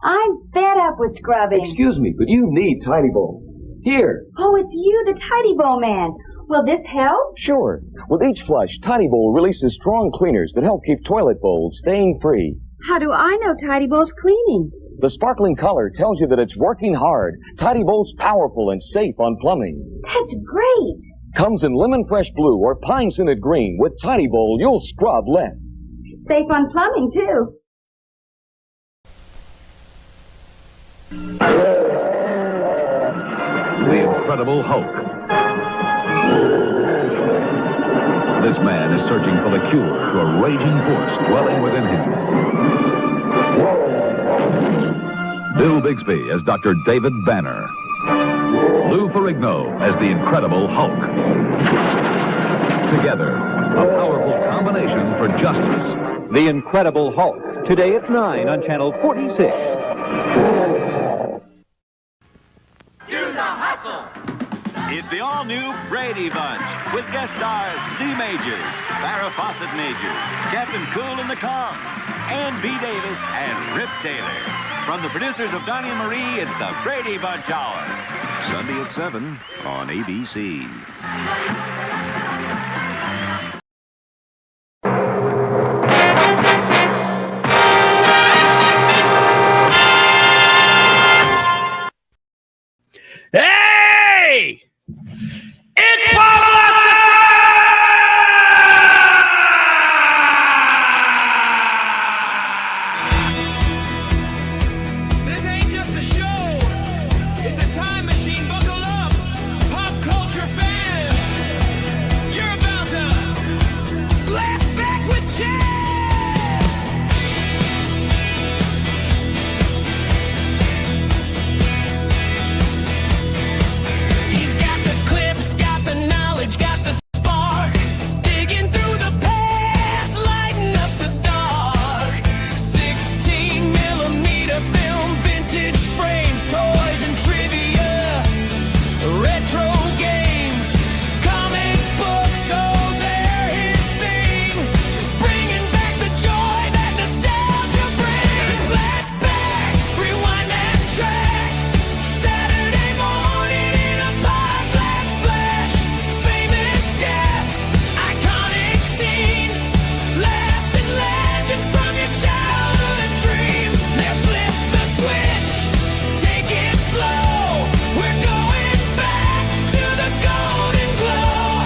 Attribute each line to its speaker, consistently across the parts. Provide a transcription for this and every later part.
Speaker 1: I'm fed up with scrubbing.
Speaker 2: Excuse me, but you need Tidy Bowl. Here.
Speaker 1: Oh, it's you, the Tidy Bowl man. Will this help?
Speaker 2: Sure. With each flush, Tidy Bowl releases strong cleaners that help keep toilet bowls stain-free.
Speaker 1: How do I know Tidy Bowl's cleaning?
Speaker 2: The sparkling color tells you that it's working hard. Tidy Bowl's powerful and safe on plumbing.
Speaker 1: That's great.
Speaker 2: Comes in lemon fresh blue or pine scented green. With Tidy Bowl, you'll scrub less.
Speaker 1: Safe on plumbing, too.
Speaker 3: The Incredible Hulk. This man is searching for the cure to a raging force dwelling within him. Bill Bixby as Dr. David Banner. Lou Ferrigno as the Incredible Hulk. Together, a powerful combination for justice.
Speaker 4: The Incredible Hulk, today at 9 on Channel 46.
Speaker 5: To the hustle! It's the all-new Brady Bunch with guest stars Lee Majors, Farrah Fawcett Majors, Captain Cool and the Kongs, Ann B. Davis, and Rip Taylor. From the producers of Donnie and Marie, it's the Brady Bunch Hour. Sunday at 7 on ABC.
Speaker 6: Hey! It's Podblast time! This ain't just a show. It's a time machine. Buckle up, pop culture fans. You're about to blast back with Chance. He's got the clips, got the knowledge, got the spark. Digging through the past, lighting up the dark. 16 millimeter film, vintage frames, toys and trivia, retro games, comic books, oh, they're his thing. Bringing back the joy that nostalgia brings. Let's back, rewind that track. Saturday morning in a Podblast flash. Famous deaths, iconic scenes, laughs and legends from your childhood dreams. Now flip the switch, take it slow. We're going back to the golden glow.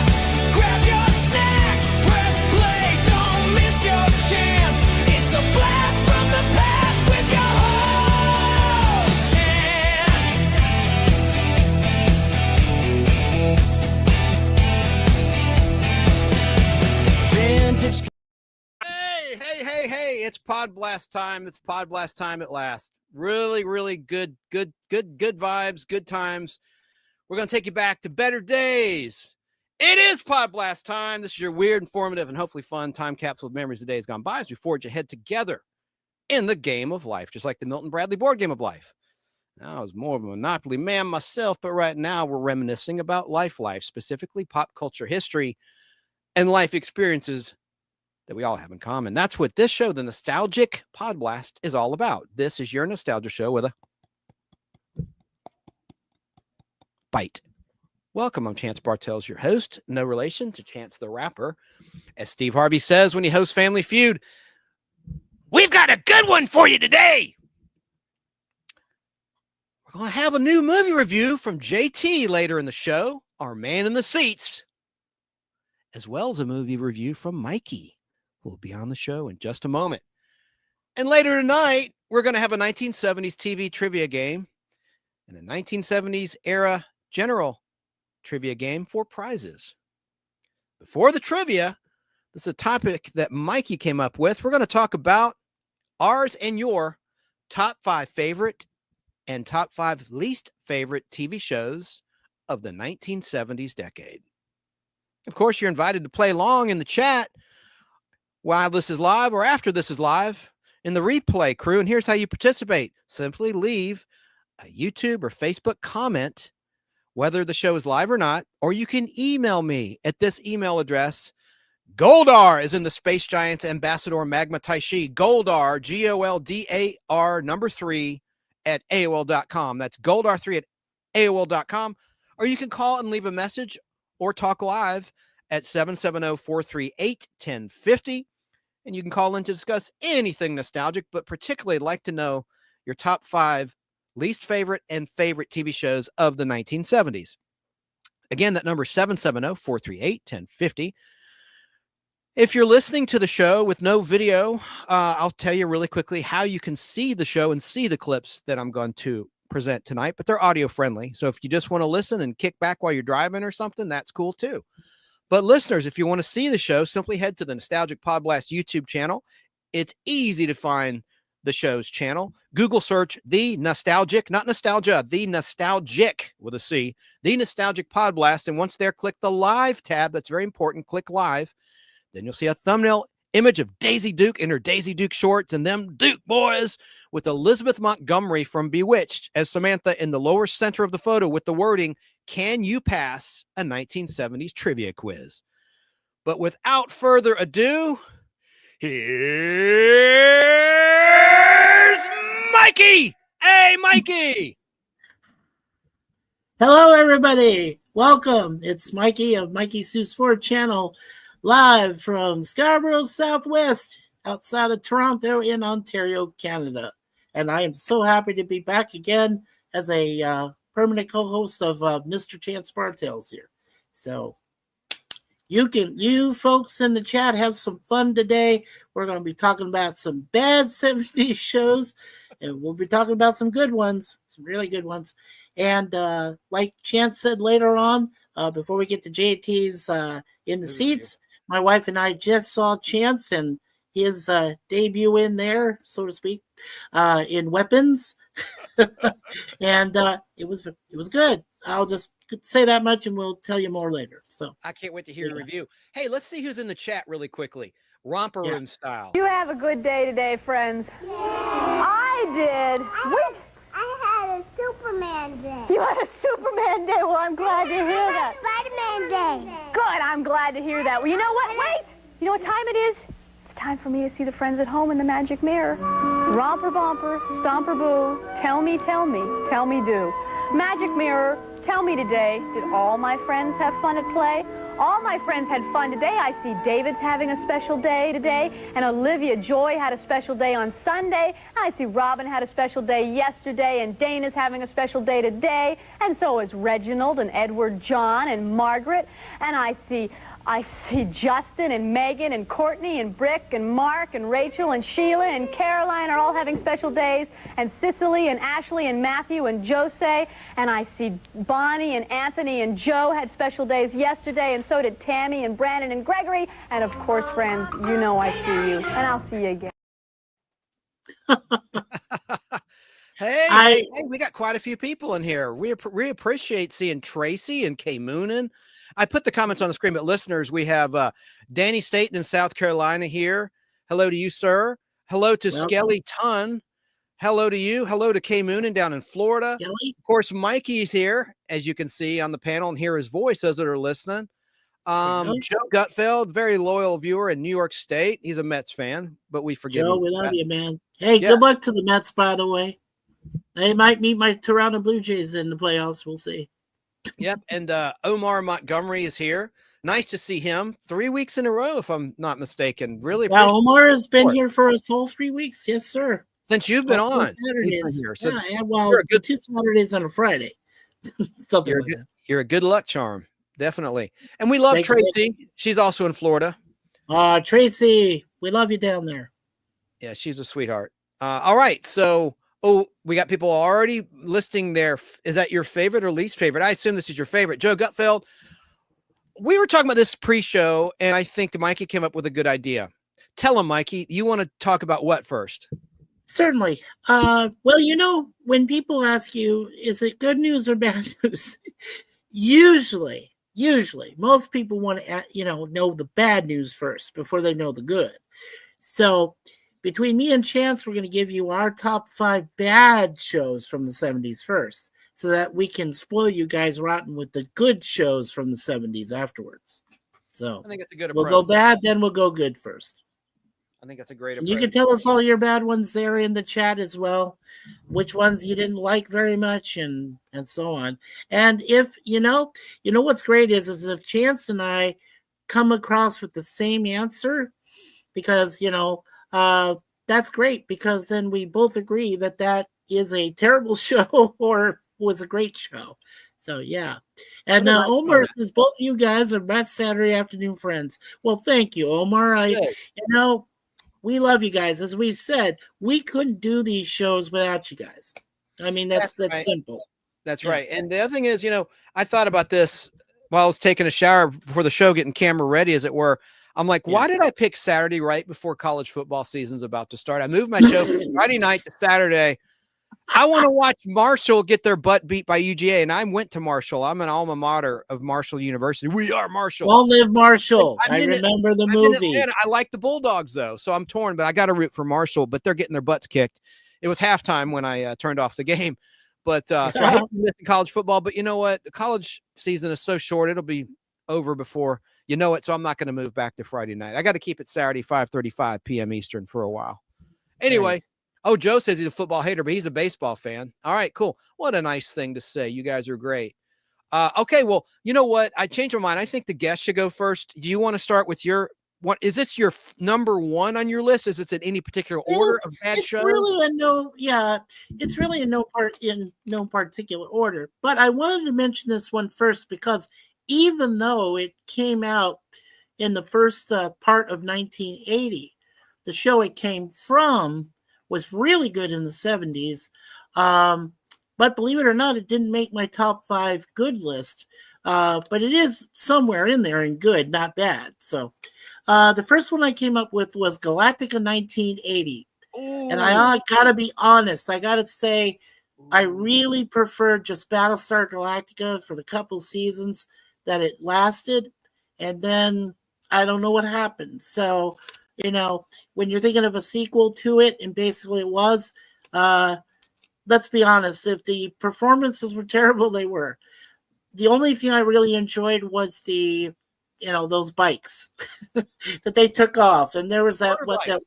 Speaker 6: Grab your snacks, press play, don't miss your chance. It's a blast from the past with your host, Chance. Vintage. Hey, it's Podblast time. It's Podblast time at last. Really good vibes, good times. We're going to take you back to better days. It is Podblast time. This is your weird, informative, and hopefully fun time capsule of memories of days gone by as we forge ahead together in the game of life, just like the Milton Bradley board game of life. Now, I was more of a Monopoly man myself, but right now we're reminiscing about life, specifically pop culture history and life experiences that we all have in common. That's what this show, the Nostalgic Podblast, is all about. This is your nostalgia show with a bite. Welcome, I'm Chance Bartels, your host. No relation to Chance the Rapper. As Steve Harvey says when he hosts Family Feud, we've got a good one for you today. We're going to have a new movie review from JT later in the show, our man in the seats, as well as a movie review from Mikey, who will be on the show in just a moment. And later tonight, we're going to have a 1970s TV trivia game and a 1970s era general trivia game for prizes. Before the trivia, this is a topic that Mikey came up with. We're going to talk about ours and your top 5 favorite and top 5 least favorite TV shows of the 1970s decade. Of course, you're invited to play along in the chat while this is live or after this is live in the replay crew. And here's how you participate. Simply leave a YouTube or Facebook comment, whether the show is live or not, or you can email me at this email address. Goldar is in the Space Giants Ambassador Magma Taishi. Goldar, Goldar, 3,
Speaker 7: at AOL.com. That's goldr3 at AOL.com. Or you can call and leave a message or talk live at 770-438-1050. And you can call in to discuss anything nostalgic, but particularly like to know your top 5 least favorite and favorite TV shows of the 1970s. Again, that number is 770-438-1050. If you're listening to the show with no video, I'll tell you really quickly how you can see the show and see the clips that I'm going to present tonight, but they're audio friendly. So if you just want to listen and kick back while you're driving or something, that's cool too. But listeners, if you want to see the show, simply head to the Nostalgic Podblast YouTube channel. It's easy to find the show's channel. Google search The Nostalgic, not Nostalgia, The Nostalgic with a C, The Nostalgic Podblast. And once there, click the live tab. That's very important. Click live. Then you'll see a thumbnail image of Daisy Duke in her Daisy Duke shorts and them Duke boys with Elizabeth Montgomery from Bewitched as Samantha in the lower center of the photo with the wording, "Can you pass a 1970s trivia quiz?" But without further ado, here's Mikey. Hey, Mikey.
Speaker 8: Hello, everybody. Welcome. It's Mikey of Mikey Sue's Ford channel, live from Scarborough, Southwest, outside of Toronto in Ontario, Canada. And I am so happy to be back again as a permanent co-host of Mr. Chance Bartels here. So you folks in the chat have some fun today. We're going to be talking about some bad 70s shows, and we'll be talking about some good ones, some really good ones. And like Chance said later on, before we get to JT's in the seats, my wife and I just saw Chance and his debut in there, so to speak, in Weapons. And it was good. I'll just say that much and we'll tell you more later. So
Speaker 7: I can't wait to hear your review. Hey, let's see who's in the chat really quickly. Romper Room style.
Speaker 9: You have a good day today, friends. Yeah. I did.
Speaker 10: I had a Superman day.
Speaker 9: You had a Superman day? Well, I'm glad to hear that.
Speaker 10: Spider-Man day.
Speaker 9: Good, I'm glad to hear that. Well, you know what? Wait! You know what time it is? It's time for me to see the friends at home in the magic mirror. Romper bumper, stomper boo, tell me, tell me do. Magic mirror, tell me today, did all my friends have fun at play? All my friends had fun today. I see David's having a special day today, and Olivia Joy had a special day on Sunday. And I see Robin had a special day yesterday, and Dana's having a special day today, and so is Reginald and Edward John and Margaret. And I see Justin and Megan and Courtney and Brick and Mark and Rachel and Sheila and Caroline are all having special days, and Cicely and Ashley and Matthew and Jose, and I see Bonnie and Anthony and Joe had special days yesterday, and so did Tammy and Brandon and Gregory, and of course, friends, you know I see you, and I'll see you again.
Speaker 7: Hey, we got quite a few people in here. We appreciate seeing Tracy and Kay Moonen. I put the comments on the screen, but listeners, we have Danny Staten in South Carolina here. Hello to you, sir. Hello to Skelly Tunn. Hello to you. Hello to Kay Moonen down in Florida.
Speaker 8: Skelly?
Speaker 7: Of course, Mikey's here, as you can see on the panel and hear his voice, those that are listening. Joe Gutfeld, very loyal viewer in New York State. He's a Mets fan, but we forgive him.
Speaker 8: Joe, we love you, man. Hey, good luck to the Mets, by the way. They might meet my Toronto Blue Jays in the playoffs. We'll see.
Speaker 7: Yep, and Omar Montgomery is here. Nice to see him 3 weeks in a row, if I'm not mistaken. Really,
Speaker 8: Omar has been here for us all 3 weeks. Yes, sir.
Speaker 7: Since you've been on.
Speaker 8: Saturdays.
Speaker 7: Here. So
Speaker 8: well, 2 Saturdays on a Friday. Something like that.
Speaker 7: You're a good luck charm, definitely. And we love Tracy. She's also in Florida.
Speaker 8: Tracy, we love you down there.
Speaker 7: Yeah, she's a sweetheart. All right, so. We got people already listing their. Is that your favorite or least favorite? I assume this is your favorite. Joe Gutfeld, we were talking about this pre-show, and I think Mikey came up with a good idea. Tell him, Mikey, you want to talk about what first?
Speaker 8: Certainly. Well, you know, when people ask you, is it good news or bad news? Usually, most people want to, know the bad news first before they know the good. So between me and Chance, we're going to give you our top 5 bad shows from the 70s first, so that we can spoil you guys rotten with the good shows from the 70s afterwards. So
Speaker 7: I think it's a good
Speaker 8: approach. We'll go bad, then we'll go good first.
Speaker 7: I think that's a great
Speaker 8: You
Speaker 7: approach.
Speaker 8: can tell us all your bad ones there in the chat as well, which ones you didn't like very much, and so on. And if you know what's great is if Chance and I come across with the same answer, because that's great, because then we both agree that is a terrible show or was a great show. So yeah. And Omar says both you guys are best Saturday afternoon friends. Well, thank you, Omar. We love you guys. As we said, we couldn't do these shows without you guys. I mean, that's
Speaker 7: right.
Speaker 8: simple.
Speaker 7: That's right. And the other thing is, I thought about this while I was taking a shower before the show, getting camera ready, as it were. I'm like, why did I pick Saturday right before college football season's about to start? I moved my show from Friday night to Saturday. I want to watch Marshall get their butt beat by UGA, and I went to Marshall. I'm an alma mater of Marshall University. We are Marshall.
Speaker 8: Long live Marshall. I remember the movie.
Speaker 7: I like the Bulldogs, though, so I'm torn, but I got to root for Marshall, but they're getting their butts kicked. It was halftime when I turned off the game. But so I hate missing college football, but you know what? The college season is so short, it'll be over before you know it, so I'm not going to move back to Friday night. I got to keep it Saturday, 5:35 p.m. Eastern for a while. Anyway. Oh, Joe says he's a football hater, but he's a baseball fan. All right, cool. What a nice thing to say. You guys are great. Okay, well, you know what? I changed my mind. I think the guest should go first. Do you want to start with is this your number one on your list? Is it in any particular order of bad shows?
Speaker 8: It's really in no particular order. But I wanted to mention this one first because even though it came out in the first part of 1980, the show it came from was really good in the 70s. But believe it or not, it didn't make my top 5 good list. But it is somewhere in there and good, not bad. So the first one I came up with was Galactica 1980. Ooh. And I gotta be honest. I gotta say, I really preferred just Battlestar Galactica for the couple seasons that it lasted. And then I don't know what happened. So when you're thinking of a sequel to it, and basically it was, let's be honest, if the performances were terrible, they were. The only thing I really enjoyed was those bikes that they took off. And there was that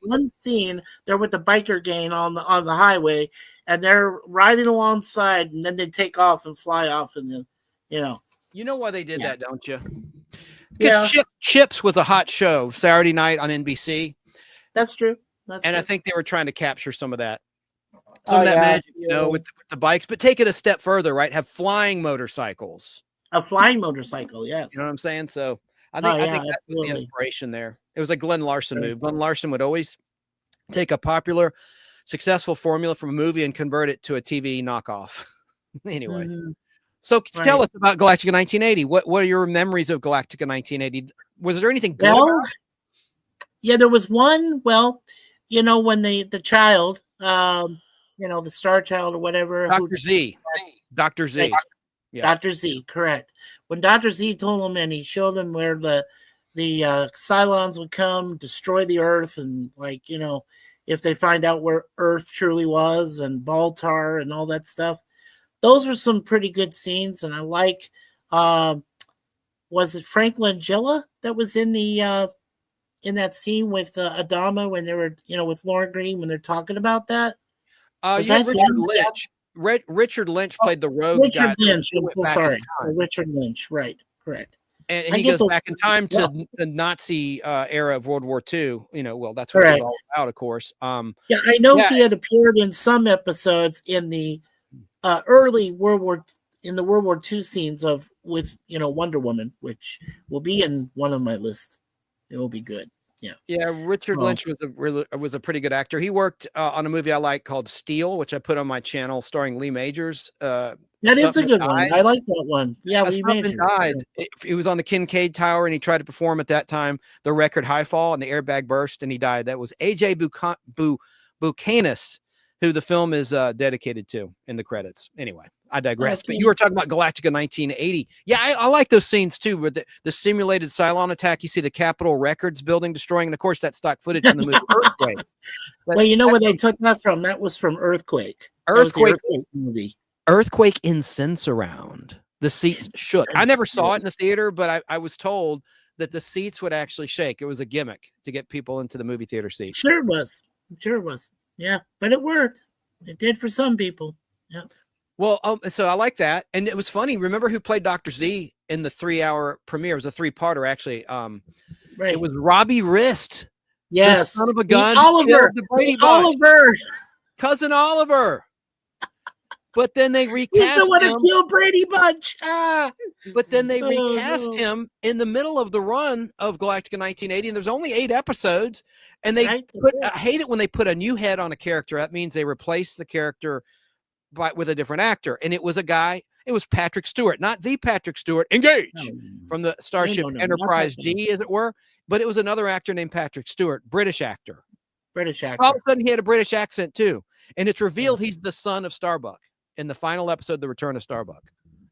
Speaker 8: one scene there with the biker gang on the highway, and they're riding alongside, and then they take off and fly off, and then,
Speaker 7: You know why they did that, don't you?
Speaker 8: Yeah.
Speaker 7: Chips was a hot show Saturday night on NBC.
Speaker 8: That's true.
Speaker 7: I think they were trying to capture some of that. Some of that magic, with the bikes, but take it a step further, right? Have flying motorcycles.
Speaker 8: A flying motorcycle, yes.
Speaker 7: You know what I'm saying? So I think that was the inspiration there. It was a Glenn Larson move. Glenn Larson would always take a popular, successful formula from a movie and convert it to a TV knockoff. Anyway. Mm-hmm. So tell us about Galactica 1980. What are your memories of Galactica 1980? Was there anything good about it?
Speaker 8: Yeah, there was one. Well, when the child, the Star Child or whatever.
Speaker 7: Dr. Z.
Speaker 8: Yeah. Dr. Z, correct. When Dr. Z told him and he showed him where the Cylons would come, destroy the Earth, and if they find out where Earth truly was, and Baltar and all that stuff. Those were some pretty good scenes, and I like. Was it Frank Langella that was in that scene with Adama when they were, with Lauren Green when they're talking about that?
Speaker 7: Richard Lynch. Richard Lynch played the rogue guy.
Speaker 8: Richard Lynch, right? Correct.
Speaker 7: And he goes back in time to the Nazi era of World War II. That's what it's all about, of course.
Speaker 8: I know he had appeared in some episodes in the early World War II scenes with Wonder Woman, which will be in one of my lists. It will be good. Yeah.
Speaker 7: Richard Lynch was a pretty good actor. He worked on a movie I like called Steel, which I put on my channel, starring Lee Majors.
Speaker 8: That is a good one. I like that one. Yeah, Lee Majors
Speaker 7: died. He was on the Kincaid Tower, and he tried to perform at that time the record High Fall, and the airbag burst, and he died. That was A.J. Buchanan, who the film is dedicated to in the credits. Anyway, I digress. But you were talking about Galactica 1980. Yeah, I like those scenes too, with the simulated Cylon attack. You see the Capitol Records building destroying, and of course that stock footage in the movie Earthquake.
Speaker 8: Where they took that from? That was from Earthquake.
Speaker 7: Earthquake
Speaker 8: movie.
Speaker 7: Earthquake in Sense Around. The seats shook. I never saw it in the theater, but I was told that the seats would actually shake. It was a gimmick to get people into the movie theater seats.
Speaker 8: Sure it was. Sure it was. Yeah, but it worked. It did for some people. Yeah.
Speaker 7: Well, so I like that. And it was funny. Remember who played Dr. Z in the 3-hour premiere? It was a 3-parter, actually.
Speaker 8: Right.
Speaker 7: It was Robbie Wrist.
Speaker 8: Yes.
Speaker 7: The son of a gun.
Speaker 8: Oliver.
Speaker 7: The Brady Bunch.
Speaker 8: Oliver.
Speaker 7: Cousin Oliver. But then they
Speaker 8: He's
Speaker 7: recast
Speaker 8: the one
Speaker 7: him.
Speaker 8: to kill Brady Bunch. Ah.
Speaker 7: But then they
Speaker 8: Oh,
Speaker 7: recast
Speaker 8: no.
Speaker 7: him in the middle of the run of Galactica 1980. And there's only 8 episodes. And they
Speaker 8: Right,
Speaker 7: put,
Speaker 8: that's
Speaker 7: I
Speaker 8: it.
Speaker 7: hate it when they put a new head on a character. That means they replace the character with a different actor. And it was a guy, it was Patrick Stewart, not the Patrick Stewart, engage, from the Starship
Speaker 8: No, not
Speaker 7: Enterprise
Speaker 8: that
Speaker 7: D, as it were. But it was another actor named Patrick Stewart, British actor.
Speaker 8: British actor.
Speaker 7: All of a sudden, he had a British accent too. And it's revealed he's the son of Starbuck in the final episode, The Return of Starbuck.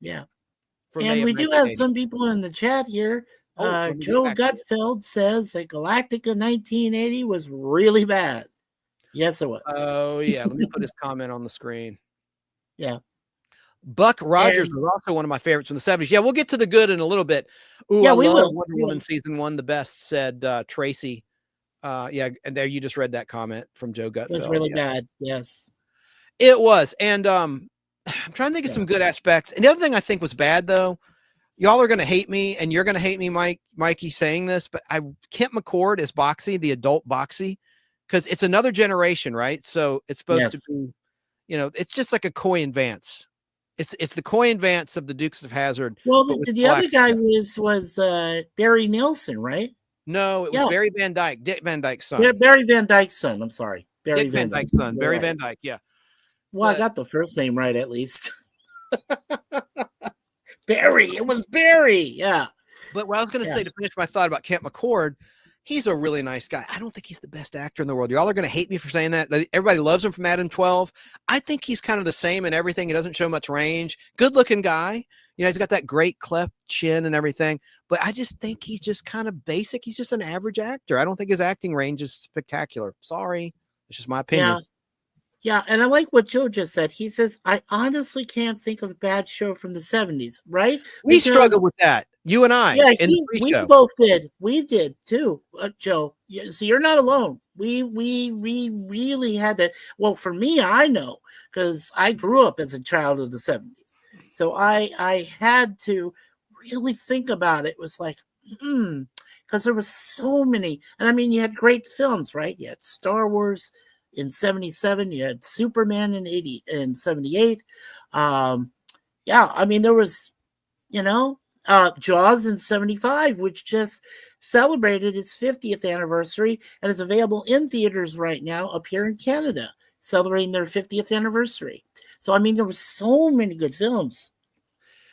Speaker 8: Yeah.
Speaker 7: from
Speaker 8: And
Speaker 7: May of
Speaker 8: we do have
Speaker 7: 1980.
Speaker 8: some people in the chat here.
Speaker 7: Oh, let me get
Speaker 8: Joe
Speaker 7: back to it.
Speaker 8: Gutfeld says that Galactica 1980 was really bad. Yes, it was.
Speaker 7: Oh, yeah. Let me put his comment on the screen.
Speaker 8: Yeah.
Speaker 7: Buck Rogers
Speaker 8: And-
Speaker 7: was also one of my favorites from the 70s. Yeah, we'll get to the good in a little bit. Ooh,
Speaker 8: Yeah,
Speaker 7: I
Speaker 8: we
Speaker 7: love
Speaker 8: will.
Speaker 7: Wonder
Speaker 8: We
Speaker 7: Woman
Speaker 8: will.
Speaker 7: season 1 the best, said Tracy. Yeah, and there you just read that comment from Joe Gutfeld.
Speaker 8: It was really
Speaker 7: yeah.
Speaker 8: bad. Yes.
Speaker 7: It was. And I'm trying to think of some good aspects. And the other thing I think was bad, though, y'all are going to hate me, and you're going to hate me, Mikey, saying this, but Kent McCord is Boxy, the adult Boxy, because it's another generation, right? So it's supposed to be, it's just like a Coy and Vance. It's the Coy and Vance of the Dukes of Hazzard.
Speaker 8: Well,
Speaker 7: but with
Speaker 8: the other
Speaker 7: black
Speaker 8: guy
Speaker 7: stuff.
Speaker 8: was Barry Nielsen, right?
Speaker 7: No, it was
Speaker 8: Yeah.
Speaker 7: Barry Van Dyke, Dick Van Dyke's son.
Speaker 8: Yeah, Barry Van Dyke's son. I'm sorry. Barry
Speaker 7: Dick Van
Speaker 8: Dyke.
Speaker 7: Dyke's son.
Speaker 8: You're
Speaker 7: Barry
Speaker 8: right.
Speaker 7: Van Dyke, yeah.
Speaker 8: Well, I
Speaker 7: But-
Speaker 8: got the first name right at least. Barry. It was Barry. Yeah.
Speaker 7: But what I was going to
Speaker 8: Yeah.
Speaker 7: say to finish my thought about Kent McCord, he's a really nice guy. I don't think he's the best actor in the world. Y'all are going to hate me for saying that. Everybody loves him from Adam 12. I think he's kind of the same in everything. He doesn't show much range. Good looking guy. He's got that great cleft chin and everything. But I just think he's just kind of basic. He's just an average actor. I don't think his acting range is spectacular. Sorry. It's just my opinion.
Speaker 8: Yeah. Yeah. And I like what Joe just said. He says, I honestly can't think of a bad show from the 70s, right?
Speaker 7: We
Speaker 8: Because-
Speaker 7: struggle with that. You and I
Speaker 8: Yeah,
Speaker 7: in the
Speaker 8: we
Speaker 7: pre-show.
Speaker 8: both did. We did too, Joe. Yeah, so you're not alone. We really had to. Well, for me, I know because I grew up as a child of the 70s. So I had to really think about it. It was like, because there was so many. And I mean, you had great films, right? You had Star Wars in 77. You had Superman in 78. Yeah, I mean, there was, Jaws in 75, which just celebrated its 50th anniversary and is available in theaters right now up here in Canada, celebrating their 50th anniversary. So, I mean, there were so many good films.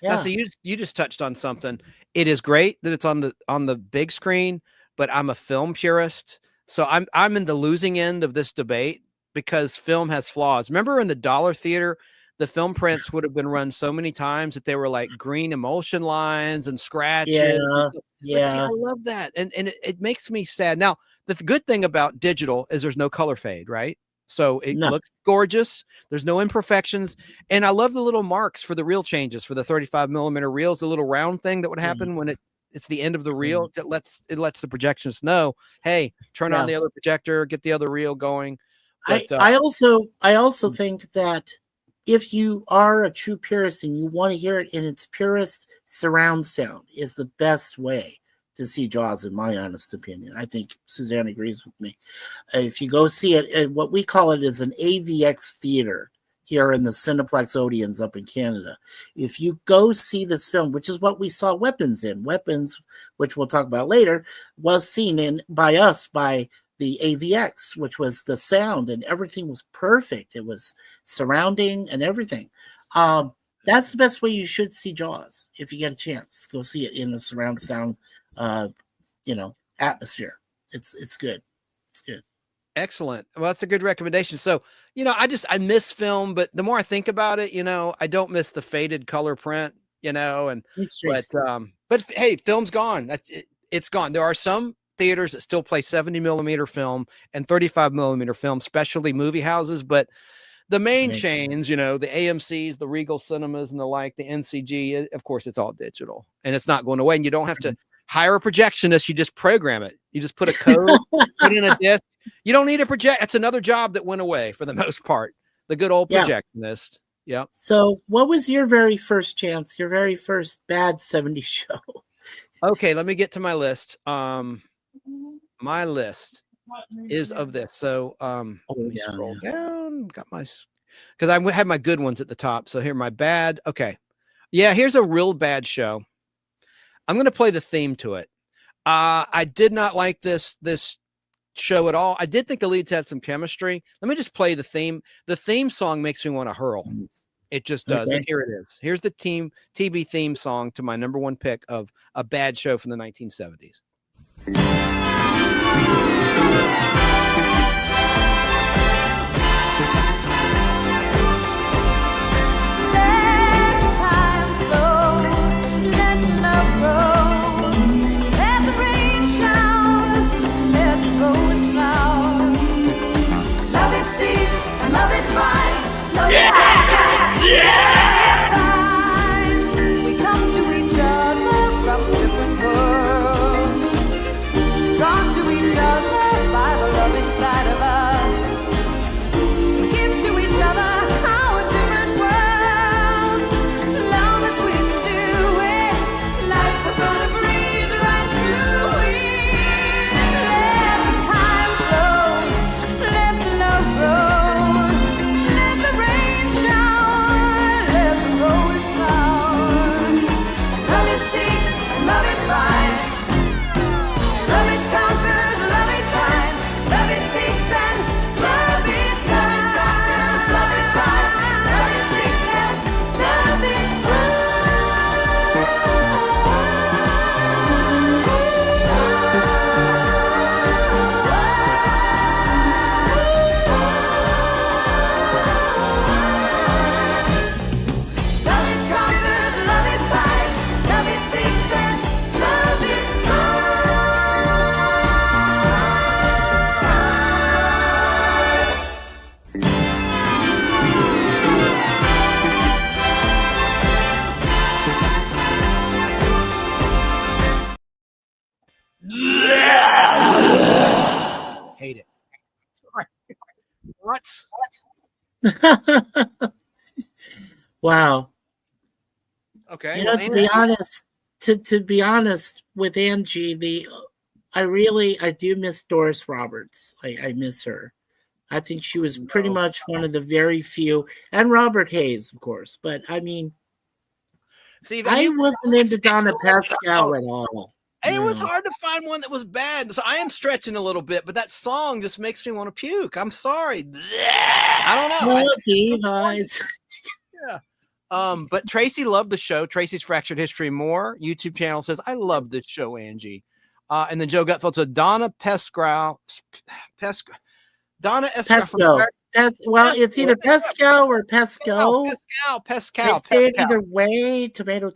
Speaker 7: Now, so you just touched on something. It is great that it's on the big screen, but I'm a film purist. So I'm in the losing end of this debate because film has flaws. Remember in the dollar theater, the film prints would have been run so many times that they were like green emulsion lines and scratches.
Speaker 8: Yeah.
Speaker 7: But see, I love that. And it makes me sad. Now, the good thing about digital is there's no color fade, right? So it looks gorgeous. There's no imperfections. And I love the little marks for the reel changes for the 35 millimeter reels, the little round thing that would happen when it's the end of the reel. It lets the projectionist know, hey, turn on the other projector, get the other reel going. But,
Speaker 8: I also think that if you are a true purist and you want to hear it in its purest, surround sound is the best way to see Jaws, in my honest opinion. I think Suzanne agrees with me. If you go see it, what we call it is an AVX theater here in the Cineplex Odeons up in Canada. If you go see this film, which is what we saw Weapons in, which we'll talk about later, was seen by the AVX, which was the sound and everything was perfect. It was surrounding and everything. That's the best way you should see Jaws. If you get a chance, go see it in a surround sound, atmosphere. It's good. It's good.
Speaker 7: Excellent. Well, that's a good recommendation. So, I miss film, but the more I think about it, I don't miss the faded color print, but hey, film's gone. It's gone. There are some theaters that still play 70 millimeter film and 35 millimeter film, especially movie houses, but the main chains, the AMC's, the Regal Cinemas and the like, the NCG, of course, it's all digital and it's not going away. And you don't have to hire a projectionist. You just program it. You just put a code, put in a disc. You don't need a project. That's another job that went away for the most part. The good old projectionist. Yeah.
Speaker 8: So what was your very first chance, your very first bad 70s show?
Speaker 7: Okay, let me get to my list. My list is of this. So let me scroll down. Got my, because I had my good ones at the top. So here, my bad. Okay. Yeah, here's a real bad show. I'm going to play the theme to it. I did not like this show at all. I did think the leads had some chemistry. Let me just play the theme. The theme song makes me want to hurl. It just does.
Speaker 8: Okay.
Speaker 7: And here it is. Here's the TB theme song to my #1 pick of a bad show from the 1970s.
Speaker 6: We come to each other from different worlds, drawn to each other by the loving side of us. We give to each other our different worlds. Long as we can do it, life we're gonna breeze right through it. Let the time flow, let the love grow, let the rain shower, let the rose flower. Love it seeks, love it finds. Love it conquers, love it binds. Love it seeks and love it finds. Love it finds, love it seeks and love it Love it conquers, love it finds. Love it seeks and love it
Speaker 7: Hate it. Sorry. What?
Speaker 8: Wow.
Speaker 7: Okay.
Speaker 8: You know, to be honest, to be honest with Angie, I do miss Doris Roberts. I miss her. I think she was pretty much one of the very few, and Robert Hayes, of course. But I mean,
Speaker 7: See,
Speaker 8: I wasn't into Donna Pascal at all.
Speaker 7: it was
Speaker 8: No.
Speaker 7: hard to find one that was bad. So I am stretching a little bit, but that song just makes me want to puke. I'm sorry. I don't know.
Speaker 8: Monkey eyes.
Speaker 7: But Tracy loved the show. Tracy's Fractured History More YouTube channel says, I love this show, Angie. And then Joe Gutfeld said, Donna Pescow. Donna
Speaker 8: Pesco. Well, it's either Pesco or Pesco.
Speaker 7: Pescow.
Speaker 8: They say it either way. Tomato.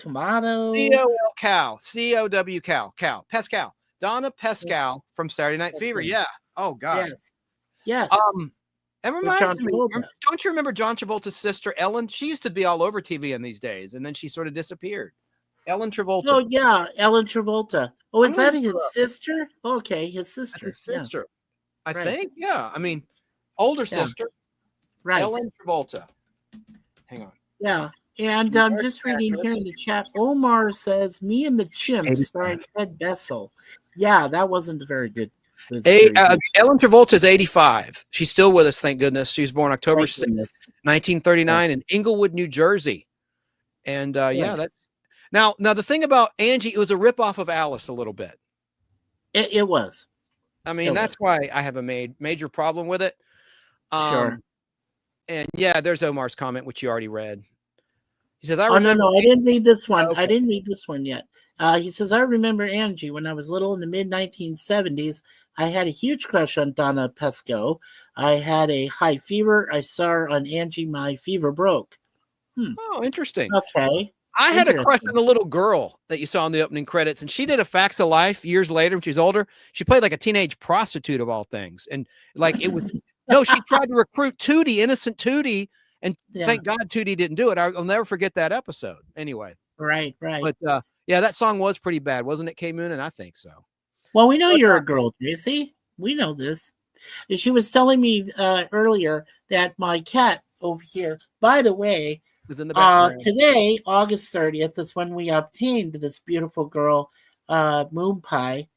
Speaker 7: Cow. COW cow. Pescow. Donna Pescow from Saturday Night Fever. Yeah. Oh God.
Speaker 8: Yes.
Speaker 7: That reminds me. Don't you remember John Travolta's sister Ellen? She used to be all over TV in these days, and then she sort of disappeared. Ellen Travolta.
Speaker 8: Oh yeah, Ellen Travolta. Oh, is that his sister? Okay, his sister.
Speaker 7: His sister. I
Speaker 8: Right.
Speaker 7: think. Yeah. I mean, older sister.
Speaker 8: Right.
Speaker 7: Ellen Travolta. Hang on.
Speaker 8: Yeah. And I'm just reading here in the chat. Omar says, "Me and the Chimp," starring Ted Bessel. Yeah, that wasn't a very good.
Speaker 7: Ellen Travolta is 85. She's still with us, thank goodness. She was born October 6th, 1939 in Englewood, New Jersey. And yeah, that's now the thing about Angie, it was a ripoff of Alice a little bit.
Speaker 8: It was.
Speaker 7: I mean, that's why I have a major problem with it.
Speaker 8: Sure.
Speaker 7: And yeah, there's Omar's comment, which you already read. He says,
Speaker 8: No, I didn't read this one. Okay. I didn't read this one yet. He says, I remember Angie when I was little in the mid-1970s. I had a huge crush on Donna Pesco. I had a high fever. I saw her on Angie. My fever broke.
Speaker 7: Oh, interesting.
Speaker 8: Okay.
Speaker 7: I had a crush on the little girl that you saw in the opening credits, and she did a Facts of Life years later when she was older. She played like a teenage prostitute of all things. And like it was, no, she tried to recruit Tootie, innocent Tootie, and thank God Tootie didn't do it. I'll never forget that episode. Anyway.
Speaker 8: Right.
Speaker 7: But Yeah, that song was pretty bad, wasn't it, K Moon? And I think so.
Speaker 8: Well, we know you're a girl, JC. We know this. And she was telling me earlier that my cat over here, by the way,
Speaker 7: was in the background.
Speaker 8: Today, August 30th, is when we obtained this beautiful girl, Moon Pie,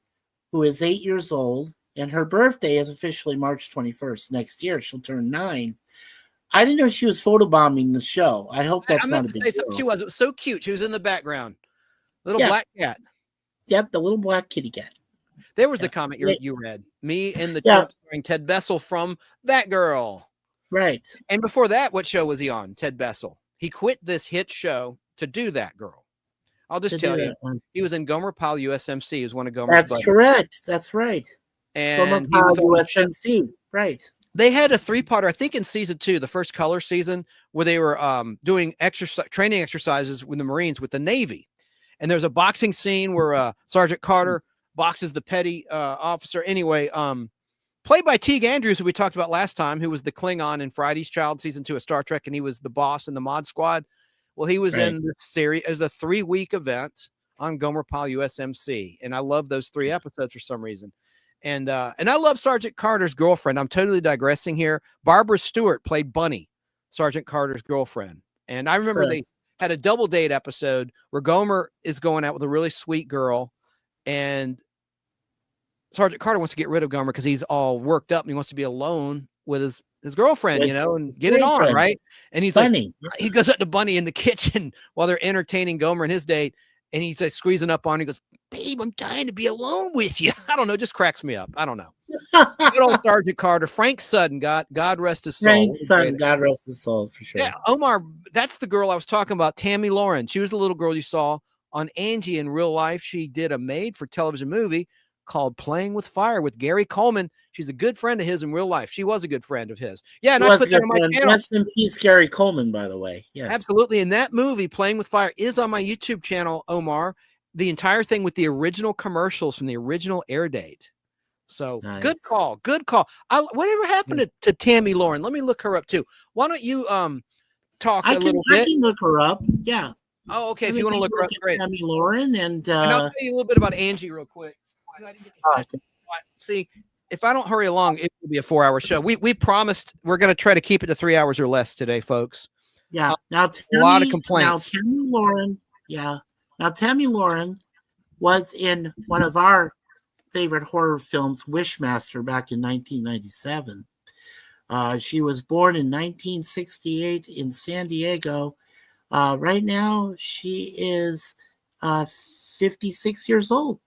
Speaker 8: who is 8 years old, and her birthday is officially March 21st. Next year, she'll turn 9. I didn't know she was photobombing the show. I hope that's not a big deal.
Speaker 7: She was. It was so cute. She was in the background. Little black cat.
Speaker 8: Yep, the little black kitty cat.
Speaker 7: There was the comment you read. Me and the Trump starring Ted Bessel from That Girl.
Speaker 8: Right.
Speaker 7: And before that, what show was he on? Ted Bessel. He quit this hit show to do That Girl. I'll just tell you, he was in Gomer Pyle USMC. He was one of Gomer's
Speaker 8: That's
Speaker 7: buddies.
Speaker 8: correct. That's right.
Speaker 7: And
Speaker 8: Gomer Pyle USMC. Right.
Speaker 7: They had a 3-parter, I think, in season 2, the first color season, where they were doing training exercises with the Marines with the Navy. And there's a boxing scene where Sergeant Carter boxes the petty officer. Anyway, played by Teague Andrews, who we talked about last time, who was the Klingon in Friday's Child season 2 of Star Trek, and he was the boss in the Mod Squad. Well, he was in this series as a 3-week event on Gomer Pyle USMC, and I love those 3 episodes for some reason. And I love Sergeant Carter's girlfriend. I'm totally digressing here. Barbara Stewart played Bunny, Sergeant Carter's girlfriend, and I remember they had a double date episode where Gomer is going out with a really sweet girl, and Sergeant Carter wants to get rid of Gomer because he's all worked up and he wants to be alone with his girlfriend, and get it on, right? And he's Bunny. Like, he goes up to Bunny in the kitchen while they're entertaining Gomer and his date, and he's like squeezing up on her. He goes, "Babe, I'm dying to be alone with you." I don't know, just cracks me up. I don't know. Good old Sergeant Carter. Frank Sutton, God rest his soul.
Speaker 8: Frank Sutton, God rest his soul, for sure.
Speaker 7: Yeah, Omar, that's the girl I was talking about, Tammy Lauren. She was the little girl you saw on Angie in real life. She did a made-for-television movie called Playing with Fire with Gary Coleman. She's a good friend of his in real life. She was a good friend of his. Yeah, and I put that on my channel.
Speaker 8: Rest in peace, Gary Coleman, by the way. Yes. Absolutely.
Speaker 7: And that movie, Playing with Fire, is on my YouTube channel, Omar. The entire thing with the original commercials from the original air date. So nice. Good call. Whatever happened to Tammy Lauren? Let me look her up too. Why don't you talk a little bit?
Speaker 8: I can look her up. Yeah.
Speaker 7: Oh, okay. If you want to look her up, great.
Speaker 8: Tammy Lauren and
Speaker 7: I'll tell you a little bit about Angie real quick. See, if I don't hurry along, it will be a 4-hour show. We promised we're going to try to keep it to 3 hours or less today, folks.
Speaker 8: Yeah. Now,
Speaker 7: a lot of complaints.
Speaker 8: Now, Tammy Lauren. Yeah. Now, Tammy Lauren was in one of our favorite horror films, Wishmaster, back in 1997. She was born in 1968 in San Diego. Right now, she is 56 years old.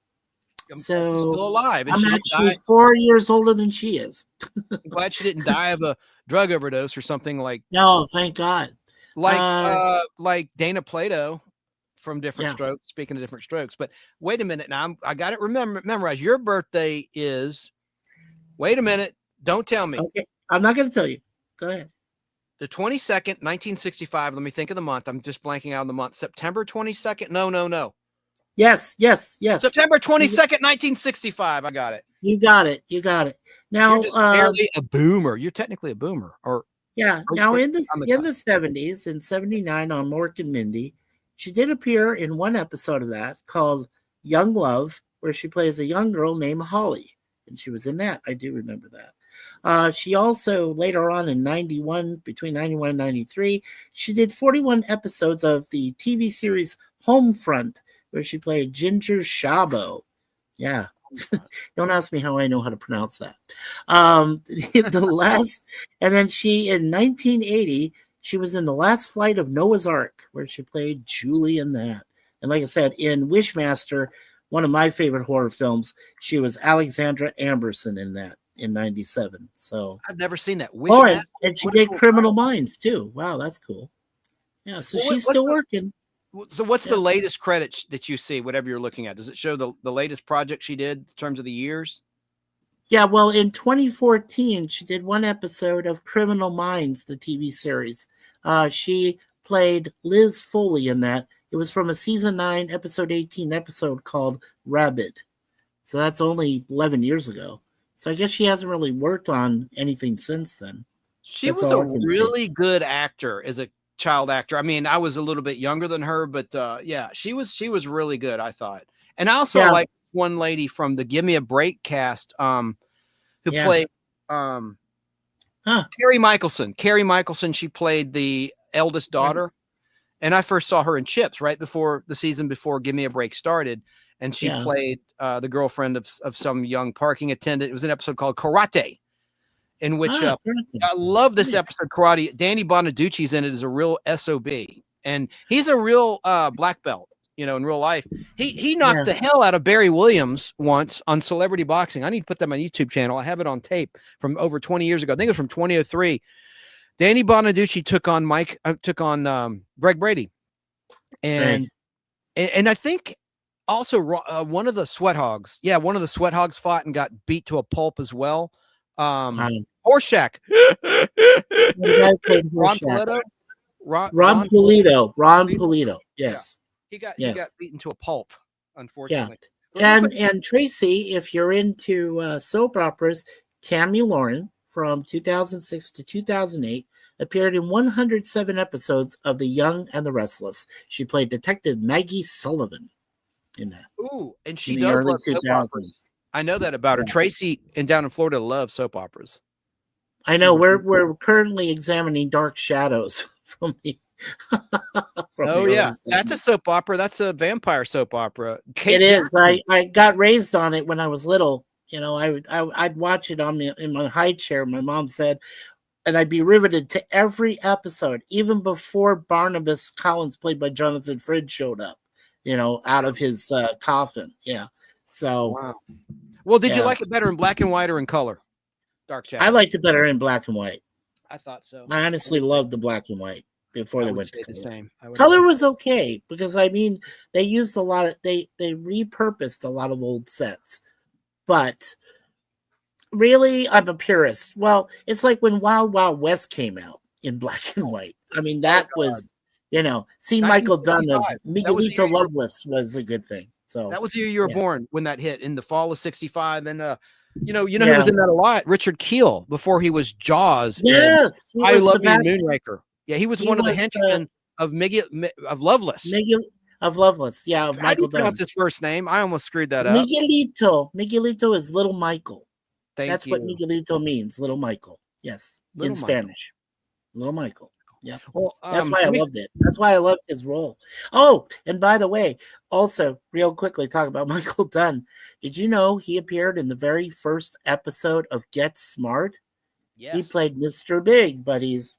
Speaker 8: So
Speaker 7: still alive. And
Speaker 8: I'm actually 4 years older than she is.
Speaker 7: I'm glad she didn't die of a drug overdose or something like.
Speaker 8: No, thank God.
Speaker 7: Like Dana Plato from Different Strokes. Speaking of Different Strokes, but wait a minute now. I got it. Memorize. Your birthday is. Wait a minute. Don't tell me.
Speaker 8: Okay, I'm not going to tell you. Go ahead.
Speaker 7: The 22nd, 1965. Let me think of the month. I'm just blanking out on the month. September 22nd. No.
Speaker 8: Yes.
Speaker 7: September 22nd, 1965. I got it.
Speaker 8: You got it. Now,
Speaker 7: you're just barely a boomer. You're technically a boomer.
Speaker 8: Now in the 70s, in 79 on Mork and Mindy, she did appear in one episode of that called Young Love, where she plays a young girl named Holly. And she was in that. I do remember that. She also, later on in 91, between 91 and 93, she did 41 episodes of the TV series Homefront, where she played Ginger Shabo. Yeah. Don't ask me how I know how to pronounce that. And then in 1980, she was in The Last Flight of Noah's Ark, where she played Julie in that. And like I said, in Wishmaster, one of my favorite horror films, she was Alexandra Amberson in that in 97. So
Speaker 7: I've never seen that.
Speaker 8: And she did Criminal Minds too. Wow, that's cool. Yeah, so she's still working.
Speaker 7: So what's the latest credit that you see, whatever you're looking at? Does it show the latest project she did in terms of the years?
Speaker 8: Yeah, well, in 2014, she did one episode of Criminal Minds, the TV series. She played Liz Foley in that. It was from a season 9, episode 18 episode called Rabid. So that's only 11 years ago. So I guess she hasn't really worked on anything since then.
Speaker 7: She was a really good actor as a child actor. I mean, I was a little bit younger than her, but yeah, she was really good, I thought. And I also like one lady from the Give Me a Break cast, who played Carrie Michelson. Carrie Michelson, she played the eldest daughter. And I first saw her in Chips right before the season before Give Me a Break started. And she played the girlfriend of some young parking attendant. It was an episode called Karate, in which I love this episode, Karate. Danny Bonaducci's in it as a real SOB. And he's a real black belt, you know, in real life. He knocked the hell out of Barry Williams once on Celebrity Boxing. I need to put that on my YouTube channel. I have it on tape from over 20 years ago. I think it was from 2003. Danny Bonaducci took on Greg Brady. And I think also one of the Sweat Hogs. Yeah, one of the Sweat Hogs fought and got beat to a pulp as well. Horseshack. Ron Polito. Ron
Speaker 8: Polito. Yes.
Speaker 7: Yeah. He got beaten to a pulp, unfortunately.
Speaker 8: Yeah. And Tracy, if you're into soap operas, Tammy Lauren from 2006 to 2008 appeared in 107 episodes of The Young and the Restless. She played Detective Maggie Sullivan in that.
Speaker 7: Ooh, and she does love soap operas. I know that about her. Tracy down in Florida loves soap operas.
Speaker 8: I know. We're currently examining Dark Shadows from the.
Speaker 7: That's a soap opera. That's a vampire soap opera.
Speaker 8: It is. I got raised on it when I was little. You know, I'd watch it in my high chair. My mom said, and I'd be riveted to every episode, even before Barnabas Collins, played by Jonathan Frid, showed up. You know, out of his coffin. Yeah. So.
Speaker 7: Wow. Well, did you like it better in black and white or in color? Dark Shadows.
Speaker 8: I liked it better in black and white.
Speaker 7: I thought so.
Speaker 8: I honestly loved the black and white before they went to color.
Speaker 7: The same.
Speaker 8: Color was okay because I mean they used a lot of they repurposed a lot of old sets, but really I'm a purist. Well, it's like when Wild Wild West came out in black and white. I mean that was Michael Dunn as Miguelito Loveless was a good thing. So
Speaker 7: that was the year you were born when that hit in the fall of '65, and who was in that a lot? Richard Keel before he was Jaws.
Speaker 8: Yes,
Speaker 7: I Love You, Moonraker. Yeah, he was one of the henchmen of Loveless.
Speaker 8: Of Loveless, yeah. Of
Speaker 7: How do you pronounce his first name? I almost screwed that up.
Speaker 8: Miguelito is Little Michael. That's what Miguelito means, Little Michael. Yes, in Spanish. Little Michael. Yeah. Well, that's why I loved it. That's why I loved his role. Oh, and by the way, also real quickly talk about Michael Dunn. Did you know he appeared in the very first episode of Get Smart? Yes. He played Mr. Big, but he's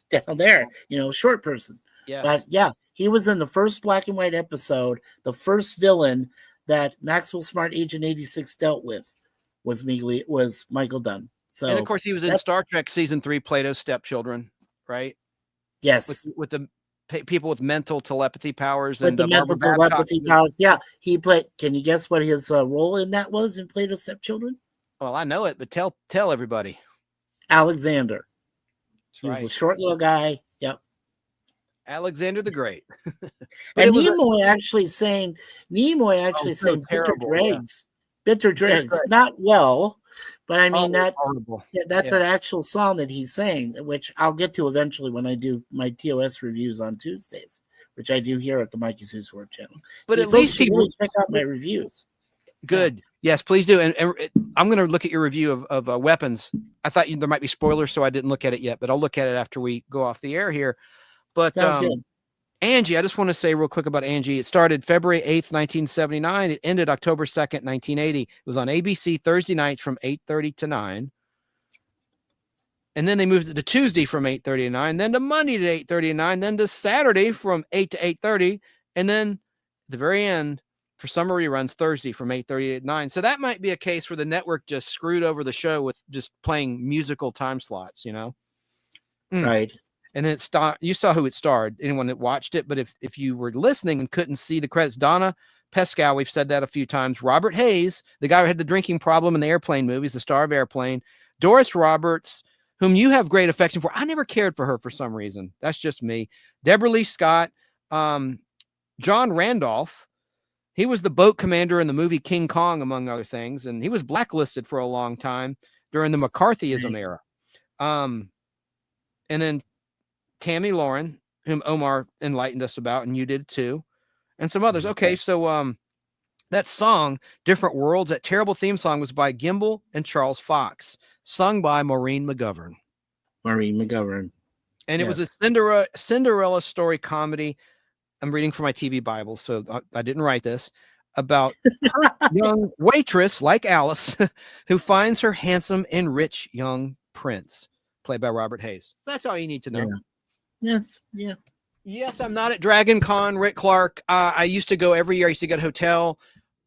Speaker 8: down there, short person.
Speaker 7: Yes.
Speaker 8: But yeah, he was in the first black and white episode. The first villain that Maxwell Smart Agent 86 dealt with was Michael Dunn. So,
Speaker 7: and of course, he was in Star Trek Season 3, Plato's Stepchildren. Right?
Speaker 8: Yes.
Speaker 7: With the people with mental telepathy powers
Speaker 8: with the mental telepathy powers. Yeah. He played. Can you guess what his role in that was in Plato's Stepchildren?
Speaker 7: Well, I know it, but tell everybody.
Speaker 8: Alexander. He was a short little guy. Yep.
Speaker 7: Alexander the Great.
Speaker 8: And Nimoy actually saying bitter dregs. Bitter dregs. Not well. But I mean that's an actual song that he's saying, which I'll get to eventually when I do my TOS reviews on Tuesdays, which I do here at the Mikey Zeus World channel.
Speaker 7: But so at least
Speaker 8: he really check out my reviews.
Speaker 7: Good. Yeah. Yes, please do. And I'm going to look at your review of Weapons. I thought there might be spoilers, so I didn't look at it yet, but I'll look at it after we go off the air here. But Angie, I just want to say real quick about Angie. It started February 8th, 1979. It ended October 2nd, 1980. It was on ABC Thursday nights from 8:30 to 9. And then they moved it to Tuesday from 8:30 to 9, then to Monday to 8:30 to 9, then to Saturday from 8 to 8:30, and then at the very end for summer reruns Thursday from 8:30 to 9. So that might be a case where the network just screwed over the show with just playing musical time slots,
Speaker 8: Right.
Speaker 7: And then you saw who it starred, anyone that watched it. But if you were listening and couldn't see the credits, Donna Pescow, we've said that a few times. Robert Hayes, the guy who had the drinking problem in the Airplane movies, the star of Airplane. Doris Roberts, whom you have great affection for. I never cared for her for some reason. That's just me. Deborah Lee Scott, John Randolph. He was the boat commander in the movie King Kong, among other things. And he was blacklisted for a long time during the McCarthyism era. And then Tammy Lauren, whom Omar enlightened us about, and you did too, and some others. Okay, so that song, Different Worlds, that terrible theme song was by Gimbel and Charles Fox, sung by Maureen McGovern. And it was a Cinderella story comedy. I'm reading from my TV Bible, so I didn't write this, about a young waitress like Alice who finds her handsome and rich young prince, played by Robert Hayes. That's all you need to know. Yes, I'm not at Dragon Con, Rick Clark. I used to go every year. I used to get a hotel.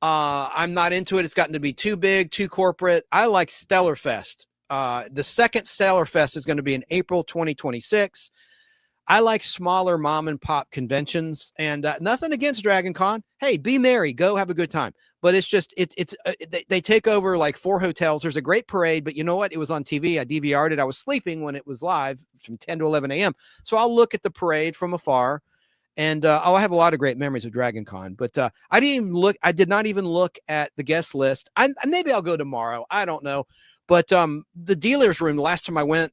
Speaker 7: I'm not into it. It's gotten to be too big, too corporate. I like Stellar Fest. The second Stellar Fest is going to be in April 2026. I like smaller mom and pop conventions, and nothing against Dragon Con. Hey, be merry, go have a good time. But it's just, they take over like 4 hotels. There's a great parade, but you know what? It was on TV. I DVR'd it. I was sleeping when it was live from 10 to 11 a.m. So I'll look at the parade from afar, and I have a lot of great memories of Dragon Con. But I did not even look at the guest list. Maybe I'll go tomorrow. I don't know. But the dealer's room, the last time I went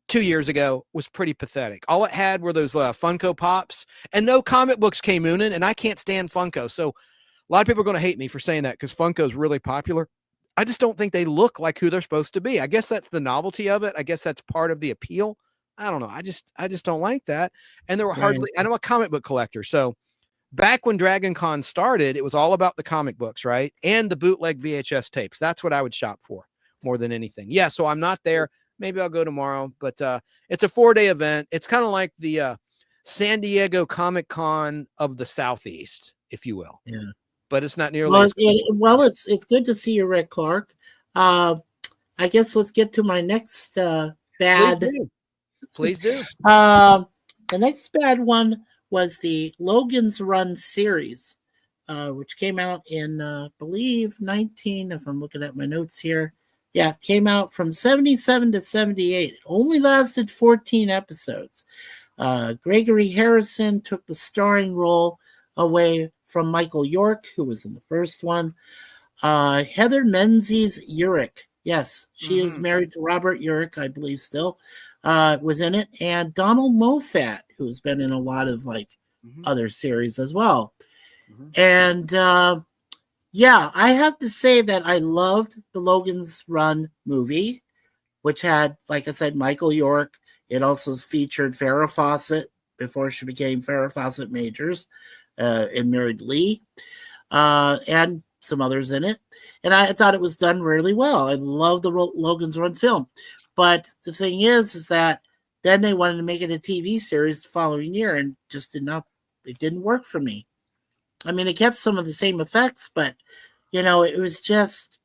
Speaker 7: 2 years ago, was pretty pathetic. All it had were those Funko Pops, and no comic books came in, and I can't stand Funko. So a lot of people are going to hate me for saying that because Funko is really popular. I just don't think they look like who they're supposed to be. I guess that's the novelty of it. I guess that's part of the appeal. I don't know. I just don't like that. And there were hardly, I'm a comic book collector. So back when Dragon Con started, it was all about the comic books, right? And the bootleg VHS tapes. That's what I would shop for more than anything. Yeah. So I'm not there. Maybe I'll go tomorrow, but it's a 4-day event. It's kind of like the San Diego Comic Con of the Southeast, if you will.
Speaker 8: Yeah.
Speaker 7: But it's not nearly
Speaker 8: it's good to see you, Rick Clark. I guess let's get to my next bad.
Speaker 7: Please do.
Speaker 8: The next bad one was the Logan's Run series, which came out in, I believe, if I'm looking at my notes here. Yeah, came out from 77 to 78. It only lasted 14 episodes. Gregory Harrison took the starring role away from Michael York, who was in the first one. Heather Menzies Urich, yes, she is married to Robert Urich, I believe still, was in it. And Donald Moffat, who's been in a lot of other series as well. And yeah, I have to say that I loved the Logan's Run movie, which had, like I said, Michael York. It also featured Farrah Fawcett before she became Farrah Fawcett Majors, and married Lee, and some others in it. And I thought it was done really well. I love the Logan's Run film. But the thing is that then they wanted to make it a TV series the following year, and just it didn't work for me. I mean, it kept some of the same effects, but, it was just,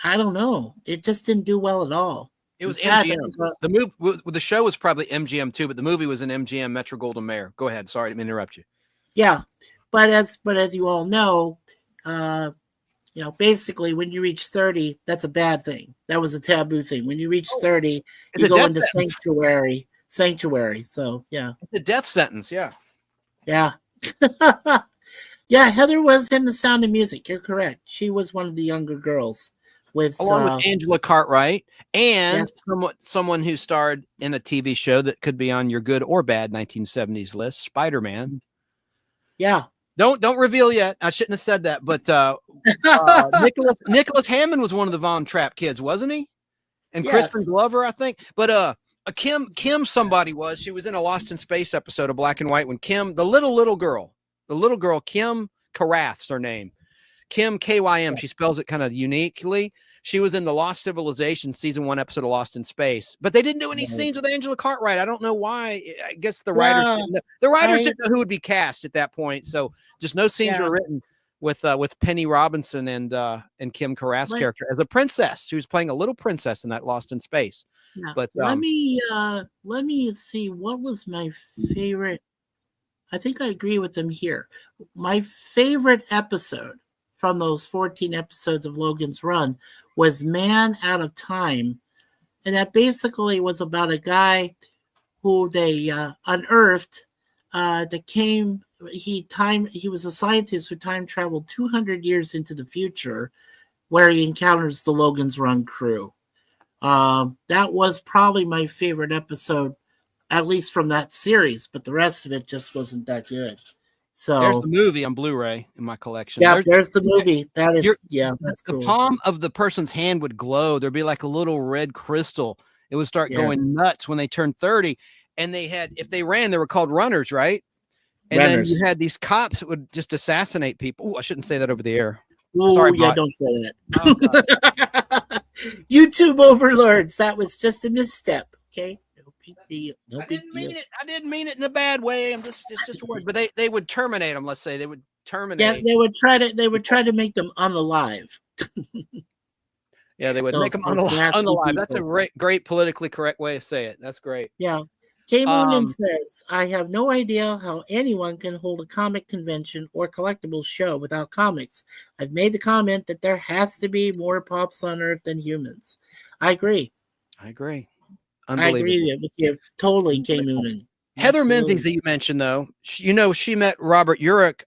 Speaker 8: I don't know. It just didn't do well at all.
Speaker 7: It was MGM. The show was probably MGM too, but the movie was an MGM Metro Goldwyn Mayer. Go ahead. Sorry, I didn't interrupt you.
Speaker 8: Yeah. But as you all know, basically when you reach 30, that's a bad thing. That was a taboo thing. When you reach 30, you go into sanctuary. So, yeah.
Speaker 7: It's a death sentence. Yeah.
Speaker 8: Yeah. Yeah, Heather was in The Sound of Music. You're correct. She was one of the younger girls, along with
Speaker 7: Angela Cartwright and someone who starred in a TV show that could be on your good or bad 1970s list, Spider-Man.
Speaker 8: Yeah.
Speaker 7: Don't reveal yet. I shouldn't have said that, but Nicholas Hammond was one of the Von Trapp kids, wasn't he? And Crispin Glover, I think. But Kim somebody was. She was in a Lost in Space episode of Black and White when Kim, the little girl, Kim Karath's her name. Kim, K-Y-M. She spells it kind of uniquely. She was in the Lost Civilization season 1 episode of Lost in Space, but they didn't do any scenes with Angela Cartwright. I don't know why. I guess the writers didn't know who would be cast at that point. So just no scenes were written with Penny Robinson and Kim Karath's character as a princess. She was playing a little princess in that Lost in Space.
Speaker 8: Yeah.
Speaker 7: But
Speaker 8: let me see, what was my favorite. I think I agree with them here. My favorite episode from those 14 episodes of Logan's Run was Man Out of Time. And that basically was about a guy who they unearthed he was a scientist who time traveled 200 years into the future, where he encounters the Logan's Run crew. That was probably my favorite episode at least from that series, but the rest of it just wasn't that good. So
Speaker 7: There's the movie on Blu-ray in my collection.
Speaker 8: Yeah, there's the movie. That is, that's
Speaker 7: the
Speaker 8: cool.
Speaker 7: palm of the person's hand would glow. There'd be like a little red crystal. It would start going nuts when they turned 30. And they had, if they ran, they were called runners, right? And then you had these cops that would just assassinate people. Ooh, I shouldn't say that over the air. Sorry,
Speaker 8: yeah, don't say that. Oh, YouTube overlords. That was just a misstep. Okay. No big deal.
Speaker 7: I didn't mean it in a bad way. It's just a word. But they would terminate them. Let's say they would terminate.
Speaker 8: Yeah, they would try to make them unalive.
Speaker 7: Yeah, they would make them unalive. That's a great politically correct way to say it. That's great.
Speaker 8: Yeah. K-Moonin says, I have no idea how anyone can hold a comic convention or collectibles show without comics. I've made the comment that there has to be more pops on Earth than humans. I agree.
Speaker 7: I agree
Speaker 8: with you. Totally, K-Moonin.
Speaker 7: Heather Menzies that you mentioned, though, she met Robert Urich.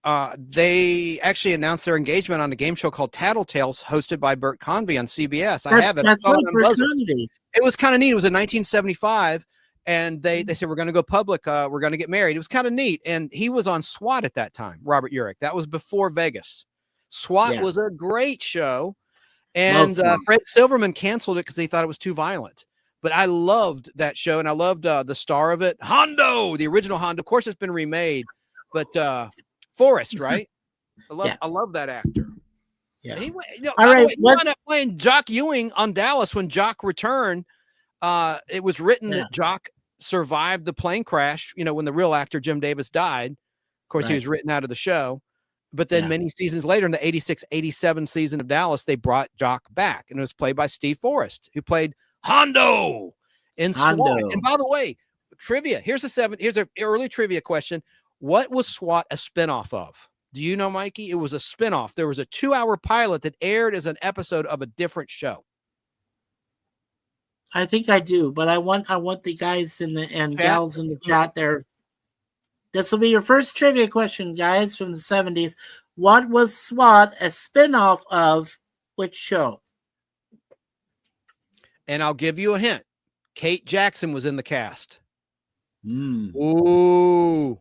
Speaker 7: They actually announced their engagement on a game show called Tattletales, hosted by Bert Convy on CBS. I have it.
Speaker 8: That's right, Bert Convy.
Speaker 7: It was kind of neat. It was in 1975. And they said, we're going to go public. We're going to get married. It was kind of neat. And he was on SWAT at that time, Robert Urich. That was before Vegas. SWAT was a great show. And Fred Silverman canceled it because he thought it was too violent. But I loved that show. And I loved the star of it, Hondo, the original Hondo. Of course, it's been remade. But Forrest, right? I love that actor.
Speaker 8: Yeah.
Speaker 7: He
Speaker 8: went
Speaker 7: up playing Jock Ewing on Dallas when Jock returned. It was written that Jock survived the plane crash, when the real actor Jim Davis died. Of course, he was written out of the show. But then many seasons later, in the 86-87 season of Dallas, they brought Jock back, and it was played by Steve Forrest, who played Hondo in SWAT. And by the way, trivia. Here's an early trivia question. What was SWAT a spinoff of? Do you know, Mikey? It was a spinoff. There was a 2-hour pilot that aired as an episode of a different show.
Speaker 8: I think I do, but I want the guys and gals in the chat there. This will be your first trivia question, guys, from the 70s. What was SWAT a spinoff of which show?
Speaker 7: And I'll give you a hint. Kate Jackson was in the cast.
Speaker 8: Ooh.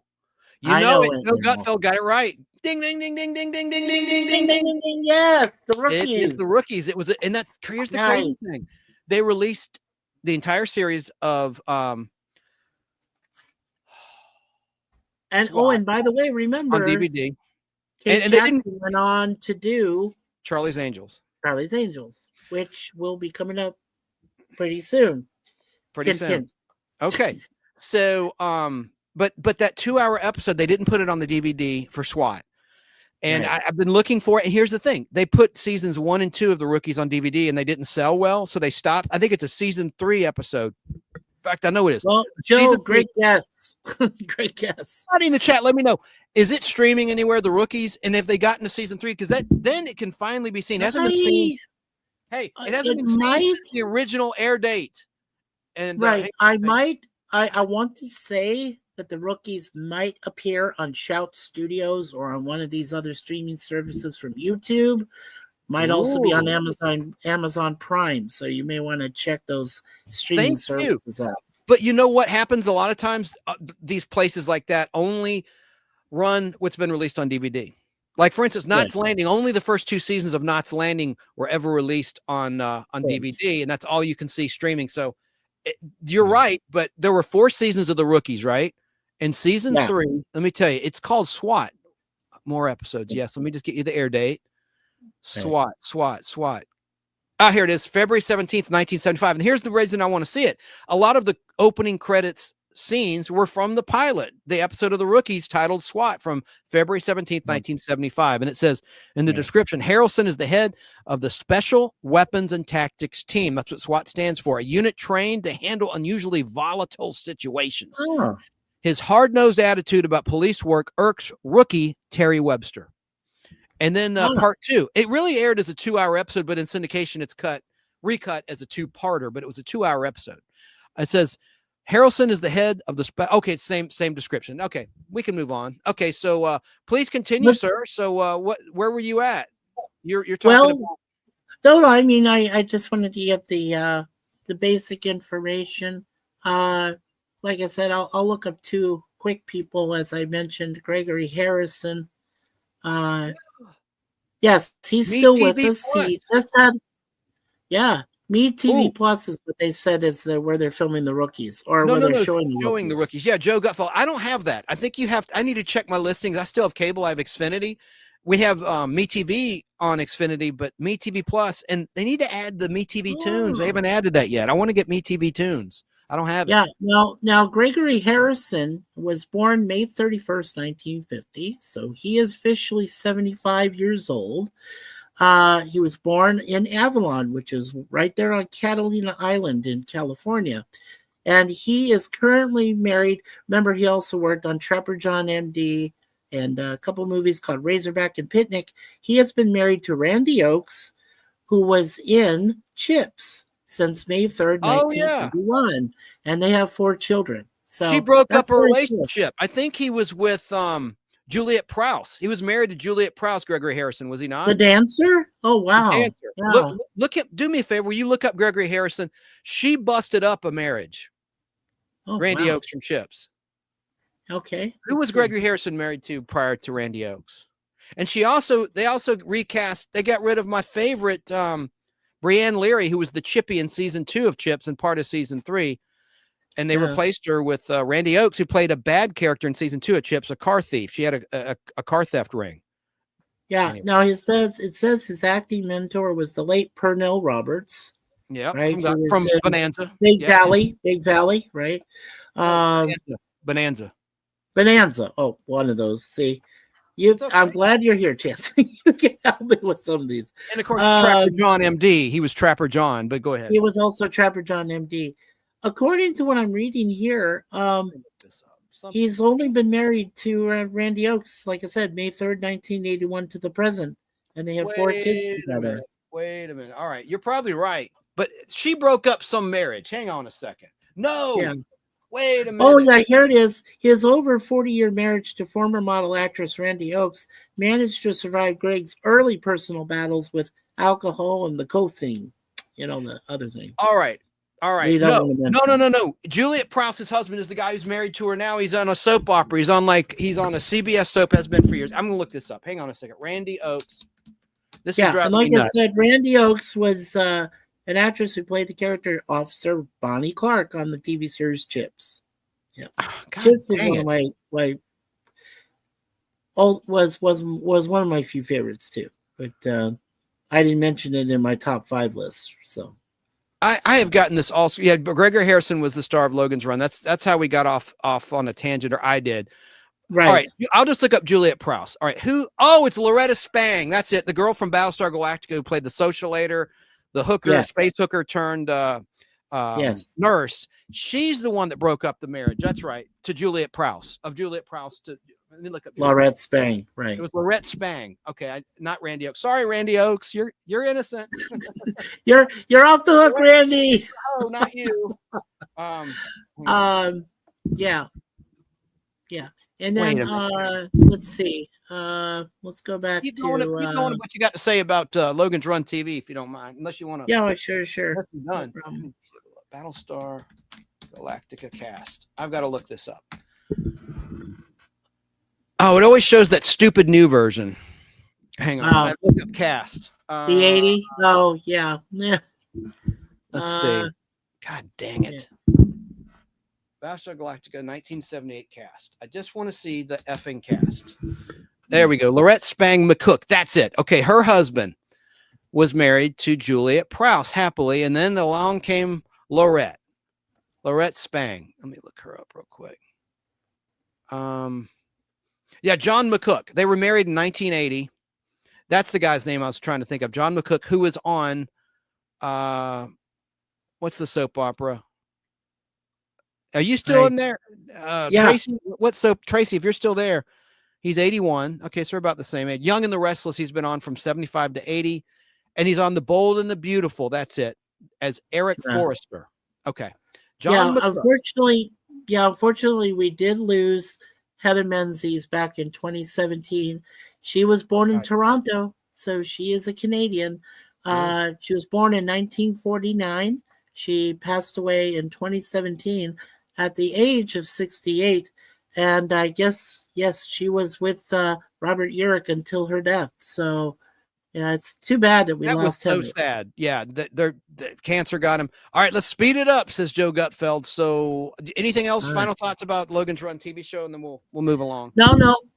Speaker 7: You know it. Phil Gutfeld got it right. Ding, ding, ding, ding, ding, ding, ding, ding, ding, ding, ding, ding.
Speaker 8: Yes, the Rookies.
Speaker 7: It's the Rookies. It was, and here's the crazy thing. They released the entire series of
Speaker 8: and by the way, remember
Speaker 7: on DVD.
Speaker 8: Kate Jackson went on to do
Speaker 7: Charlie's Angels,
Speaker 8: which will be coming up pretty soon.
Speaker 7: Hint. Okay, so but that 2-hour episode, they didn't put it on the DVD for SWAT. And I've been looking for it. And here's the thing. They put seasons 1 and 2 of the Rookies on DVD and they didn't sell well. So they stopped. I think it's a season 3 episode. In fact, I know it is.
Speaker 8: Well, Joe, great guess. Great guess.
Speaker 7: Somebody in the chat, let me know. Is it streaming anywhere, the Rookies? And if they got into season 3, because then it can finally be seen. It hasn't been seen. Hey, it hasn't been seen since the original air date. And
Speaker 8: I want to say that the Rookies might appear on Shout Studios or on one of these other streaming services from YouTube. Might also be on Amazon Prime. So you may want to check those streaming services out.
Speaker 7: But you know what happens a lot of times? These places like that only run what's been released on DVD. Like, for instance, Knots Landing, only the first 2 seasons of Knots Landing were ever released on DVD, and that's all you can see streaming. So you're right, but there were 4 seasons of the Rookies, right? And season 3, let me tell you, it's called SWAT. More episodes. Yes. Let me just get you the air date. SWAT. Here it is. February 17th, 1975. And here's the reason I want to see it. A lot of the opening credits scenes were from the pilot, the episode of the Rookies titled SWAT from February 17th, 1975. And it says in the description, Harrelson is the head of the Special Weapons and Tactics Team. That's what SWAT stands for. A unit trained to handle unusually volatile situations. His hard-nosed attitude about police work irks rookie Terry Webster. And then part 2. It really aired as a 2-hour episode, but in syndication, it's recut as a 2-parter, but it was a 2-hour episode. It says, Harrelson is the head of the okay, same description. Okay, we can move on. Okay, so please continue, sir. So where were you at? You're talking about...
Speaker 8: No, I mean I just wanted to get the basic information. like I said, I'll look up two quick people, as I mentioned, Gregory Harrison. Yes, he's
Speaker 7: Me
Speaker 8: still with
Speaker 7: TV
Speaker 8: us.
Speaker 7: Plus.
Speaker 8: He just had, Me TV
Speaker 7: Ooh.
Speaker 8: Plus is what they said is where they're filming the rookies, or
Speaker 7: No,
Speaker 8: where
Speaker 7: no,
Speaker 8: they're
Speaker 7: no.
Speaker 8: showing the
Speaker 7: Showing the
Speaker 8: rookies.
Speaker 7: rookies. Yeah, Joe Gutfeld. I don't have that. I think you have. I need to check my listings. I still have cable. I have Xfinity. We have Me TV on Xfinity, but Me TV Plus, and they need to add the Me TV Tunes. They haven't added that yet. I want to get Me TV Tunes. I don't have it.
Speaker 8: Yeah, now Gregory Harrison was born May 31st, 1950, so he is officially 75 years old. He was born in Avalon, which is right there on Catalina Island in California. And he is currently married. Remember, he also worked on Trapper John MD and a couple movies called Razorback and Picnic. He has been married to Randy Oakes, who was in Chips since May 3rd, 1991. And they have 4 children. So
Speaker 7: she broke up
Speaker 8: that's
Speaker 7: a
Speaker 8: very
Speaker 7: relationship. I think he was with Juliet Prowse. He was married to Juliet Prowse, Gregory Harrison, was he not?
Speaker 8: cool. The dancer? Oh, wow.
Speaker 7: The dancer.
Speaker 8: Wow.
Speaker 7: Do me a favor. Will you look up Gregory Harrison? She busted up a marriage.
Speaker 8: Oh,
Speaker 7: Randy
Speaker 8: wow.
Speaker 7: Oakes from Chips.
Speaker 8: Okay.
Speaker 7: Who was Gregory Harrison married to prior to Randy Oakes? And they also recast, they got rid of my favorite, Brianne Leary, who was the Chippy in season 2 of Chips and part of season 3. And they replaced her with Randy Oakes, who played a bad character in season 2 of Chips, a car thief. She had a car theft ring.
Speaker 8: Yeah.
Speaker 7: Anyway.
Speaker 8: Now it says his acting mentor was the late Pernell Roberts.
Speaker 7: Yeah.
Speaker 8: Right.
Speaker 7: From Bonanza.
Speaker 8: Big Valley, right?
Speaker 7: Bonanza.
Speaker 8: Oh, one of those. See, I'm glad you're here, Chance. You can help me with some of these.
Speaker 7: And of course, Trapper John MD. He was Trapper John, but go ahead.
Speaker 8: He was also Trapper John MD. According to what I'm reading here, he's only been married to Randy Oakes, like I said, May 3rd, 1981 to the present. And they have 4 kids together.
Speaker 7: Wait a minute. All right. You're probably right. But she broke up some marriage. Hang on a second. No.
Speaker 8: Yeah.
Speaker 7: Wait a minute.
Speaker 8: Oh, yeah, here it is. His over 40-year marriage to former model actress Randy Oakes managed to survive Greg's early personal battles with alcohol and the coke thing. The other thing.
Speaker 7: All right. No. Juliet Prowse's husband is the guy who's married to her now. He's on a soap opera. He's on a CBS soap, has been for years. I'm going to look this up. Hang on a second. Randy Oakes.
Speaker 8: And like I said, Randy Oakes was an actress who played the character Officer Bonnie Clark on the TV series Chips. Yeah, Chips was one of was one of my few favorites too. But I didn't mention it in my top 5 list. So
Speaker 7: I have gotten this also. Yeah, but Gregory Harrison was the star of Logan's Run. That's how we got off on a tangent, or I did.
Speaker 8: Right.
Speaker 7: All right. I'll just look up Juliet Prowse. All right. Who? Oh, it's Loretta Spang. That's it. The girl from Battlestar Galactica who played the socialator, the hooker, space hooker turned nurse. She's the one that broke up the marriage. That's right. To Juliet Prowse. Let me look up
Speaker 8: Loretta Spang. Right.
Speaker 7: It was Loretta Spang. Okay, not Randy Oakes. Sorry, Randy Oakes. You're innocent.
Speaker 8: you're off the hook, Randy.
Speaker 7: Oh, not you.
Speaker 8: Yeah. And then let's see. Let's go back
Speaker 7: keep going to what you got to say about Logan's Run TV, if you don't mind. Unless you want to.
Speaker 8: Yeah, sure.
Speaker 7: Done. No Battlestar Galactica cast. I've got to look this up. Oh, it always shows that stupid new version. Hang on. Look up cast.
Speaker 8: The 80. Oh, yeah.
Speaker 7: Let's see. God dang it. Battlestar Galactica 1978 cast. I just want to see the effing cast. There we go. Loretta Spang McCook. That's it. Okay, her husband was married to Juliet Prowse happily, and then along came Lorette Spang. Let me look her up real quick. Yeah, John McCook. They were married in 1980. That's the guy's name I was trying to think of. John McCook, who was on what's the soap opera? Are you still in there? Yeah. Tracy, what soap? Tracy, if you're still there, he's 81. Okay, so we're about the same age. Young and the Restless, he's been on from 75 to 80. And he's on The Bold and the Beautiful. That's it. As Eric Forrester. Okay. John
Speaker 8: McCook. Unfortunately, we did lose Heather Menzies back in 2017. She was born in Toronto, so she is a Canadian. She was born in 1949. She passed away in 2017. at the age of 68. And I guess, yes, she was with Robert Urich until her death. So, yeah, it's too bad that we
Speaker 7: That was
Speaker 8: lost
Speaker 7: so
Speaker 8: him.
Speaker 7: sad. Yeah, the cancer got him. All right, let's speed it up, says Joe Gutfeld. So, anything else?
Speaker 8: All
Speaker 7: Final thoughts about Logan's Run TV show, and then we'll move along.
Speaker 8: No,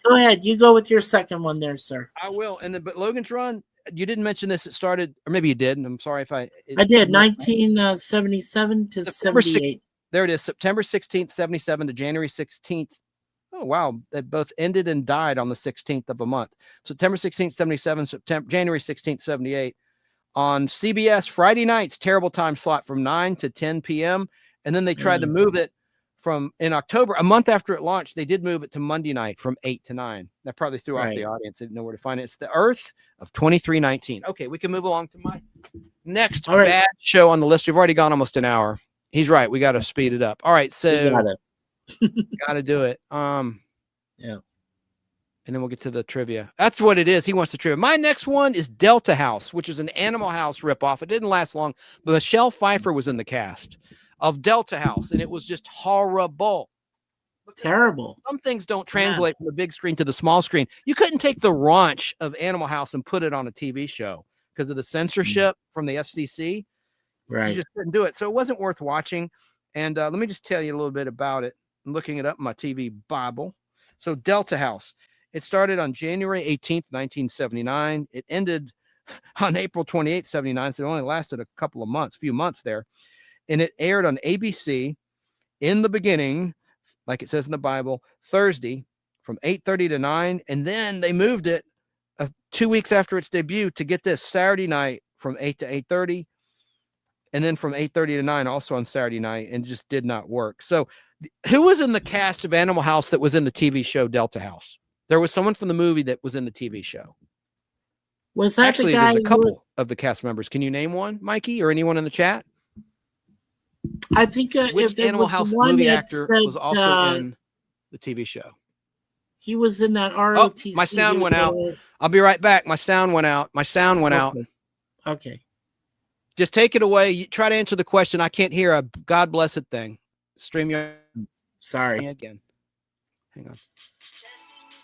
Speaker 8: go ahead. You go with your second one there, sir.
Speaker 7: I will. And then, but Logan's Run, you didn't mention this. It started, or maybe you did. And I'm sorry if I
Speaker 8: did 1977 to
Speaker 7: September
Speaker 8: 78.
Speaker 7: There it is, September 16th, 77 to January 16th. Oh, wow. They both ended and died on the 16th of a month. September 16th, 77, January 16th, 78. On CBS, Friday nights, terrible time slot from 9 to 10 p.m. And then they tried to move it from, in October, a month after it launched, they did move it to Monday night from 8 to 9. That probably threw off the audience. They didn't know where to find it. It's The Earth of 2319. Okay, we can move along to my next bad show on the list. We've already gone almost an hour. He's right. We got to speed it up. All right, so got to do it.
Speaker 8: Yeah.
Speaker 7: And then we'll get to the trivia. That's what it is. He wants the trivia. My next one is Delta House, which is an Animal House ripoff. It didn't last long, but Michelle Pfeiffer was in the cast of Delta House, and it was just horrible.
Speaker 8: Terrible.
Speaker 7: Some things don't translate from the big screen to the small screen. You couldn't take the raunch of Animal House and put it on a TV show because of the censorship from the FCC.
Speaker 8: Right.
Speaker 7: You just couldn't do it. So it wasn't worth watching. And let me just tell you a little bit about it. I'm looking it up in my TV Bible. So Delta House. It started on January 18th, 1979. It ended on April 28th, 79. So it only lasted a couple of months, few months there. And it aired on ABC in the beginning, like it says in the Bible, Thursday from 8:30 to 9. And then they moved it 2 weeks after its debut to get this Saturday night from 8 to 8:30. And then from 8:30 to 9 also on Saturday night, and just did not work. So who was in the cast of Animal House that was in the TV show Delta House? There was someone from the movie that was in the TV show.
Speaker 8: Was that
Speaker 7: actually
Speaker 8: the guy?
Speaker 7: There's a couple of the cast members. Can you name one, Mikey, or anyone in the chat?
Speaker 8: I think
Speaker 7: which Animal House movie actor was also in the TV show?
Speaker 8: He was in that ROTC.
Speaker 7: Oh, my sound went out. I'll be right back. My sound went out.
Speaker 8: Okay.
Speaker 7: Just take it away. You try to answer the question. I can't hear a God blessed thing. StreamYard.
Speaker 8: Sorry.
Speaker 7: Again. Hang on.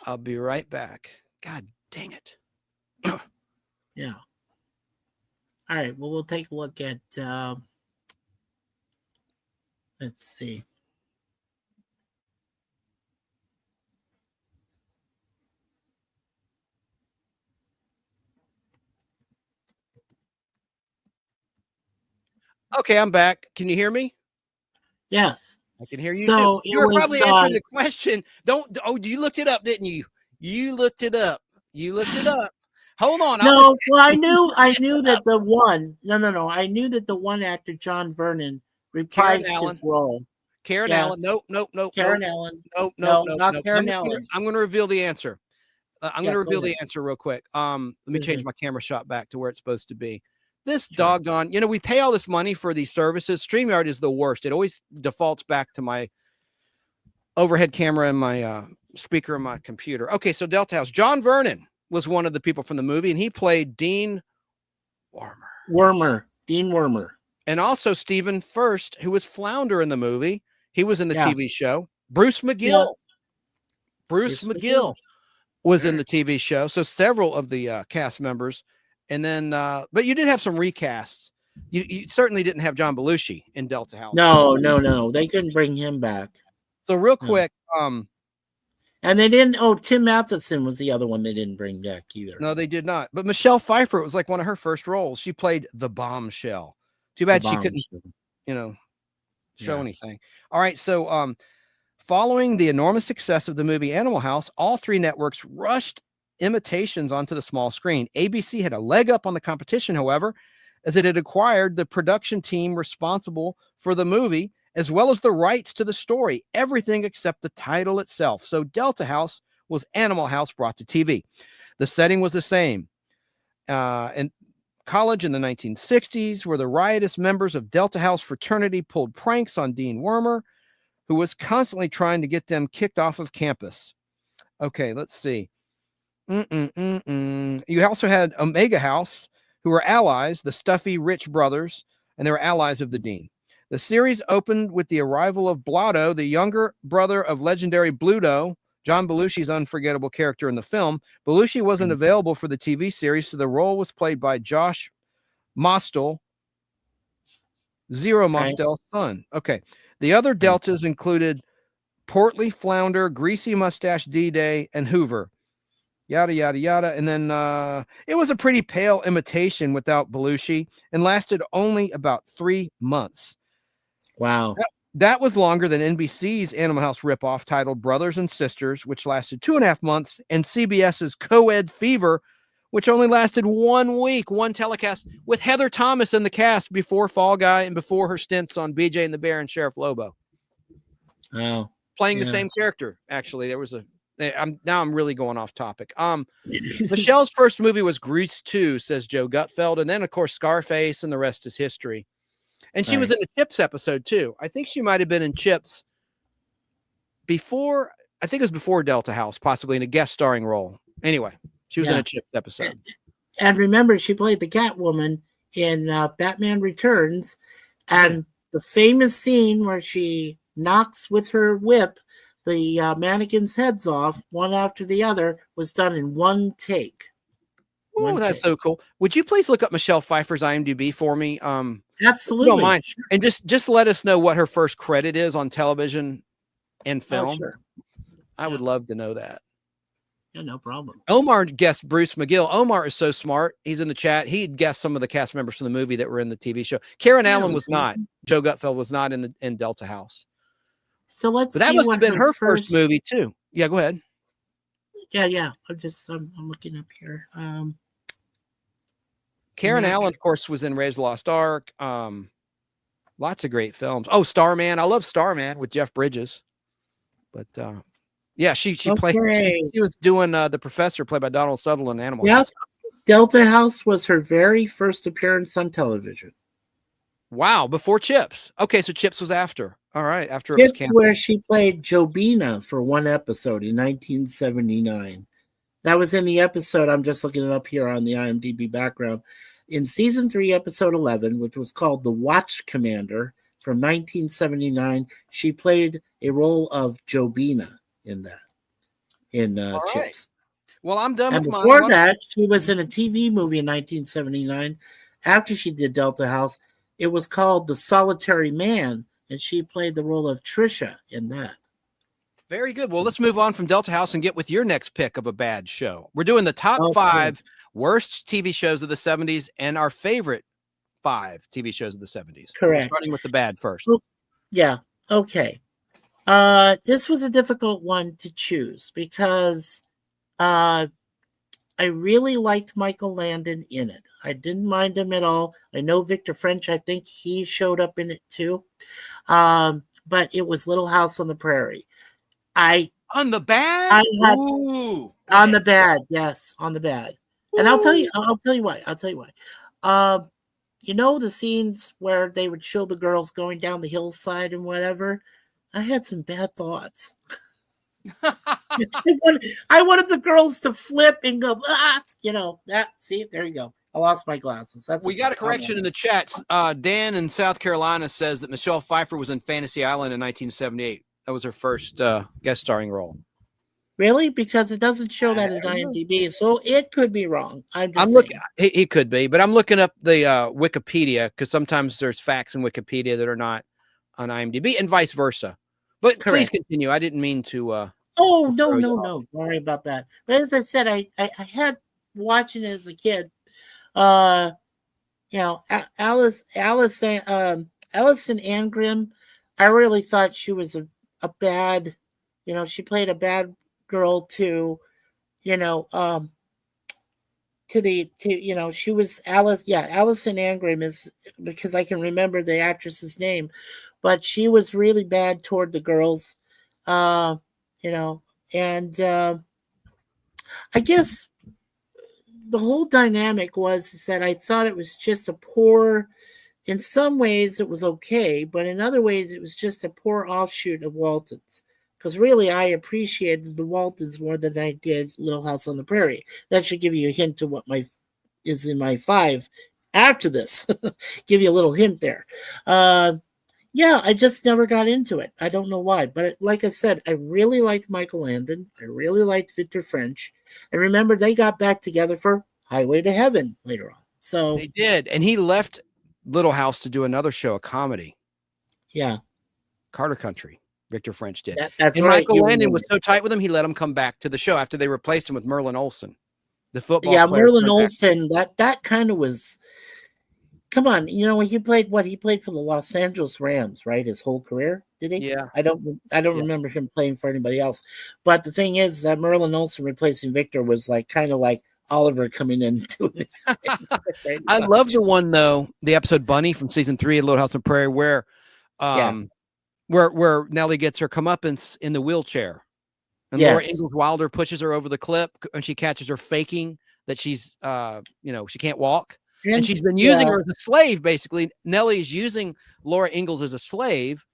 Speaker 7: I'll be right back. God dang it.
Speaker 8: Yeah. All right. Well, we'll take a look at, let's see.
Speaker 7: Okay, I'm back. Can you hear me?
Speaker 8: Yes.
Speaker 7: I can hear you.
Speaker 8: So
Speaker 7: you were probably answering the question. You looked it up, didn't you? You looked it up. Hold on.
Speaker 8: No, well, I knew that the one. No. I knew that the one actor, John Vernon, reprised his role.
Speaker 7: Karen Allen. Nope.
Speaker 8: Karen Allen.
Speaker 7: Nope.
Speaker 8: Not Karen Allen.
Speaker 7: I'm going to reveal the answer. I'm going to reveal the answer real quick. Let me change my camera shot back to where it's supposed to be. This doggone, we pay all this money for these services. StreamYard is the worst. It always defaults back to my overhead camera and my speaker on my computer. Okay, so Delta House. John Vernon was one of the people from the movie, and he played Dean
Speaker 8: Dean Wormer.
Speaker 7: And also Stephen First, who was Flounder in the movie. He was in the TV show. Bruce McGill. Bruce McGill was in the TV show. So several of the cast members. And then, but you did have some recasts. You certainly didn't have John Belushi in Delta House.
Speaker 8: No. They couldn't bring him back.
Speaker 7: So real quick,
Speaker 8: and they didn't. Oh, Tim Matheson was the other one they didn't bring back either.
Speaker 7: No, they did not. But Michelle Pfeiffer, it was like one of her first roles. She played the Bombshell. Too bad she couldn't, show anything. All right, so following the enormous success of the movie Animal House, all three networks rushed imitations onto the small screen. ABC had a leg up on the competition, however, as it had acquired the production team responsible for the movie, as well as the rights to the story, everything except the title itself. So Delta House was Animal House brought to TV. The setting was the same. In college in the 1960s, where the riotous members of Delta House fraternity pulled pranks on Dean Wormer, who was constantly trying to get them kicked off of campus. Okay, let's see. You also had Omega House, who were allies, the stuffy rich brothers, and they were allies of the Dean. The series opened with the arrival of Blotto, the younger brother of legendary Bluto, John Belushi's unforgettable character in the film. Belushi wasn't available for the TV series, so the role was played by Josh Mostel, Zero Mostel's son. Okay. The other deltas included Portly Flounder, Greasy Mustache D-Day, and Hoover. Yada, yada, yada. And then it was a pretty pale imitation without Belushi and lasted only about 3 months.
Speaker 8: Wow.
Speaker 7: That was longer than NBC's Animal House ripoff titled Brothers and Sisters, which lasted 2.5 months, and CBS's Co-Ed Fever, which only lasted 1 week, one telecast with Heather Thomas in the cast before Fall Guy and before her stints on BJ and the Bear and Sheriff Lobo.
Speaker 8: Wow.
Speaker 7: Playing the same character, actually. There was I'm really going off topic. Michelle's first movie was Grease 2, says Joe Gutfeld, and then of course Scarface, and the rest is history. And she was in a Chips episode too. I think she might have been in Chips before. I think it was before Delta House, possibly in a guest starring role. Anyway, she was in a Chips episode.
Speaker 8: And remember, she played the Catwoman in Batman Returns, and the famous scene where she knocks with her whip the mannequins' heads off one after the other was done in one take.
Speaker 7: Oh, that's so cool. Would you please look up Michelle Pfeiffer's IMDb for me?
Speaker 8: Absolutely.
Speaker 7: Don't mind. Sure. And just let us know what her first credit is on television and film.
Speaker 8: Oh, sure.
Speaker 7: I would love to know that.
Speaker 8: Yeah, no problem.
Speaker 7: Omar guessed Bruce McGill. Omar is so smart. He's in the chat. He'd guessed some of the cast members from the movie that were in the TV show. Karen Allen was not. Joe Gutfeld was not in Delta House.
Speaker 8: So let's.
Speaker 7: But that must have been her first movie too. Yeah, go ahead.
Speaker 8: Yeah. I'm looking up here.
Speaker 7: Karen Allen, of course, was in Raiders of the Lost Ark. Lots of great films. Oh, Starman. I love Starman with Jeff Bridges. But yeah, she played. She was doing the professor, played by Donald Sutherland. Animal House.
Speaker 8: Delta House was her very first appearance on television.
Speaker 7: Wow, before Chips. Okay, so Chips was after. All right, after it
Speaker 8: Chips,
Speaker 7: was canceled.
Speaker 8: where she played Jobina for one episode in 1979. That was in the episode. I'm just looking it up here on the IMDb background. In season 3, episode 11, which was called The Watch Commander from 1979, she played a role of Jobina in that. In Chips.
Speaker 7: Right. Well, I'm done
Speaker 8: and
Speaker 7: with
Speaker 8: before that, she was in a TV movie in 1979. After she did Delta House, it was called The Solitary Man, and she played the role of Trisha in that.
Speaker 7: Very good. Well, let's move on from Delta House and get with your next pick of a bad show. We're doing the top 5 worst TV shows of the 70s and our favorite 5 TV shows of the 70s.
Speaker 8: Correct.
Speaker 7: We're starting with the bad first.
Speaker 8: Yeah. Okay. This was a difficult one to choose because I really liked Michael Landon in it. I didn't mind him at all. I know Victor French, I think he showed up in it too. But it was Little House on the Prairie.
Speaker 7: On the bad?
Speaker 8: On the bad, yes, on the bad. And I'll tell you why. You know the scenes where they would show the girls going down the hillside and whatever? I had some bad thoughts. I wanted the girls to flip and go, that. See, there you go. I lost my glasses.
Speaker 7: We got a correction in the chat. Dan in South Carolina says that Michelle Pfeiffer was in Fantasy Island in 1978. That was her first guest starring role.
Speaker 8: Really? Because it doesn't show that in IMDb, so it could be wrong. I'm
Speaker 7: looking. He could be, but I'm looking up the Wikipedia because sometimes there's facts in Wikipedia that are not on IMDb, and vice versa. But please continue. I didn't mean to.
Speaker 8: Oh no! Sorry about that. But as I said, I had watching it as a kid. Allison Angrim. I really thought she was a bad. She played a bad girl to she was Alice. Yeah, Allison Angrim is, because I can remember the actress's name, but she was really bad toward the girls. And I guess the whole dynamic was that I thought it was just a poor, in some ways it was okay, but in other ways it was just a poor offshoot of Walton's. Because really I appreciated the Waltons more than I did Little House on the Prairie. That should give you a hint to what is in my 5 after this. Give you a little hint there. Yeah, I just never got into it. I don't know why, but like I said, I really liked Michael Landon. I really liked Victor French, and remember they got back together for Highway to Heaven later on. So
Speaker 7: They did, and he left Little House to do another show, a comedy.
Speaker 8: Yeah,
Speaker 7: Carter Country. Victor French did.
Speaker 8: That's
Speaker 7: and
Speaker 8: right.
Speaker 7: Michael Landon was so tight with him, he let him come back to the show after they replaced him with Merlin Olsen, the football player.
Speaker 8: Merlin Olsen. That kind of was. Come on, he played what? He played for the Los Angeles Rams, right? His whole career, did he?
Speaker 7: Yeah.
Speaker 8: I don't remember him playing for anybody else. But the thing is that Merlin Olsen replacing Victor was kind of like Oliver coming in and doing this thing.
Speaker 7: I love the one though, the episode Bunny from season 3 of Little House on the Prairie, where Nellie gets her comeuppance in the wheelchair, and Laura Ingalls Wilder pushes her over the cliff, and she catches her faking that she's she can't walk. And she's been using her as a slave, basically. Nellie is using Laura Ingalls as a slave.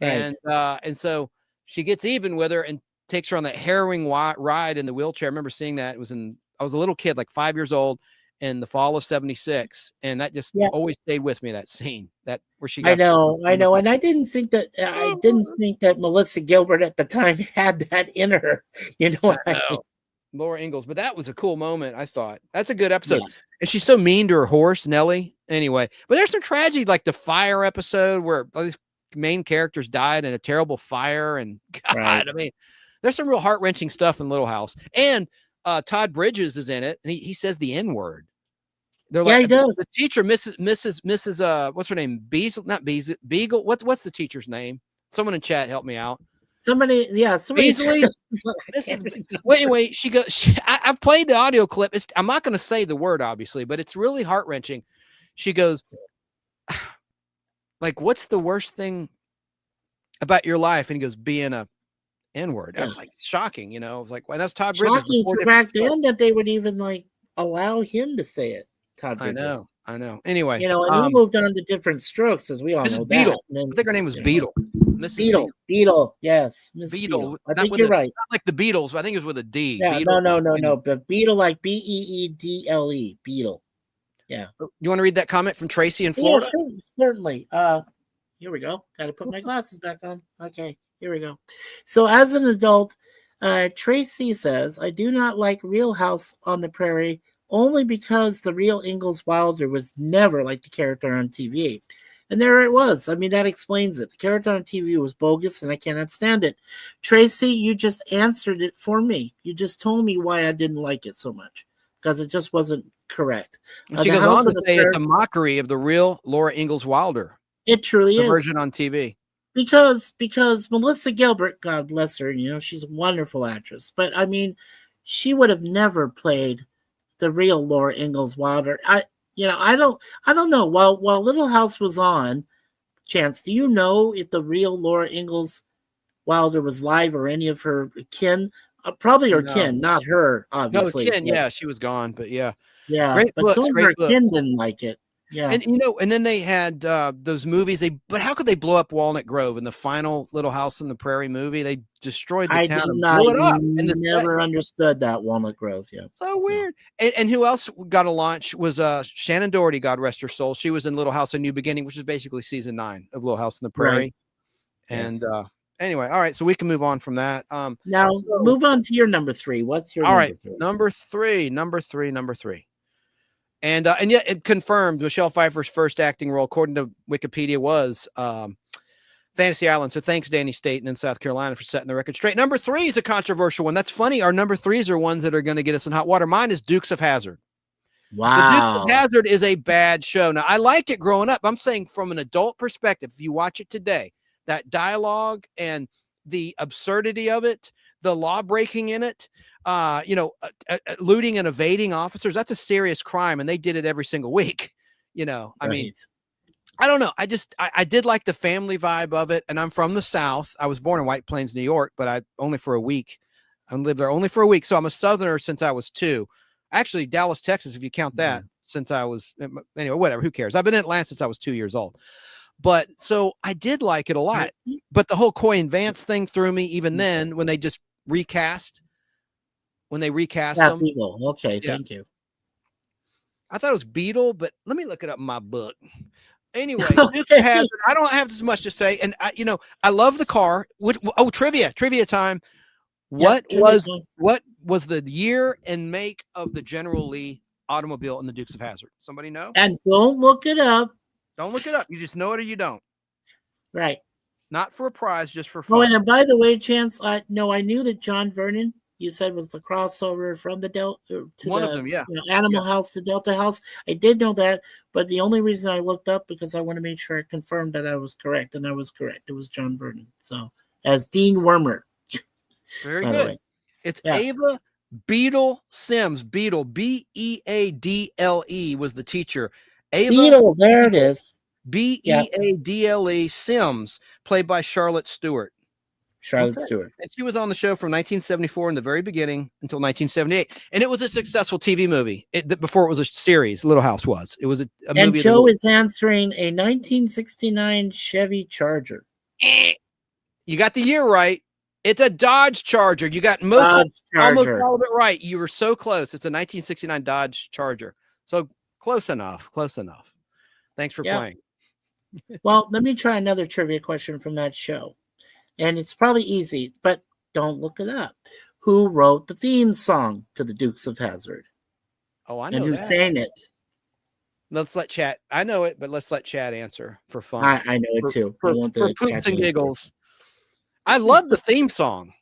Speaker 7: Right. And so she gets even with her and takes her on that harrowing ride in the wheelchair. I remember seeing that. I was a little kid, like 5 years old, in the fall of '76. And that just always stayed with me, that scene. That where she got
Speaker 8: I know. And I didn't think that Melissa Gilbert at the time had that in her. I mean?
Speaker 7: Laura Ingalls, but that was a cool moment. I thought that's a good episode, and she's so mean to her horse Nellie. Anyway, but there's some tragedy, like the fire episode where all these main characters died in a terrible fire, and God, I mean, there's some real heart wrenching stuff in Little House. And Todd Bridges is in it, and he says the N word. They're like,
Speaker 8: he does.
Speaker 7: The teacher, Mrs. What's her name? Beagle. What's the teacher's name? Someone in chat help me out.
Speaker 8: Somebody.
Speaker 7: Beasley. Well, anyway, she goes. I've played the audio clip. I'm not going to say the word, obviously, but it's really heart wrenching. She goes, like, "What's the worst thing about your life?" And he goes, "Being a N-word." I was like, shocking. I was like, "Well, that's Todd Bridges."
Speaker 8: Shocking for back then that they would even allow him to say it. Todd Bridges.
Speaker 7: I know. Anyway,
Speaker 8: and he moved on to different strokes, as we all know.
Speaker 7: Beetle.
Speaker 8: That.
Speaker 7: I think her name was Beetle.
Speaker 8: Mrs. Beetle. Yes, Miss
Speaker 7: Beetle.
Speaker 8: I think you're right.
Speaker 7: Not like the Beatles, but I think it was with a D.
Speaker 8: Yeah,
Speaker 7: Beetle.
Speaker 8: no. But Beetle, like Beedle. Beetle. Yeah.
Speaker 7: You want to read that comment from Tracy in Florida?
Speaker 8: Yeah, sure, certainly. Here we go. Got to put my glasses back on. Okay, here we go. So, as an adult, Tracy says, "I do not like Real House on the Prairie only because the real Ingalls Wilder was never like the character on TV." And there it was. I mean, that explains it. The character on TV was bogus, and I cannot stand it. Tracy, you just answered it for me. You just told me why I didn't like it so much, because it just wasn't correct.
Speaker 7: And she goes on to say it's a mockery of the real Laura Ingalls Wilder.
Speaker 8: It truly is.
Speaker 7: Version on TV.
Speaker 8: Because Melissa Gilbert, God bless her, she's a wonderful actress. But, I mean, she would have never played the real Laura Ingalls Wilder. I don't know. While Little House was on, Chance, do you know if the real Laura Ingalls Wilder was live or any of her kin? Probably her kin, not her, obviously.
Speaker 7: No, kin, yeah, she was gone, but yeah.
Speaker 8: Yeah,
Speaker 7: great
Speaker 8: but
Speaker 7: books,
Speaker 8: some of her kin didn't like it. Yeah.
Speaker 7: And then they had those movies. But how could they blow up Walnut Grove in the final Little House on the Prairie movie? They destroyed the town and blew it up.
Speaker 8: And never understood that Walnut Grove. Yeah.
Speaker 7: So weird. And who else got a launch was Shannon Doherty, God rest her soul. She was in Little House: A New Beginning, which is basically season 9 of Little House on the Prairie. Right. And anyway, all right, so we can move on from that.
Speaker 8: Now move on to your number 3. What's your
Speaker 7: number 3? Number 3. And yet it confirmed Michelle Pfeiffer's first acting role, according to Wikipedia, was Fantasy Island. So thanks, Danny Staten in South Carolina, for setting the record straight. Number 3 is a controversial one. That's funny. Our number 3s are ones that are going to get us in hot water. Mine is Dukes of Hazzard.
Speaker 8: Wow.
Speaker 7: The Dukes of Hazzard is a bad show. Now, I liked it growing up. I'm saying from an adult perspective, if you watch it today, that dialogue and the absurdity of it, the law breaking in it, looting and evading officers, that's a serious crime. And they did it every single week. I mean, I don't know. I did like the family vibe of it. And I'm from the South. I was born in White Plains, New York, but only for a week. I lived there only for a week. So I'm a Southerner since I was 2. Actually, Dallas, Texas, if you count that, since I was, anyway, whatever, who cares? I've been in Atlanta since I was 2 years old. But so I did like it a lot. But the whole Coy and Vance thing threw me even then when they just recast. When they recast them.
Speaker 8: Beetle. Okay, thank you.
Speaker 7: I thought it was Beetle, but let me look it up in my book. Anyway,
Speaker 8: Okay.
Speaker 7: Dukes of Hazzard, I don't have as much to say, and I love the car. Trivia time. What was the year and make of the General Lee automobile in the Dukes of Hazzard? Somebody know?
Speaker 8: And don't look it up.
Speaker 7: Don't look it up. You just know it or you don't.
Speaker 8: Right.
Speaker 7: Not for a prize, just for
Speaker 8: Oh,
Speaker 7: fun.
Speaker 8: and by the way, Chance, I knew that John Vernon, you said, was the crossover from the Delta to
Speaker 7: One of them, yeah.
Speaker 8: Animal House to Delta House. I did know that, but the only reason I looked up because I want to make sure I confirmed that I was correct, and I was correct. It was John Vernon. So as Dean Wormer.
Speaker 7: Very good. It's Ava Beadle Sims. Beadle, Beadle was the teacher. Ava
Speaker 8: Beadle, there it is.
Speaker 7: Beadle Sims, played by Charlotte Stewart.
Speaker 8: Stewart.
Speaker 7: And she was on the show from 1974 in the very beginning until 1978. And it was a successful TV movie. Before it was a series, Little House was. It was a movie.
Speaker 8: And Joe is answering a 1969 Chevy Charger.
Speaker 7: You got the year right. It's a Dodge Charger. You got almost all of it right. You were so close. It's a 1969 Dodge Charger. So close enough. Close enough. Thanks for playing.
Speaker 8: Well, let me try another trivia question from that show. And it's probably easy, but don't look it up. Who wrote the theme song to the Dukes of Hazzard?
Speaker 7: Oh, I know.
Speaker 8: And who sang it?
Speaker 7: Let's let chat. I know it, but let's let chat answer for fun.
Speaker 8: I know it too.
Speaker 7: For poops and giggles. I love the theme song.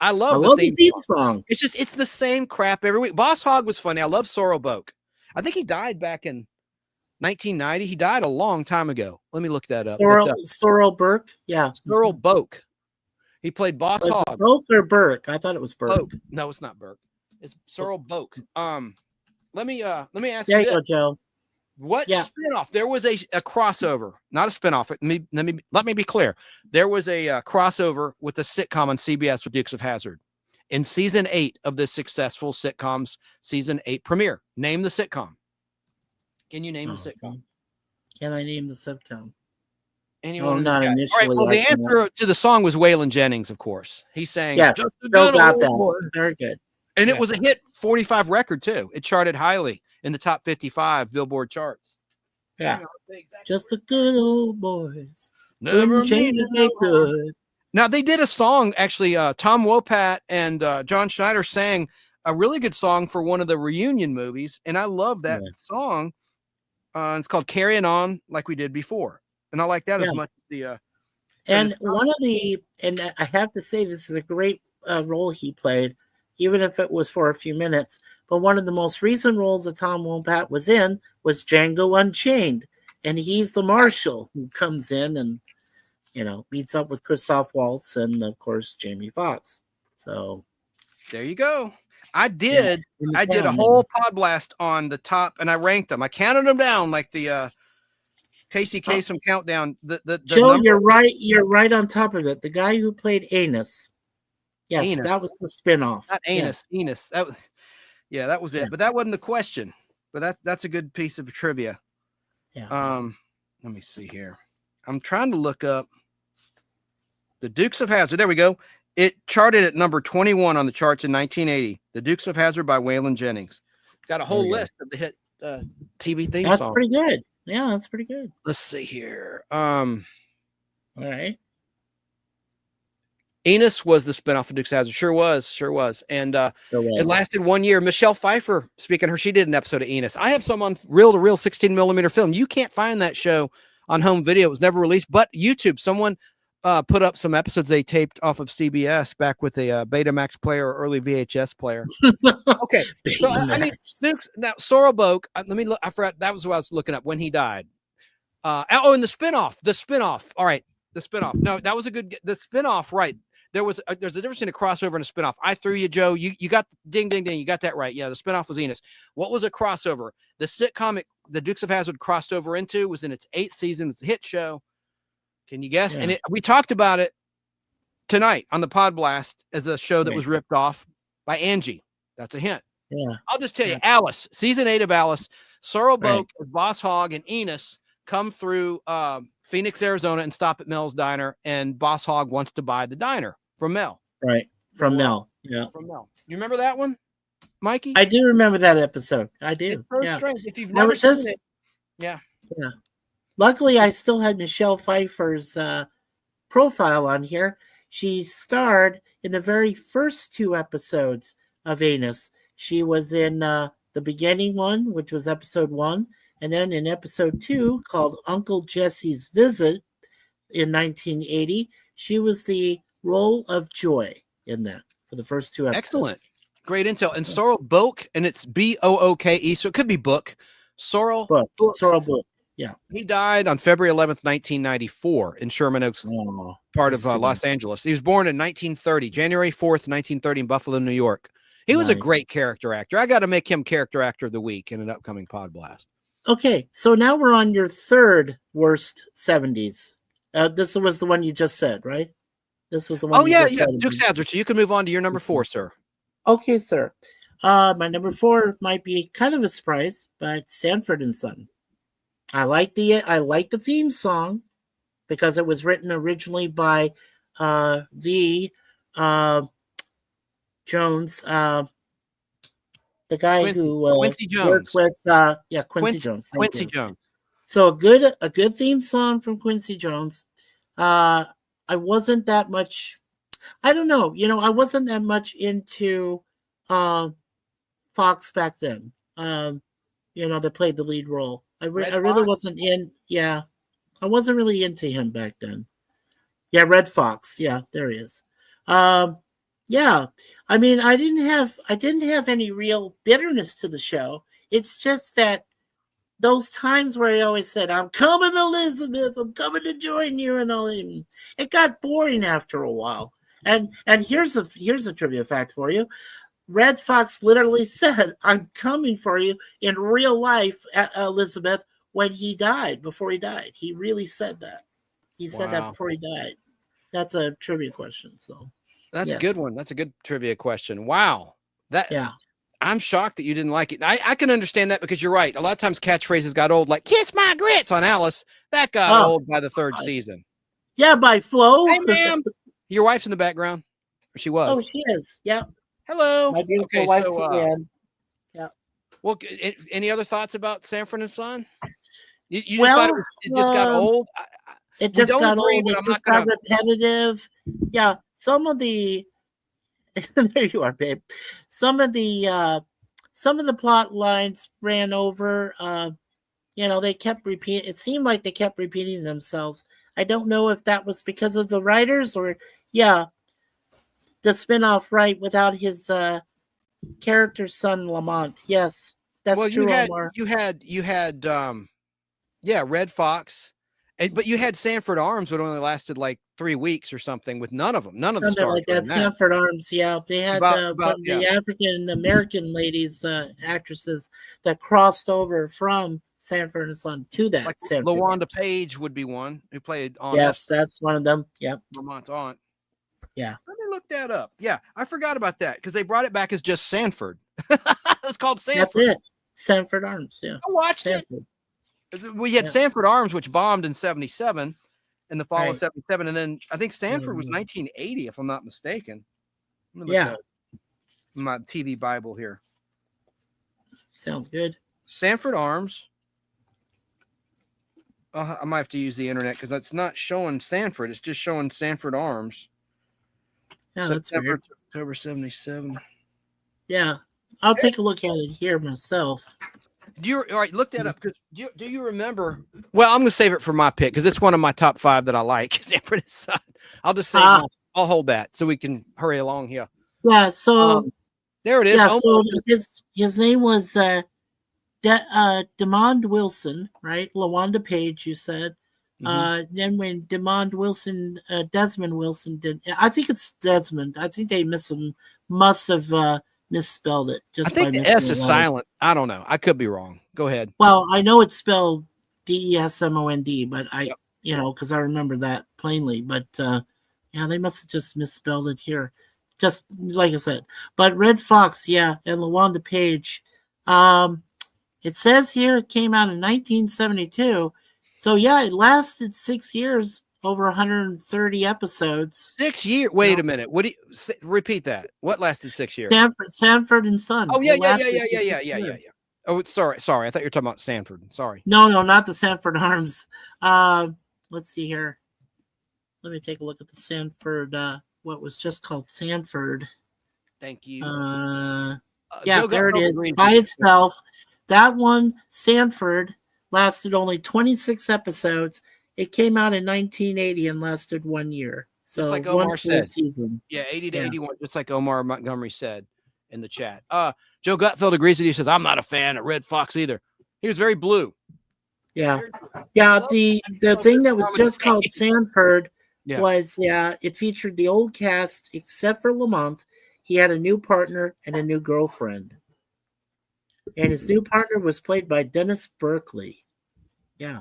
Speaker 7: I love
Speaker 8: the theme song.
Speaker 7: It's the same crap every week. Boss Hogg was funny. I love Sorrel Boke. I think he died back in 1990. He died a long time ago. Let me look that up.
Speaker 8: Sorrel Burke. Yeah.
Speaker 7: Sorrel Boke. He played Boss Hogg.
Speaker 8: Boke or Burke? I thought it was Burke.
Speaker 7: Boke. No, it's not Burke. It's Sorrel Boke. Let me ask you this.
Speaker 8: There you go, Joe.
Speaker 7: What spinoff? There was a crossover, not a spinoff. Let me be clear. There was a crossover with the sitcom on CBS with Dukes of Hazzard in season 8 of this successful sitcom's season 8 premiere. Name the sitcom. Can you name the sitcom?
Speaker 8: Can I name the sitcom?
Speaker 7: Anyone?
Speaker 8: Not initially.
Speaker 7: All right, well, the answer to the song was Waylon Jennings, of course. He's saying,
Speaker 8: yes, Bill got that.
Speaker 7: Boy.
Speaker 8: Very good.
Speaker 7: And it was a hit 45 record, too. It charted highly in the top 55 Billboard charts.
Speaker 8: Yeah. Just the good old boys.
Speaker 7: Never
Speaker 8: change if they could.
Speaker 7: Now, they did a song, actually, Tom Wopat and John Schneider sang a really good song for one of the reunion movies. And I love that song. It's called Carrying On Like We Did Before. And I like that as much as the.
Speaker 8: And and I have to say, this is a great role he played, even if it was for a few minutes. But one of the most recent roles that Tom Wopat was in was Django Unchained. And he's the marshal who comes in and, meets up with Christoph Waltz and, of course, Jamie Foxx. So
Speaker 7: there you go. I did a whole Podblast on the top, and I ranked them. I counted them down like the Casey Kasem countdown. The
Speaker 8: Joe, you're right. You're right on top of it. The guy who played Enos. Yes, Enos. That was the spinoff.
Speaker 7: Not Enos. Yeah. Enos. That was. Yeah, that was it. Yeah. But that wasn't the question. But that's a good piece of trivia.
Speaker 8: Yeah.
Speaker 7: Let me see here. I'm trying to look up the Dukes of Hazzard. There we go. It charted at number 21 on the charts in 1980. The Dukes of Hazzard by Waylon Jennings. Got a whole list of the hit TV theme songs.
Speaker 8: That's pretty good. Yeah, that's pretty good.
Speaker 7: Let's see here.
Speaker 8: All right.
Speaker 7: Enos was the spinoff of Dukes of Hazzard. Sure was. And it lasted 1 year. Michelle Pfeiffer, speaking of her, she did an episode of Enos. I have some on reel-to-reel 16mm film. You can't find that show on home video. It was never released, but YouTube. Someone put up some episodes they taped off of CBS back with a Betamax player or early VHS player. Okay. So, I mean, Dukes, now, Sorrel Boke, let me look. I forgot. That was what I was looking up when he died. And the spinoff. All right. The spinoff. No, that was the spinoff, right. There's a difference in a crossover and a spinoff. I threw you, Joe. You got ding, ding, ding. You got that right. Yeah, the spinoff was Enos. What was a crossover? The sitcom the Dukes of Hazzard crossed over into was in its 8th season. It's a hit show. Can you guess? Yeah. And we talked about it tonight on the Podblast as a show that was ripped off by Angie. That's a hint.
Speaker 8: Yeah.
Speaker 7: I'll just tell you, Alice, season 8 of Alice, Sorrel Boke, Boss Hogg, and Enos come through Phoenix, Arizona, and stop at Mel's Diner. And Boss Hogg wants to buy the diner from Mel.
Speaker 8: Right. From Mel. Yeah.
Speaker 7: From Mel. You remember that one, Mikey?
Speaker 8: I do remember that episode. I do.
Speaker 7: It's so strange. If you've never seen it. Yeah.
Speaker 8: Yeah. Luckily, I still had Michelle Pfeiffer's profile on here. She starred in the very first 2 episodes of Anus. She was in the beginning one, which was episode 1, and then in episode 2 called Uncle Jesse's Visit in 1980. She was the role of Joy in that for the first 2 episodes.
Speaker 7: Excellent. Great intel. And Sorrel Book, and it's Booke, so it could be Book. Sorrel Book.
Speaker 8: Sorrel Book. Yeah.
Speaker 7: He died on February 11th, 1994 in Sherman Oaks, part of Los Angeles. He was born in 1930, January 4th, 1930 in Buffalo, New York. He was a great character actor. I got to make him character actor of the week in an upcoming Pod Blast.
Speaker 8: Okay, so now we're on your 3rd worst 70s. This was the one you just said, right? This was the one.
Speaker 7: Oh, yeah. Dukes Hazzard. So you can move on to your number 4, sir.
Speaker 8: Okay, sir. My number 4 might be kind of a surprise, but Sanford and Son. I like the theme song because it was written originally by V. Jones, the guy who
Speaker 7: Quincy Jones
Speaker 8: worked with Quincy Jones.
Speaker 7: Quincy Jones.
Speaker 8: So a good theme song from Quincy Jones. I wasn't that much. I don't know. I wasn't that much into Fox back then. That played the lead role. I really wasn't in. Yeah, I wasn't really into him back then. Yeah, Red Fox. Yeah, there he is. Yeah, I mean, I didn't have any real bitterness to the show. It's just that those times where he always said, "I'm coming, Elizabeth. I'm coming to join you," and all. It got boring after a while. And here's a trivia fact for you. Red Fox literally said, "I'm coming for you" in real life, Elizabeth, when he died, before he died. He really said that. He said that before he died. That's a trivia question. So
Speaker 7: that's a good one. That's a good trivia question. Wow. I'm shocked that you didn't like it. I can understand that because you're right. A lot of times catchphrases got old, like "kiss my grits" on Alice. That got old by the 3rd season.
Speaker 8: Yeah, by Flo.
Speaker 7: Hey, ma'am. Your wife's in the background. Or she was.
Speaker 8: Oh, she is. Yeah.
Speaker 7: Hello.
Speaker 8: My beautiful wife, Suzanne. Yeah.
Speaker 7: Well, any other thoughts about Sanford and Son? You just thought it just got old?
Speaker 8: It just got old. It just got repetitive. Yeah. Some of the there you are, babe. Some of the plot lines ran over. They kept repeating. It seemed like they kept repeating themselves. I don't know if that was because of the writers or the spinoff, right, without his character son Lamont. Yes, that's true.
Speaker 7: You had Red Fox, but you had Sanford Arms, but only lasted like 3 weeks or something with none of them. None of the stars.
Speaker 8: Like that. Sanford Arms, yeah. They had the African American ladies, actresses that crossed over from Sanford and Son to that.
Speaker 7: Like
Speaker 8: Sanford
Speaker 7: LaWanda
Speaker 8: Arms.
Speaker 7: Page would be one who played on.
Speaker 8: Yes, that's one of them. Yep.
Speaker 7: Lamont's aunt.
Speaker 8: Yeah.
Speaker 7: Let me look that up. Yeah, I forgot about that because they brought it back as just Sanford. It's called Sanford.
Speaker 8: That's it. Sanford Arms. Yeah.
Speaker 7: I watched
Speaker 8: Sanford.
Speaker 7: it. We had Sanford Arms, which bombed in 77, in the fall of 77. And then I think Sanford was 1980, if I'm not mistaken.
Speaker 8: Yeah.
Speaker 7: My TV Bible here.
Speaker 8: Sounds good.
Speaker 7: Sanford Arms. I might have to use the internet because it's not showing Sanford. It's just showing Sanford Arms.
Speaker 8: Yeah, that's weird.
Speaker 7: October 77.
Speaker 8: Yeah. I'll take a look at it here myself.
Speaker 7: All right, look that up because do you remember? Well, I'm going to save it for my pick because it's one of my top 5 that I like. Sanford and Son. I'll just say I'll hold that so we can hurry along here.
Speaker 8: Yeah. So
Speaker 7: there it is.
Speaker 8: Yeah. So his name was Demond Wilson, right? LaWanda Page, you said. Then when Desmond Wilson did, I think it's Desmond. I think they must have misspelled it.
Speaker 7: I think the S is silent. I don't know. I could be wrong. Go ahead.
Speaker 8: Well, I know it's spelled Desmond, but because I remember that plainly. But they must have just misspelled it here. Just like I said. But Red Fox, and LaWanda Page. It says here it came out in 1972. So it lasted 6 years, over 130 episodes.
Speaker 7: 6 years. Wait a minute. What do you repeat that? What lasted 6 years?
Speaker 8: Sanford and Son.
Speaker 7: Oh yeah. Oh, sorry. I thought you were talking about Sanford. Sorry.
Speaker 8: No, not the Sanford Arms. Let's see here. Let me take a look at the Sanford. What was just called Sanford.
Speaker 7: Thank you.
Speaker 8: Yeah, there it is. By itself. That one, Sanford, lasted only 26 episodes. It came out in 1980 and lasted 1 year. So
Speaker 7: just like Omar said.
Speaker 8: Season.
Speaker 7: Yeah, 80 to 81, just like Omar Montgomery said in the chat. Joe Gutfeld agrees with you. He says, I'm not a fan of Red Fox either. He was very blue.
Speaker 8: Yeah. Yeah, the thing that was just called Sanford was, it featured the old cast except for Lamont. He had a new partner and a new girlfriend. And his new partner was played by Dennis Berkeley. Yeah.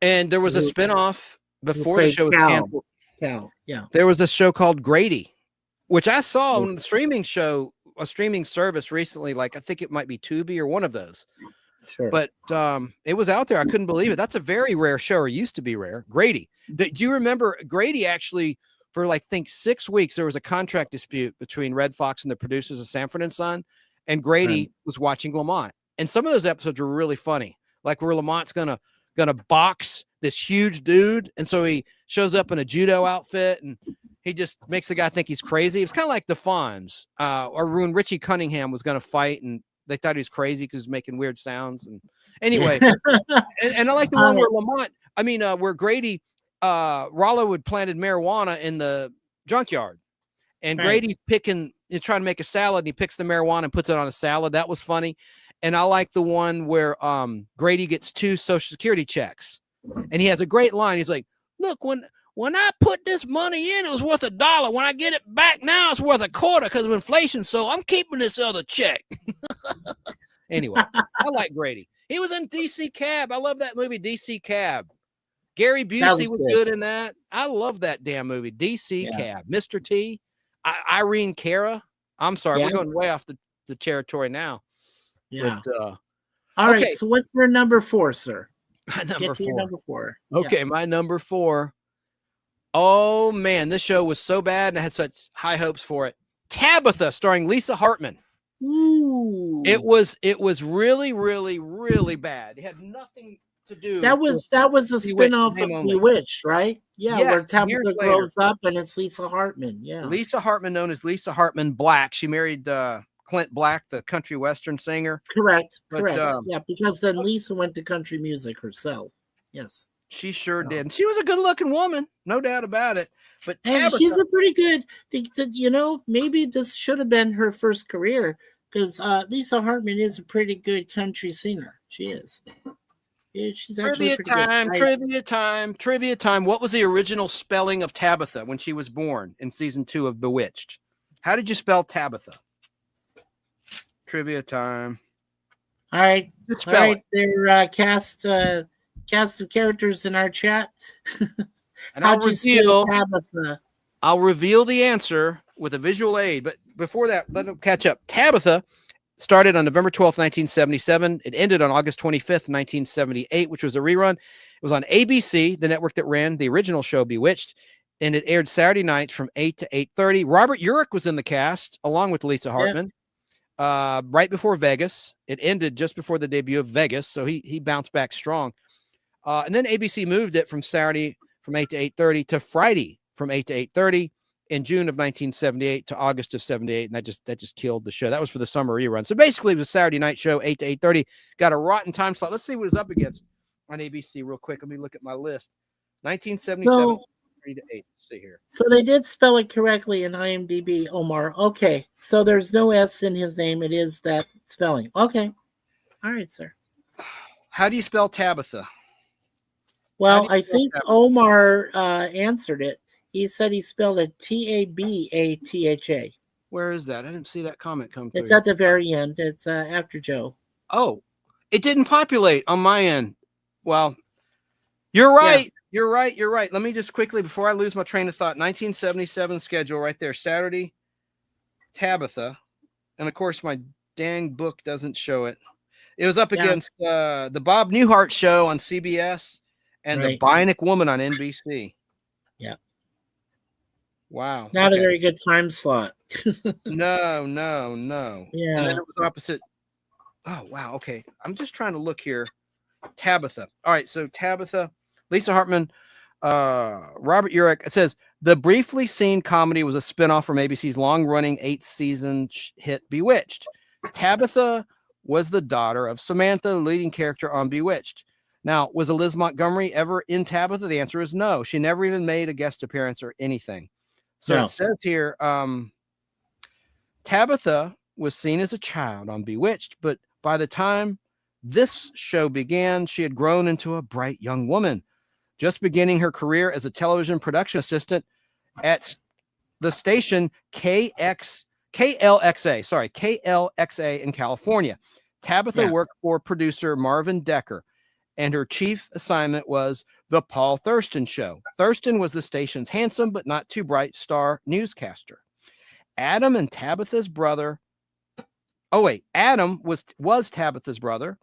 Speaker 7: And there was a spinoff before the show was canceled.
Speaker 8: Cal, yeah.
Speaker 7: There was a show called Grady, which I saw on the streaming service recently. Like, I think it might be Tubi or one of those.
Speaker 8: Sure.
Speaker 7: But it was out there. I couldn't believe it. That's a very rare show, or used to be rare. Grady. Do you remember Grady actually, for like, I think 6 weeks, there was a contract dispute between Red Fox and the producers of Sanford and Son. And Grady was watching Lamont. And some of those episodes were really funny. Like where Lamont's gonna box this huge dude. And so he shows up in a judo outfit and he just makes the guy think he's crazy. It's kind of like the Fonz, or when Richie Cunningham was gonna fight and they thought he was crazy because he was making weird sounds. And anyway, and I like the one where where Grady, Rollo had planted marijuana in the junkyard. And Grady's trying to make a salad, and he picks the marijuana and puts it on a salad. That was funny. And I like the one where Grady gets 2 Social Security checks, and he has a great line. He's like, "Look, when I put this money in, it was worth $1. When I get it back now, it's worth $0.25 because of inflation. So I'm keeping this other check." Anyway, I like Grady. He was in DC Cab. I love that movie, DC Cab. Gary Busey was good in that. I love that damn movie, DC Cab. Mr. T. Irene Cara. I'm sorry, we're going way off the territory now.
Speaker 8: Yeah.
Speaker 7: But,
Speaker 8: all right. So what's your number 4, sir?
Speaker 7: My number 4.
Speaker 8: Your number 4.
Speaker 7: Okay, my number 4. Oh man, this show was so bad, and I had such high hopes for it. Tabitha, starring Lisa Hartman.
Speaker 8: Ooh.
Speaker 7: It was really, really, really bad. It had nothing to do.
Speaker 8: That was the spinoff of Bewitched, right? Yeah,
Speaker 7: yes,
Speaker 8: where Tabitha grows up and it's Lisa Hartman. Yeah,
Speaker 7: Lisa Hartman, known as Lisa Hartman Black. She married Clint Black, the country western singer.
Speaker 8: Correct. Yeah, because then Lisa went to country music herself. Yes,
Speaker 7: she sure did. And she was a good-looking woman, no doubt about it. But Tabitha,
Speaker 8: she's a pretty good. Maybe this should have been her first career because Lisa Hartman is a pretty good country singer. She is. She's actually trivia time. What was the original spelling of Tabitha when she was born in season 2 of Bewitched? How did you spell Tabitha? Trivia time. All right. They're cast of characters in our chat.
Speaker 7: And I'll reveal the answer with a visual aid. But before that, let them catch up. Tabitha started on November 12th, 1977. It ended on August 25th, 1978, which was a rerun. It was on ABC, the network that ran the original show Bewitched, and it aired Saturday nights from 8 to 8:30. Robert Urich was in the cast, along with Lisa Hartman, right before Vegas. It ended just before the debut of Vegas, so he bounced back strong. And then ABC moved it from Saturday from 8 to 8:30 to Friday from 8 to 8:30. In June of 1978 to August of 78, and that just killed the show. That was for the summer rerun. So basically, it was a Saturday night show, 8 to 8:30. Got a rotten time slot. Let's see what it's up against on ABC real quick. Let me look at my list. 1977, 3 to 8. Let's see here.
Speaker 8: So they did spell it correctly in IMDb, Omar. Okay, so there's no S in his name. It is that spelling. Okay. All right, sir.
Speaker 7: How do you spell Tabitha?
Speaker 8: Well, I think Omar answered it. He said he spelled it Tabatha.
Speaker 7: Where is that? I didn't see that comment come through.
Speaker 8: It's at the very end. It's after Joe.
Speaker 7: Oh, it didn't populate on my end. Well, you're right. Yeah. You're right. Let me just quickly, before I lose my train of thought, 1977 schedule right there. Saturday, Tabitha. And of course, my dang book doesn't show it. It was up against the Bob Newhart show on CBS and the Bionic Woman on NBC.
Speaker 8: Yeah.
Speaker 7: Wow.
Speaker 8: Not a very good time slot.
Speaker 7: No.
Speaker 8: Yeah.
Speaker 7: And then it was opposite Oh, wow. Okay. I'm just trying to look here. Tabitha. All right. So Tabitha, Lisa Hartman, Robert Urich. It says the briefly seen comedy was a spinoff from ABC's long-running 8-season hit Bewitched. Tabitha was the daughter of Samantha, the leading character on Bewitched. Now, was Liz Montgomery ever in Tabitha? The answer is no. She never even made a guest appearance or anything. So It says here, Tabitha was seen as a child on Bewitched, but by the time this show began, she had grown into a bright young woman, just beginning her career as a television production assistant at the station KLXA in California. Tabitha worked for producer Marvin Decker, and her chief assignment was The Paul Thurston Show. Thurston was the station's handsome but not too bright star newscaster. Adam and Tabitha's brother. Oh, wait. Adam was Tabitha's brother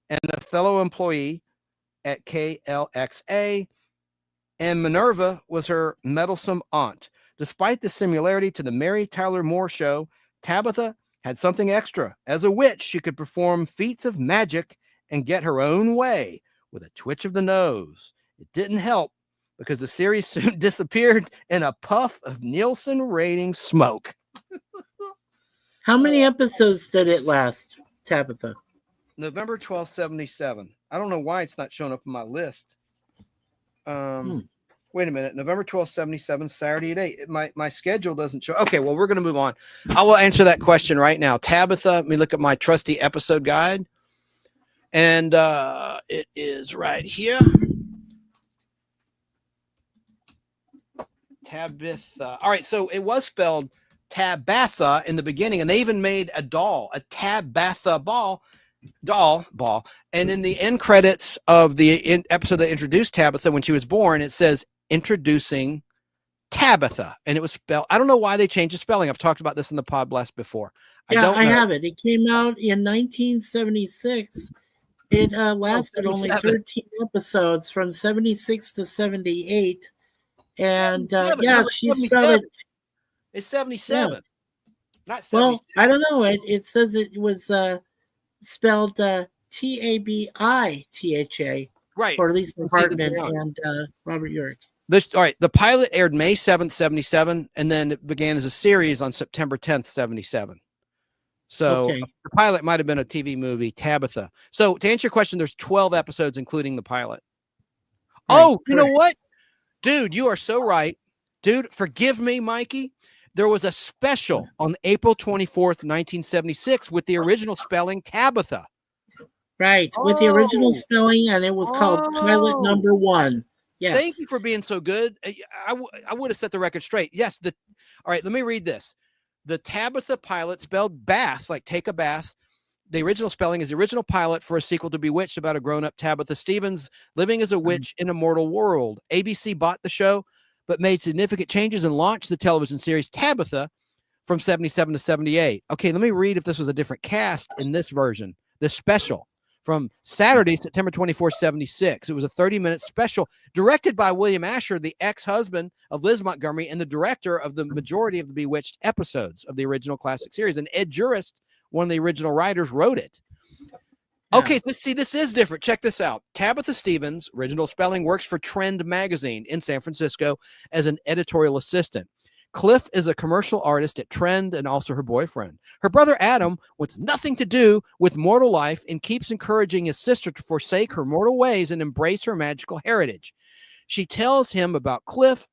Speaker 7: and a fellow employee at KLXA, and Minerva was her meddlesome aunt. Despite the similarity to the Mary Tyler Moore Show, Tabitha had something extra. As a witch, she could perform feats of magic and get her own way with a twitch of the nose. It didn't help because the series soon disappeared in a puff of Nielsen rating smoke.
Speaker 8: How many episodes did it last, Tabitha?
Speaker 7: November 12th, 77. I don't know why it's not showing up on my list. Wait a minute. November 12th, 77, Saturday at 8. My schedule doesn't show. Okay, well, we're going to move on. I will answer that question right now. Tabitha, let me look at my trusty episode guide. And it is right here. Tabitha. All right, so it was spelled Tabatha in the beginning, and they even made a doll, a Tabatha doll ball. And in the end credits of the episode that introduced Tabitha when she was born, it says introducing Tabitha, and it was spelled. I don't know why they changed the spelling. I've talked about this in the Podblast before.
Speaker 8: I have it. It came out in 1976. It lasted only 13 episodes from 76 to 78. And she spelled it.
Speaker 7: It's 77. Not 76.
Speaker 8: Well, I don't know. It says it was spelled Tabitha,
Speaker 7: right?
Speaker 8: For Lisa Hartman and Robert Urich.
Speaker 7: All right. The pilot aired May 7th, 77, and then it began as a series on September 10th, 77. So the pilot might have been a TV movie, Tabitha. So to answer your question, there's 12 episodes, including the pilot. Right, you know what? Dude, you are so right. Dude, forgive me, Mikey. There was a special on April 24th, 1976 with the original spelling Tabitha.
Speaker 8: Right, with the original spelling, and it was called Pilot Number 1. Yes.
Speaker 7: Thank you for being so good. I would have set the record straight. Yes. All right, let me read this. The Tabitha pilot, spelled bath, like take a bath. The original spelling is the original pilot for a sequel to Bewitched about a grown-up Tabitha Stevens living as a witch in a mortal world. ABC bought the show, but made significant changes and launched the television series Tabitha from 77 to 78. Okay, let me read if this was a different cast in this version, this special. From Saturday, September 24, 76. It was a 30-minute special directed by William Asher, the ex-husband of Liz Montgomery and the director of the majority of the Bewitched episodes of the original classic series. And Ed Jurist, one of the original writers, wrote it. Okay, this is different. Check this out. Tabitha Stevens, original spelling, works for Trend magazine in San Francisco as an editorial assistant. Cliff is a commercial artist at Trend and also her boyfriend. Her brother Adam wants nothing to do with mortal life and keeps encouraging his sister to forsake her mortal ways and embrace her magical heritage. She tells him about Cliff,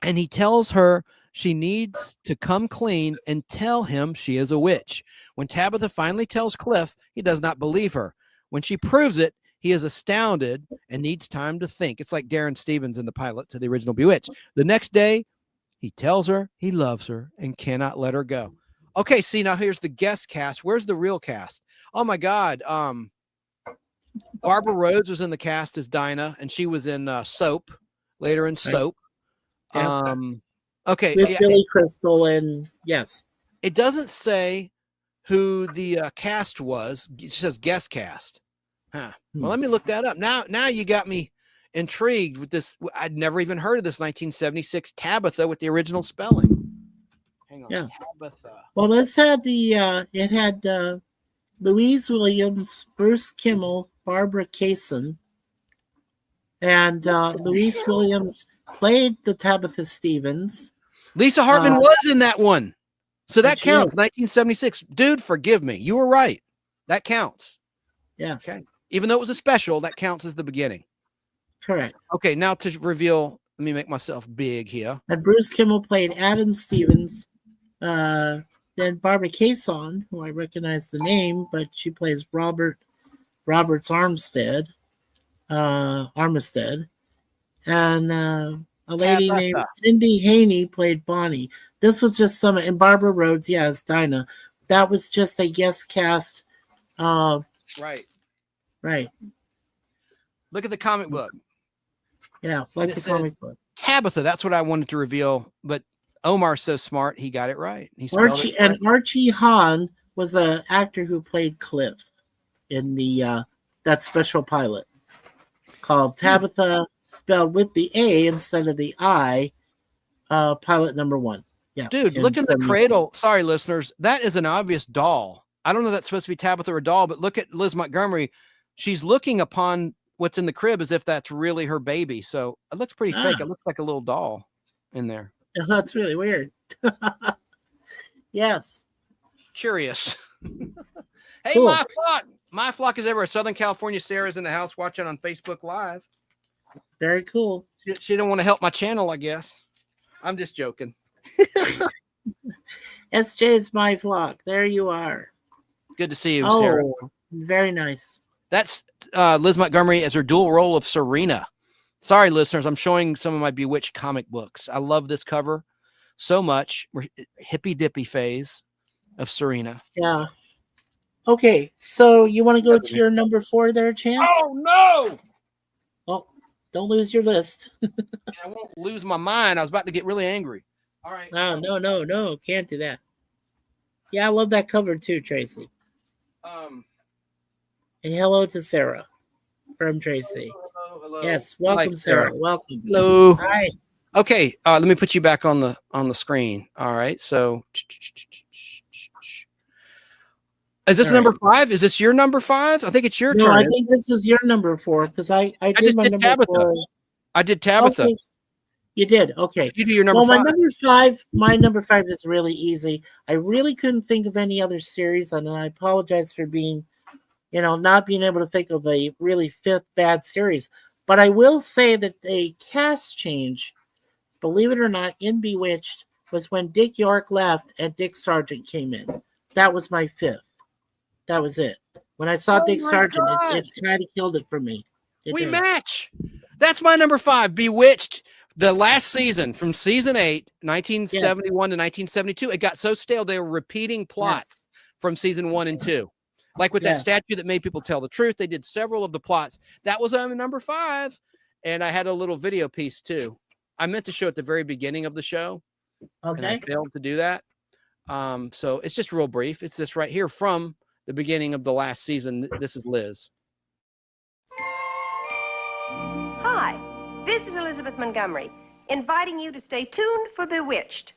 Speaker 7: and he tells her she needs to come clean and tell him she is a witch. When Tabitha finally tells Cliff, he does not believe her. When she proves it, he is astounded and needs time to think. It's like Darren Stevens in the pilot to the original Bewitched. The next day, he tells her he loves her and cannot let her go. Okay, see, now here's the guest cast. Where's the real cast? Oh, my God. Barbara Rhodes was in the cast as Dinah, and she was in Soap, later in Soap.
Speaker 8: Yeah.
Speaker 7: Okay.
Speaker 8: With Billy Crystal, and yes.
Speaker 7: It doesn't say who the cast was. It says guest cast. Huh. Well, let me look that up. Now you got me intrigued with this. I'd never even heard of this 1976 Tabitha with the original spelling. Hang on, Tabitha.
Speaker 8: Well, this had it had Louise Williams, Bruce Kimmel, Barbara Kaysen, and Louise Williams played the Tabitha Stevens.
Speaker 7: Lisa Hartman was in that one. So that
Speaker 8: she
Speaker 7: counts.
Speaker 8: is.
Speaker 7: 1976. Dude, forgive me. You were right. That counts.
Speaker 8: Yes,
Speaker 7: Okay. Even though it was a special, that counts as the beginning.
Speaker 8: correct.
Speaker 7: Okay, now to reveal, let me make myself big here.
Speaker 8: And Bruce Kimmel played Adam Stevens. Then Barbara Kaysen, who I recognize the name, but she plays Roberts Armistead. And a lady named Cindy Haney played Bonnie. This was just some, and Barbara Rhodes, as Dinah. That was just a guest cast.
Speaker 7: Right.
Speaker 8: Right.
Speaker 7: Look at the comic book.
Speaker 8: Yeah, like the comic book.
Speaker 7: Tabitha, that's what I wanted to reveal, but Omar's so smart, he got it right. He spelled
Speaker 8: Archie
Speaker 7: it right.
Speaker 8: and Archie Hahn was an actor who played Cliff in the that special pilot called Tabitha, spelled with the A instead of the I. Pilot number 1. Yeah,
Speaker 7: Dude, look at the cradle. Sorry, listeners, that is an obvious doll. I don't know if that's supposed to be Tabitha or a doll, but look at Liz Montgomery. She's looking upon what's in the crib as if that's really her baby. So it looks pretty fake. It looks like a little doll in there.
Speaker 8: That's really weird. Yes.
Speaker 7: Curious. Hey,
Speaker 8: Cool.
Speaker 7: my flock. My flock is everywhere. Southern California. Sarah's in the house watching on Facebook Live.
Speaker 8: Very cool.
Speaker 7: She don't want to help my channel, I guess. I'm just joking.
Speaker 8: SJ's my flock. There you are.
Speaker 7: Good to see you, Sarah.
Speaker 8: Very nice.
Speaker 7: That's Liz Montgomery as her dual role of Serena. Sorry, listeners, I'm showing some of my Bewitched comic books. I love this cover so much. We're hippy dippy phase of Serena.
Speaker 8: Yeah. Okay, so you want to go to your number 4 there, Chance?
Speaker 7: Oh no!
Speaker 8: Oh, don't lose your list.
Speaker 7: I won't lose my mind. I was about to get really angry. All right.
Speaker 8: No, can't do that. Yeah, I love that cover too, Tracy. And hello to Sarah from Tracy.
Speaker 7: Hello.
Speaker 8: Yes, welcome,
Speaker 7: Hi,
Speaker 8: Sarah. Welcome.
Speaker 7: Hello.
Speaker 8: Hi.
Speaker 7: Okay, let me put you back on the screen. All right, so is this number 5? Is this your number 5? I think it's your turn.
Speaker 8: I think this is your number 4 because I did my number
Speaker 7: Tabitha.
Speaker 8: 4.
Speaker 7: I did Tabitha.
Speaker 8: Okay. You did. Okay.
Speaker 7: You do your number 5.
Speaker 8: My number 5 is really easy. I really couldn't think of any other series, and I apologize for being, not being able to think of a really 5th bad series. But I will say that a cast change, believe it or not, in Bewitched was when Dick York left and Dick Sargent came in. That was my 5th. That was it. When I saw Dick Sargent, it kind of killed it for me.
Speaker 7: We match. That's my number 5. Bewitched. The last season, from season 8, 1971 to 1972, it got so stale they were repeating plots from season 1 and 2. Like with that statue that made people tell the truth, they did several of the plots. That was number 5, and I had a little video piece too. I meant to show at the very beginning of the show, and I failed to do that. So it's just real brief. It's this right here from the beginning of the last season. This is Liz.
Speaker 11: Hi, this is Elizabeth Montgomery, inviting you to stay tuned for Bewitched.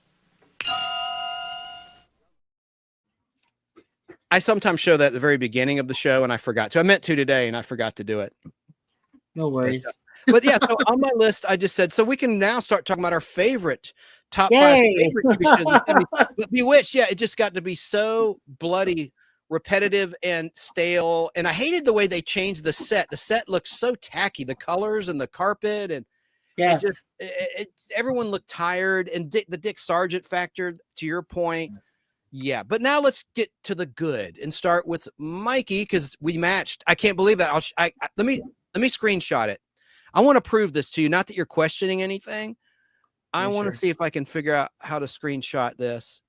Speaker 7: I sometimes show that at the very beginning of the show, and I forgot to. I meant to today, and I forgot to do it.
Speaker 8: No worries.
Speaker 7: But yeah, so on my list, I just said, so we can now start talking about our favorite top 5 favorite TV shows. But Bewitched, it just got to be so bloody repetitive and stale. And I hated the way they changed the set. The set looks so tacky, the colors and the carpet, and everyone looked tired. And the Dick Sargent factor, to your point. Yeah, but now let's get to the good and start with Mikey, because we matched. I can't believe that. Let me screenshot it. I want to prove this to you. Not that you're questioning anything. I want to see if I can figure out how to screenshot this.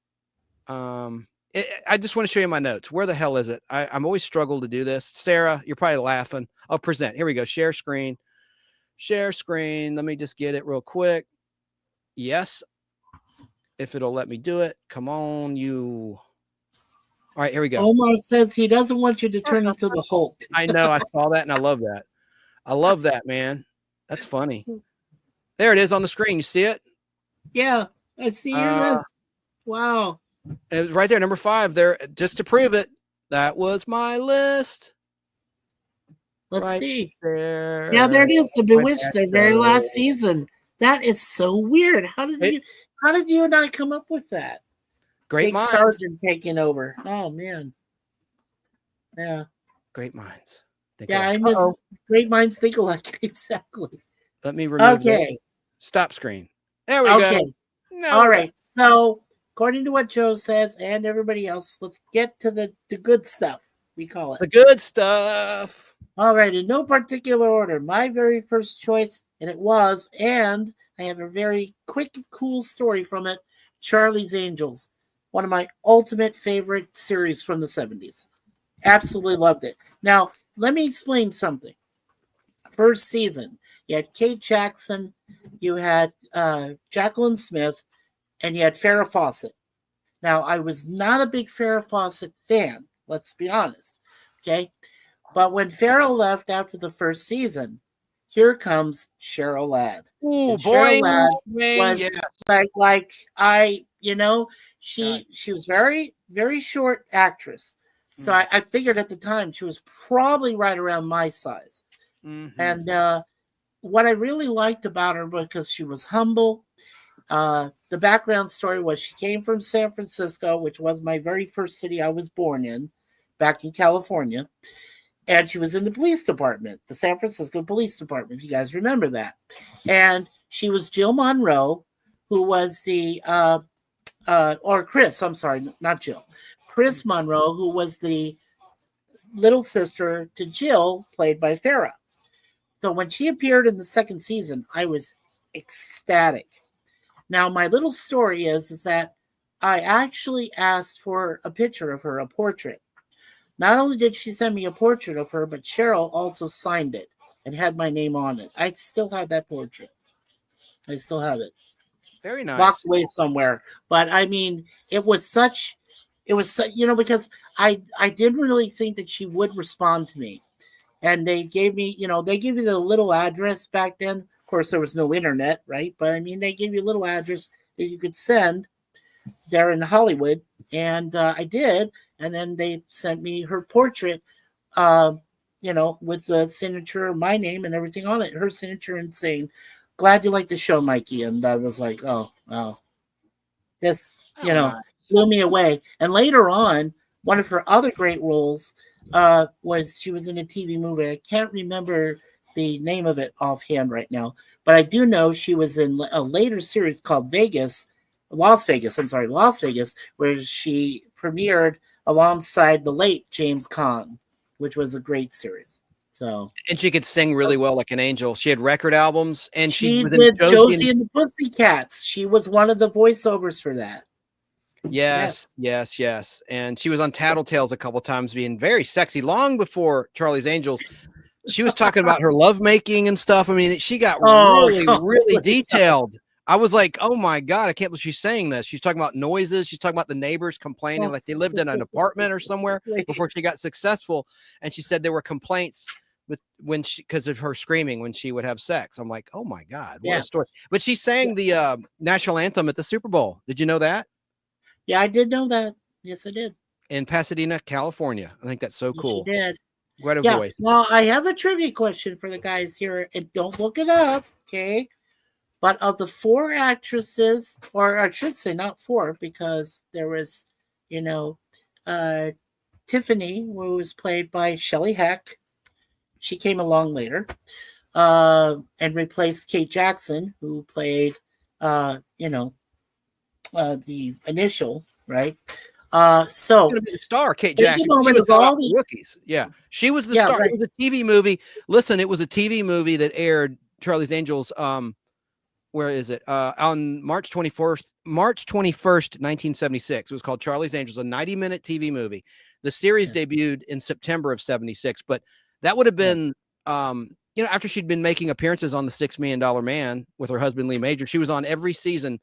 Speaker 7: I just want to show you my notes. Where the hell is it? I'm always struggle to do this. Sarah, you're probably laughing. I'll present. Here we go. Share screen. Share screen. Let me just get it real quick. Yes. If it'll let me do it. Come on, you. All right, here we go.
Speaker 8: Omar says he doesn't want you to turn into the Hulk.
Speaker 7: I know. I saw that, and I love that. I love that, man. That's funny. There it is on the screen. You see it?
Speaker 8: Yeah, I see your list. Wow.
Speaker 7: It was right there, number 5 there, just to prove it. That was my list.
Speaker 8: Let's
Speaker 7: Right
Speaker 8: see.
Speaker 7: there.
Speaker 8: Yeah, there it is. The
Speaker 7: Right
Speaker 8: Bewitched,
Speaker 7: back
Speaker 8: their very
Speaker 7: there.
Speaker 8: last season. That is so weird. How did you and I come up with that?
Speaker 7: Great
Speaker 8: Big
Speaker 7: minds.
Speaker 8: Sergeant taking over. Oh man. Yeah.
Speaker 7: Great minds.
Speaker 8: I miss great minds think alike. Exactly.
Speaker 7: Let me remove
Speaker 8: Okay.
Speaker 7: Stop screen. There we go. No,
Speaker 8: All right. So according to what Joe says and everybody else, let's get to the good stuff. We call it
Speaker 7: the good stuff.
Speaker 8: All right, in no particular order. My very first choice, and I have a very quick, cool story from it. Charlie's Angels, one of my ultimate favorite series from the 70s. Absolutely loved it. Now, let me explain something. First season, you had Kate Jackson, you had Jacqueline Smith, and you had Farrah Fawcett. Now, I was not a big Farrah Fawcett fan, let's be honest. Okay? But when Farrah left after the first season, here comes Cheryl Ladd.
Speaker 7: Ooh,
Speaker 8: Cheryl Ladd
Speaker 7: was
Speaker 8: she was very, very short actress. So I figured at the time she was probably right around my size.
Speaker 7: Mm-hmm.
Speaker 8: And what I really liked about her, because she was humble, the background story was she came from San Francisco, which was my very first city I was born in, back in California. And she was in the police department, the San Francisco Police Department, if you guys remember that. And she was Jill Monroe, who was Chris Monroe, who was the little sister to Jill, played by Farrah. So when she appeared in the second season, I was ecstatic. Now, my little story is that I actually asked for a picture of her, a portrait. Not only did she send me a portrait of her, but Cheryl also signed it and had my name on it. I still have that portrait. I still have it.
Speaker 7: Very nice.
Speaker 8: Locked away somewhere. But I mean, it was because I didn't really think that she would respond to me. And they gave me the little address back then. Of course, there was no internet, right? But I mean, they gave you a little address that you could send there in Hollywood. And I did. And then they sent me her portrait, with the signature, my name and everything on it, her signature, and saying, "Glad you like the show, Mikey." And I was like, oh, wow. This, blew me away. And later on, one of her other great roles was she was in a TV movie. I can't remember the name of it offhand right now, but I do know she was in a later series called Las Vegas, where she premiered alongside the late James Caan, which was a great series. So,
Speaker 7: and she could sing really well, like an angel. She had record albums, and she was
Speaker 8: did Josie and the Pussycats. She was one of the voiceovers for that.
Speaker 7: Yes. And she was on Tattletales a couple times, being very sexy. Long before Charlie's Angels, she was talking about her lovemaking and stuff. I mean, she got really detailed. I was like, oh my God, I can't believe she's saying this. She's talking about noises. She's talking about the neighbors complaining, like they lived in an apartment or somewhere before she got successful. And she said there were complaints because of her screaming when she would have sex. I'm like, oh my God, what a story. But she sang the national anthem at the Super Bowl. Did you know that?
Speaker 8: Yeah, I did know that. Yes, I did.
Speaker 7: In Pasadena, California. I think that's so cool.
Speaker 8: She did.
Speaker 7: What a voice.
Speaker 8: Well, I have a trivia question for the guys here, and don't look it up, okay? But of the four actresses, or I should say not four, because there was, Tiffany, who was played by Shelley Heck. She came along later and replaced Kate Jackson, who played, the initial, right? So
Speaker 7: the star, Kate Jackson. She was all the rookies. Yeah, she was the star. Right. It was a TV movie. Listen, it was a TV movie that aired Charlie's Angels. Where is it? On March 21st, 1976. It was called Charlie's Angels, a 90-minute TV movie. The series debuted in September of 76, but that would have been, after she'd been making appearances on The $6 Million Man with her husband, Lee Major. She was on every season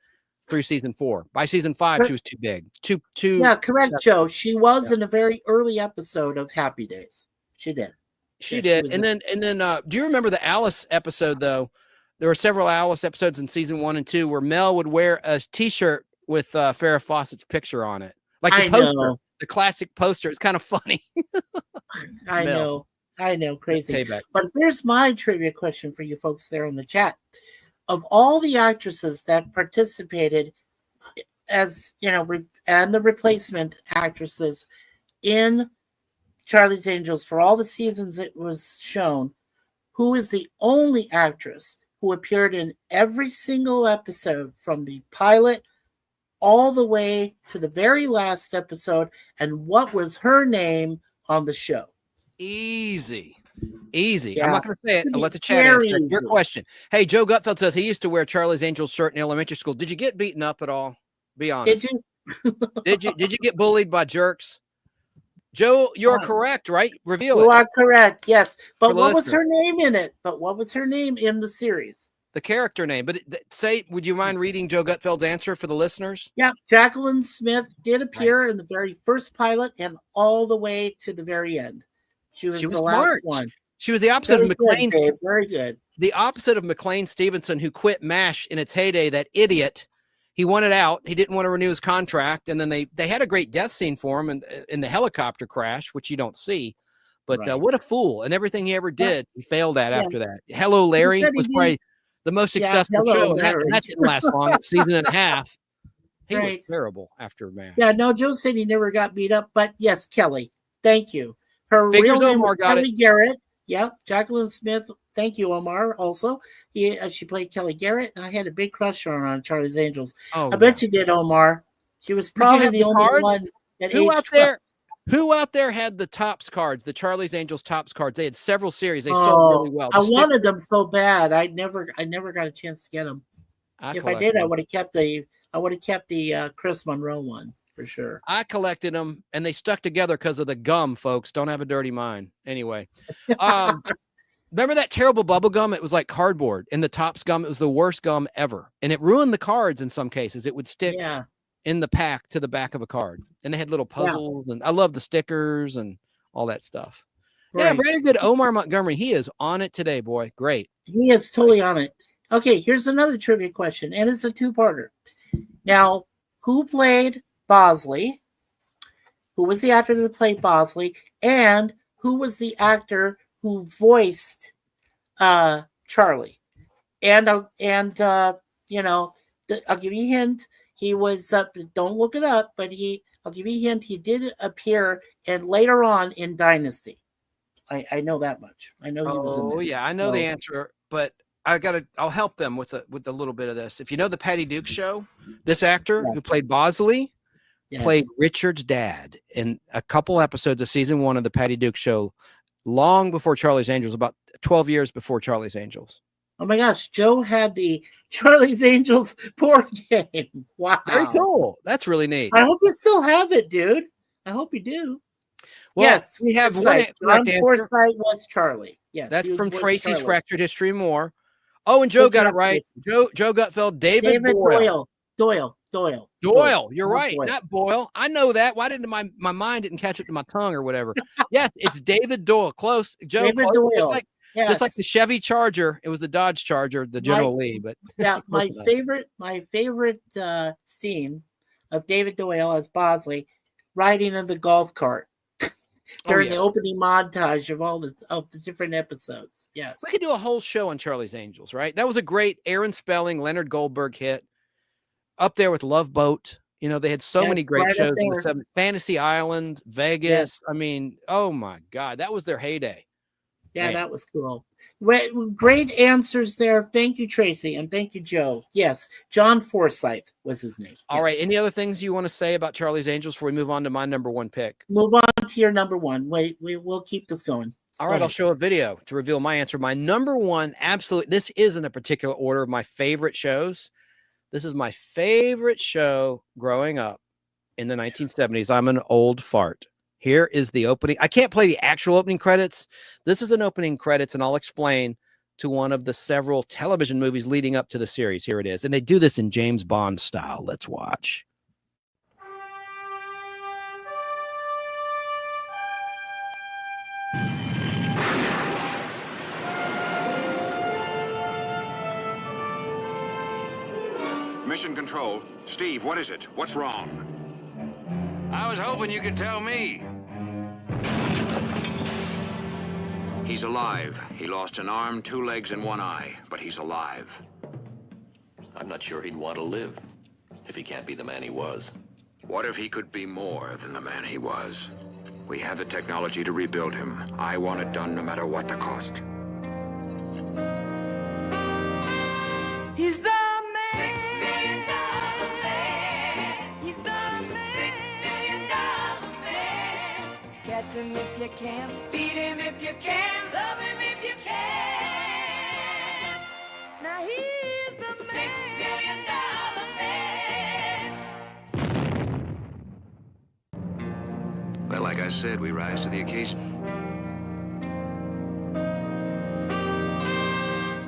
Speaker 7: through season 4. By season 5, she was too big.
Speaker 8: Yeah, correct, Joe. She was in a very early episode of Happy Days. She did.
Speaker 7: She did. And then, do you remember the Alice episode, though? There were several Alice episodes in season 1 and 2 where Mel would wear a T-shirt with Farrah Fawcett's picture on it, like the poster. the classic poster. It's kind of funny.
Speaker 8: I
Speaker 7: Mel.
Speaker 8: know, crazy.
Speaker 7: Payback.
Speaker 8: But here's my trivia question for you folks there in the chat. Of all the actresses that participated as, and the replacement actresses in Charlie's Angels for all the seasons it was shown, who is the only actress who appeared in every single episode from the pilot all the way to the very last episode, and what was her name on the show?
Speaker 7: Easy.
Speaker 8: Yeah.
Speaker 7: I'm not going to say it. I'll let the chat answer your
Speaker 8: easy.
Speaker 7: question. Hey, Joe Gutfeld says he used to wear Charlie's Angels shirt in elementary school. Did you get beaten up at all? Be honest.
Speaker 8: Did you?
Speaker 7: Did you get bullied by jerks? Joe, you're correct, right? Reveal
Speaker 8: You
Speaker 7: it.
Speaker 8: are correct, yes. But
Speaker 7: For the
Speaker 8: what was her
Speaker 7: listeners.
Speaker 8: name in it? But what was her name in the series?
Speaker 7: The character name. But would you mind reading Joe Gutfeld's answer for the listeners?
Speaker 8: Yeah, Jacqueline Smith did appear in the very first pilot and all the way to the very end. She was the last
Speaker 7: smart.
Speaker 8: one.
Speaker 7: She was the opposite of McLean.
Speaker 8: Very good.
Speaker 7: The opposite of McLean Stevenson, who quit MASH in its heyday. That idiot. He wanted out. He didn't want to renew his contract, and then they had a great death scene for him in the helicopter crash, which you don't see. But what a fool! And everything he ever did, he failed at after that. Hello, Larry was probably the most successful show. And that didn't last long. A season and a half. He was terrible after MASH.
Speaker 8: Yeah, no, Joe said he never got beat up, but yes, Kelly. Thank you. Her
Speaker 7: Figures
Speaker 8: real name
Speaker 7: Omar
Speaker 8: was
Speaker 7: got
Speaker 8: Kelly
Speaker 7: it.
Speaker 8: Garrett. Yep, Jacqueline Smith. Thank you, Omar. Also, she played Kelly Garrett, and I had a big crush on her on Charlie's Angels.
Speaker 7: Oh,
Speaker 8: I bet you did, Omar. She was probably the only
Speaker 7: cards?
Speaker 8: one at
Speaker 7: Who
Speaker 8: age
Speaker 7: out
Speaker 8: 12.
Speaker 7: there? Who out there had the Topps cards, the Charlie's Angels Topps cards? They had several series. They sold really well.
Speaker 8: I wanted them so bad. I never got a chance to get them. If I did, I would have kept the Chris Monroe one for sure.
Speaker 7: I collected them, and they stuck together because of the gum, folks. Don't have a dirty mind. Anyway, remember that terrible bubble gum? It was like cardboard. In the Topps gum, it was the worst gum ever, and it ruined the cards in some cases. It would stick in the pack to the back of a card, and they had little puzzles, and I love the stickers and all that stuff. Yeah, very good. Omar Montgomery, he is on it today, boy. Great.
Speaker 8: He is totally on it. Okay, here's another trivia question, and it's a two-parter. Now, who played Bosley? Who was the actor that played Bosley? And who was the actor who voiced Charlie? And I'll give you a hint. He was don't look it up, but I'll give you a hint. He did appear and later on in Dynasty. I know that much. I know he was in there.
Speaker 7: Oh yeah, I know the answer, but I'll help them with a little bit of this. If you know the Patty Duke show, this actor who played Bosley played Richard's dad in a couple episodes of season 1 of the Patty Duke show, long before Charlie's Angels, about 12 years before Charlie's Angels.
Speaker 8: Oh my gosh, Joe had the Charlie's Angels board game. Wow.
Speaker 7: Very cool. That's really neat.
Speaker 8: I hope you still have it, dude. I hope you do.
Speaker 7: Well,
Speaker 8: yes,
Speaker 7: we have one
Speaker 8: correct answer. Forsythe was Charlie. Yes.
Speaker 7: That's from Tracy's Fractured History and More. Oh, and Joe got it right. Joe Gutfeld, David Doyle.
Speaker 8: Doyle.
Speaker 7: You're right. Doyle. Not Boyle. I know that. Why didn't my mind didn't catch it to my tongue or whatever? Yes, it's David Doyle. Close. Joe.
Speaker 8: David Doyle.
Speaker 7: Just like the Chevy Charger. It was the Dodge Charger, the General Lee. But
Speaker 8: yeah, my favorite scene of David Doyle as Bosley riding in the golf cart during the opening montage of all the different episodes. Yes.
Speaker 7: We could do a whole show on Charlie's Angels, right? That was a great Aaron Spelling, Leonard Goldberg hit. Up there with Love Boat. You know, they had so many great shows in the 70s. Fantasy Island, Vegas. Yes. I mean, oh my God, that was their heyday.
Speaker 8: Yeah, that was cool. Great answers there. Thank you, Tracy, and thank you, Joe. Yes, John Forsythe was his name.
Speaker 7: All right. Any other things you want to say about Charlie's Angels before we move on to my number 1 pick?
Speaker 8: Move on to your number 1. Wait, we'll keep this going.
Speaker 7: All right, I'll show a video to reveal my answer. My number 1, absolutely. This isn't a particular order of my favorite shows. This is my favorite show growing up in the 1970s. I'm an old fart. Here is the opening. I can't play the actual opening credits. This is an opening credits, and I'll explain to one of the several television movies leading up to the series. Here it is. And they do this in James Bond style. Let's watch.
Speaker 12: Mission Control. Steve, what is it? What's wrong? I was hoping you could tell me. He's alive. He lost an arm, 2 legs, and 1 eye, but he's alive.
Speaker 13: I'm not sure he'd want to live if he can't be the man he was.
Speaker 12: What if he could be more than the man he was? We have the technology to rebuild him. I want it done no matter what the cost.
Speaker 6: He's the man. $6 million man. He's the man. $6 million man. Catch him if you can. Beat him if you can. Love him if you can. Now he's the man. $6 million man.
Speaker 12: Well, like I said, we rise to the occasion.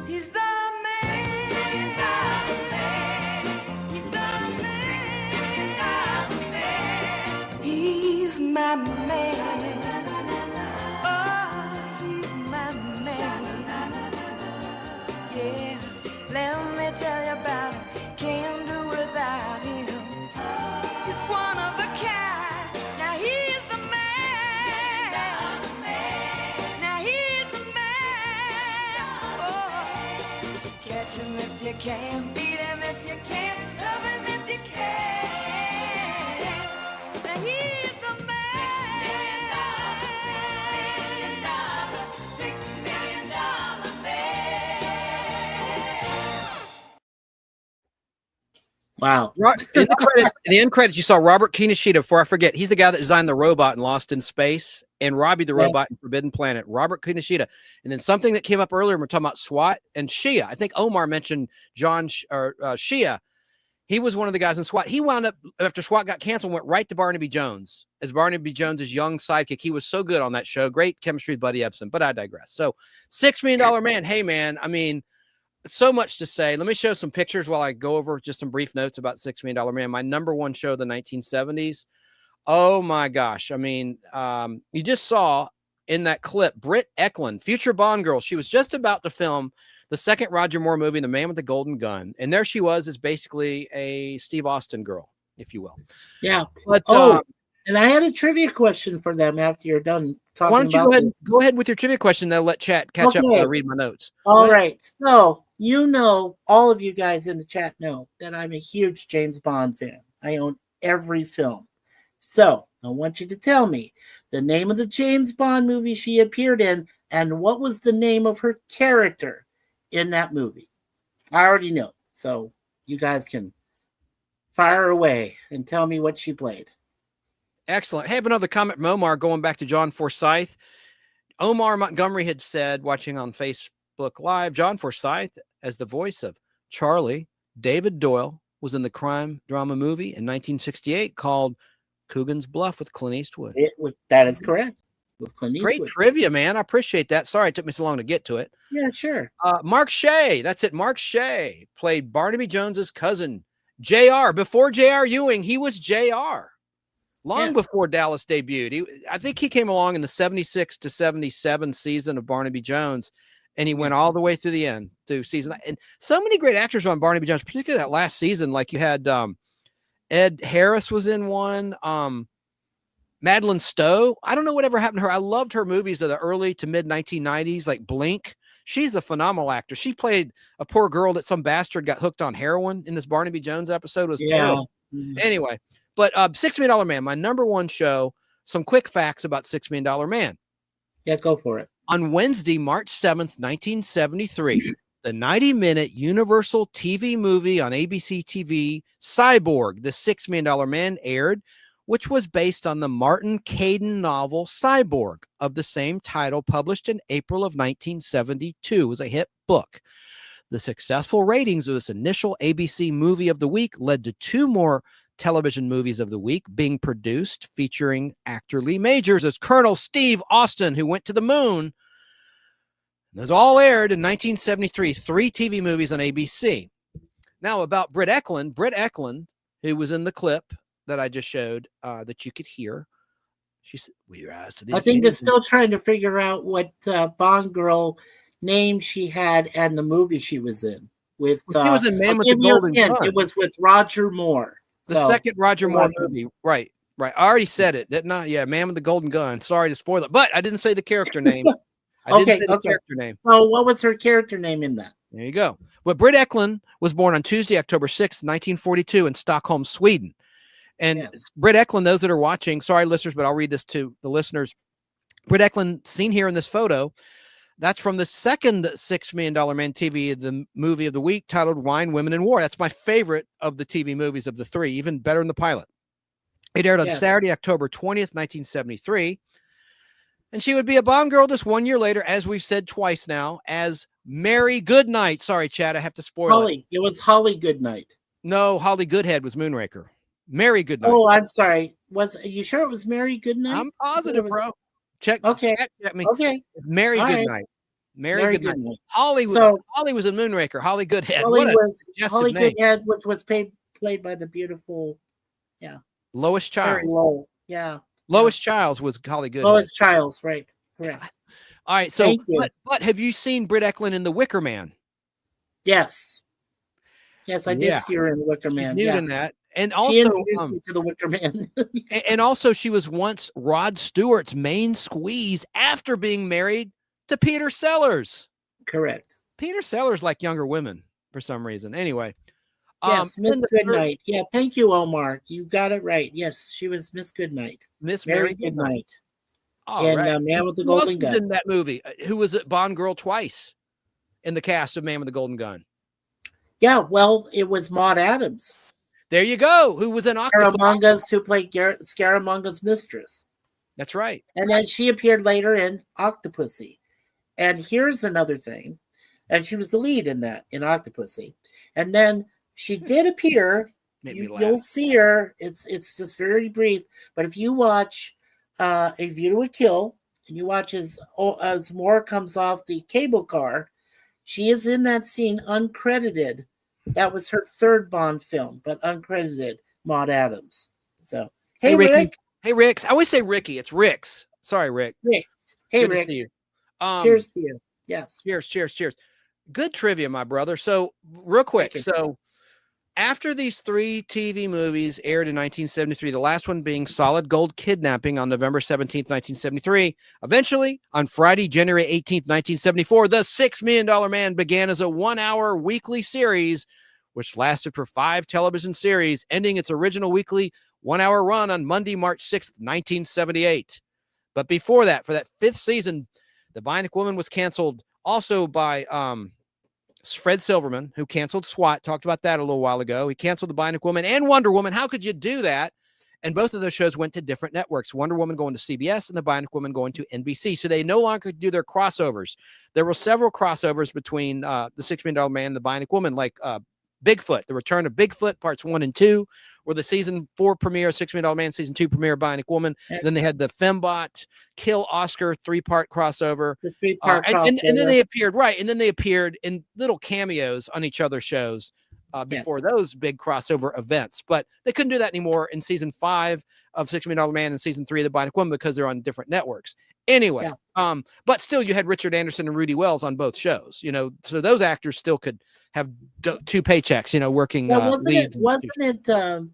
Speaker 6: He's the man. He's the man. He's my man. Oh, he's my man. Yeah, let me tell you about him. Can't do without him. He's one of a kind. Now he's the man. Now he's the man. Oh, catch him if you can, beat him if you can, love him if you can. Now he's the man. $6 million man.
Speaker 8: Wow.
Speaker 7: In the end credits, you saw Robert Kinoshita. Before I forget, he's the guy that designed the robot in Lost in Space and Robbie the robot in Forbidden Planet. Robert Kinoshita. And then something that came up earlier, we're talking about SWAT and Shia. I think Omar mentioned Shia. He was one of the guys in SWAT. He wound up, after SWAT got canceled, went right to Barnaby Jones as Barnaby Jones's young sidekick. He was so good on that show. Great chemistry with Buddy Ebsen, but I digress. So $6 million man. Hey, man, I mean, so much to say. Let me show some pictures while I go over just some brief notes about $6 Million Man. My number one show, the 1970s. Oh my gosh. I mean, you just saw in that clip, Britt Eklund, future Bond girl. She was just about to film the second Roger Moore movie, The Man with the Golden Gun. And there she was, as basically a Steve Austin girl, if you will.
Speaker 8: Yeah.
Speaker 7: But,
Speaker 8: and I had a trivia question for them after you're done talking.
Speaker 7: Why don't you
Speaker 8: about
Speaker 7: go ahead with your trivia question? They'll let chat catch up while I read my notes.
Speaker 8: All right. So, all of you guys in the chat know that I'm a huge James Bond fan. I own every film. So, I want you to tell me the name of the James Bond movie she appeared in and what was the name of her character in that movie. I already know. So, you guys can fire away and tell me what she played.
Speaker 7: Excellent. I have another comment from Omar going back to John Forsythe. Omar Montgomery had said, watching on Facebook Live, John Forsythe, as the voice of Charlie, David Doyle, was in the crime drama movie in 1968 called Coogan's Bluff with Clint Eastwood.
Speaker 8: That is correct. With Clint Eastwood.
Speaker 7: Great trivia, man. I appreciate that. Sorry it took me so long to get to it.
Speaker 8: Yeah, sure.
Speaker 7: Mark Shea. That's it. Mark Shea played Barnaby Jones's cousin, JR. Before J.R. Ewing, he was JR. Long before Dallas debuted. I think he came along in the 76 to 77 season of Barnaby Jones, and he went all the way through the end through season. And so many great actors on Barnaby Jones, particularly that last season. Like you had Ed Harris was in one. Madeline Stowe. I don't know whatever happened to her. I loved her movies of the early to mid 1990s, like Blink. She's a phenomenal actor. She played a poor girl that some bastard got hooked on heroin in this Barnaby Jones episode. It was terrible. Anyway. But $6 Million Man, my number one show. Some quick facts about $6 Million Man.
Speaker 8: Yeah, go for it.
Speaker 7: On Wednesday, March 7th, 1973, the 90-minute Universal TV movie on ABC TV, Cyborg, the $6 Million Man, aired, which was based on the Martin Caidin novel Cyborg of the same title, published in April of 1972. It was a hit book. The successful ratings of this initial ABC movie of the week led to 2 more television movies of the week being produced, featuring actor Lee Majors as Colonel Steve Austin, who went to the moon. Those all aired in 1973, 3 TV movies on ABC. Now about Britt Eklund, who was in the clip that I just showed that you could hear. She said,
Speaker 8: I think they're still trying to figure out what Bond girl name she had and the movie she was in. With
Speaker 7: she was in Man with the Golden Gun.
Speaker 8: It was with Roger Moore.
Speaker 7: The second Roger Moore movie, right? Right. I already said it, didn't I? Yeah, Man with the Golden Gun. Sorry to spoil it, but I didn't say the character name. I didn't say the character name.
Speaker 8: Oh, what was her character name in that?
Speaker 7: There you go. Well, Britt Eklund was born on Tuesday, October 6th, 1942 in Stockholm, Sweden. And Britt Eklund, those that are watching, sorry, listeners, but I'll read this to the listeners. Britt Eklund, seen here in this photo, that's from the second $6 Million Man TV, the movie of the week, titled Wine, Women, and War. That's my favorite of the TV movies of the three, even better than the pilot. It aired on Saturday, October 20th, 1973. And she would be a Bond girl just 1 year later, as we've said twice now, as Mary Goodnight. Sorry, Chad, I have to spoil it.
Speaker 8: It was Holly Goodnight.
Speaker 7: No, Holly Goodhead was Moonraker. Mary Goodnight.
Speaker 8: Oh, I'm sorry. Are you sure it was Mary Goodnight?
Speaker 7: I'm positive, bro. Check.
Speaker 8: Okay.
Speaker 7: Check me.
Speaker 8: Okay.
Speaker 7: Mary Goodnight.
Speaker 8: Right.
Speaker 7: Mary Goodnight. Holly was in Moonraker. Holly Goodhead.
Speaker 8: Holly Goodhead, which was played by the beautiful,
Speaker 7: Lois Childs.
Speaker 8: Very low. Yeah.
Speaker 7: Lois Childs was Holly Goodhead.
Speaker 8: Lois Childs, right. Correct.
Speaker 7: All right. So, but have you seen Britt Eklund in The Wicker Man?
Speaker 8: Yes. Yes, I did see her in The Wicker Man.
Speaker 7: She's new in that. And also,
Speaker 8: she introduced me to The Wicker Man.
Speaker 7: And also, she was once Rod Stewart's main squeeze after being married to Peter Sellers.
Speaker 8: Correct.
Speaker 7: Peter Sellers like younger women for some reason. Anyway.
Speaker 8: Yes, Miss Goodnight. Yeah, thank you, Omar. You got it right. Yes, she was Miss Goodnight.
Speaker 7: Miss
Speaker 8: Mary Goodnight.
Speaker 7: And
Speaker 8: Man with the Golden Gun.
Speaker 7: In that movie, who was a Bond girl twice in the cast of Man with the Golden Gun?
Speaker 8: Yeah, well, it was Maud Adams.
Speaker 7: There you go. Who was an
Speaker 8: Scaramanga's, who played Scaramanga's mistress.
Speaker 7: That's right.
Speaker 8: And then she appeared later in Octopussy. And here's another thing. And she was the lead in that, in Octopussy. And then she did appear. You'll see her. It's just very brief. But if you watch A View to a Kill, and you watch as Moore comes off the cable car, she is in that scene uncredited. That was her third Bond film, but uncredited, Maud Adams. So, hey
Speaker 7: Ricky.
Speaker 8: Rick.
Speaker 7: Hey, Ricks. I always say Ricky. It's Ricks. Sorry, Rick.
Speaker 8: Ricks. Hey,
Speaker 7: Good
Speaker 8: Rick.
Speaker 7: to see you.
Speaker 8: Cheers to you. Yes.
Speaker 7: Cheers. Good trivia, my brother. So, real quick. So, after these three TV movies aired in 1973, the last one being Solid Gold Kidnapping on November 17th, 1973, eventually, on Friday, January 18th, 1974, The $6 Million Man began as a 1-hour weekly series, which lasted for 5 television series, ending its original weekly 1-hour run on Monday, March 6th, 1978. But before that, for that 5th season, The Bionic Woman was canceled also by Fred Silverman, who canceled SWAT. Talked about that a little while ago. He canceled The Bionic Woman and Wonder Woman. How could you do that? And both of those shows went to different networks. Wonder Woman going to CBS and The Bionic Woman going to NBC. So they no longer could do their crossovers. There were several crossovers between The $6 Million Man and The Bionic Woman, like Bigfoot, The Return of Bigfoot, parts 1 and 2, or the season 4 premiere, $6 Million Man, season 2 premiere, Bionic Woman. And then they had the Fembot Kill Oscar 3-part crossover.
Speaker 8: The 3-part
Speaker 7: crossover. And then they appeared, right. And then they appeared in little cameos on each other's shows before those big crossover events. But they couldn't do that anymore in season 5 of $6 Million Man and season 3 of The Bionic Woman because they're on different networks. Anyway, but still you had Richard Anderson and Rudy Wells on both shows, so those actors still could have 2 paychecks, working leads.
Speaker 8: Wasn't it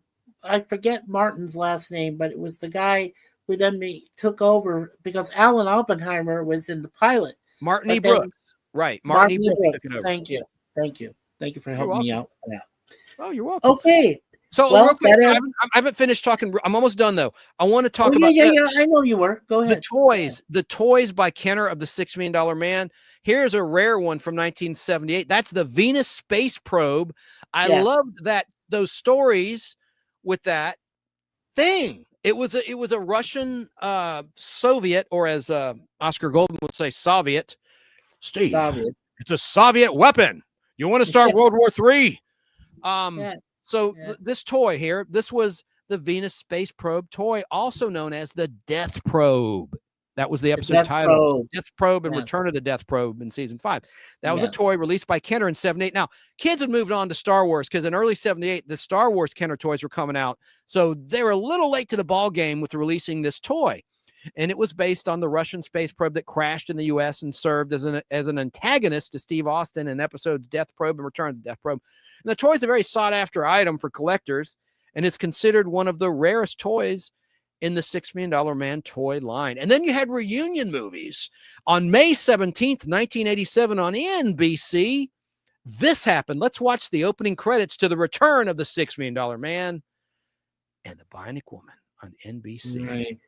Speaker 8: I forget Martin's last name, but it was the guy who then took over because Alan Oppenheimer was in the pilot.
Speaker 7: Martin E. Brooks. Right. Martin E. Brooks took it over.
Speaker 8: Thank you for helping me out. Yeah.
Speaker 7: Oh, you're welcome.
Speaker 8: Okay.
Speaker 7: So real quick, I haven't finished talking. I'm almost done though. I want to talk about
Speaker 8: I know you were. Go ahead.
Speaker 7: The toys by Kenner of the $6 Million Man. Here's a rare one from 1978. That's the Venus space probe. I loved those stories with that thing. It was a Russian Soviet, or as Oscar Goldman would say, Soviet. Steve, it's a Soviet weapon. You want to start World War III? This toy here, this was the Venus space probe toy, also known as the Death Probe. That was the episode title. Death Probe and Return of the Death Probe in season 5. That was a toy released by Kenner in 78. Now, kids had moved on to Star Wars because in early 78, the Star Wars Kenner toys were coming out. So they were a little late to the ball game with releasing this toy. And it was based on the Russian space probe that crashed in the U.S. and served as an antagonist to Steve Austin in episodes Death Probe and Return of the Death Probe. And the toy is a very sought-after item for collectors, and it's considered one of the rarest toys in the $6 Million Man toy line. And then you had reunion movies. On May 17th, 1987 on NBC, this happened. Let's watch the opening credits to the return of the $6 Million Man and the Bionic Woman on NBC.
Speaker 8: Right.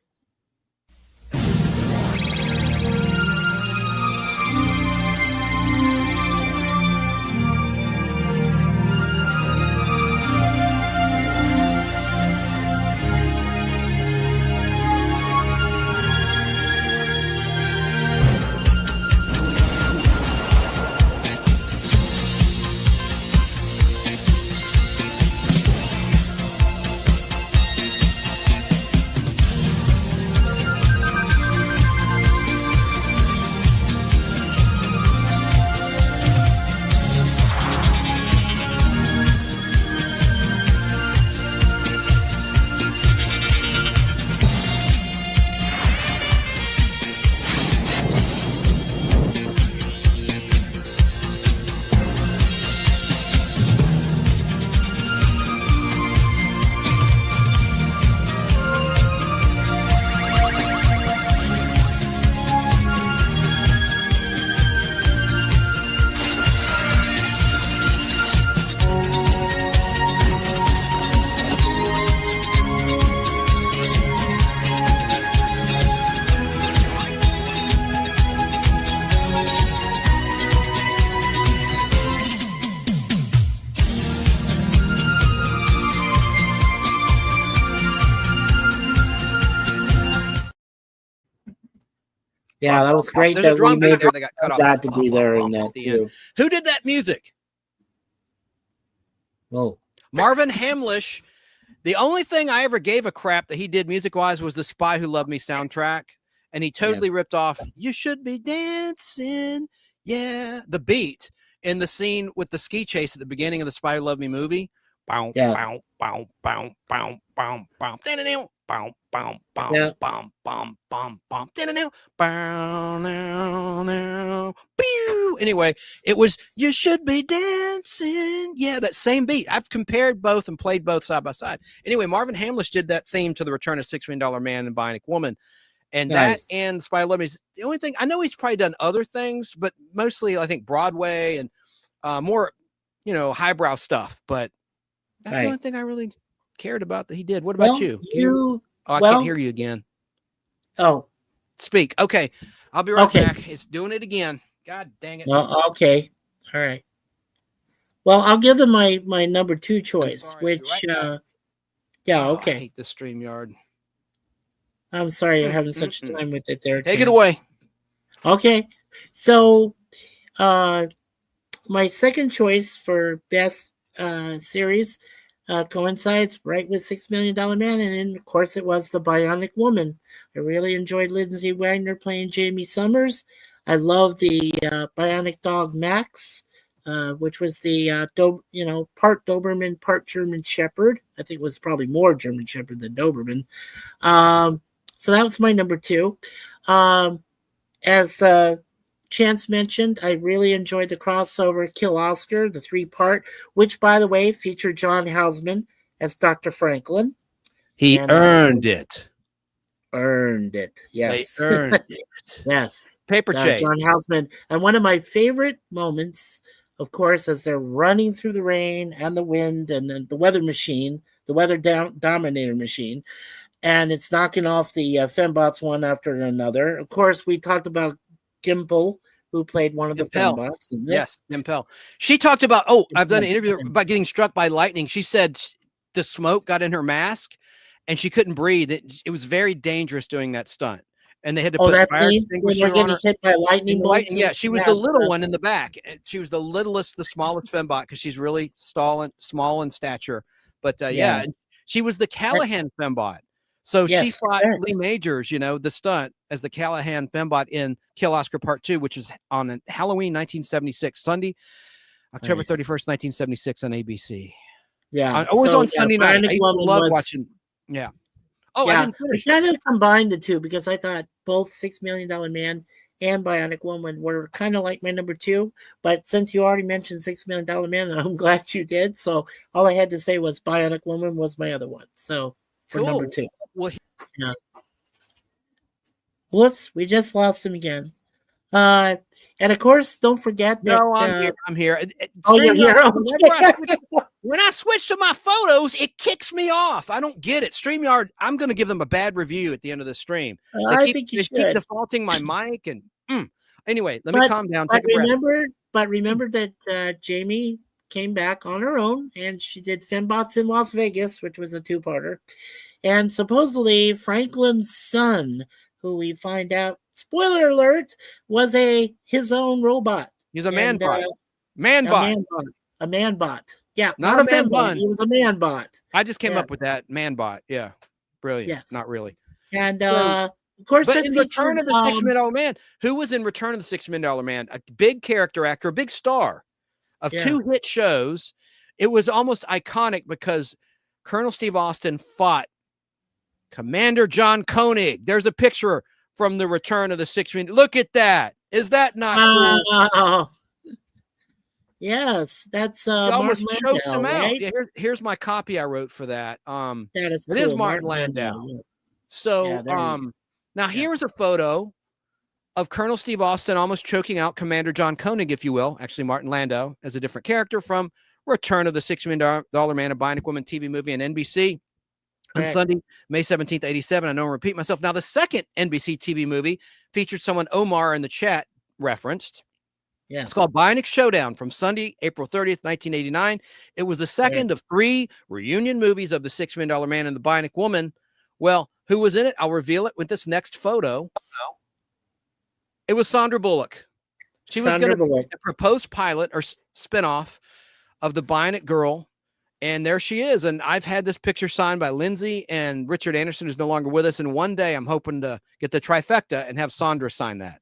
Speaker 8: Yeah, that was great.
Speaker 7: There's a drum beat there that got cut off.
Speaker 8: Glad to be there in that too.
Speaker 7: Who did that music?
Speaker 8: Oh,
Speaker 7: Marvin Hamlish. The only thing I ever gave a crap that he did music-wise was the Spy Who Loved Me soundtrack, and he totally ripped off "You Should Be Dancing." Yeah, the beat in the scene with the ski chase at the beginning of the Spy Who Loved Me movie. Bow, bow, bow, bow, bow, bow, bow, bow, bow, bow, bow, bow, bow, bow, bow, bow, now, now, pew. Anyway, it was "You Should Be Dancing." Yeah, that same beat. I've compared both and played both side by side. Anyway, Marvin Hamlish did that theme to the return of $6 Million Man and Bionic Woman. And that and Spy Who Loved Me is the only thing. I know he's probably done other things, but mostly I think Broadway and more, highbrow stuff. But that's the only thing I really cared about that he did. What about you? I can't hear you again.
Speaker 8: Oh,
Speaker 7: speak. Okay, I'll be right back. It's doing it again. God dang it.
Speaker 8: Well, okay, all right. Well, I'll give them my number 2 choice, which okay.
Speaker 7: I hate the StreamYard.
Speaker 8: I'm sorry you're having such time with it there.
Speaker 7: Take it away.
Speaker 8: Okay, so my second choice for best series coincides right with $6 Million Man, and of course it was the Bionic Woman. I really enjoyed Lindsay Wagner playing Jamie Summers. I love the Bionic dog Max, which was the part Doberman, part German Shepherd. I think it was probably more German Shepherd than Doberman. So that was my number 2. As Chance mentioned, I really enjoyed the crossover Kill Oscar, the 3-part, which, by the way, featured John Houseman as Dr. Franklin.
Speaker 7: He earned it.
Speaker 8: Earned it. Yes.
Speaker 7: They earned it.
Speaker 8: Yes.
Speaker 7: Paper chase.
Speaker 8: John Houseman. And one of my favorite moments, of course, as they're running through the rain and the wind and then the weather machine, the weather dominator machine, and it's knocking off the fembots one after another. Of course, we talked about Gimple, who played one of the fembots.
Speaker 7: Yes, Gimple. She talked about, I've done an interview about getting struck by lightning. She said the smoke got in her mask and she couldn't breathe. It was very dangerous doing that stunt. And they had to put fire extinguisher on her.
Speaker 8: Hit by lightning bolts.
Speaker 7: Yeah, she was the little one in the back. She was the littlest, the smallest fembot because she's really small in stature. But she was the Callahan fembot. So she fought Lee Majors, the stunt as the Callahan fembot in Kill Oscar Part 2, which is on Halloween 1976, Sunday, October 31st, 1976 on ABC.
Speaker 8: Yeah.
Speaker 7: Always on Sunday night. I love watching. Yeah. Oh,
Speaker 8: yeah.
Speaker 7: I didn't finish.
Speaker 8: I kind of combined the two because I thought both $6 Million Man and Bionic Woman were kind of like my number 2. But since you already mentioned $6 Million Man, I'm glad you did. So all I had to say was Bionic Woman was my other one. So for number 2.
Speaker 7: Well,
Speaker 8: Yeah. Whoops, we just lost him again. And of course, don't forget that.
Speaker 7: no, I'm here.
Speaker 8: Oh, you're here.
Speaker 7: When I switch to my photos, it kicks me off. I don't get it. StreamYard, I'm going to give them a bad review at the end of the stream.
Speaker 8: I think you
Speaker 7: they
Speaker 8: should.
Speaker 7: keep defaulting my mic. And anyway, let me calm down. Take a breath.
Speaker 8: But remember that Jamie came back on her own, and she did Fembots in Las Vegas, which was a 2-parter. And supposedly Franklin's son, who we find out, spoiler alert, was his own robot.
Speaker 7: He's a man-bot. Man-bot.
Speaker 8: A man-bot. Yeah,
Speaker 7: not a man
Speaker 8: bot. He was a man-bot.
Speaker 7: I just came up with that. Man-bot. Yeah. Brilliant. Yes. Not really.
Speaker 8: And of course,
Speaker 7: but in Return of the $6 Million Man, who was in Return of the $6 Million Man? A big character actor, a big star of 2 hit shows. It was almost iconic because Colonel Steve Austin fought Commander John Koenig. There's a picture from the Return of the $6 Million. Look at that. Is that not cool?
Speaker 8: Yes, that's
Speaker 7: he almost
Speaker 8: Martin
Speaker 7: chokes
Speaker 8: Landau,
Speaker 7: him out.
Speaker 8: right?
Speaker 7: Yeah, here's my copy I wrote for that.
Speaker 8: That is cool.
Speaker 7: It is Martin Landau.
Speaker 8: Yes.
Speaker 7: So now here's a photo of Colonel Steve Austin almost choking out Commander John Koenig, if you will. Actually, Martin Landau as a different character from Return of the $6 Million Man, a Bionic Woman TV movie on NBC on Sunday, May 17th, 87. I know I repeat myself. Now, the second NBC TV movie featured someone Omar in the chat referenced.
Speaker 8: Yeah,
Speaker 7: it's called Bionic Showdown from Sunday, April 30th, 1989. It was the second of 3 reunion movies of the $6 Million Man and the Bionic Woman. Well, who was in it? I'll reveal it with this next photo. It was Sandra Bullock. She was going to be the proposed pilot or spinoff of the Bionic Girl. And there she is. And I've had this picture signed by Lindsay and Richard Anderson, who's no longer with us. And one day I'm hoping to get the trifecta and have Sandra sign that.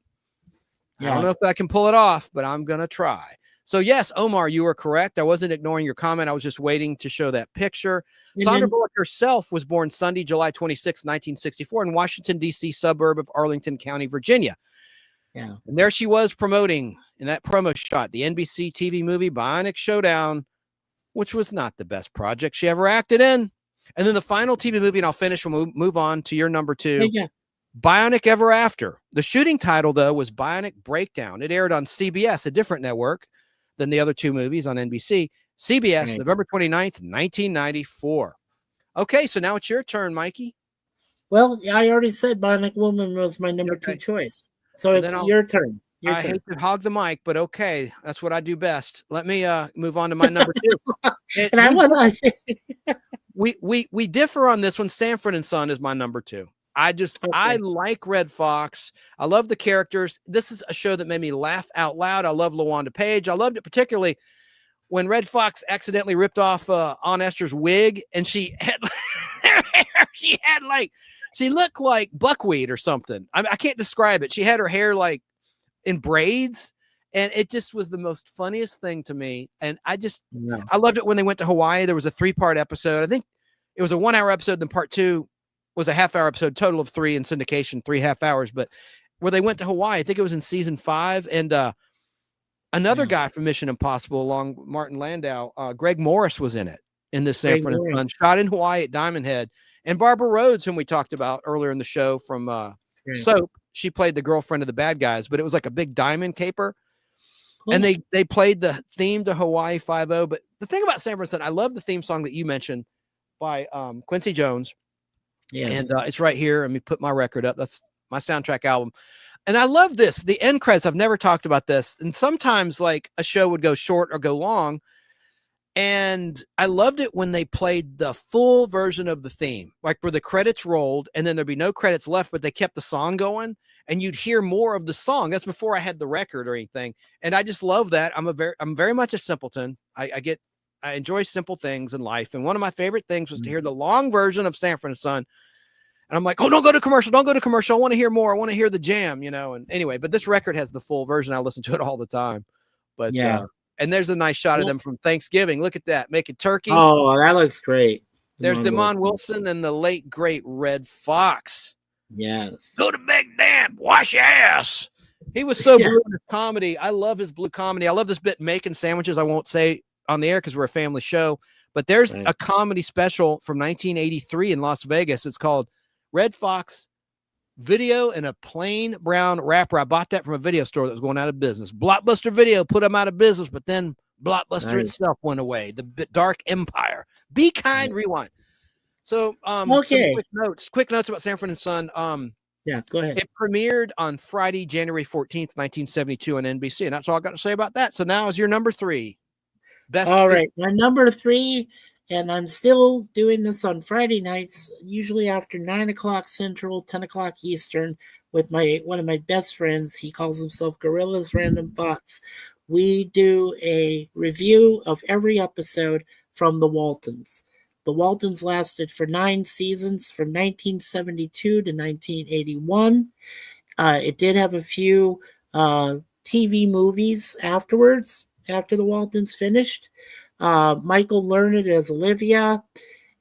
Speaker 7: Yeah. I don't know if I can pull it off, but I'm going to try. So yes, Omar, you were correct. I wasn't ignoring your comment. I was just waiting to show that picture. Sandra Bullock herself was born Sunday, July 26, 1964 in Washington, D.C. suburb of Arlington County, Virginia.
Speaker 8: Yeah.
Speaker 7: And there she was promoting in that promo shot, the NBC TV movie Bionic Showdown, which was not the best project she ever acted in. And then the final TV movie, and I'll finish, we'll move on to your number 2.
Speaker 8: Yeah.
Speaker 7: Bionic Ever After. The shooting title, though, was Bionic Breakdown. It aired on CBS, a different network than the other 2 movies on NBC. CBS, November 29th, 1994. Okay, so now it's your turn, Mikey.
Speaker 8: Well, I already said Bionic Woman was my number 2 choice. So it's your turn.
Speaker 7: I hate to hog the mic, but okay, that's what I do best. Let me move on to my number 2.
Speaker 8: And I want to.
Speaker 7: we differ on this one. Sanford and Son is my number 2. I like Red Fox. I love the characters. This is a show that made me laugh out loud. I love LaWanda Page. I loved it particularly when Red Fox accidentally ripped off Aunt Esther's wig, and she had she looked like buckwheat or something. I can't describe it. She had her hair like in braids, and it just was the most funniest thing to me. And I loved it when they went to Hawaii. There was a 3-part episode. I think it was a 1-hour episode. Then part 2 was a half-hour episode, total of 3 in syndication, 3 half hours. But where they went to Hawaii, I think it was in season 5. And another guy from Mission Impossible, along Martin Landau, Greg Morris was in it in this Sanford and Son, shot in Hawaii at Diamond Head. And Barbara Rhodes, whom we talked about earlier in the show from Soap, she played the girlfriend of the bad guys, but it was like a big diamond caper. Cool. And they played the theme to Hawaii 5-0. But the thing about Sanford and Son, I love the theme song that you mentioned by Quincy Jones.
Speaker 8: Yes.
Speaker 7: And it's right here. Let me put my record up. That's my soundtrack album. And I love this. The end credits, I've never talked about this. And sometimes like a show would go short or go long. And I loved it when they played the full version of the theme, like where the credits rolled and then there'd be no credits left, but they kept the song going and you'd hear more of the song. That's before I had the record or anything. And I just love that. I'm very much a simpleton. I enjoy simple things in life. And one of my favorite things was to hear the long version of Sanford and Son. And I'm like, oh, don't go to commercial. Don't go to commercial. I want to hear more. I want to hear the jam, And anyway, but this record has the full version. I listen to it all the time. But and there's a nice shot of them from Thanksgiving. Look at that. Making turkey.
Speaker 8: Oh, that looks great.
Speaker 7: There's Damon Wilson and the late, great Red Fox.
Speaker 8: Yes.
Speaker 7: Go to Big Dan. Wash your ass. He was so blue in his comedy. I love his blue comedy. I love this bit, Making Sandwiches. I won't say on the air because we're a family show. But there's a comedy special from 1983 in Las Vegas. It's called Red Fox Video in a Plain Brown Wrapper. I bought that from a video store that was going out of business. Blockbuster Video put them out of business, but then Blockbuster itself went away. The Dark Empire. Be kind, rewind. So, some quick notes about Sanford and Son.
Speaker 8: Yeah, go ahead.
Speaker 7: It premiered on Friday, January 14th, 1972 on NBC. And that's all I got to say about that. So now is your number 3. Best.
Speaker 8: All right. My number 3, and I'm still doing this on Friday nights, usually after 9 o'clock Central, 10 o'clock Eastern, with one of my best friends. He calls himself Gorilla's Random Thoughts. We do a review of every episode from The Waltons. The Waltons lasted for 9 seasons from 1972 to 1981. It did have a few TV movies afterwards, after the Waltons finished. Michael Learned as Olivia,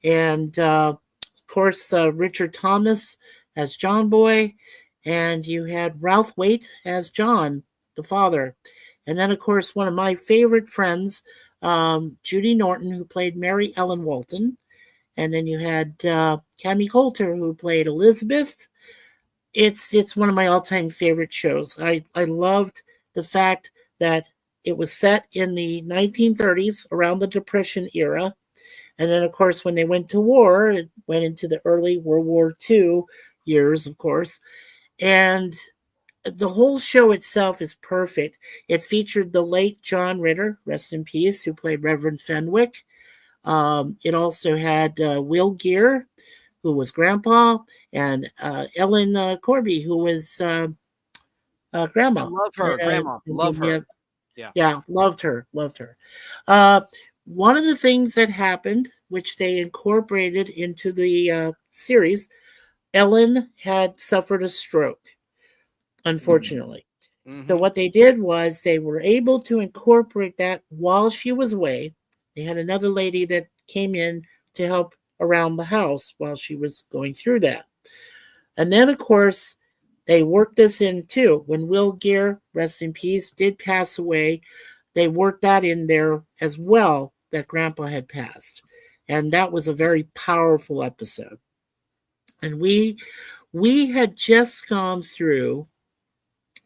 Speaker 8: and of course Richard Thomas as John Boy, and you had Ralph Waite as John, the father. And then, of course, one of my favorite friends, Judy Norton, who played Mary Ellen Walton. And then you had Cammy Coulter, who played Elizabeth. It's one of my all-time favorite shows. I loved the fact that it was set in the 1930s, around the Depression era. And then, of course, when they went to war, it went into the early World War II years, of course. And the whole show itself is perfect. It featured the late John Ritter, rest in peace, who played Reverend Fenwick. It also had Will Gear, who was Grandpa, and Ellen Corby, who was Grandma.
Speaker 7: I love her, Grandma. Love her.
Speaker 8: Yeah, loved her. One of the things that happened, which they incorporated into the series, Ellen had suffered a stroke, unfortunately. Mm-hmm. So what they did was they were able to incorporate that while she was away. They had another lady that came in to help around the house while she was going through that. And then, of course, they worked this in too. When Will Gear, rest in peace, did pass away, they worked that in there as well, that Grandpa had passed. And that was a very powerful episode. And we had just gone through,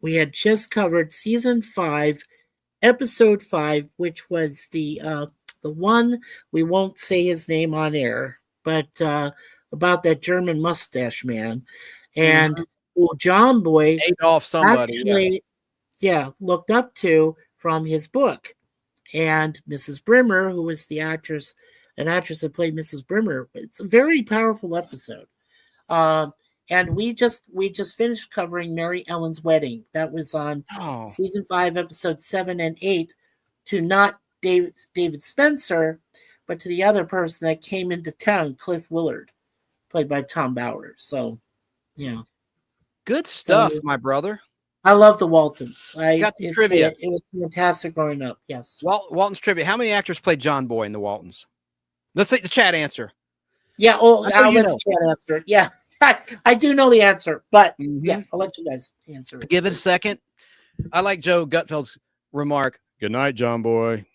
Speaker 8: we had just covered season 5, episode 5, which was the one, we won't say his name on air, but about that German mustache man. And John Boy
Speaker 7: Adolf somebody
Speaker 8: actually, looked up to from his book. And Mrs. Brimmer, who was an actress that played Mrs. Brimmer. It's a very powerful episode. And we just finished covering Mary Ellen's Wedding. That was on season 5, episodes 7 and 8, to not David Spencer, but to the other person that came into town, Cliff Willard, played by Tom Bauer. So, yeah.
Speaker 7: Good stuff, my brother.
Speaker 8: I love the Waltons.
Speaker 7: Got the trivia.
Speaker 8: It was fantastic growing up. Yes.
Speaker 7: Waltons trivia. How many actors played John Boy in the Waltons? Let's take the chat answer.
Speaker 8: Yeah. I'll let the chat answer. Yeah. I do know the answer, but yeah, I'll let you guys answer it.
Speaker 7: Give it a second. I like Joe Gutfeld's remark. Good night, John Boy.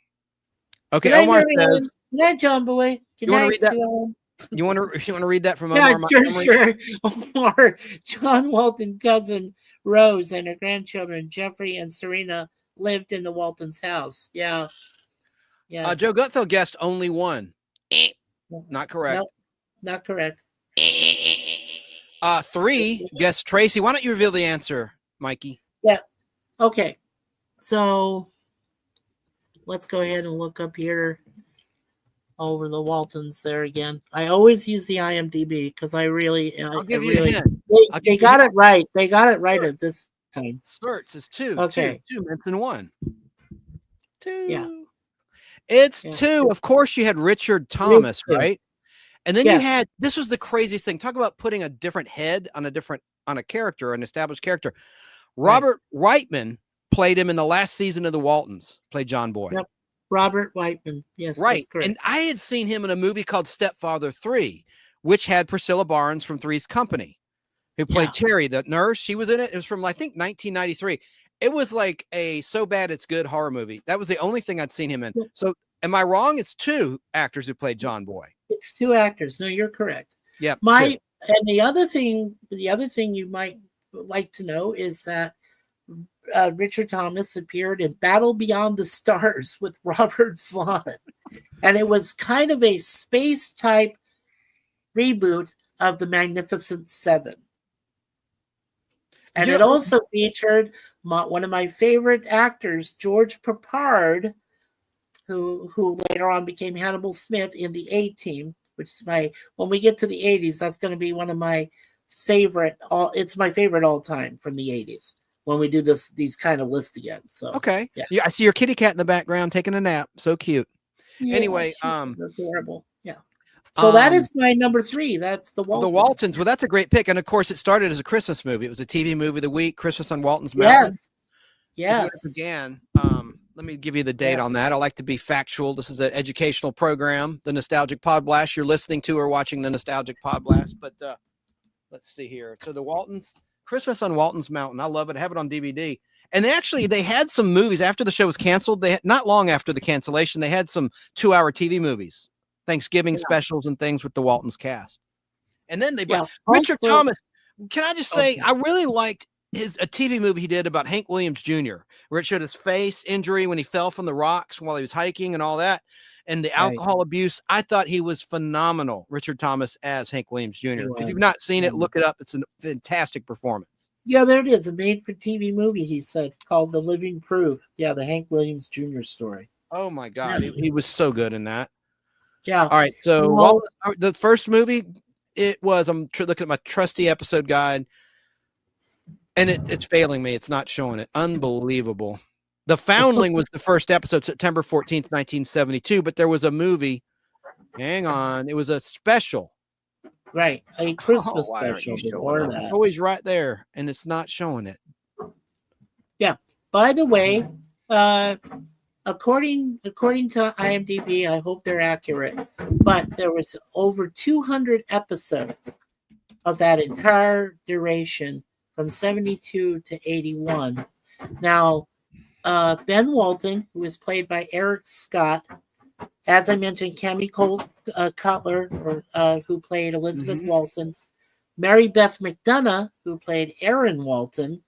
Speaker 7: Okay,
Speaker 8: Good
Speaker 7: Omar
Speaker 8: night,
Speaker 7: says.
Speaker 8: Good night, John Boy. Good
Speaker 7: You want to
Speaker 8: night,
Speaker 7: read that?
Speaker 8: Sue.
Speaker 7: You want to read that from
Speaker 8: Yeah,
Speaker 7: Omar?
Speaker 8: sure. Omar, John Walton cousin Rose and her grandchildren Jeffrey and Serena lived in the Waltons' house. Yeah.
Speaker 7: Joe Gutfeld guessed only one. Not correct.
Speaker 8: Nope, not correct.
Speaker 7: 3 guessed Tracy. Why don't you reveal the answer, Mikey?
Speaker 8: Yeah. Okay. So let's go ahead and look up here over the Waltons there again. I always use the IMDb because I really,
Speaker 7: I'll give you a hint.
Speaker 8: They got it right. They got it right at this time.
Speaker 7: Starts is 2.
Speaker 8: Okay.
Speaker 7: 2 minutes and 1. 2.
Speaker 8: Yeah.
Speaker 7: It's 2. Of course, you had Richard Thomas, right? And then you
Speaker 8: Yes.
Speaker 7: had, this was the craziest thing. Talk about putting a different head on a character, an established character. Robert Whiteman played him in the last season of the Waltons, played John Boy.
Speaker 8: Yep. Robert Whiteman. Yes.
Speaker 7: Right.
Speaker 8: That's correct.
Speaker 7: And I had seen him in a movie called Stepfather 3, which had Priscilla Barnes from Three's Company, who played Terry, the nurse. She was in it. It was from, I think, 1993. It was like a so bad it's good horror movie. That was the only thing I'd seen him in. So Am I wrong? It's 2 actors who played John Boy.
Speaker 8: It's 2 actors. No, you're correct.
Speaker 7: Yep.
Speaker 8: And the other thing you might like to know is that Richard Thomas appeared in Battle Beyond the Stars with Robert Vaughn, and it was kind of a space type reboot of the Magnificent Seven. And it also featured one of my favorite actors, George Peppard, who later on became Hannibal Smith in the A-Team, which is when we get to the 80s, that's going to be one of my favorite. It's my favorite all time from the 80s when we do these kind of lists again. So
Speaker 7: okay, yeah, I see your kitty cat in the background taking a nap. So cute.
Speaker 8: Yeah,
Speaker 7: anyway,
Speaker 8: adorable. Yeah. So that is my number 3. That's the Waltons.
Speaker 7: The Waltons. Well, that's a great pick, and of course, it started as a Christmas movie. It was a TV movie of the week, Christmas on Walton's Mountain.
Speaker 8: Yes.
Speaker 7: It began. Let me give you the date on that. I like to be factual. This is an educational program, the Nostalgic Podblast. You're listening to or watching the Nostalgic Podblast. But let's see here. So the Waltons, Christmas on Walton's Mountain. I love it. I have it on DVD. And they had some movies after the show was canceled. Not long after the cancellation, they had some 2-hour TV movies, Thanksgiving specials and things with the Waltons cast. And then they brought Richard Thomas. Can I just say, I really liked a TV movie he did about Hank Williams Jr., where it showed his face injury when he fell from the rocks while he was hiking and all that, and the alcohol abuse. I thought he was phenomenal, Richard Thomas as Hank Williams Jr. If you've not seen it, look it up. It's a fantastic performance.
Speaker 8: Yeah, there it is. A made-for-TV movie, he said, called The Living Proof. Yeah, the Hank Williams Jr. story.
Speaker 7: Oh, my God. He was so good in that.
Speaker 8: Yeah.
Speaker 7: All right, so the first movie, I'm looking at my trusty episode guide, and it's failing me. It's not showing it. Unbelievable. The Foundling was the first episode, September 14th, 1972, but there was a movie. Hang on. It was a special.
Speaker 8: Right. A Christmas special before that.
Speaker 7: It's always right there, and it's not showing it.
Speaker 8: Yeah. By the way, according to IMDb, I hope they're accurate, but there was over 200 episodes of that entire duration from 72 to 81. Now, Ben Walton, who was played by Eric Scott, as I mentioned, Cammy Cutler, who played Elizabeth Walton, Mary Beth McDonough, who played Erin Walton,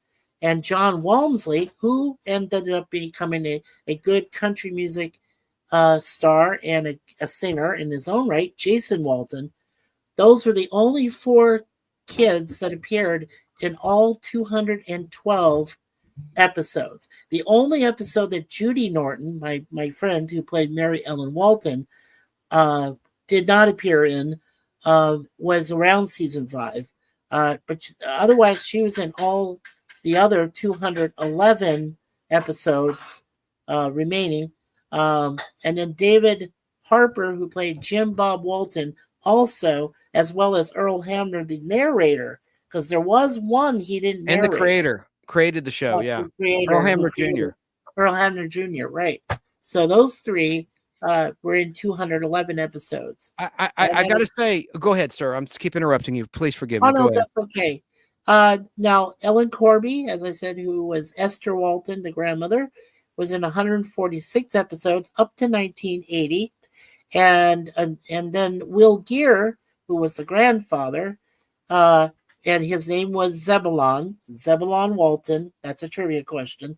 Speaker 8: and John Walmsley, who ended up becoming a good country music star and a singer in his own right, Jason Walton. Those were the only 4 kids that appeared in all 212 episodes. The only episode that Judy Norton, my friend who played Mary Ellen Walton, did not appear in was around season 5. But otherwise, she was in all the other 211 episodes remaining. And then David Harper, who played Jim Bob Walton, also, as well as Earl Hamner, the narrator, because there was one he didn't narrate.
Speaker 7: And the creator created the show, Earl Hamner Jr.
Speaker 8: Earl Hamner Jr., right. So those 3 were in 211 episodes.
Speaker 7: I got to say, go ahead, sir. I'm just keep interrupting you. Please forgive me.
Speaker 8: Oh, no, that's okay. Now, Ellen Corby, as I said, who was Esther Walton, the grandmother, was in 146 episodes up to 1980. And then Will Geer, who was the grandfather, and his name was Zebulon Walton. That's a trivia question.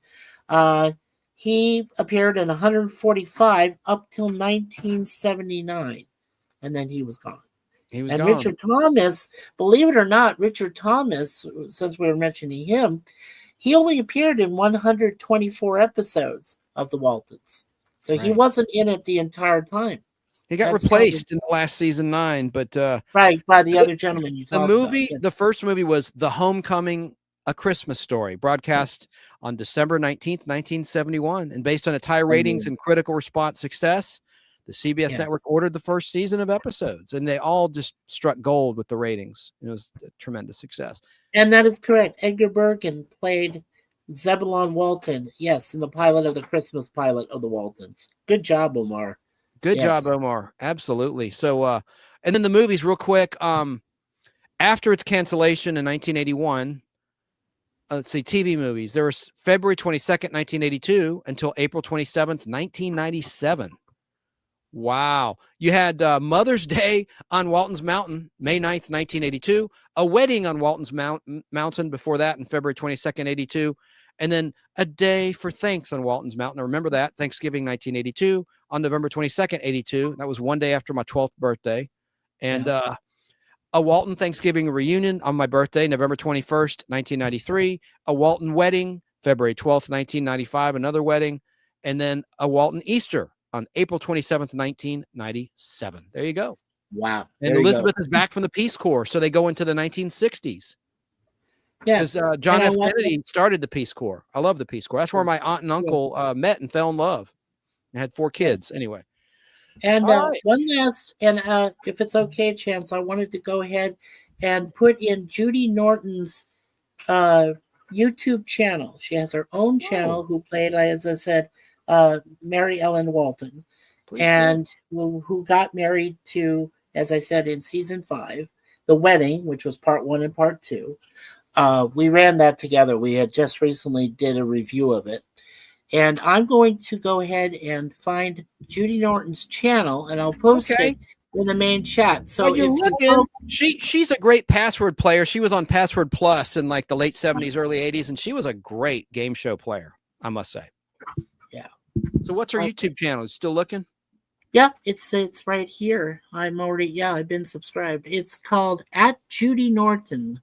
Speaker 8: He appeared in 145 up till 1979, and then he was gone.
Speaker 7: Gone.
Speaker 8: Richard Thomas, believe it or not, since we were mentioning him, he only appeared in 124 episodes of the Waltons. So he wasn't in it the entire time.
Speaker 7: He got replaced in the last season 9, but
Speaker 8: by the other gentleman.
Speaker 7: The first movie was The Homecoming, A Christmas Story, broadcast on December 19th, 1971, and based on its high ratings and critical response success, the CBS network ordered the first season of episodes, and they all just struck gold with the ratings. It was a tremendous success.
Speaker 8: And that is correct. Edgar Bergen played Zebulon Walton, in the pilot of the Christmas pilot of the Waltons. Good job, Omar.
Speaker 7: Good job, Omar. Absolutely. So, and then the movies real quick. After its cancellation in 1981, let's see, TV movies. There was February 22nd, 1982 until April 27th, 1997. Wow. You had Mother's Day on Walton's Mountain, May 9th, 1982. A wedding on Walton's Mountain before that, in February 22nd, 82. And then a day for thanks on Walton's Mountain. I remember that. Thanksgiving 1982 on November 22nd, 82. That was one day after my 12th birthday. And a Walton Thanksgiving reunion on my birthday, November 21st, 1993. A Walton wedding, February 12th, 1995. Another wedding. And then a Walton Easter on April 27th, 1997. There you go.
Speaker 8: Wow.
Speaker 7: And Elizabeth is back from the Peace Corps. So they go into the 1960s.
Speaker 8: Yes.
Speaker 7: Because John F. Kennedy started the Peace Corps. I love the Peace Corps. That's where my aunt and uncle met and fell in love and had 4 kids. Anyway.
Speaker 8: And one last, and if it's okay, Chance, I wanted to go ahead and put in Judy Norton's YouTube channel. She has her own channel who played, as I said, Mary Ellen Walton, and who got married to, as I said, in season 5, The Wedding, which was part 1 and part 2. We ran that together. We had just recently did a review of it. And I'm going to go ahead and find Judy Norton's channel, and I'll post it in the main chat. So
Speaker 7: she's a great password player. She was on Password Plus in like the late 70s, early 80s, and she was a great game show player, I must say.
Speaker 8: Yeah.
Speaker 7: So what's her YouTube channel? Still looking?
Speaker 8: Yeah, it's right here. I'm already, I've been subscribed. It's called @Judy Norton,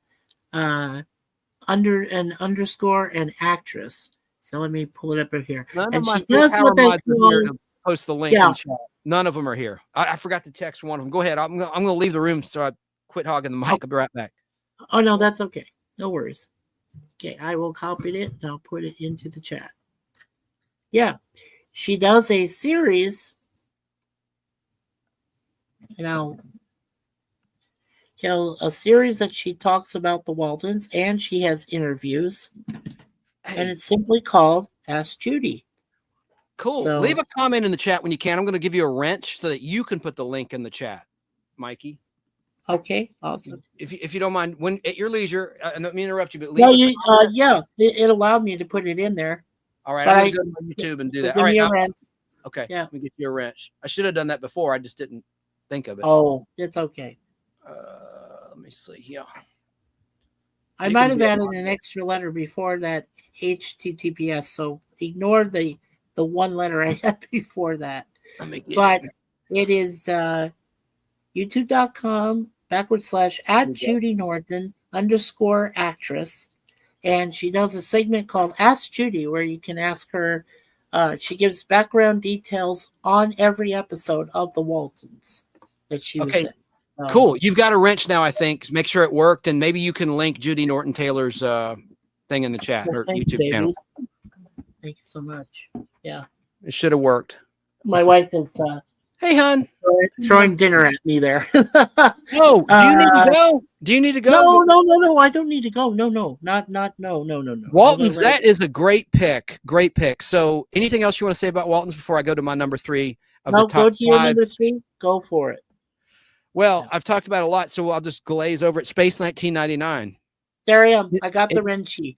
Speaker 8: underscore an actress. So let me pull it up right here.
Speaker 7: And she does what they call, post the link in chat. None of them are here. I forgot to text one of them. Go ahead. I'm going to leave the room, so I quit hogging the mic. I'll be right back.
Speaker 8: Oh, no, that's okay. No worries. Okay, I will copy it and I'll put it into the chat. Yeah, she does a series. And I'll tell a series that she talks about the Waltons, and she has interviews. And it's simply called Ask Judy.
Speaker 7: Cool.
Speaker 8: So,
Speaker 7: leave a comment in the chat when you can. I'm going to give you a wrench so that you can put the link in the chat, Mikey.
Speaker 8: Okay, awesome.
Speaker 7: If you don't mind, when at your leisure, I don't mean to interrupt you, but
Speaker 8: it allowed me to put it in there.
Speaker 7: All right, I'm going to go to my YouTube and do that. All right, okay.
Speaker 8: Yeah,
Speaker 7: let me get you a wrench. I should have done that before. I just didn't think of it.
Speaker 8: Oh, it's okay.
Speaker 7: Let me see. Yeah.
Speaker 8: I might have added an extra letter before that HTTPS, so ignore the one letter I had before that. But it is youtube.com/@ Judy Norton _actress. And she does a segment called Ask Judy, where you can ask her. She gives background details on every episode of the Waltons that she was in.
Speaker 7: Cool. You've got a wrench now, I think. Make sure it worked, and maybe you can link Judy Norton Taylor's thing in the chat, her YouTube channel.
Speaker 8: Thank you so much. Yeah.
Speaker 7: It should have worked.
Speaker 8: My wife is
Speaker 7: hey, hon.
Speaker 8: Throwing dinner at me there.
Speaker 7: Oh, do you need to go? Do you need to go?
Speaker 8: No. I don't need to go. No. No.
Speaker 7: Waltons, that is a great pick. Great pick. So anything else you want to say about Waltons before I go to my number 3 of the top 5?
Speaker 8: Go to your number 3. Go for it.
Speaker 7: Well, I've talked about it a lot, so I'll just glaze over it. Space 1999.
Speaker 8: There I am. I got the wrenchy.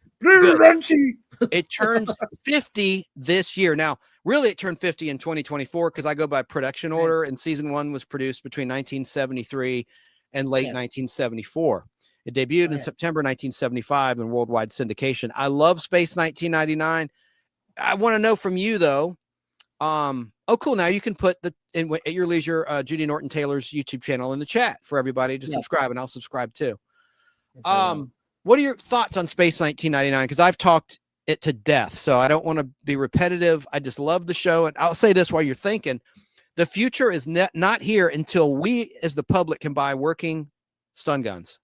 Speaker 7: It turns 50 this year. Now, really, it turned 50 in 2024 because I go by production order, and season 1 was produced between 1973 and late 1974. It debuted in September 1975 in worldwide syndication. I love Space 1999. I want to know from you, though. Oh, cool. Now you can put at your leisure, Judy Norton Taylor's YouTube channel in the chat for everybody to subscribe, and I'll subscribe too. What are your thoughts on Space 1999? Because I've talked it to death, so I don't want to be repetitive. I just love the show, and I'll say this while you're thinking: the future is not here until we, as the public, can buy working stun guns.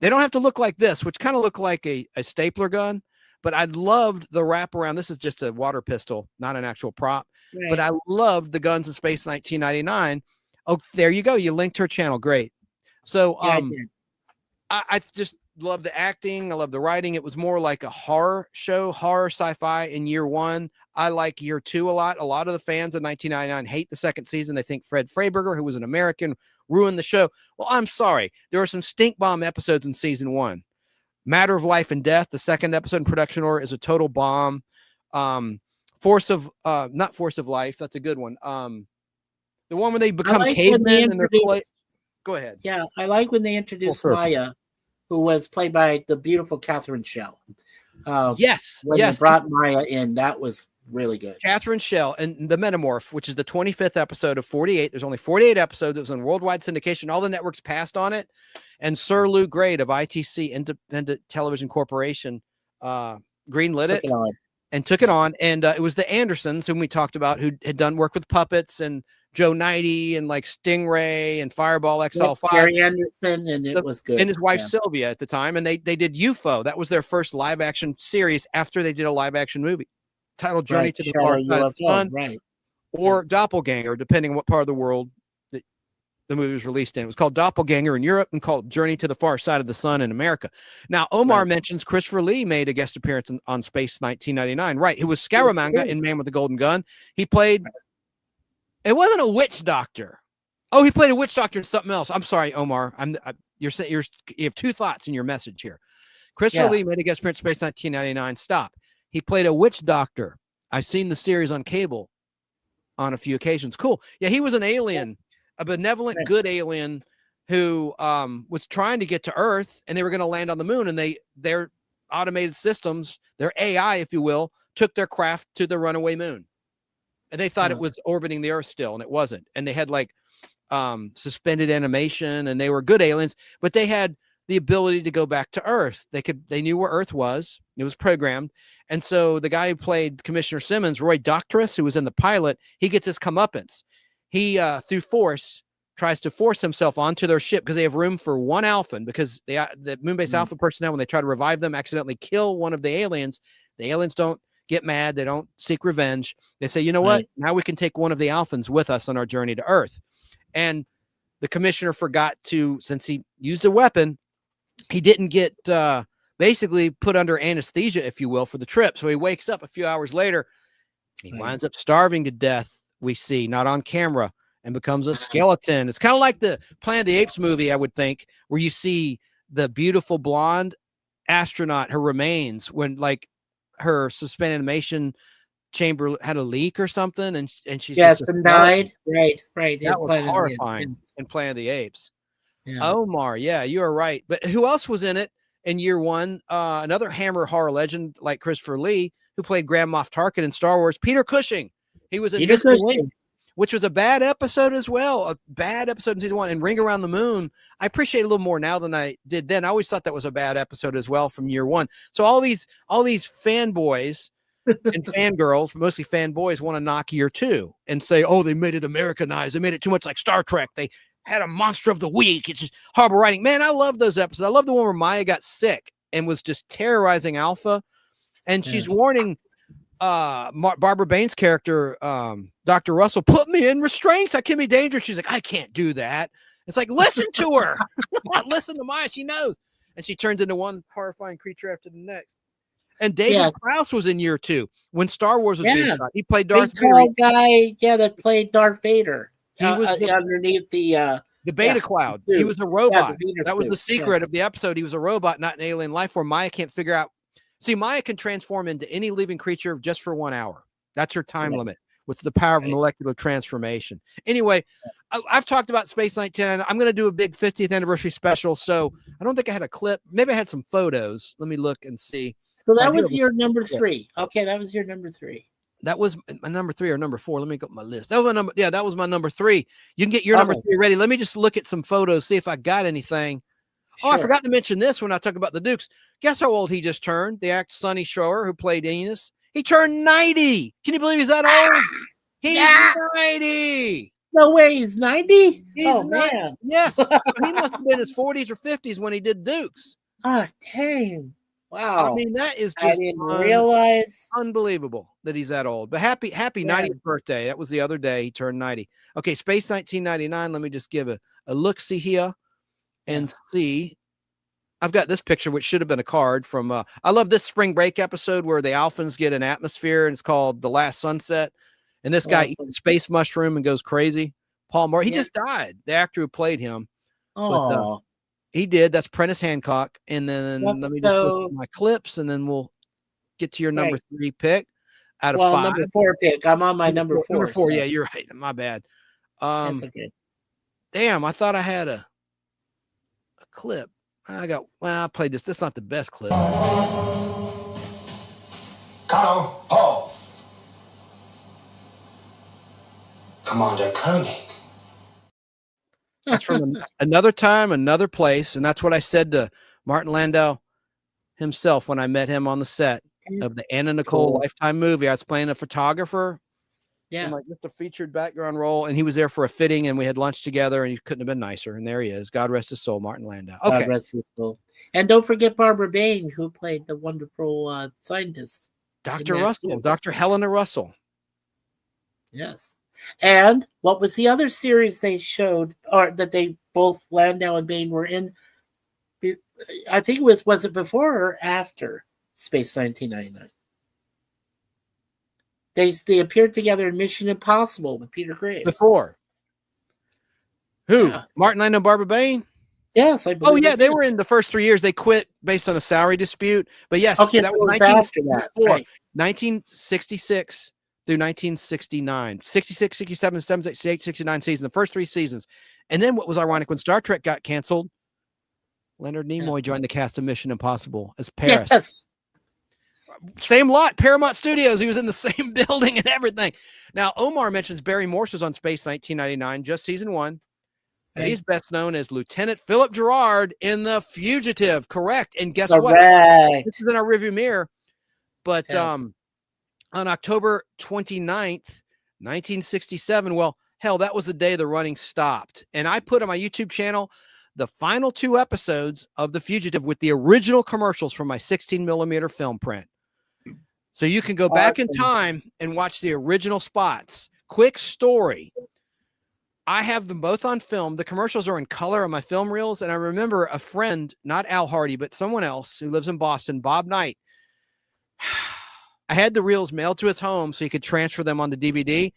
Speaker 7: They don't have to look like this, which kind of look like a stapler gun. But I loved the wraparound. This is just a water pistol, not an actual prop. Right. But I loved the guns in Space 1999. Oh, there you go. You linked her channel. Great. So I just love the acting. I love the writing. It was more like a horror show, horror sci-fi in year 1. I like year 2 a lot. A lot of the fans of 1999 hate the second season. They think Fred Freiberger, who was an American, ruined the show. Well, I'm sorry. There were some stink bomb episodes in season 1. Matter of Life and Death, the second episode in production order, is a total bomb. Not Force of Life. That's a good one. The one where they become
Speaker 8: like when they
Speaker 7: cavemen and they're
Speaker 8: introduced-
Speaker 7: Go ahead.
Speaker 8: Yeah, I like when they introduced
Speaker 7: Full circle.
Speaker 8: Maya, who was played by the beautiful Catherine Schell.
Speaker 7: Yes,
Speaker 8: When
Speaker 7: yes.
Speaker 8: they brought Maya in, that was really good.
Speaker 7: Catherine Schell and The Metamorph, which is the 25th episode of 48. There's only 48 episodes. It was on worldwide syndication. All the networks passed on it. And Sir Lou Grade of ITC, Independent Television Corporation, greenlit it and took it on. And it was the Andersons, whom we talked about, who had done work with puppets and Joe Knighty and like Stingray and Fireball XL5.
Speaker 8: Gary Anderson, and it was good.
Speaker 7: And his wife Sylvia at the time. And they did UFO. That was their first live action series after they did a live action movie titled Journey to the Far Side of the Sun, or Doppelganger, depending on what part of the world that the movie was released in. It was called Doppelganger in Europe and called Journey to the Far Side of the Sun in America. Now, Omar mentions Christopher Lee made a guest appearance on Space 1999. Right. He was Scaramanga in Man with the Golden Gun. He played, it wasn't a witch doctor. Oh, he played a witch doctor in something else. I'm sorry, Omar. You have two thoughts in your message here. Christopher Lee made a guest appearance in Space 1999. Stop. He played a witch doctor. I've seen the series on cable on a few occasions. Cool. Yeah, he was an alien, a benevolent, good alien who was trying to get to Earth, and they were going to land on the moon, and their automated systems, their AI, if you will, took their craft to the runaway moon. And they thought it was orbiting the Earth still, and it wasn't. And they had like suspended animation, and they were good aliens, but they had the ability to go back to Earth. They knew where Earth was. It was programmed. And so the guy who played Commissioner Simmons, Roy Doctorus, who was in the pilot, he gets his comeuppance. He, through force, tries to force himself onto their ship because they have room for one Alphan, because the Moonbase Alpha personnel, when they try to revive them, accidentally kill one of the aliens. The aliens don't get mad. They don't seek revenge. They say, you know what? Now we can take one of the Alphans with us on our journey to Earth. And the commissioner forgot to, since he used a weapon, he didn't get basically put under anesthesia, if you will, for the trip. So he wakes up a few hours later. He winds up starving to death, we see, not on camera, and becomes a skeleton. It's kind of like the Planet of the Apes movie, I would think, where you see the beautiful blonde astronaut, her remains, when like her suspended animation chamber had a leak or something, and she's
Speaker 8: and died. Right.
Speaker 7: That was horrifying in Planet of the Apes. Omar, yeah, you are right. But who else was in it in year one? Another Hammer horror legend like Christopher Lee, who played Grand Moff Tarkin in Star Wars. Peter Cushing. He was in Missing Link, which was a bad episode as well. A bad episode in season one. And Ring Around the Moon, I appreciate a little more now than I did then. I always thought that was a bad episode as well from year one. So all these fanboys and fangirls, mostly fanboys, want to knock year two and say, oh, they made it Americanized. They made it too much like Star Trek. They had a monster of the week. It's just horrible writing. Man, I love those episodes. I love the one where Maya got sick and was just terrorizing Alpha. And she's warning Barbara Bain's character, Dr. Russell, put me in restraints. I can be dangerous. She's like, I can't do that. It's like, listen to her. Listen to Maya. She knows. And she turns into one horrifying creature after the next. And David Krause was in year two when Star Wars was being shot. He played Darth Vader.
Speaker 8: Guy, that played Darth Vader.
Speaker 7: He was
Speaker 8: underneath the
Speaker 7: beta cloud. He was a robot. That was
Speaker 8: suit.
Speaker 7: the secret of the episode. He was a robot, not an alien life form. Maya can't figure out. See, Maya can transform into any living creature just for 1 hour. That's her time limit with the power of molecular transformation. Anyway, I've talked about Space 19. I'm going to do a big 50th anniversary special. So I don't think I had a clip. Maybe I had some photos. Let me look and see.
Speaker 8: So that was your number three. Okay, that was your number three.
Speaker 7: That was my number 3 or number 4. Let me go up my list. That was my number. Yeah, that was my number 3. You can get your number 3 ready. Let me just look at some photos, see if I got anything. Sure. Oh, I forgot to mention this when I talk about the Dukes. Guess how old he just turned? The actor Sonny Shower, who played Enos. He turned 90. Can you believe he's that old? He's 90.
Speaker 8: No way, he's 90?
Speaker 7: He's man. Yes. He must have been in his 40s or 50s when he did Dukes.
Speaker 8: Oh, dang. Wow.
Speaker 7: I mean, that is just
Speaker 8: I didn't realize.
Speaker 7: Unbelievable that he's that old. But happy 90th birthday. That was the other day he turned 90. Okay, Space 1999. Let me just give a look-see here and see. I've got this picture, which should have been a card from I love this spring break episode where the Alphans get an atmosphere, and it's called The Last Sunset. And this guy eats a space mushroom and goes crazy. Paul Moore, he just died. The actor who played him.
Speaker 8: Oh.
Speaker 7: But, he did. That's Prentice Hancock. And then let me just look at my clips, and then we'll get to your number 3 pick out of 5.
Speaker 8: Number 4 pick. I'm on my number 4.
Speaker 7: Number 4. Yeah, you're right. My bad.
Speaker 8: That's okay.
Speaker 7: Damn, I thought I had a clip. I played this. This is not the best clip.
Speaker 14: Colonel Paul. Commander Koenig.
Speaker 7: That's from another time, another place. And that's what I said to Martin Landau himself when I met him on the set of the Anna Nicole Lifetime movie. I was playing a photographer.
Speaker 8: Yeah.
Speaker 7: Like just a featured background role. And he was there for a fitting and we had lunch together and he couldn't have been nicer. And there he is. God rest his soul, Martin Landau. Okay.
Speaker 8: God rest his soul. And don't forget Barbara Bain, who played the wonderful scientist.
Speaker 7: Dr. Russell, Dr. Helena Russell.
Speaker 8: Yes. And what was the other series they showed, or that they both, Landau and Bain, were in? I think it was it before or after Space 1999? They appeared together in Mission Impossible with Peter Graves.
Speaker 7: Before. Who? Yeah. Martin Landau and Barbara Bain?
Speaker 8: Yes, I believe.
Speaker 7: Oh, yeah, they were in the first 3 years. They quit based on a salary dispute. But yes,
Speaker 8: okay,
Speaker 7: that
Speaker 8: so
Speaker 7: was 1964, right. 1966 through 1969. 66, 67, 67, 68, 69 seasons, the first 3 seasons. And then what was ironic, when Star Trek got canceled, Leonard Nimoy joined the cast of Mission Impossible as Paris.
Speaker 8: Yes.
Speaker 7: Same lot, Paramount Studios. He was in the same building and everything. Now, Omar mentions Barry Morse was on Space 1999, just season 1. And he's best known as Lieutenant Philip Gerard in The Fugitive. Correct. And guess what? This is in our rearview mirror. But on October 29th, 1967, well, hell, that was the day the running stopped. And I put on my YouTube channel the final 2 episodes of The Fugitive with the original commercials from my 16mm film print. So you can go back in time and watch the original spots. Quick story. I have them both on film. The commercials are in color on my film reels. And I remember a friend, not Al Hardy, but someone else who lives in Boston, Bob Knight. I had the reels mailed to his home so he could transfer them on the DVD.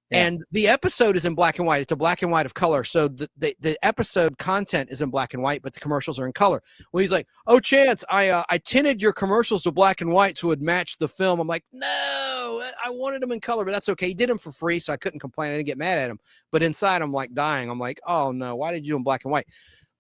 Speaker 7: Yeah. And the episode is in black and white. It's a black and white of color. So the episode content is in black and white, but the commercials are in color. Well, he's like, oh, Chance, I tinted your commercials to black and white so it would match the film. I'm like, no, I wanted them in color, but that's okay. He did them for free, so I couldn't complain. I didn't get mad at him. But inside, I'm like dying. I'm like, oh, no, why did you do them black and white?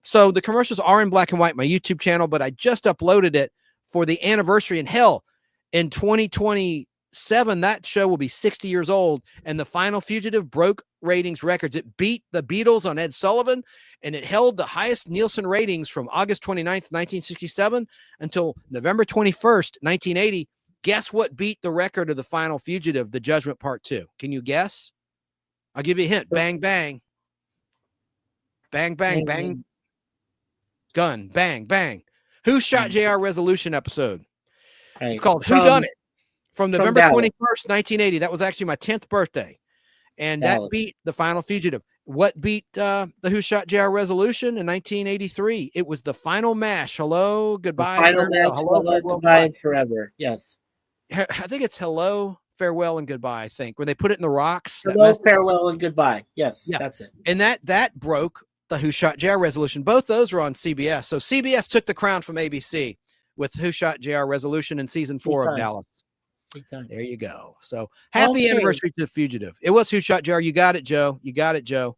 Speaker 7: So the commercials are in black and white, my YouTube channel, but I just uploaded it for the anniversary. And hell, in 2027, that show will be 60 years old, and The Final Fugitive broke ratings records. It beat the Beatles on Ed Sullivan, and it held the highest Nielsen ratings from August 29th, 1967 until November 21st, 1980. Guess what beat the record of The Final Fugitive, The Judgment Part 2? Can you guess? I'll give you a hint. Bang, bang. Bang, bang, bang. Gun, bang, bang. Who Shot J.R. Resolution episode? It's called Who Done It? From November 21st, 1980. That was actually my 10th birthday. And that beat The Final Fugitive. What beat the Who Shot J.R. Resolution in 1983? It was The Final Mash. Hello, goodbye.
Speaker 8: Final Mash, hello, goodbye, and forever. Yes.
Speaker 7: I think it's Hello, Farewell, and Goodbye, I think, where they put it in the rocks.
Speaker 8: Hello, Farewell, and Goodbye. Yes, yeah. That's it.
Speaker 7: And that broke the Who Shot J.R. Resolution. Both those were on CBS. So CBS took the crown from ABC with Who Shot J.R. Resolution in season 4 of Dallas. There you go. So happy anniversary to The Fugitive. It was Who Shot J.R. You got it, Joe. You got it, Joe.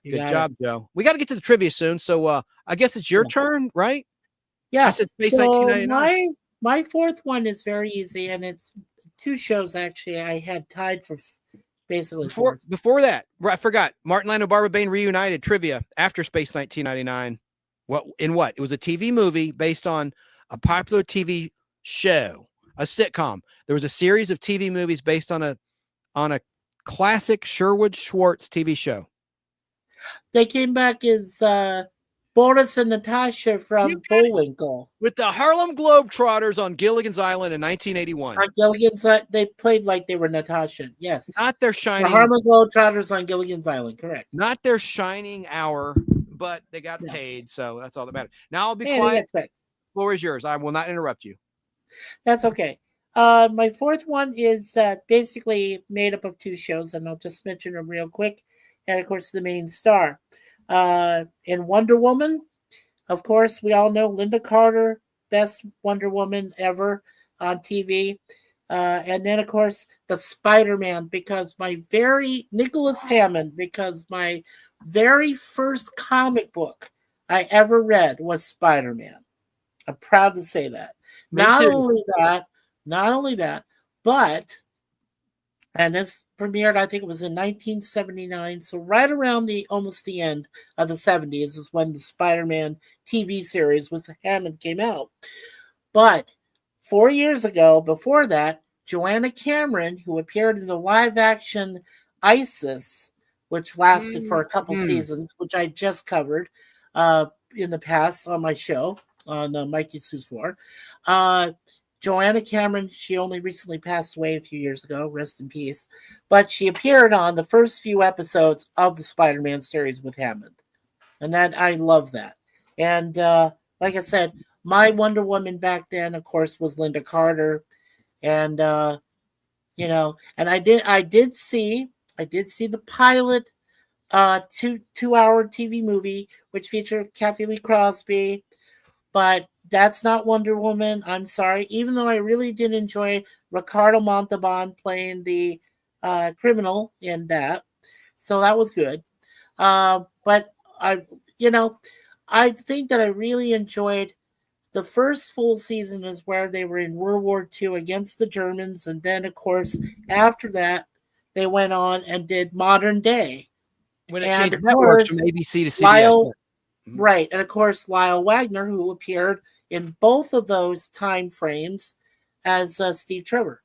Speaker 7: Good job, Joe. We got to get to the trivia soon. So I guess it's your turn, right?
Speaker 8: Yeah.
Speaker 7: I said Space 1999.
Speaker 8: My fourth one is very easy, and it's 2 shows actually I had tied for basically
Speaker 7: before that. I forgot. Martin Landau, Barbara Bain reunited trivia after Space 1999. What? It was a TV movie based on a popular TV show, a sitcom. There was a series of TV movies based on a classic Sherwood Schwartz TV show.
Speaker 8: They came back as Boris and Natasha from Bullwinkle.
Speaker 7: With the Harlem Globetrotters on Gilligan's Island in 1981.
Speaker 8: On Gilligan's, they played like they were Natasha. Yes.
Speaker 7: Not their shining.
Speaker 8: The Harlem Globetrotters on Gilligan's Island, correct.
Speaker 7: Not their shining hour, but they got paid, so that's all that matters. Now I'll be quiet. The floor is yours. I will not interrupt you.
Speaker 8: That's okay. My fourth one is basically made up of 2 shows, and I'll just mention them real quick. And, of course, the main star. In Wonder Woman, of course, we all know Linda Carter, best Wonder Woman ever on TV. And then, of course, the Spider-Man, because Nicholas Hammond, because my very first comic book I ever read was Spider-Man. I'm proud to say that. Not only that, but, and this premiered, I think it was in 1979. So right around almost the end of the 70s is when the Spider-Man TV series with Hammond came out. But 4 years ago, before that, Joanna Cameron, who appeared in the live-action Isis, which lasted for a couple seasons, which I just covered in the past on my show on Mikey Sue's Floor. Joanna Cameron, she only recently passed away a few years ago. Rest in peace. But she appeared on the first few episodes of the Spider-Man series with Hammond. And I love that. And like I said, my Wonder Woman back then, of course, was Linda Carter. And, and I did see the pilot 2-hour TV movie, which featured Kathy Lee Crosby. But that's not Wonder Woman. I'm sorry. Even though I really did enjoy Ricardo Montalban playing the criminal in that. So that was good. But I think that I really enjoyed the first full season is where they were in World War II against the Germans. And then, of course, after that, they went on and did Modern Day.
Speaker 7: When it changed networks from ABC to CBS.
Speaker 8: Lyle, right. And, of course, Lyle Wagner, who appeared in both of those time frames as Steve Trevor.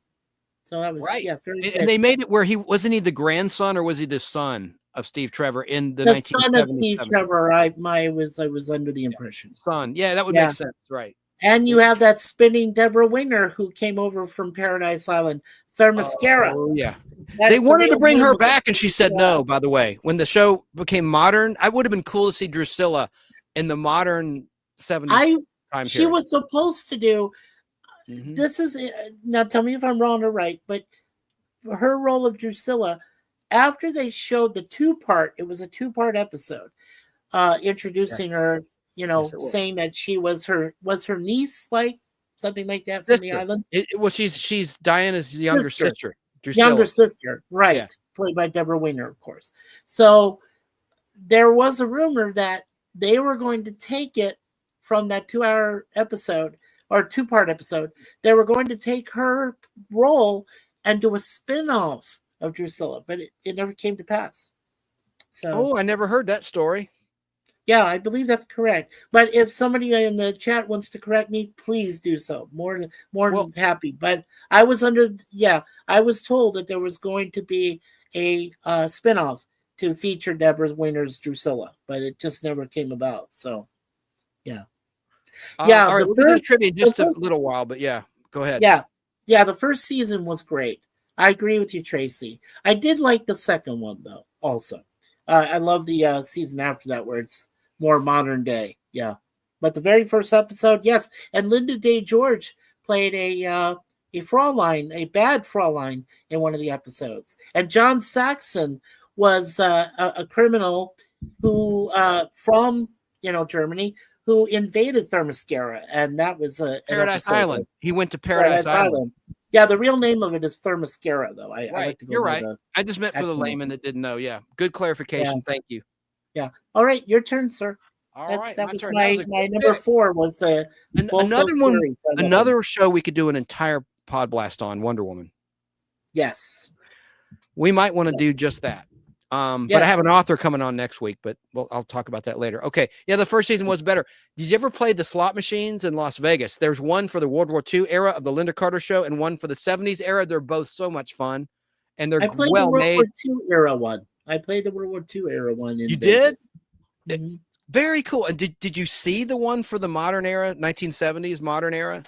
Speaker 8: So that was,
Speaker 7: right.
Speaker 8: Yeah, very good.
Speaker 7: And they made it where wasn't he the grandson or was he the son of Steve Trevor in the
Speaker 8: son of Steve Trevor? I was under the impression.
Speaker 7: Son. Yeah, that would make sense. Right.
Speaker 8: And you have that spinning Deborah Winger who came over from Paradise Island, Themyscira.
Speaker 7: Oh, yeah. They wanted to bring her back, and she said no, by the way. When the show became modern, I would have been cool to see Drusilla in the modern 70s time
Speaker 8: She
Speaker 7: period.
Speaker 8: was supposed to do, this is, now tell me if I'm wrong or right, but her role of Drusilla, after they showed the two-part, it was a two-part episode, introducing her, saying that she was her niece, like something like that from the island.
Speaker 7: Well, she's Diana's younger sister.
Speaker 8: Younger sister, right? Yeah. Played by Deborah Winger, of course. So there was a rumor that they were going to take it from that 2-hour episode or two-part episode. They were going to take her role and do a spin-off of Drusilla, but it never came to pass. So,
Speaker 7: I never heard that story.
Speaker 8: Yeah, I believe that's correct. But if somebody in the chat wants to correct me, please do so. More than happy. But I was I was told that there was going to be a spinoff to feature Deborah Winger's Drusilla, but it just never came about. So, yeah.
Speaker 7: All right, we'll do the trivia in just a little while, but yeah, go ahead.
Speaker 8: Yeah, the first season was great. I agree with you, Tracy. I did like the second one, though, also. I love the season after that where it's more modern day. Yeah. But the very first episode, yes. And Linda Day George played a Fraulein, a bad Fraulein in one of the episodes. And John Saxon was a criminal who from Germany who invaded Themyscira, and that was
Speaker 7: Paradise Island. He went to Paradise Island.
Speaker 8: Yeah, the real name of it is Themyscira, though. I like to go.
Speaker 7: You're right. I just meant for the layman that didn't know. Yeah, good clarification.
Speaker 8: Yeah.
Speaker 7: Thank you.
Speaker 8: Yeah. All right, your turn, sir. That was my number 4 was the
Speaker 7: another one. Another show we could do an entire pod blast on Wonder Woman.
Speaker 8: Yes,
Speaker 7: we might want to do just that. But I have an author coming on next week, but I'll talk about that later. Okay. Yeah, the first season was better. Did you ever play the slot machines in Las Vegas? There's one for the World War II era of the Linda Carter show and one for the 70s era. They're both so much fun, and they're well made.
Speaker 8: World War II era one. I played the World War II era one.
Speaker 7: You Vegas. Did? Mm-hmm. Very cool. And did you see the one for the modern era, 1970s modern era?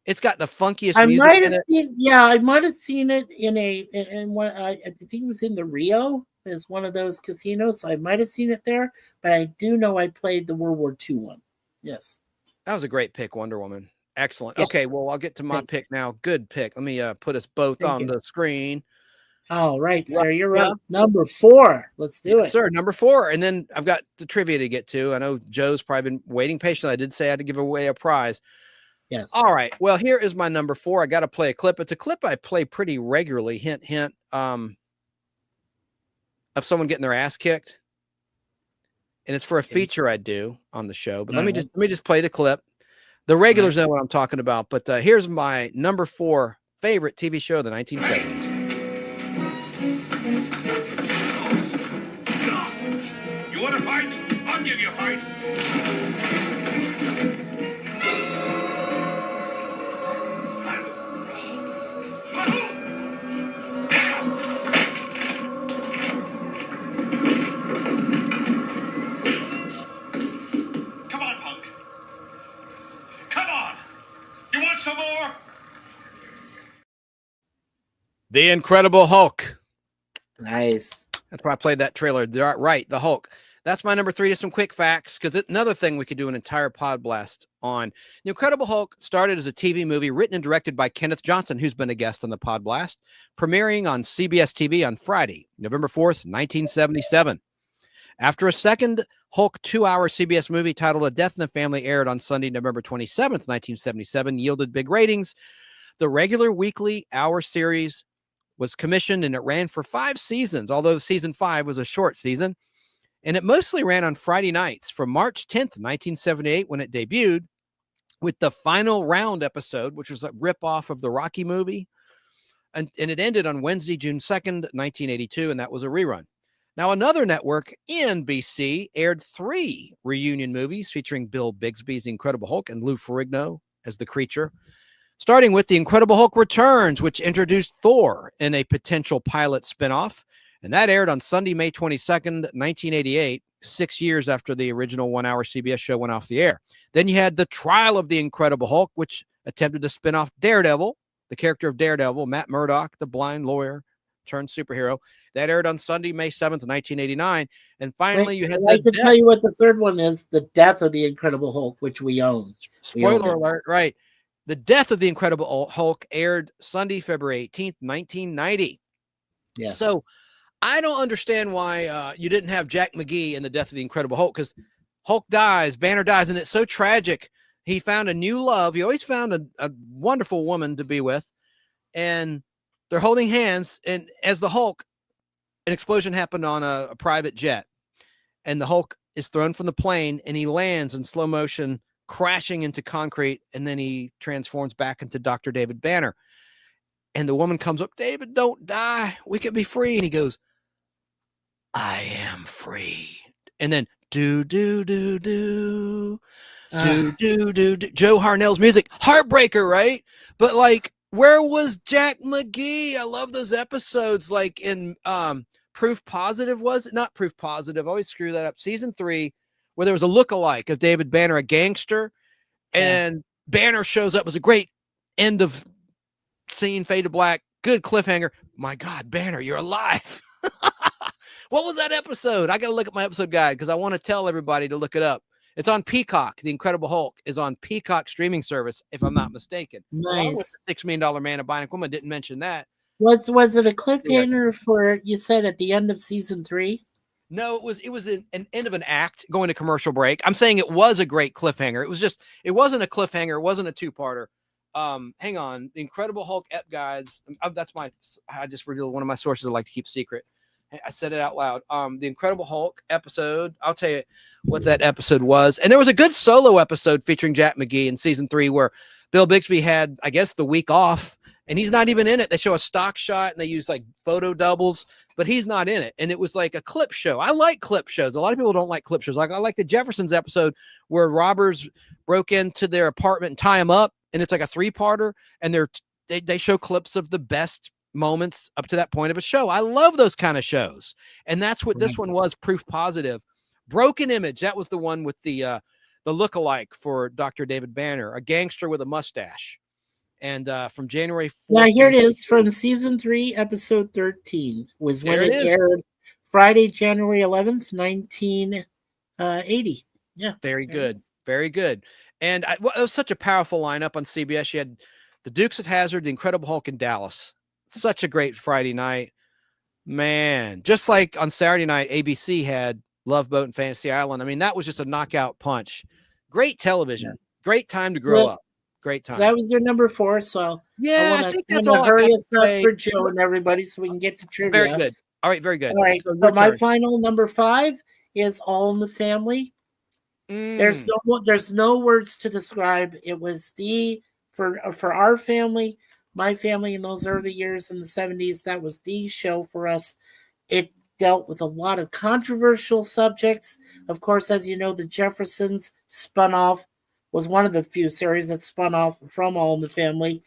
Speaker 7: It's got the funkiest music in it.
Speaker 8: I might have seen it in one. I think it was in the Rio. Is one of those casinos. So I might have seen it there, but I do know I played the World War II one. Yes,
Speaker 7: that was a great pick, Wonder Woman. Excellent. Yes. Okay, well I'll get to my pick now. Good pick. Let me put us both on the screen.
Speaker 8: All right, sir. You're up. Number 4. Let's do it,
Speaker 7: sir. Number 4, and then I've got the trivia to get to. I know Joe's probably been waiting patiently. I did say I had to give away a prize.
Speaker 8: Yes.
Speaker 7: All right. Well, here is my number 4. I got to play a clip. It's a clip I play pretty regularly. Hint, hint. Of someone getting their ass kicked, and it's for a feature I do on the show. But let me just play the clip. The regulars know what I'm talking about. But here's my number 4 favorite TV show of the 1970s.
Speaker 15: You want to fight? I'll give you a fight. Come on, punk. Come on. You want some more?
Speaker 7: The Incredible Hulk.
Speaker 8: Nice.
Speaker 7: That's why I played that trailer. Right, the Hulk. That's my number 3. Just some quick facts, because another thing we could do an entire pod blast on. The Incredible Hulk started as a TV movie written and directed by Kenneth Johnson, who's been a guest on the pod blast, premiering on CBS TV on Friday, November 4th, 1977. After a second Hulk 2-hour CBS movie titled A Death in the Family aired on Sunday, November 27th, 1977, yielded big ratings, the regular weekly hour series was commissioned and it ran for 5 seasons, although season 5 was a short season. And it mostly ran on Friday nights from March 10th, 1978, when it debuted, with the final round episode, which was a ripoff of the Rocky movie. And it ended on Wednesday, June 2nd, 1982, and that was a rerun. Now, another network, NBC, aired 3 reunion movies featuring Bill Bixby's The Incredible Hulk and Lou Ferrigno as the Creature, starting with The Incredible Hulk Returns, which introduced Thor in a potential pilot spinoff. And that aired on Sunday, May 22nd, 1988, 6 years after the original 1-hour CBS show went off the air. Then you had The Trial of the Incredible Hulk, which attempted to spin off Daredevil, the character of Daredevil, Matt Murdock, the blind lawyer turned superhero. That aired on Sunday, May 7th, 1989. And finally, you had
Speaker 8: I can tell you what the third one is, The Death of the Incredible Hulk, which we own.
Speaker 7: Spoiler alert, right. The Death of the Incredible Hulk aired Sunday, February 18th, 1990.
Speaker 8: Yes.
Speaker 7: So I don't understand why you didn't have Jack McGee in The Death of the Incredible Hulk, because Hulk dies, Banner dies, and it's so tragic. He found a new love. He always found a wonderful woman to be with, and they're holding hands. And as the Hulk, an explosion happened on a private jet, and the Hulk is thrown from the plane, and he lands in slow motion, crashing into concrete, and then he transforms back into Dr. David Banner. And the woman comes up, David, don't die. We can be free. And he goes, I am free. And then do. Joe Harnell's music, heartbreaker, right? But like, where was Jack McGee? I love those episodes. Like in Proof Positive, was it not Proof Positive? I always screw that up. Season 3, where there was a lookalike of David Banner, a gangster, and Banner shows up. It was a great end of scene, fade to black, good cliffhanger. My God, Banner, you're alive. What was that episode? I got to look at my episode guide because I want to tell everybody to look it up. It's on Peacock. The Incredible Hulk is on Peacock streaming service, if I'm not mistaken.
Speaker 8: Nice.
Speaker 7: With the $6 Million Man of Bionic Woman, didn't mention that.
Speaker 8: Was it a cliffhanger for, you said, at the end of season 3?
Speaker 7: No, it was an end of an act going to commercial break. I'm saying it was a great cliffhanger. It wasn't a cliffhanger. It wasn't a 2-parter. Hang on. The Incredible Hulk ep guides. I just revealed one of my sources I like to keep secret. I said it out loud. The Incredible Hulk episode. I'll tell you what that episode was. And there was a good solo episode featuring Jack McGee in season 3 where Bill Bixby had, I guess, the week off, and he's not even in it. They show a stock shot and they use like photo doubles, but he's not in it. And it was like a clip show. I like clip shows. A lot of people don't like clip shows. Like I like the Jeffersons episode where robbers broke into their apartment and tie him up, and it's like a 3-parter, and they show clips of the best moments up to that point of a show. I love those kind of shows. And that's what this one was, Proof Positive. Broken Image, that was the one with the lookalike for Dr. David Banner, a gangster with a mustache. And from January 4th.
Speaker 8: Yeah, here it is from season 3, episode 13 was when it aired Friday, January 11th, 1980. Yeah.
Speaker 7: Very good. Very good. And it was such a powerful lineup on CBS. You had the Dukes of Hazzard, the Incredible Hulk, and Dallas. Such a great Friday night. Man, just like on Saturday night, ABC had Love Boat and Fantasy Island. I mean, that was just a knockout punch. Great television. Great time to grow up. Great time.
Speaker 8: So that was your number 4. So
Speaker 7: yeah,
Speaker 8: I
Speaker 7: think
Speaker 8: want
Speaker 7: that's
Speaker 8: to
Speaker 7: all I
Speaker 8: hurry
Speaker 7: got to
Speaker 8: us up
Speaker 7: say.
Speaker 8: for Joe and everybody so we can get to trivia.
Speaker 7: Very good. All right, very good.
Speaker 8: All right.
Speaker 7: So,
Speaker 8: So my
Speaker 7: turn.
Speaker 8: final number 5 is All in the Family. There's no words to describe. It was for our family, my family in those early years in the 70s. That was the show for us. It dealt with a lot of controversial subjects. Of course, as you know, the Jeffersons spun off, was one of the few series that spun off from All in the Family.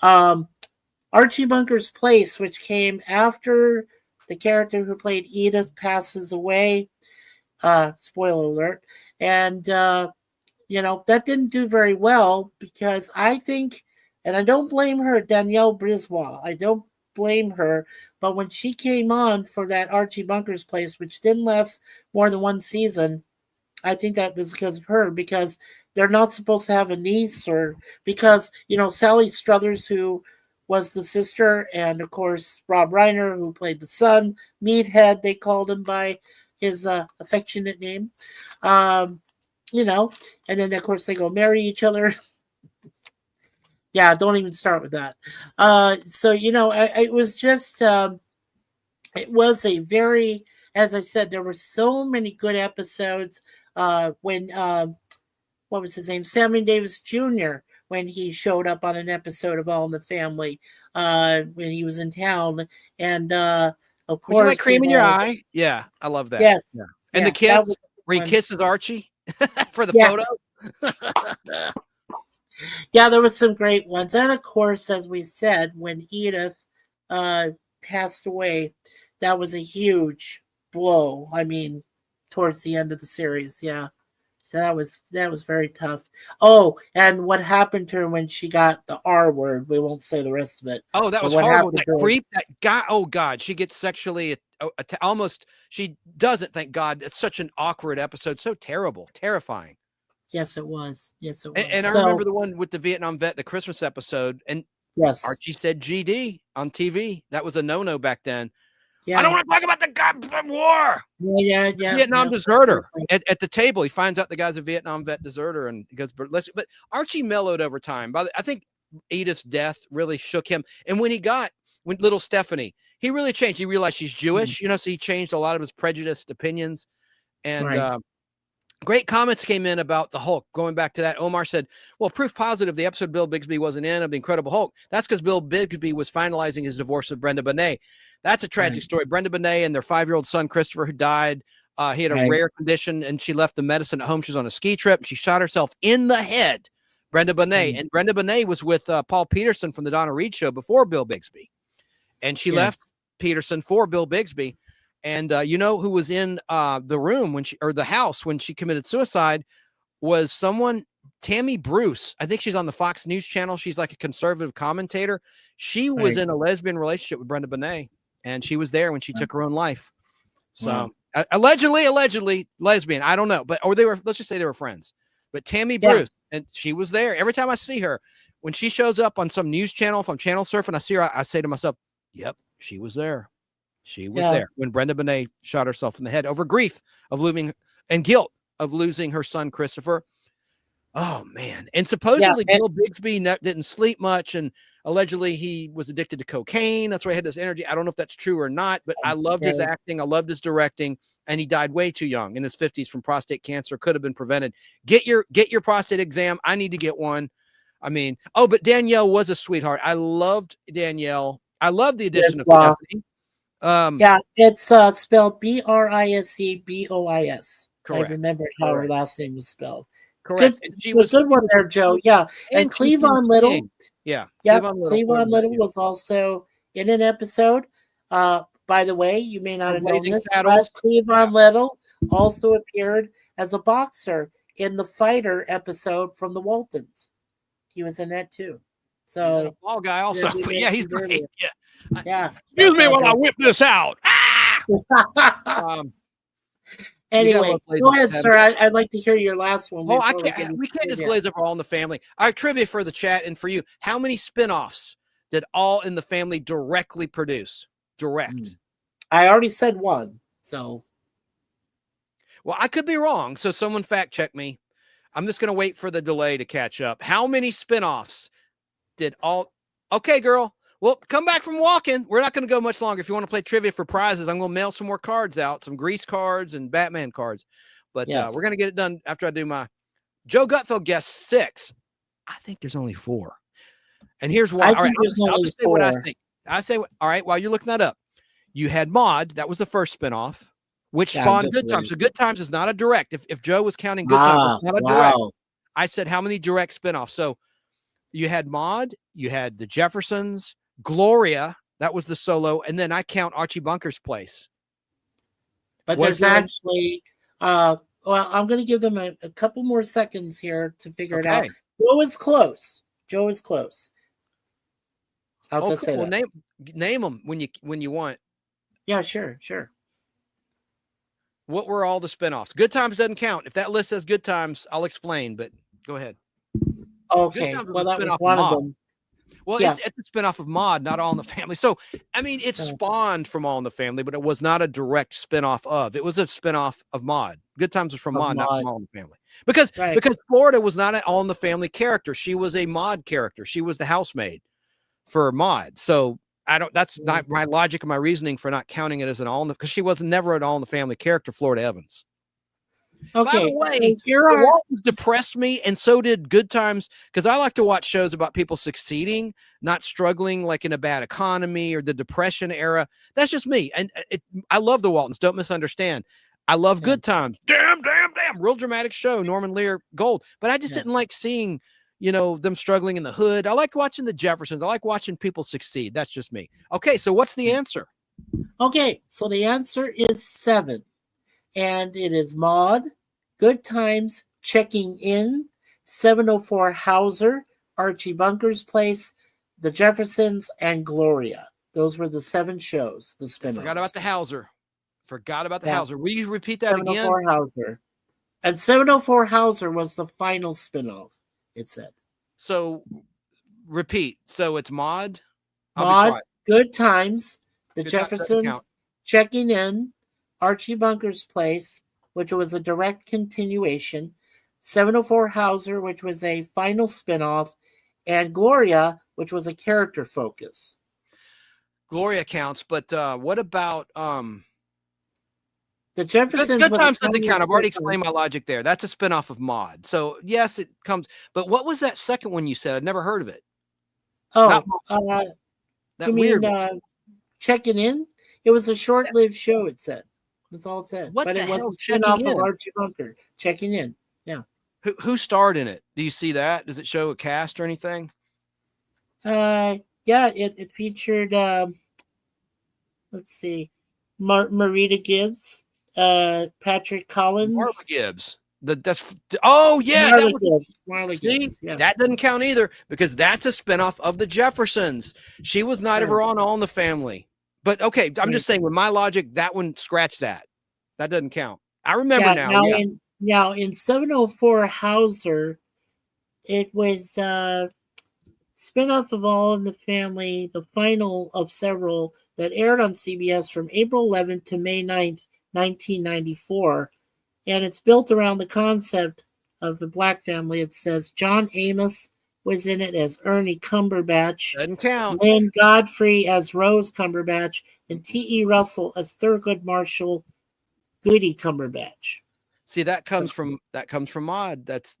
Speaker 8: Archie Bunker's Place, which came after the character who played Edith passes away. Spoiler alert. And, that didn't do very well because I think, and I don't blame her, Danielle Brisbois. I don't blame her. But when she came on for that Archie Bunker's Place, which didn't last more than one season, I think that was because of her, because they're not supposed to have a niece, or because, Sally Struthers, who was the sister, and of course Rob Reiner, who played the son, Meathead, they called him by his affectionate name, and then of course they go marry each other. Yeah, don't even start with that. So it was just it was a very, as I said, there were so many good episodes. When what was his name, Sammy Davis Jr., when he showed up on an episode of All in the Family, when he was in town, and of course,
Speaker 7: would you like cream in your eye? Yeah, I love that.
Speaker 8: Yes,
Speaker 7: yeah. And the kiss, where he kisses Archie for the photo.
Speaker 8: Yeah, there were some great ones, and of course, as we said, when Edith passed away, that was a huge blow. I mean, towards the end of the series, yeah. So that was very tough. Oh, and what happened to her when she got the R word? We won't say the rest of it.
Speaker 7: Oh, that was horrible. That creep, that guy. Oh God, she gets sexually almost. She doesn't. Thank God. It's such an awkward episode. So terrible, terrifying.
Speaker 8: Yes, it was. Yes, it was.
Speaker 7: And I remember the one with the Vietnam vet, the Christmas episode, and Archie said GD on TV. That was a no-no back then. Yeah. I don't want to talk about the goddamn war.
Speaker 8: Yeah.
Speaker 7: Vietnam deserter at the table. He finds out the guy's a Vietnam vet deserter, and he goes, but Archie mellowed over time. I think Edith's death really shook him. And when little Stephanie, he really changed. He realized she's Jewish, so he changed a lot of his prejudiced opinions. And great comments came in about the Hulk. Going back to that, Omar said, well, proof positive the episode Bill Bixby wasn't in of the Incredible Hulk. That's because Bill Bixby was finalizing his divorce with Brenda Bonet. That's a tragic story. Brenda Bonet and their 5-year-old son, Christopher, who died. He had a rare condition, and she left the medicine at home. She was on a ski trip. She shot herself in the head, Brenda Bonet. And Brenda Bonet was with Paul Peterson from the Donna Reed Show before Bill Bixby. And she left Peterson for Bill Bixby. And who was in the room the house when she committed suicide was someone, Tammy Bruce. I think she's on the Fox News channel. She's like a conservative commentator. She was in a lesbian relationship with Brenda Bonet, and she was there when she took her own life. So allegedly lesbian. I don't know, let's just say they were friends. But Tammy Bruce, and she was there. Every time I see her, when she shows up on some news channel, if I'm channel surfing, I see her, I say to myself, yep, she was there. She was there when Brenda Bonet shot herself in the head over grief of losing and guilt of losing her son, Christopher. Oh, man. And supposedly Bill Bixby didn't sleep much, and allegedly he was addicted to cocaine. That's why he had this energy. I don't know if that's true or not, but I loved his acting. I loved his directing, and he died way too young in his 50s from prostate cancer. Could have been prevented. Get your prostate exam. I need to get one. I mean, but Danielle was a sweetheart. I loved Danielle. I love the addition of Stephanie.
Speaker 8: It's spelled Brisebois.
Speaker 7: Correct.
Speaker 8: I remembered how her last name was spelled.
Speaker 7: Correct.
Speaker 8: She was a good one there, Joe. Yeah. And Cleavon Little.
Speaker 7: Yeah.
Speaker 8: Cleavon Little was also in an episode. By the way, you may not have known this, but Cleavon Little also appeared as a boxer in the Fighter episode from the Waltons. He was in that too. So
Speaker 7: he's a ball guy also. Yeah, he's great.
Speaker 8: Yeah.
Speaker 7: Excuse me while I whip this out.
Speaker 8: Anyway, go ahead, sir. I'd like to hear your last one.
Speaker 7: Oh, we can't just glaze over All in the Family. All right, trivia for the chat and for you. How many spinoffs did All in the Family directly produce? Direct.
Speaker 8: I already said one. So.
Speaker 7: Well, I could be wrong. So someone fact check me. I'm just going to wait for the delay to catch up. How many spinoffs did all? Okay, girl. Well, come back from walking. We're not going to go much longer. If you want to play trivia for prizes, I'm going to mail some more cards out, some Grease cards and Batman cards. But we're going to get it done after I do my Joe Gutfeld guessed 6. I think there's only 4. And here's why. All right, I'll just say what I think. I say, all right, while you're looking that up, you had Maude. That was the first spinoff, which spawned Good Times. So Good Times is not a direct. If Joe was counting Good Times, it's not a direct. I said, how many direct spinoffs? So you had Maude, you had the Jeffersons, Gloria, that was the solo, and then I count Archie Bunker's Place.
Speaker 8: But there's actually, well, I'm going to give them a couple more seconds here to figure it out. Joe is close. Joe is close. I'll just say that.
Speaker 7: Well, name them when you want.
Speaker 8: Yeah, sure.
Speaker 7: What were all the spinoffs? Good Times doesn't count. If that list says Good Times, I'll explain, but go ahead.
Speaker 8: Okay, well, that was one of them.
Speaker 7: Well, it's a spinoff of Maude, not All in the Family. So, I mean, it spawned from All in the Family, but it was not a direct spinoff of. It was a spinoff of Maude. Good Times was from Maude, not from All in the Family. Because Florida was not an All in the Family character. She was a Maude character. She was the housemaid for Maude. So that's not my logic and my reasoning for not counting it as an All in the, because she was never an All in the Family character, Florida Evans.
Speaker 8: Okay.
Speaker 7: By the way, The Waltons depressed me, and so did Good Times, because I like to watch shows about people succeeding, not struggling like in a bad economy or the Depression era. That's just me. And I love the Waltons. Don't misunderstand. I love Good Times. Damn. Real dramatic show. Norman Lear Gold. But I just didn't like seeing, them struggling in the hood. I like watching the Jeffersons. I like watching people succeed. That's just me. Okay. So what's the answer?
Speaker 8: Okay. So the answer is 7. And it is Maude, Good Times, Checking In, 704 Hauser, Archie Bunker's Place, The Jeffersons, and Gloria. Those were the 7 shows, the spin-offs.
Speaker 7: Forgot about the Hauser. Will you repeat that
Speaker 8: 704
Speaker 7: again?
Speaker 8: Hauser. And 704 Hauser was the final spin-off, it said.
Speaker 7: So repeat. So it's Maude,
Speaker 8: Good Times, The Jeffersons, Checking In, Archie Bunker's Place, which was a direct continuation, 704 Hauser, which was a final spinoff, and Gloria, which was a character focus.
Speaker 7: Gloria counts, but what about
Speaker 8: the Jeffersons?
Speaker 7: Good Times doesn't count. I've already explained my logic there. That's a spinoff of Maude. So yes, it comes. But what was that second one you said? I'd never heard of it.
Speaker 8: Oh,
Speaker 7: that weird.
Speaker 8: Checking In? It was a short-lived show, it said. That's all it said. But it was a spin-off of Archie Bunker. Checking In. Yeah.
Speaker 7: Who starred in it? Do you see that? Does it show a cast or anything?
Speaker 8: Yeah, it featured let's see. Marita Gibbs, Patrick Collins.
Speaker 7: Marla Gibbs. That doesn't count either, because that's a spinoff of the Jeffersons. She was not ever on All in the Family. But okay, I'm just saying, with my logic, that one, scratch that. That doesn't count. I remember now.
Speaker 8: Now in 704 Hauser, it was spinoff of All in the Family, the final of several that aired on CBS from April 11th to May 9th, 1994. And it's built around the concept of the Black family. It says John Amos was in it as Ernie Cumberbatch.
Speaker 7: Doesn't count.
Speaker 8: Lynn Godfrey as Rose Cumberbatch, and T.E. Russell as Thurgood Marshall Goody Cumberbatch.
Speaker 7: See, that comes from Maude. That's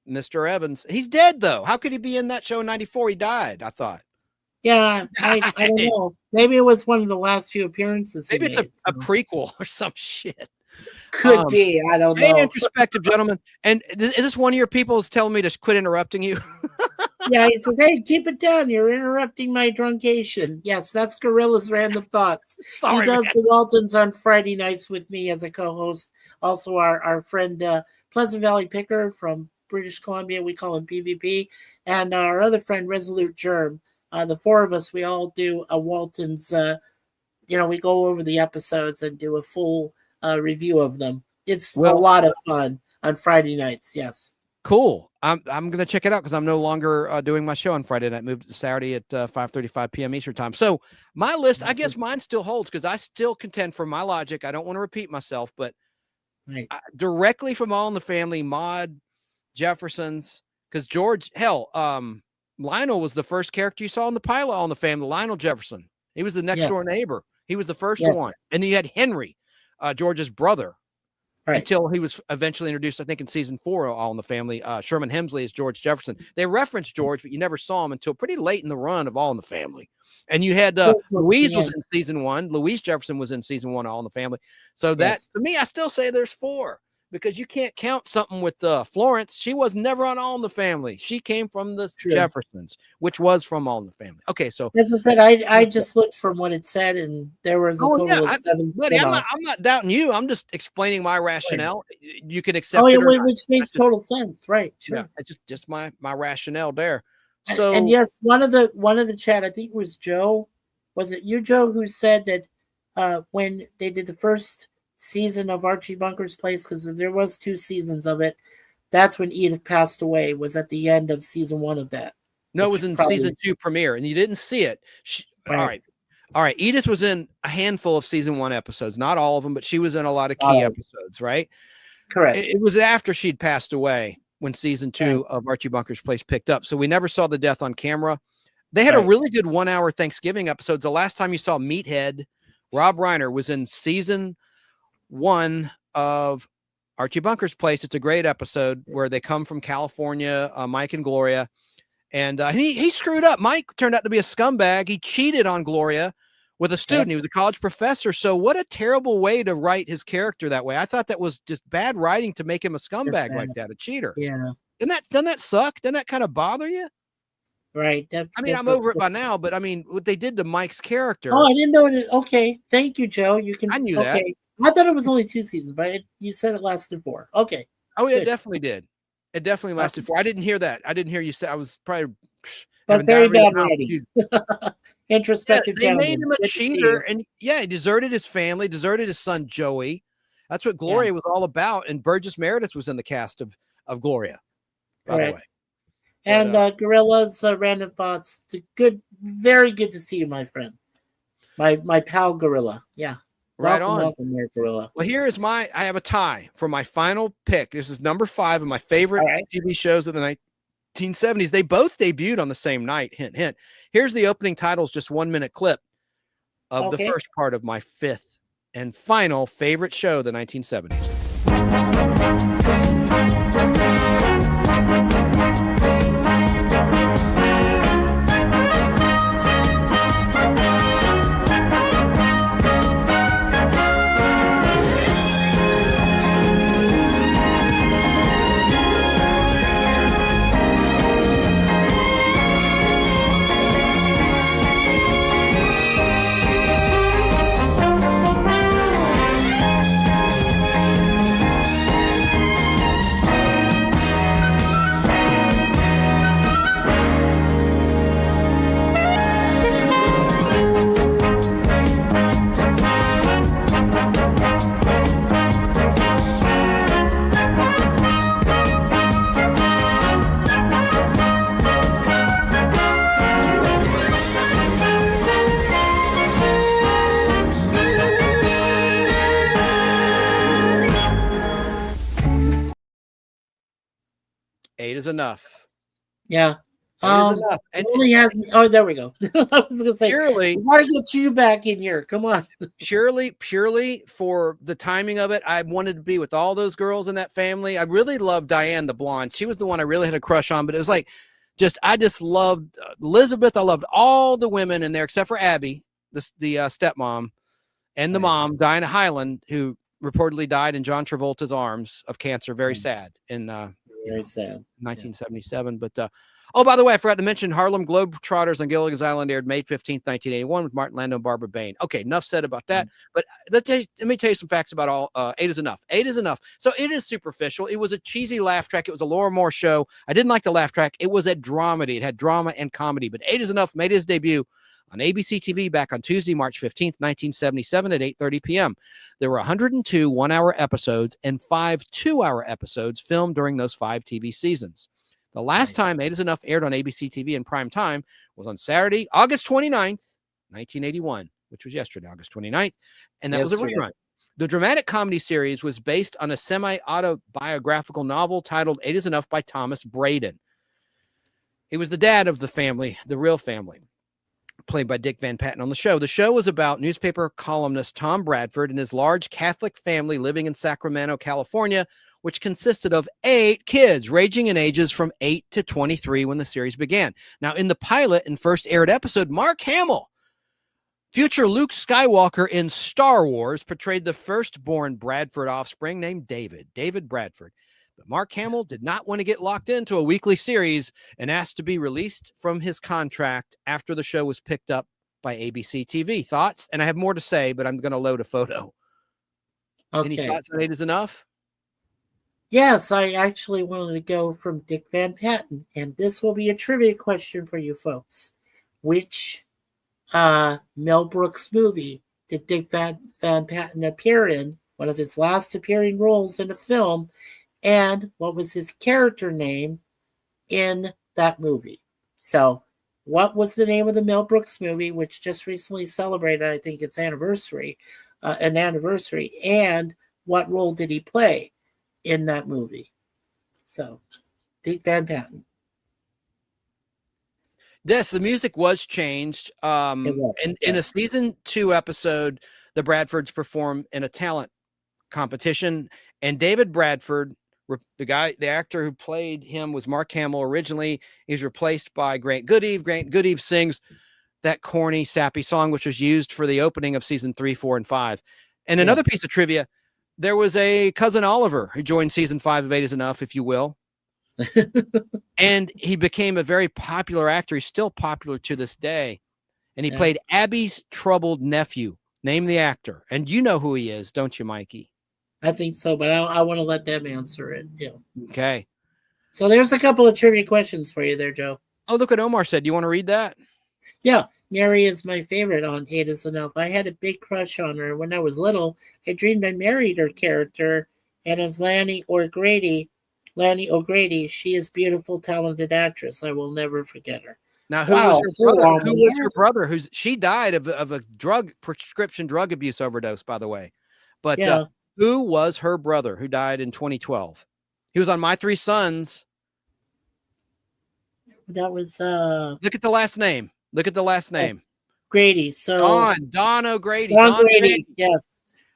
Speaker 7: Mr. Evans. He's dead though. How could he be in that show in '94? He died, I thought.
Speaker 8: Yeah, I don't know. Maybe it was one of the last few appearances.
Speaker 7: Maybe it's a prequel or some shit.
Speaker 8: Could be. I don't know.
Speaker 7: Hey, introspective, gentlemen. And is this one of your people is telling me to quit interrupting you?
Speaker 8: Yeah, he says, "Hey, keep it down. You're interrupting my druncation." Yes, that's Gorilla's Random Thoughts.
Speaker 7: Sorry,
Speaker 8: he does
Speaker 7: man.
Speaker 8: the Waltons on Friday nights with me as a co-host. Also, our friend Pleasant Valley Picker from British Columbia, we call him PVP, and our other friend Resolute Germ. The 4 of us, we all do a Waltons. We go over the episodes and do a full review of them. It's a lot of fun on Friday nights. Yes.
Speaker 7: Cool. I'm going to check it out because I'm no longer doing my show on Friday night. Moved to Saturday at 5:35 p.m. Eastern time. So my list, I guess mine still holds because I still contend for my logic. I don't want to repeat myself, but directly from All in the Family, Maude, Jeffersons, because George, Lionel was the first character you saw in the pilot on the family, Lionel Jefferson. He was the next door neighbor. He was the first one. And then you had Henry, George's brother, until he was eventually introduced, I think, in season 4, All in the Family. Sherman Hemsley is George Jefferson. They referenced George, but you never saw him until pretty late in the run of All in the Family. And you had Louise was in season 1. Louise Jefferson was in season 1 of All in the Family. So that, to me, I still say there's 4. Because you can't count something with Florence. She was never on All in the Family. She came from the Jeffersons, which was from All in the Family. Okay, so
Speaker 8: as I said, I just looked from what it said, and there was a total of 7.
Speaker 7: Buddy, I'm not doubting you. I'm just explaining my rationale. You can accept it,
Speaker 8: which makes total sense, right? Sure.
Speaker 7: Yeah, it's just my rationale there. So,
Speaker 8: and yes, one of the chat, I think it was Joe. Was it you, Joe, who said that when they did the first season of Archie Bunker's Place, because there was 2 seasons of it, that's when Edith passed away, was at the end of season 1 of that.
Speaker 7: No, it was in season 2 premiere, and you didn't see it. All right. Edith was in a handful of season 1 episodes, not all of them, but she was in a lot of key episodes, right?
Speaker 8: Correct.
Speaker 7: It was after she'd passed away when season 2 of Archie Bunker's Place picked up, so we never saw the death on camera. They had a really good 1-hour Thanksgiving episodes. The last time you saw Meathead, Rob Reiner, was in season 1 of Archie Bunker's Place. It's a great episode where they come from California, Mike and Gloria, and he screwed up. Mike turned out to be a scumbag. He cheated on Gloria with a student. He was a college professor. So what a terrible way to write his character that way. I thought that was just bad writing to make him a scumbag like that, a cheater.
Speaker 8: Yeah.
Speaker 7: Doesn't that suck? Doesn't that kind of bother you?
Speaker 8: Right.
Speaker 7: I'm over it by now, but I mean, what they did to Mike's character.
Speaker 8: Oh, I didn't know it. Okay. Thank you, Joe.
Speaker 7: I knew that.
Speaker 8: I thought it was only 2 seasons, but you said it lasted 4. Okay.
Speaker 7: Oh, yeah, it definitely did. It definitely lasted 4. I didn't hear that. I didn't hear you say. I was probably.
Speaker 8: But very bad writing. Introspective.
Speaker 7: They made him a cheater, and he deserted his family, deserted his son Joey. That's what Gloria was all about. And Burgess Meredith was in the cast of Gloria, by the way.
Speaker 8: And Gorilla's random thoughts. Good, very good to see you, my friend. My pal Gorilla. Yeah. Welcome there, Gorilla.
Speaker 7: Well, I have a tie for my final pick. This is number 5 of my favorite TV shows of the 1970s. They both debuted on the same night. Hint, hint. Here's the opening titles, just 1-minute clip of the first part of my 5th and final favorite show of the 1970s. Eight is enough.
Speaker 8: Yeah.
Speaker 7: Enough.
Speaker 8: And only has. Oh, there we go. I was going to say,
Speaker 7: purely,
Speaker 8: why get you back in here? Come on.
Speaker 7: purely for the timing of it. I wanted to be with all those girls in that family. I really loved Diane, the blonde. She was the one I really had a crush on. But it was like, I just loved Elizabeth. I loved all the women in there except for Abby, the stepmom, and the mom, Diana Hyland, who reportedly died in John Travolta's arms of cancer. Very sad.
Speaker 8: Very sad.
Speaker 7: 1977. But by the way, I forgot to mention Harlem Globetrotters on Gilligan's Island aired May 15th, 1981 with Martin Landau and Barbara Bain. Okay, enough said about that. But let me tell you some facts about all 8 is enough. 8 is enough. So it is superficial. It was a cheesy laugh track. It was a Laura Moore show. I didn't like the laugh track. It was a dramedy. It had drama and comedy. But 8 is enough made his debut on ABC TV back on Tuesday, March 15th, 1977 at 8:30 p.m. There were 102 1-hour episodes and 5 2-hour episodes filmed during those 5 TV seasons. The last time 8 is enough aired on ABC TV in prime time was on Saturday, August 29th, 1981, which was yesterday, August 29th, and that was a rerun. The dramatic comedy series was based on a semi-autobiographical novel titled 8 is Enough by Thomas Braden. He was the dad of the family, the real family, played by Dick Van Patten on the show. The show was about newspaper columnist Tom Bradford and his large Catholic family living in Sacramento, California, which consisted of 8 kids ranging in ages from 8 to 23 when the series began. Now, in the pilot and first aired episode, Mark Hamill, future Luke Skywalker in Star Wars, portrayed the firstborn Bradford offspring named David Bradford. But Mark Hamill did not want to get locked into a weekly series and asked to be released from his contract after the show was picked up by ABC TV. Thoughts? And I have more to say, but I'm going to load a photo.
Speaker 8: Okay.
Speaker 7: Any thoughts on 8 is Enough?
Speaker 8: Yes, I actually wanted to go from Dick Van Patten, and this will be a trivia question for you folks. Which Mel Brooks movie did Dick Van Patten appear in? One of his last appearing roles in a film, and what was his character name in that movie? So, what was the name of the Mel Brooks movie, which just recently celebrated, I think, its anniversary, and what role did he play in that movie? So, Dick Van Patten.
Speaker 7: Yes, the music was changed. In a season 2 episode, the Bradfords perform in a talent competition, and David Bradford, the actor who played him, was Mark Hamill originally. He's replaced by Grant Goodeve. Grant Goodeve sings that corny, sappy song, which was used for the opening of season 3, 4, and 5. And another piece of trivia, there was a cousin Oliver who joined season 5 of 8 is Enough, if you will. And he became a very popular actor. He's still popular to this day. And he played Abby's troubled nephew. Name the actor. And you know who he is, don't you, Mikey?
Speaker 8: I think so, but I want to let them answer it. Yeah.
Speaker 7: Okay.
Speaker 8: So there's a couple of trivia questions for you there, Joe.
Speaker 7: Oh, look what Omar said. Do you want to read that?
Speaker 8: Yeah. Mary is my favorite on 8 is Enough. I had a big crush on her. When I was little, I dreamed I married her character. And as Lanny O'Grady, she is beautiful, talented actress. I will never forget her.
Speaker 7: Now, who was her brother? She died of a prescription drug abuse overdose, by the way. But who was her brother who died in 2012? He was on My Three Sons.
Speaker 8: That was
Speaker 7: look at the last name.
Speaker 8: Grady. So
Speaker 7: Don O'Grady.
Speaker 8: Don Grady. Yes.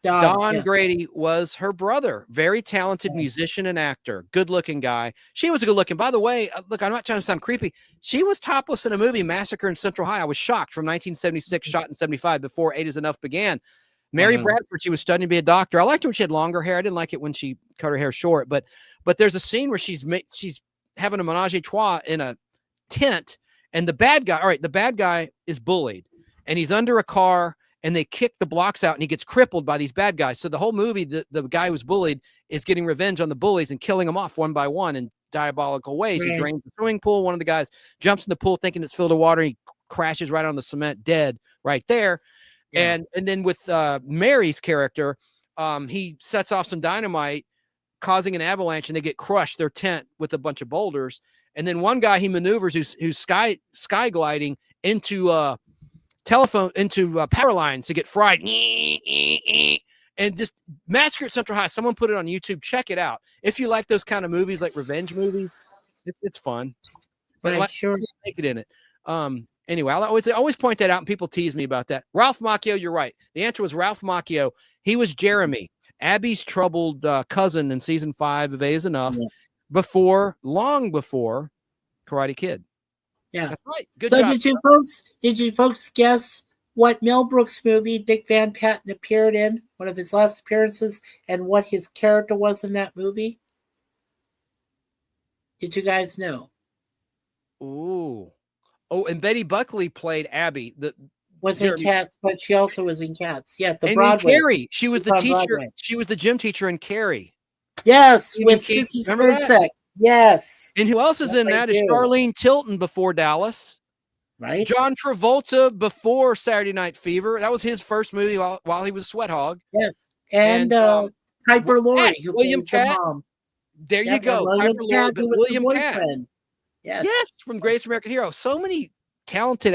Speaker 7: Don Grady was her brother. Very talented musician and actor. Good-looking guy. She was a good-looking. By the way, look, I'm not trying to sound creepy. She was topless in a movie, Massacre in Central High. I was shocked, from 1976, shot in 75, before 8 is Enough began. Mary Bradford, she was studying to be a doctor. I liked it when she had longer hair. I didn't like it when she cut her hair short. But there's a scene where she's having a menage a trois in a tent, and the bad guy is bullied, and he's under a car, and they kick the blocks out, and he gets crippled by these bad guys. So the whole movie, the guy who's bullied is getting revenge on the bullies and killing them off one by one in diabolical ways. He drains the swimming pool. One of the guys jumps in the pool thinking it's filled with water. He crashes right on the cement, dead right there. Yeah. And then with Mary's character, he sets off some dynamite, causing an avalanche, and they get crushed, their tent, with a bunch of boulders. And then one guy he maneuvers who's sky gliding into power lines to get fried, and just Massacre at Central High. Someone put it on YouTube. Check it out if you like those kind of movies, like revenge movies. It's fun, but sure, make it in it. Anyway, I always point that out, and people tease me about that. Ralph Macchio, you're right. The answer was Ralph Macchio. He was Jeremy, Abby's troubled cousin in season 5 of 8 is Enough. Yes. Long before Karate Kid.
Speaker 8: Yeah,
Speaker 7: that's right. Good
Speaker 8: job. Did you folks guess what Mel Brooks movie Dick Van Patten appeared in, one of his last appearances, and what his character was in that movie? Did you guys know?
Speaker 7: Ooh. Oh, and Betty Buckley played Abby.
Speaker 8: Was in Cats, but she also was in Cats. Yeah,
Speaker 7: and
Speaker 8: Broadway.
Speaker 7: Carrie. She was the teacher. Broadway. She was the gym teacher in Carrie.
Speaker 8: Yes, with Sissy Spacek. Yes.
Speaker 7: And who else is in that? Is Charlene Tilton before Dallas.
Speaker 8: Right.
Speaker 7: John Travolta before Saturday Night Fever. That was his first movie while he was Sweat Hog.
Speaker 8: Yes. And Piper Laurie, who
Speaker 7: William
Speaker 8: plays
Speaker 7: Catt.
Speaker 8: the mom.
Speaker 7: There you go. Piper Laurie, but William Catt.
Speaker 8: Yes,
Speaker 7: from Greatest American Hero. So many talented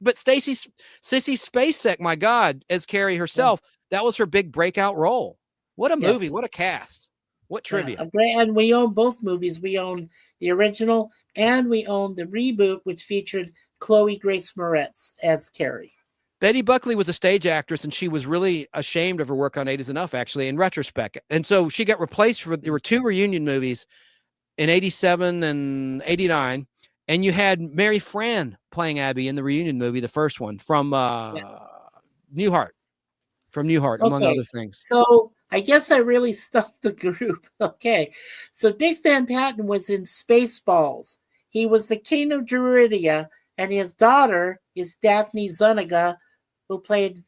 Speaker 7: but Sissy Spacek, my God, as Carrie herself. that was her big breakout role. What a movie!
Speaker 8: Yes.
Speaker 7: What a cast! What trivia!
Speaker 8: And we own both movies. We own the original and we own the reboot, which featured Chloe Grace Moretz as Carrie.
Speaker 7: Betty Buckley was a stage actress, and she was really ashamed of her work on 8 Is Enough, actually, in retrospect. And so she got replaced there were 2 reunion movies in 87 and 89. And you had Mary Fran playing Abby in the reunion movie, the first one from Newhart, among other things.
Speaker 8: So I guess I really stumped the group. Okay. So Dick Van Patten was in Spaceballs. He was the king of Druidia, and his daughter is Daphne Zuniga, who played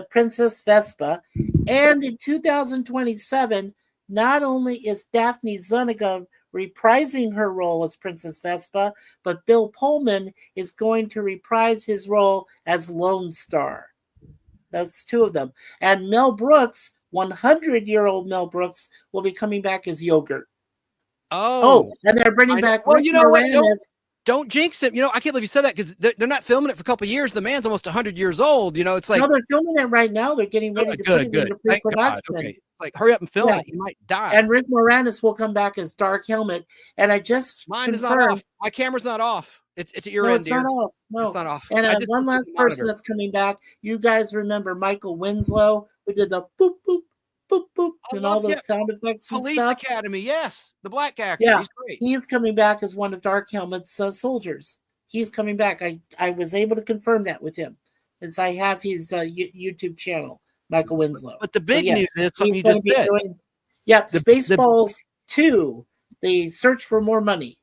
Speaker 8: Princess Vespa. And in 2027, not only is Daphne Zuniga reprising her role as Princess Vespa, but Bill Pullman is going to reprise his role as Lone Star. That's 2 of them. And Mel Brooks, 100-year-old Mel Brooks, will be coming back as Yogurt.
Speaker 7: Oh,
Speaker 8: and they're bringing back.
Speaker 7: Well, you know what? Don't jinx it. I can't believe you said that because they're not filming it for a couple of years. The man's almost 100 years old. It's like,
Speaker 8: no, they're filming it right now. They're getting ready to put it into pre-production.
Speaker 7: Okay. It's like, hurry up and film it. You might die.
Speaker 8: And Rick Moranis will come back as Dark Helmet. And I just
Speaker 7: mine is not off. My camera's not off. It's at your end, dear.
Speaker 8: Not off. No,
Speaker 7: it's not off.
Speaker 8: And one last person that's coming back. You guys remember Michael Winslow, who did the boop boop boop boop and all those sound effects.
Speaker 7: Police
Speaker 8: and stuff.
Speaker 7: Academy, yes, the black actor.
Speaker 8: Yeah,
Speaker 7: he's great.
Speaker 8: He's coming back as one of Dark Helmet's soldiers. He's coming back. I was able to confirm that with him, as I have his YouTube channel, Michael Winslow.
Speaker 7: But the big news is something you just said.
Speaker 8: Spaceballs 2, the search for more money.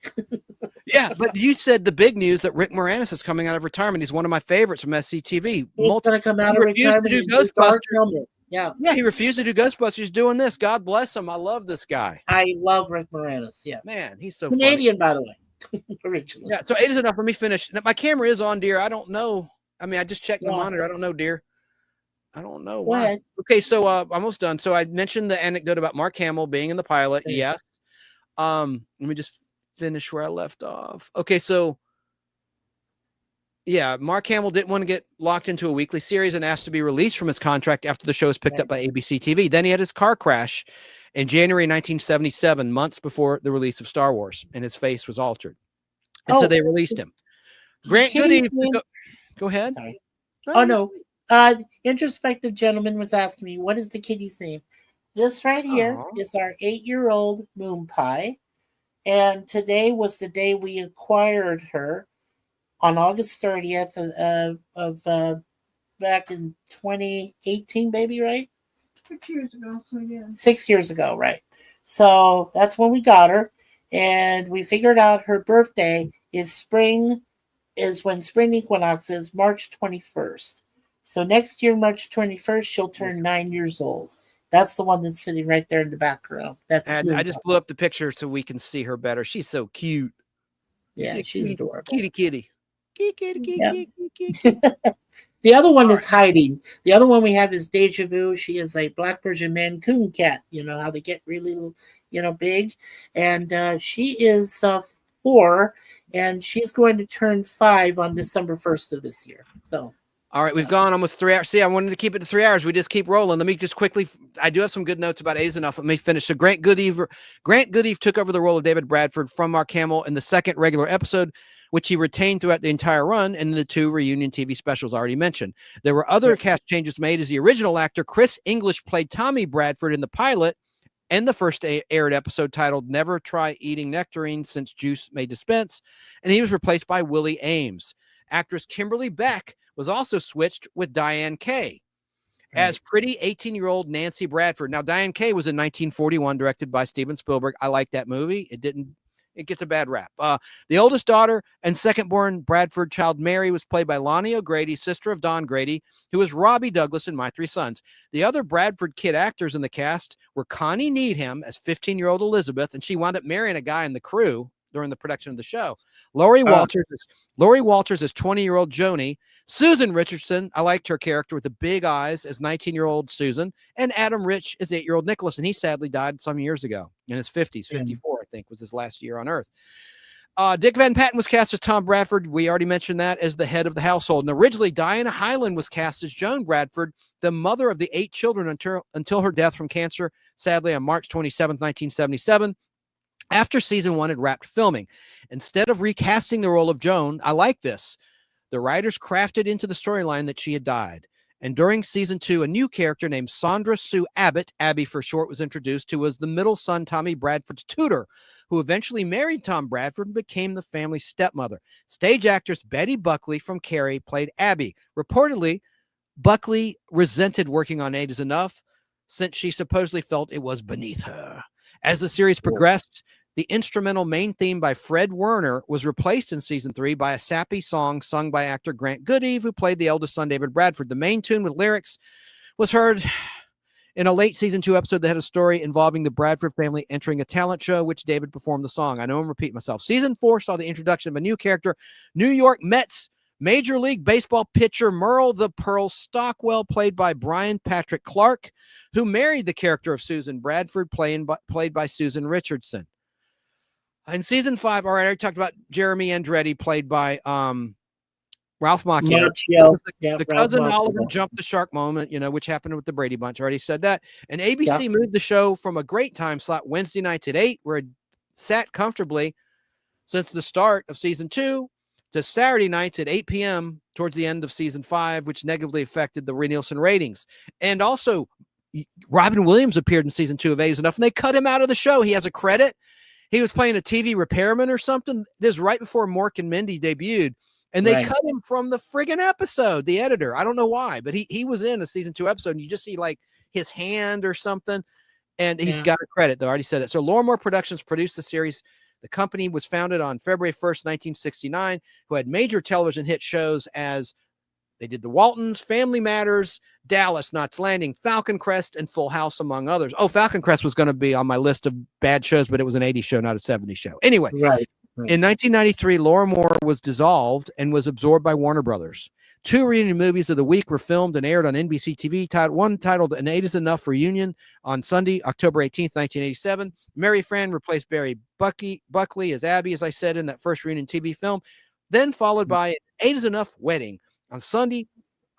Speaker 7: Yeah, but you said the big news that Rick Moranis is coming out of retirement. He's one of my favorites from SCTV.
Speaker 8: He's going to come out of retirement and do Dark Helmet. Yeah,
Speaker 7: he refused to do Ghostbusters. He's doing this. God bless him. I love this guy.
Speaker 8: I love Rick Moranis. Yeah,
Speaker 7: man, he's so
Speaker 8: Canadian,
Speaker 7: funny.
Speaker 8: By the way. Originally.
Speaker 7: Yeah, so 8 Is Enough. Let me finish. My camera is on, dear. I don't know. I mean, I just checked the monitor. I don't know, dear. I don't know why. Okay, so almost done. So I mentioned the anecdote about Mark Hamill being in the pilot. Okay. Yes. Let me just finish where I left off. Okay, so yeah, Mark Hamill didn't want to get locked into a weekly series and asked to be released from his contract after the show was picked up by ABC TV. Then he had his car crash in January 1977, months before the release of Star Wars, and his face was altered. And so they released him. Grant Goody, go ahead.
Speaker 8: Sorry. No. Introspective gentleman was asking me, what is the kitty's name? This right here is our 8-year-old Moon Pie. And today was the day we acquired her on August 30th of back in 2018, baby, right?
Speaker 16: 6 years ago, so yeah.
Speaker 8: 6 years ago, right. So that's when we got her. And we figured out her birthday is when spring equinox is March 21st. So next year, March 21st, she'll turn 9 years old. That's the one that's sitting right there in the background.
Speaker 7: And I just blew up the picture so we can see her better. She's so cute.
Speaker 8: Yeah, she's adorable.
Speaker 7: Kitty.
Speaker 8: The other one is hiding. The other one we have is Deja Vu. She is a Black Persian Mancoon cat. You know how they get really, big. And she is 4, and she's going to turn 5 on December 1st of this year. So.
Speaker 7: All right, we've gone almost 3 hours. See, I wanted to keep it to 3 hours. We just keep rolling. Let me just quickly, I do have some good notes about 8 Is Enough. Let me finish. So Grant Goodeve took over the role of David Bradford from Mark Hamill in the second regular episode, which he retained throughout the entire run and the 2 reunion TV specials already mentioned. There were other cast changes made as the original actor, Chris English, played Tommy Bradford in the pilot and the first aired episode titled Never Try Eating Nectarine Since Juice May Dispense, and he was replaced by Willie Ames. Actress Kimberly Beck was also switched with Diane Kay as pretty 18-year-old Nancy Bradford. Now, Diane Kay was in 1941, directed by Steven Spielberg. I like that movie. It gets a bad rap. The oldest daughter and second-born Bradford child, Mary, was played by Lonnie O'Grady, sister of Don Grady, who was Robbie Douglas in My 3 Sons. The other Bradford kid actors in the cast were Connie Needham as 15-year-old Elizabeth, and she wound up marrying a guy in the crew during the production of the show. Lori Walters as 20-year-old Joni. Susan Richardson, I liked her character with the big eyes, as 19-year-old Susan. And Adam Rich as 8-year-old Nicholas, and he sadly died some years ago in his 50s. 54, I think, was his last year on Earth. Dick Van Patten was cast as Tom Bradford. We already mentioned that as the head of the household. And originally, Diana Hyland was cast as Joan Bradford, the mother of the 8 children until her death from cancer, sadly, on March 27, 1977. After season 1 had wrapped filming. Instead of recasting the role of Joan, I like this. The writers crafted into the storyline that she had died. And during season 2, a new character named Sandra Sue Abbott, Abby for short, was introduced, who was the middle son, Tommy Bradford's tutor, who eventually married Tom Bradford and became the family's stepmother. Stage actress Betty Buckley from Carrie played Abby. Reportedly, Buckley resented working on 8 Is Enough, since she supposedly felt it was beneath her. As the series progressed, the instrumental main theme by Fred Werner was replaced in season 3 by a sappy song sung by actor Grant Goodeve, who played the eldest son, David Bradford. The main tune with lyrics was heard in a late season 2 episode that had a story involving the Bradford family entering a talent show, which David performed the song. I know I'm repeating myself. Season 4 saw the introduction of a new character, New York Mets Major League Baseball pitcher Merle the Pearl Stockwell, played by Brian Patrick Clark, who married the character of Susan Bradford, played by Susan Richardson. In season 5, all right, I already talked about Jeremy Andretti, played by Ralph Macchio. The cousin Oliver jumped the shark moment, which happened with the Brady Bunch. I already said that. And ABC moved the show from a great time slot, Wednesday nights at 8, where it sat comfortably since the start of season 2, to Saturday nights at 8 p.m. towards the end of season 5, which negatively affected the Nielsen ratings. And also, Robin Williams appeared in season 2 of 8 Is Enough, and they cut him out of the show. He has a credit. He was playing a TV repairman or something. This is right before Mork and Mindy debuted, and they cut him from the friggin' episode, the editor. I don't know why, but he was in a season 2 episode, and you just see like his hand or something, and he's got a credit, though. I already said it. So Lorimor Productions produced the series. The company was founded on February 1st, 1969, who had major television hit shows as they did The Waltons, Family Matters, Dallas, Knots Landing, Falcon Crest, and Full House, among others. Oh, Falcon Crest was going to be on my list of bad shows, but it was an 80s show, not a 70s show. Anyway, in 1993, Lorimor was dissolved and was absorbed by Warner Brothers. 2 reunion movies of the week were filmed and aired on NBC TV. One titled An 8 Is Enough Reunion on Sunday, October 18th, 1987. Mary Fran replaced Barry Buckley as Abby, as I said, in that first reunion TV film. Then followed by An 8 Is Enough Wedding on Sunday,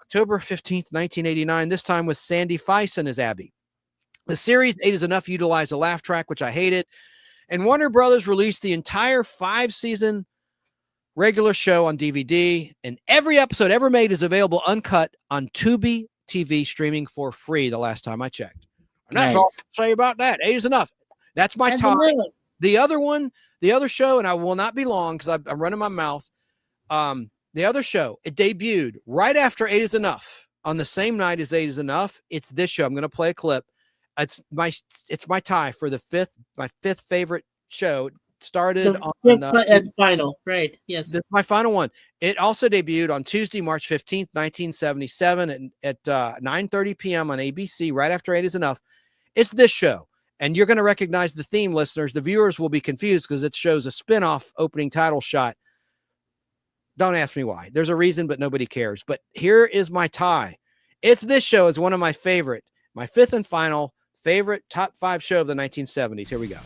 Speaker 7: October 15th, 1989. This time with Sandy Fison as Abby. The series 8 Is Enough utilized a laugh track, which I hated. And Warner Brothers released the entire 5-season regular show on DVD, and every episode ever made is available uncut on Tubi TV streaming for free the last time I checked. And that's all I can say about that. 8 Is Enough. That's my top. The other show, and I will not be long because I'm running my mouth. The other show, it debuted right after 8 Is Enough on the same night as 8 Is Enough. It's this show. I'm going to play a clip. It's my tie for my fifth favorite show. Started on
Speaker 8: and final, right? Yes,
Speaker 7: this is my final one. It also debuted on Tuesday, March 15th, 1977, at 9:30 p.m. on ABC. Right after 8 Is Enough, it's this show, and you're going to recognize the theme, listeners. The viewers will be confused because it shows a spin-off opening title shot. Don't ask me why. There's a reason, but nobody cares. But here is my tie. It's this show. It's one of my favorite, my fifth and final favorite top 5 show of the 1970s. Here we go.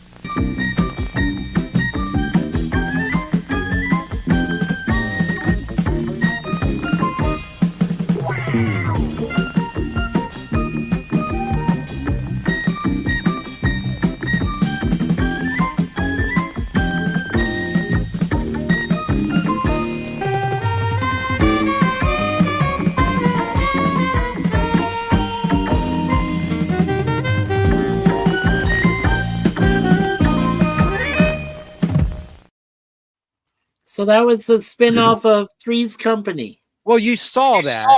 Speaker 8: So that was the spinoff of Three's Company.
Speaker 7: Well, you saw that.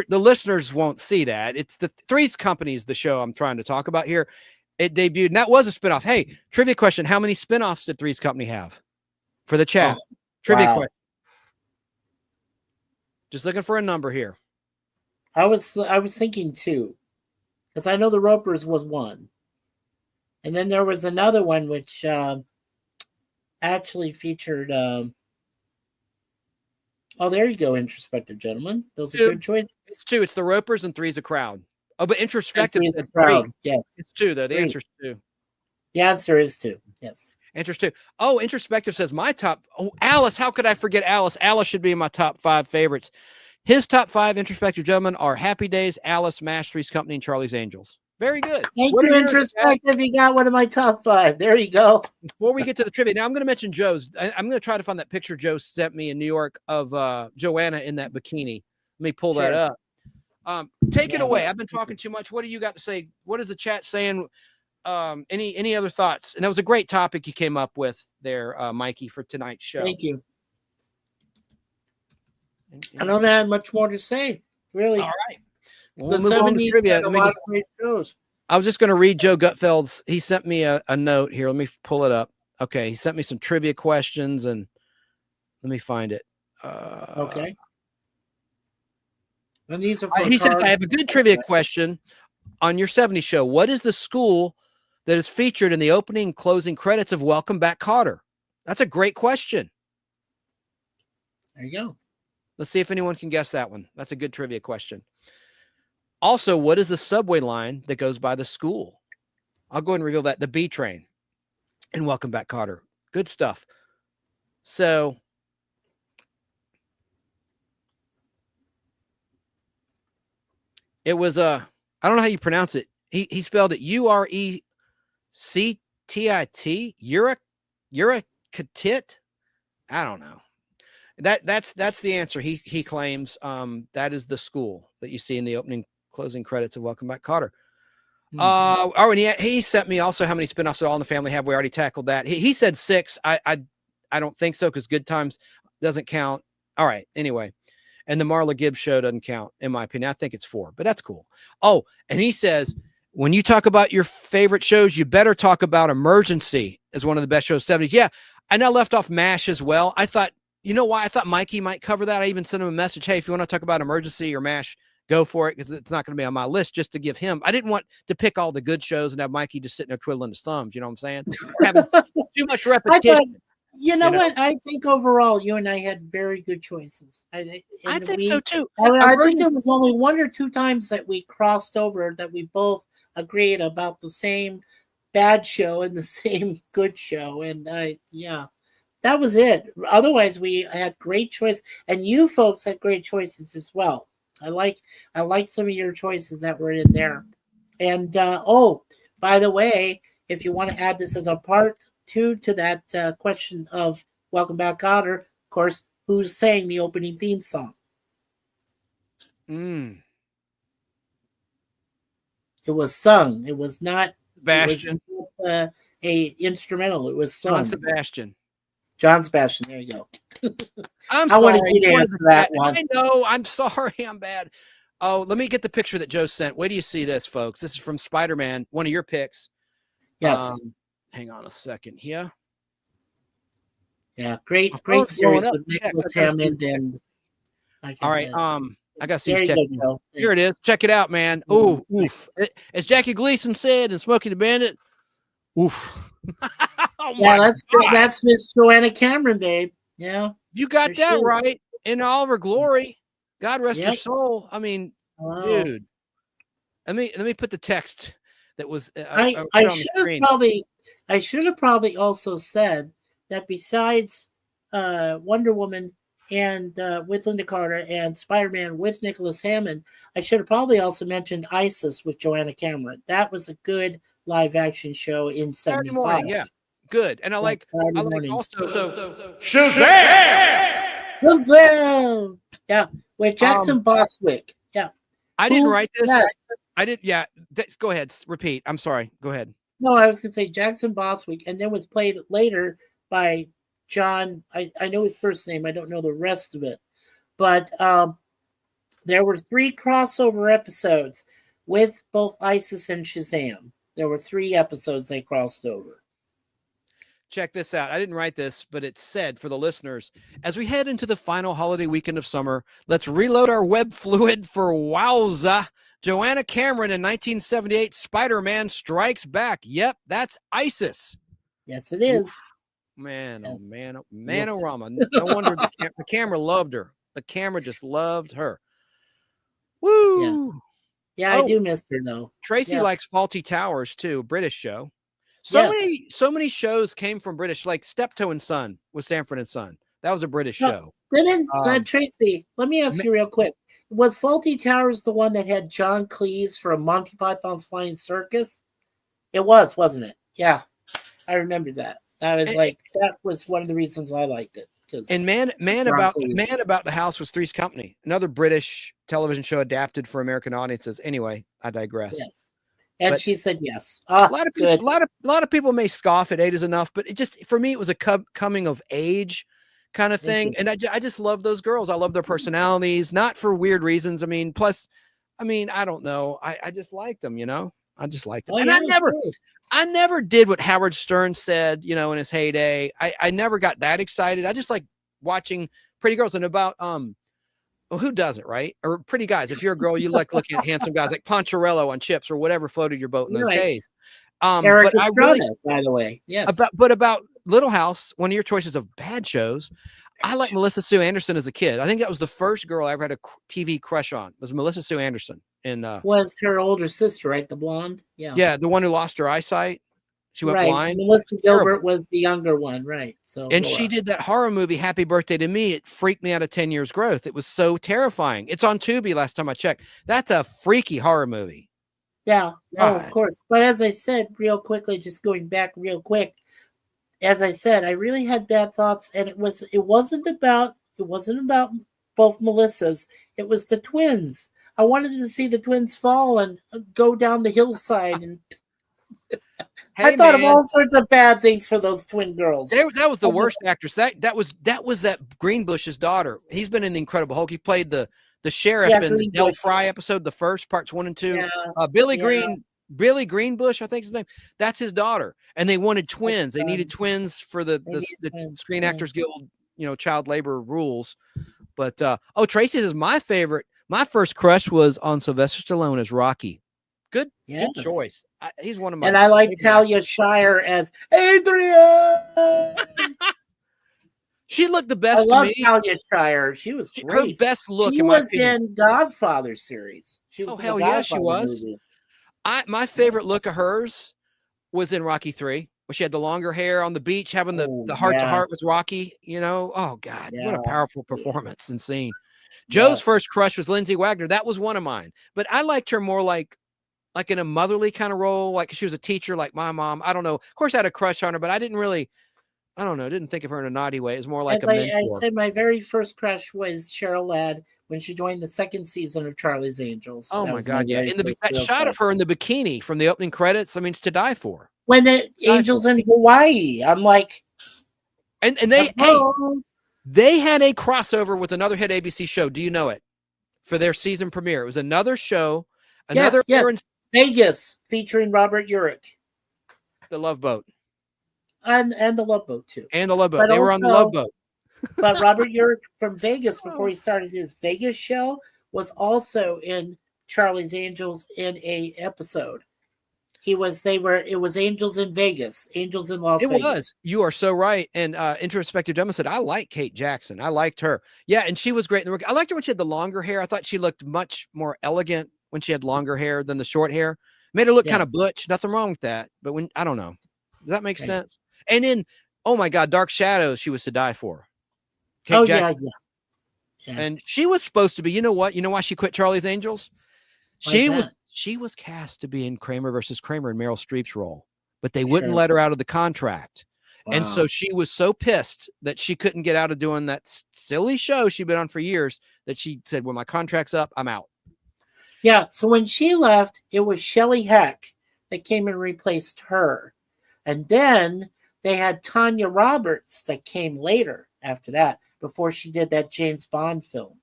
Speaker 7: The listeners won't see that. It's the Three's Company is the show I'm trying to talk about here. It debuted, and that was a spinoff. Hey, trivia question. How many spinoffs did Three's Company have? For the chat. Trivia question. Just looking for a number here.
Speaker 8: I was thinking 2. Because I know the Ropers was 1. And then there was another one which actually featured there you go, Introspective Gentlemen. Those are good choices.
Speaker 7: It's 2. It's the Ropers and 3's a crowd. Oh, but Introspective
Speaker 8: is a crowd. Yes.
Speaker 7: It's 2 though. The answer is 2.
Speaker 8: The answer is 2. Yes.
Speaker 7: Interest Oh, Introspective says my top. Oh, Alice. How could I forget Alice? Alice should be in my top 5 favorites. His top 5 Introspective gentlemen are Happy Days, Alice, Mash, Three's Company, and Charlie's Angels. Very good.
Speaker 8: Thank you, Introspective. You got one of my top 5. There you go.
Speaker 7: Before we get to the trivia, now I'm going to mention Joe's. I'm going to try to find that picture Joe sent me in New York of Joanna in that bikini. Let me pull that up. Take it away. I've been talking too much. What do you got to say? What is the chat saying? Any other thoughts? And that was a great topic you came up with there, Mikey, for tonight's show.
Speaker 8: Thank you. I don't have much more to say, really.
Speaker 7: All right.
Speaker 8: The 70's had a lot of great shows.
Speaker 7: I was just going to read Joe Gutfeld's. He sent me a note here. Let me pull it up. Okay. He sent me some trivia questions, and let me find it.
Speaker 8: Okay. And these are
Speaker 7: he says, I have a good trivia question on your 70s show. What is the school that is featured in the opening and closing credits of Welcome Back, Kotter? That's a great question.
Speaker 8: There you go.
Speaker 7: Let's see if anyone can guess that one. That's a good trivia question. Also, what is the subway line that goes by the school? I'll go ahead and reveal that. The B train. And Welcome Back, Kotter. Good stuff. So it was I don't know how you pronounce it. He spelled it Urectit. Urekatit. I don't know. That's the answer. He claims that is the school that you see in the opening closing credits of Welcome Back, Kotter. And he sent me also how many spinoffs did All in the Family have. We already tackled that. He said 6. I don't think so, because Good Times doesn't count. All right. Anyway, and the Marla Gibbs show doesn't count, in my opinion. I think it's 4, but that's cool. Oh, and he says, when you talk about your favorite shows, you better talk about Emergency as one of the best shows 70s. Yeah. And I left off MASH as well. I thought, you know why? I thought Mikey might cover that. I even sent him a message. Hey, if you want to talk about Emergency or MASH, go for it, because it's not going to be on my list, just to give him. I didn't want to pick all the good shows and have Mikey just sitting there twiddling his thumbs. You know what I'm saying? Having too much repetition.
Speaker 8: You know what? I think overall, you and I had very good choices. I
Speaker 7: think so too.
Speaker 8: I think there was only 1 or 2 times that we crossed over, that we both agreed about the same bad show and the same good show. And that was it. Otherwise, we had great choice, and you folks had great choices as well. I like some of your choices that were in there. And by the way, if you want to add this as a part 2 to that question of Welcome Back, Kotter, of course, who's saying the opening theme song?
Speaker 7: Mm.
Speaker 8: It was sung. It was not
Speaker 7: Sebastian.
Speaker 8: It was, a instrumental. It was sung.
Speaker 7: John Sebastian.
Speaker 8: There you go.
Speaker 7: I wanted
Speaker 8: you to answer that one.
Speaker 7: I know. I'm sorry. I'm bad. Oh, let me get the picture that Joe sent. Wait till you see this, folks. This is from Spider-Man, one of your picks.
Speaker 8: Yes.
Speaker 7: Hang on a second here.
Speaker 8: Yeah, great series with Nicholas Hammond and.
Speaker 7: All right. I got to see.
Speaker 8: Here
Speaker 7: it is. Check it out, man. Ooh, oof. As Jackie Gleason said in Smokey the Bandit. Oof.
Speaker 8: That's Miss Joanna Cameron, babe. Yeah.
Speaker 7: You got that right. In all of her glory. God rest her soul. I mean, dude. Let me put the text that was
Speaker 8: I should have probably also said that besides Wonder Woman and with Linda Carter and Spider-Man with Nicholas Hammond, I should have probably also mentioned ISIS with Joanna Cameron. That was a good live action show in 75.
Speaker 7: Yeah, good. And I like also
Speaker 8: Shazam! Yeah, with Jackson Boswick. Yeah.
Speaker 7: I didn't write this. Yes. I did. Yeah. Go ahead. Repeat. I'm sorry. Go ahead.
Speaker 8: No, I was going to say Jackson Boswick, and then was played later by John. I know his first name. I don't know the rest of it. But there were 3 crossover episodes with both ISIS and Shazam. There were 3 episodes they crossed over.
Speaker 7: Check this out. I didn't write this, but it said for the listeners, as we head into the final holiday weekend of summer, let's reload our web fluid for wowza. Joanna Cameron in 1978, Spider-Man Strikes Back. Yep, that's ISIS.
Speaker 8: Yes, it is.
Speaker 7: Oof. Man, yes. Oh, man, oh, Rama. No wonder the camera loved her. The camera just loved her. Woo!
Speaker 8: Yeah, I do miss her, though.
Speaker 7: Tracy likes Faulty Towers, too, British show. So many shows came from British, like Steptoe and Son was Sanford and Son. That was a British show.
Speaker 8: Tracy, let me ask you real quick. Was Faulty Towers the one that had John Cleese from Monty Python's Flying Circus? It was, wasn't it? Yeah, I remember that. That was one of the reasons I liked it.
Speaker 7: And Man About the House was Three's Company, another British television show adapted for American audiences. Anyway, I digress.
Speaker 8: Yes, and she said yes.
Speaker 7: A lot of people may scoff at 8 is enough, but it just, for me, it was a coming of age kind of thing. And I just love those girls. I love their personalities, not for weird reasons. I mean, I don't know. I just liked them, I just liked them. And I never did what Howard Stern said, in his heyday. I never got that excited. I just like watching pretty girls, and about, who doesn't, right? Or pretty guys. If you're a girl, you like looking at handsome guys like Poncherello on Chips or whatever floated your boat in those days.
Speaker 8: Eric Estrada, by the way. Yes.
Speaker 7: About Little House, one of your choices of bad shows, I like Melissa Sue Anderson as a kid. I think that was the first girl I ever had a TV crush on, was Melissa Sue Anderson.
Speaker 8: Was her older sister, right? The blonde?
Speaker 7: Yeah, the one who lost her eyesight. She went blind.
Speaker 8: Melissa Gilbert was the younger one, right? So,
Speaker 7: and she did that horror movie, Happy Birthday to Me. It freaked me out of 10 Years Growth. It was so terrifying. It's on Tubi last time I checked. That's a freaky horror movie.
Speaker 8: Yeah, of course. But as I said, real quickly, just going back real quick, as I said, I really had bad thoughts, and it wasn't about both Melissas. It was the twins. I wanted to see the twins fall and go down the hillside, and I thought of all sorts of bad things for those twin girls.
Speaker 7: That was the worst actress. That was that Greenbush's daughter. He's been in The Incredible Hulk. He played the sheriff in the Del Fry episode, the first parts 1 and 2. Yeah. Billy Greenbush, I think his name. That's his daughter. And they wanted twins. They needed twins for the Screen Actors Guild, child labor rules. But Tracy says my favorite. My first crush was on Sylvester Stallone as Rocky. Good choice. He's one of my.
Speaker 8: And I like Talia Shire as Adrian.
Speaker 7: She looked the best.
Speaker 8: I love Talia Shire. She was great.
Speaker 7: Her best look.
Speaker 8: She was in Godfather series.
Speaker 7: She was. My favorite look of hers was in Rocky 3, where she had the longer hair on the beach, having the heart to heart with Rocky. Oh God, what a powerful performance and scene. Joe's first crush was Lindsay Wagner. That was one of mine, but I liked her more like in a motherly kind of role, like she was a teacher, like my mom. I don't know. Of course, I had a crush on her, but I didn't really. I don't know. Didn't think of her in a naughty way. It was more like a mentor.
Speaker 8: I said my very first crush was Cheryl Ladd when she joined the second season of Charlie's Angels.
Speaker 7: Oh my God! Yeah, that shot of her in the bikini from the opening credits. I mean, it's to die for.
Speaker 8: When the Angels in Hawaii, I'm like,
Speaker 7: and they had a crossover with another hit ABC show. Do you know it? For their season premiere, it was another show.
Speaker 8: Vegas featuring Robert Urich.
Speaker 7: The Love Boat.
Speaker 8: And the Love Boat too.
Speaker 7: And the Love Boat. They were on the Love Boat.
Speaker 8: But Robert Urich from Vegas, before he started his Vegas show, was also in Charlie's Angels in a episode. It was Angels in Vegas, Angels in Las Vegas.
Speaker 7: It was. You are so right. And Introspective Gentleman said, I like Kate Jackson. I liked her. Yeah, and she was great. I liked her when she had the longer hair. I thought she looked much more elegant when she had longer hair than the short hair. Made her look kind of butch. Nothing wrong with that. But I don't know. Does that make sense? And in, oh my God, Dark Shadows, she was to die for. Kate Jackson. Yeah. And she was supposed to be, you know what? You know why she quit Charlie's Angels? She was cast to be in Kramer versus Kramer in Meryl Streep's role, but they wouldn't let her out of the contract. Wow. And so she was so pissed that she couldn't get out of doing that silly show she'd been on for years that she said, when my contract's up, I'm out.
Speaker 8: Yeah. So when she left, it was Shelley Heck that came and replaced her. And then they had Tanya Roberts that came later after that, before she did that James Bond film.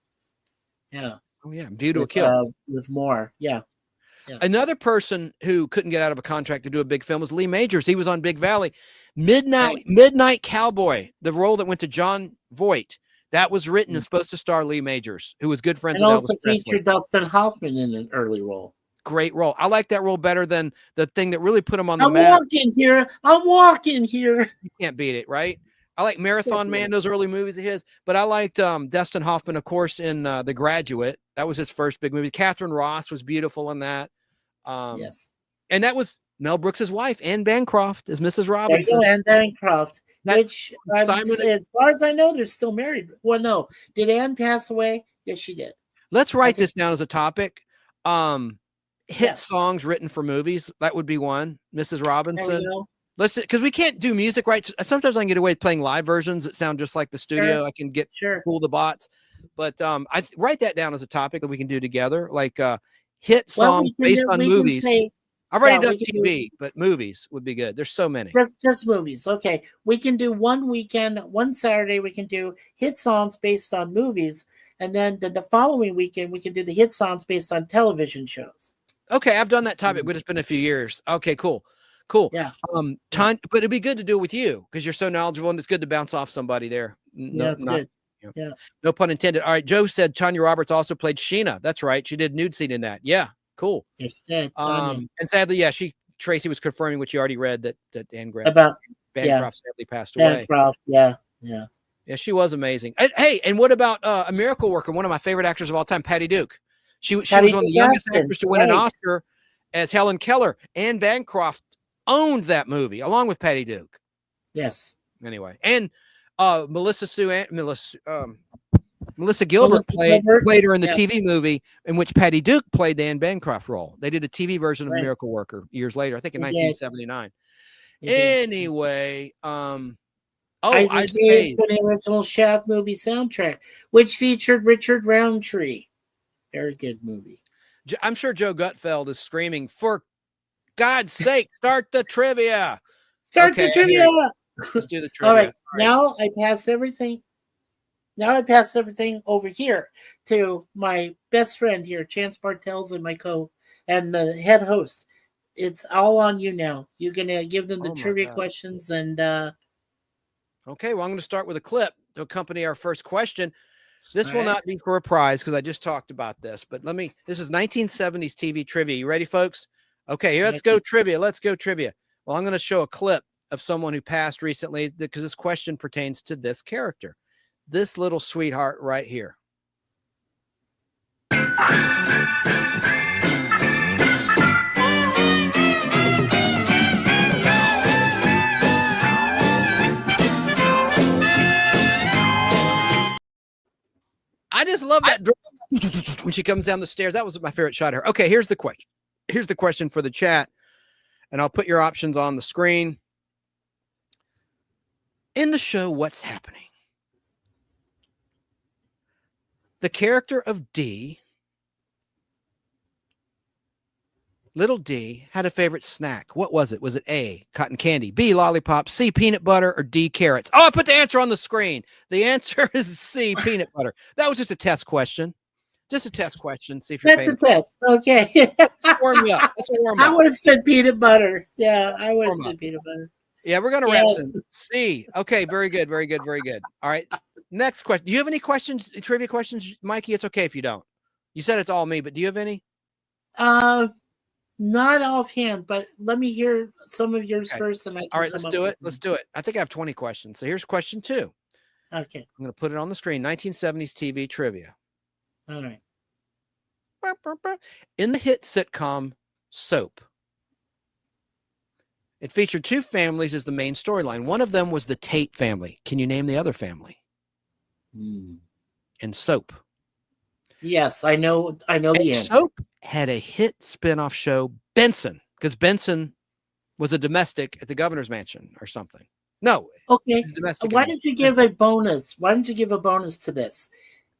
Speaker 8: Yeah.
Speaker 7: Oh, yeah. View to a Kill.
Speaker 8: With more. Yeah.
Speaker 7: Another person who couldn't get out of a contract to do a big film was Lee Majors. He was on Big Valley. Midnight Cowboy, the role that went to John Voight. That was written and supposed to star Lee Majors, who was good friends with Elvis Presley.
Speaker 8: And also featured Dustin Hoffman in an early role.
Speaker 7: Great role. I like that role better than the thing that really put him on the map.
Speaker 8: I'm walking here.
Speaker 7: You can't beat it, right? I like Marathon Man, those early movies of his, but I liked Dustin Hoffman, of course, in The Graduate. That was his first big movie. Catherine Ross was beautiful in that.
Speaker 8: Yes.
Speaker 7: And that was Mel Brooks' wife, Anne Bancroft, is Mrs.
Speaker 8: There you
Speaker 7: Robinson.
Speaker 8: go, Anne Bancroft.
Speaker 7: That-
Speaker 8: Which, as far as I know, they're still married. Well, no. Did Anne pass away? Yes, she did.
Speaker 7: Let's write this down as a topic. Hit songs written for movies. That would be one. Mrs. Robinson. Let's, because we can't do music rights. Sometimes I can get away with playing live versions that sound just like the studio. I can get fool the bots. But I write that down as a topic that we can do together, like hit songs based on movies. I've already done TV, but movies would be good. There's so many.
Speaker 8: Just movies. Okay. We can do one weekend, one Saturday, we can do hit songs based on movies. And then the following weekend, we can do the hit songs based on television shows.
Speaker 7: Okay. I've done that topic, but it's been a few years. Okay, cool.
Speaker 8: Yeah.
Speaker 7: But it'd be good to do it with you because you're so knowledgeable and it's good to bounce off somebody there.
Speaker 8: That's good. Yeah.
Speaker 7: No pun intended. All right. Joe said Tanya Roberts also played Sheena. That's right. She did nude scene in that. Yeah. Cool.
Speaker 8: Yes, she did,
Speaker 7: and sadly, Tracy was confirming what you already read that Anne Bancroft sadly passed away.
Speaker 8: Bancroft, yeah.
Speaker 7: Yeah, she was amazing. Hey, and what about a miracle worker? One of my favorite actors of all time, Patty Duke. She was one of the youngest actors to win an Oscar as Helen Keller. Anne Bancroft owned that movie along with Patty Duke.
Speaker 8: Yes.
Speaker 7: Anyway, and Melissa Gilbert played her in the TV movie in which Patty Duke played the Anne Bancroft role. They did a TV version of Miracle Worker years later, I think in 1979. Anyway,
Speaker 8: Isaac Hayes for the original Shaft movie soundtrack, which featured Richard Roundtree. Very good movie.
Speaker 7: I'm sure Joe Gutfeld is screaming, for God's sake, start the trivia.
Speaker 8: The trivia.
Speaker 7: Let's do the trivia.
Speaker 8: All right. Now I pass everything. Over here to my best friend here, Chance Bartels, and and the head host. It's all on you now. You're gonna give them the trivia questions and
Speaker 7: okay, well, I'm going to start with a clip to accompany our first question. This will not be for a prize because I just talked about this, but this is 1970s TV trivia. You ready, folks? Okay, here, let's go trivia. Let's go trivia. Well, I'm going to show a clip of someone who passed recently because this question pertains to this character. This little sweetheart right here. I just love that when she comes down the stairs. That was my favorite shot of her. Okay, here's the question. Here's the question for the chat, and I'll put your options on the screen. In the show, What's Happening? The character of D, little D, had a favorite snack. What was it? Was it A, cotton candy, B, lollipop, C, peanut butter, or D, carrots? Oh, I put the answer on the screen. The answer is C, peanut butter. That was just a test question. Just a test question. See if you're
Speaker 8: That's a test. Okay.
Speaker 7: Warm me up. That's a warm up.
Speaker 8: I would have said peanut butter. Yeah, I would have said peanut butter.
Speaker 7: Yeah, we're going to wrap some C. Okay, very good, very good, very good. All right. Next question. Do you have any questions, trivia questions, Mikey? It's okay if you don't. You said it's all me, but do you have any?
Speaker 8: Not offhand, but let me hear some of yours first. And
Speaker 7: all right, let's do it. Let's do it. I think I have 20 questions. So here's question 2.
Speaker 8: Okay.
Speaker 7: I'm going to put it on the screen. 1970s TV trivia.
Speaker 8: All right.
Speaker 7: In the hit sitcom Soap, it featured 2 families as the main storyline. One of them was the Tate family. Can you name the other family? And Soap.
Speaker 8: Yes, I know the answer.
Speaker 7: Soap had a hit spinoff show, Benson, because Benson was a domestic at the governor's mansion or something. No.
Speaker 8: Okay. Why don't you give a bonus? Why don't you give a bonus to this?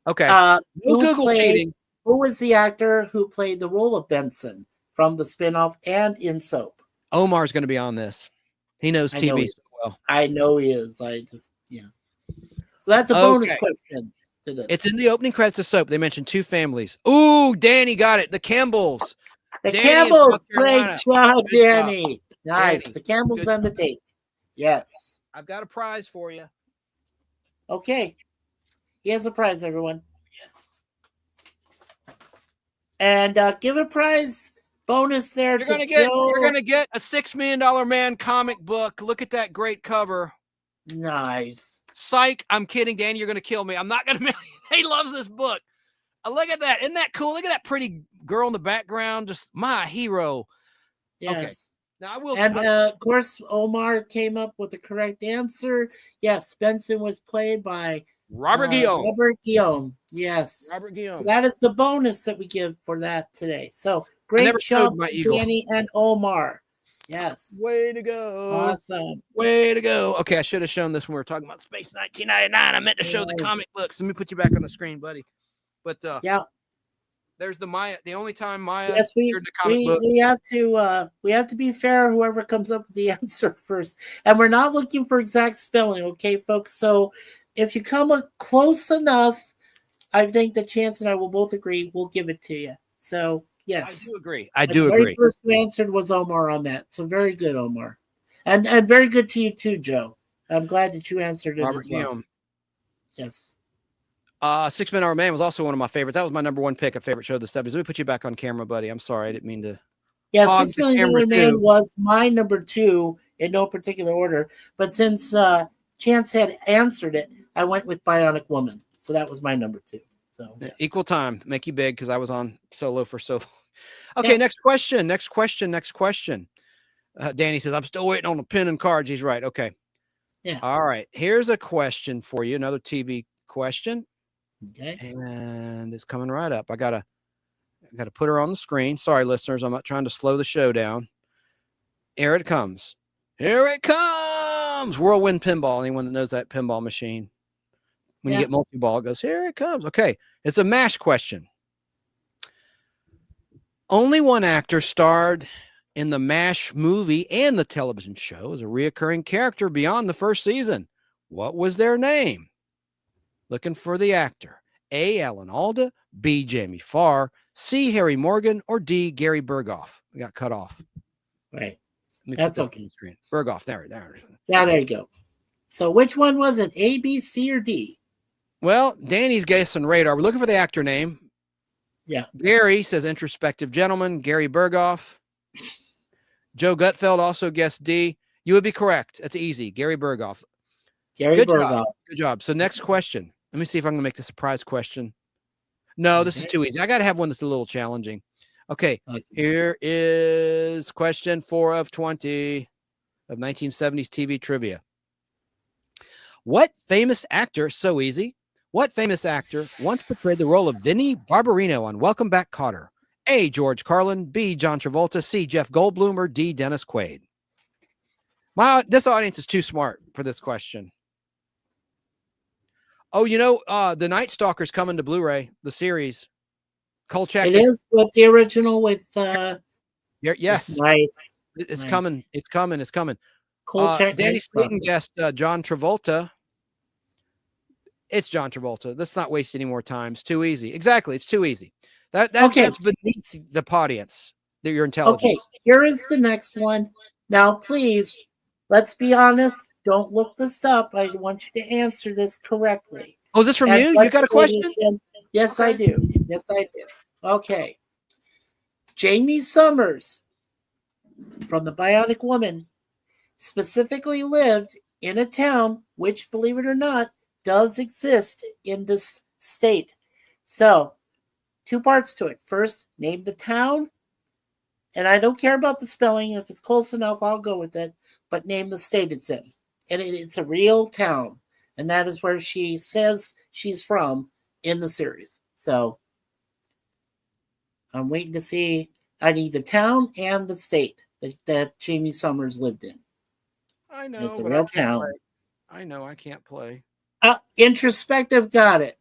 Speaker 7: Okay. No Google cheating.
Speaker 8: Who was the actor who played the role of Benson from the spinoff and in Soap?
Speaker 7: Omar's going to be on this. He knows TV so well.
Speaker 8: I know he is. So that's a bonus question to this.
Speaker 7: It's in the opening credits of Soap. They mentioned 2 families. Ooh, Danny got it. The Campbells.
Speaker 8: The Campbells. Great job, Danny. Nice. Danny. The Campbells and the Tates. Yes.
Speaker 7: I've got a prize for you.
Speaker 8: Okay. He has a prize, everyone. And give a prize bonus there.
Speaker 7: You're gonna get a $6 Million Man comic book. Look at that great cover.
Speaker 8: Nice.
Speaker 7: Psych. I'm kidding, Danny. You're gonna kill me. I'm not gonna. He loves this book. Look at that. Isn't that cool? Look at that pretty girl in the background. Just my hero.
Speaker 8: Yes.
Speaker 7: Okay. Now I will.
Speaker 8: And of course, Omar came up with the correct answer. Yes, Benson was played by
Speaker 7: Robert Guillaume.
Speaker 8: Robert Guillaume. Yes.
Speaker 7: Robert Guillaume.
Speaker 8: So that is the bonus that we give for that today. So great job, Danny and Omar. Yes.
Speaker 7: Way to go.
Speaker 8: Awesome.
Speaker 7: Way to go. Okay, I should have shown this when we were talking about Space 1999. I meant to show the comic books. Let me put you back on the screen, buddy. But
Speaker 8: yeah.
Speaker 7: There's the Maya. The only time Maya.
Speaker 8: Yes, we have to be fair. Whoever comes up with the answer first, and we're not looking for exact spelling, okay, folks. So if you come close enough, I think that Chance and I will both agree. We'll give it to you. So yes,
Speaker 7: I do agree. I do agree.
Speaker 8: The very first who answered was Omar on that. So very good, Omar, and very good to you too, Joe. I'm glad that you answered it
Speaker 7: Robert
Speaker 8: as well.
Speaker 7: Guillaume.
Speaker 8: Yes.
Speaker 7: 6 Men Hour Man was also one of my favorites. That was my number one pick of favorite show of the 70s. Let me put you back on camera, buddy. I'm sorry. I didn't mean to.
Speaker 8: Yeah, 6 Men Hour Man was my number 2 in no particular order. But since Chance had answered it, I went with Bionic Woman. So that was my number 2. So yes.
Speaker 7: Equal time. Make you big because I was on solo for so long. Okay, yeah. Next question. Danny says, I'm still waiting on the pen and cards. He's right. Okay.
Speaker 8: Yeah.
Speaker 7: All right. Here's a question for you. Another TV question.
Speaker 8: Okay.
Speaker 7: And it's coming right up. I gotta put her on the screen. Sorry, listeners. I'm not trying to slow the show down. Here it comes. Here it comes. Whirlwind Pinball. Anyone that knows that pinball machine. When you get multi-ball, it goes, here it comes. Okay. It's a MASH question. Only one actor starred in the MASH movie and the television show as a reoccurring character beyond the first season. What was their name? Looking for the actor. A. Alan Alda, B. Jamie Farr, C. Harry Morgan, or D. Gary Berghoff. We got cut off.
Speaker 8: Right.
Speaker 7: That's okay. Berghoff. There.
Speaker 8: Yeah, there you go. So which one was it? A, B, C, or D?
Speaker 7: Well, Danny's guessing radar. We're looking for the actor name.
Speaker 8: Yeah.
Speaker 7: Gary says introspective gentleman. Gary Berghoff. Joe Gutfeld also guessed D. You would be correct. That's easy. Gary Berghoff.
Speaker 8: Good
Speaker 7: job. So next question. Let me see if I'm going to make this a prize question. No, this is too easy. I got to have one that's a little challenging. Okay. Here is question 4 of 20 of 1970s TV trivia. What famous actor, so easy, what famous actor once portrayed the role of Vinnie Barbarino on Welcome Back, Kotter? A. George Carlin, B. John Travolta, C. Jeff Goldblum, or D. Dennis Quaid? This audience is too smart for this question. Oh, the Night Stalker's coming to Blu-ray, the series. Kolchak.
Speaker 8: It is with the original with
Speaker 7: yes.
Speaker 8: Nice.
Speaker 7: It's coming. It's coming.
Speaker 8: Kolchak.
Speaker 7: Danny Slayton guessed John Travolta. It's John Travolta. Let's not waste any more time. It's too easy. Exactly. It's too easy. That's beneath the audience. Your intelligence.
Speaker 8: Okay, here is the next one. Now, please, let's be honest. Don't look this up. I want you to answer this correctly.
Speaker 7: Oh, is this from you? You got a question?
Speaker 8: Yes, I do. Okay. Jamie Summers from The Bionic Woman specifically lived in a town which, believe it or not, does exist in this state. So, 2 parts to it. First, name the town. And I don't care about the spelling. If it's close enough, I'll go with it. But name the state it's in. And it's a real town. And that is where she says she's from in the series. So I'm waiting to see. I need the town and the state that Jamie Summers lived in.
Speaker 7: I know.
Speaker 8: It's a real town.
Speaker 7: I know. I can't play.
Speaker 8: Introspective. Got it.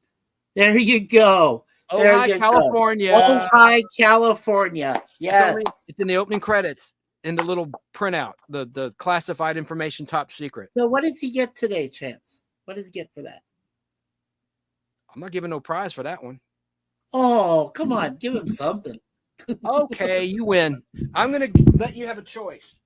Speaker 8: There you go.
Speaker 7: Ojai, California.
Speaker 8: Ojai, California. Yes.
Speaker 7: It's in the opening credits. In the little printout, the classified information top secret.
Speaker 8: So what does he get today, Chance? What does he get for that?
Speaker 7: I'm not giving no prize for that one.
Speaker 8: Oh, come on. Give him something.
Speaker 7: Okay, you win. I'm going to let you have a choice.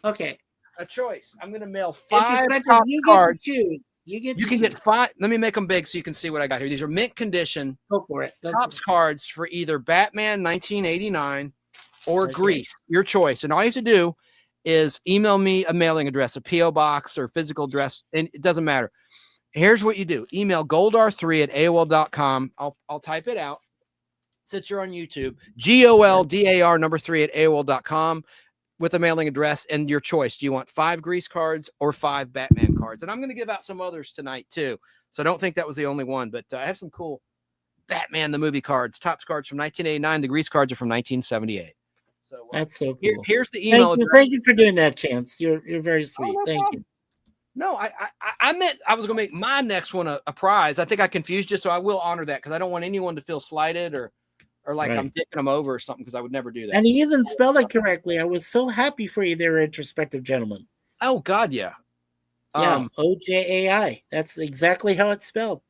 Speaker 8: Okay.
Speaker 7: A choice. I'm going to mail 5
Speaker 8: top cards.
Speaker 7: You can get 5. Let me make them big so you can see what I got here. These are mint condition.
Speaker 8: Go for it.
Speaker 7: Topps cards for either Batman 1989 or Grease, your choice. And all you have to do is email me a mailing address, a P.O. box or physical address, and it doesn't matter. Here's what you do. Email goldar3@aol.com. I'll type it out. Since you're on YouTube, GOLDAR 3@aol.com. with a mailing address and your choice. Do you want 5 Grease cards or 5 Batman cards? And I'm going to give out some others tonight too. So don't think that was the only one, but I have some cool Batman the movie cards, Topps cards from 1989. The Grease cards are from 1978. So
Speaker 8: that's so cool.
Speaker 7: Here's the email
Speaker 8: address. Thank you for doing that, Chance. You're very sweet.
Speaker 7: No
Speaker 8: Thank
Speaker 7: problem.
Speaker 8: you.
Speaker 7: No, I meant I was going to make my next one a prize. I think I confused you, so I will honor that because I don't want anyone to feel slighted or like I'm dicking them over or something because I would never do that.
Speaker 8: And he even spelled it correctly. I was so happy for you there, introspective gentleman.
Speaker 7: Oh, God, yeah.
Speaker 8: Yeah, OJAI. That's exactly how it's spelled.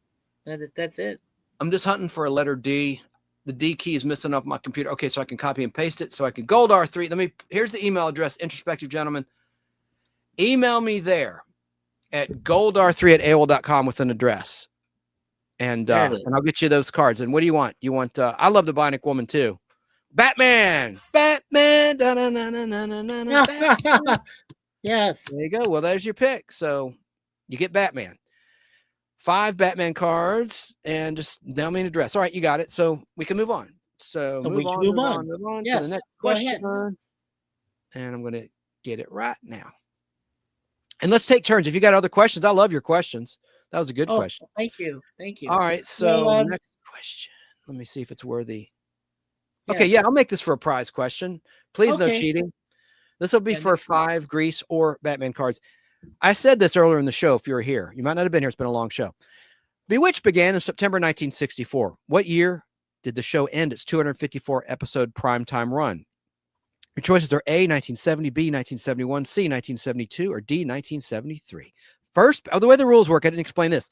Speaker 8: That's it.
Speaker 7: I'm just hunting for a letter D. The D key is missing off my computer. Okay, so I can copy and paste it. So I can Gold R3. Here's the email address, introspective gentleman. Email me there at goldr3@aol.com with an address. And I'll get you those cards. And what do you want? You want, I love the Bionic Woman too. Batman. Batman.
Speaker 8: Yes.
Speaker 7: There you go. Well, there's your pick. So you get Batman. 5 Batman cards and just mail me an address. All right, you got it. So we can move on. So move on
Speaker 8: yes,
Speaker 7: to the next question. And I'm going to get it right now. And let's take turns. If you got other questions, I love your questions. That was a good question.
Speaker 8: Thank you. Thank you.
Speaker 7: All right. So next question. Let me see if it's worthy. Okay. Yeah, I'll make this for a prize question. Please, no cheating. This will be for 5 Grease or Batman cards. I said this earlier in the show. If you were here, you might not have been here. It's been a long show. Bewitched began in September 1964. What year did the show end its 254 episode primetime run? Your choices are A, 1970, B, 1971, C, 1972, or D, 1973. First, the way the rules work, I didn't explain this.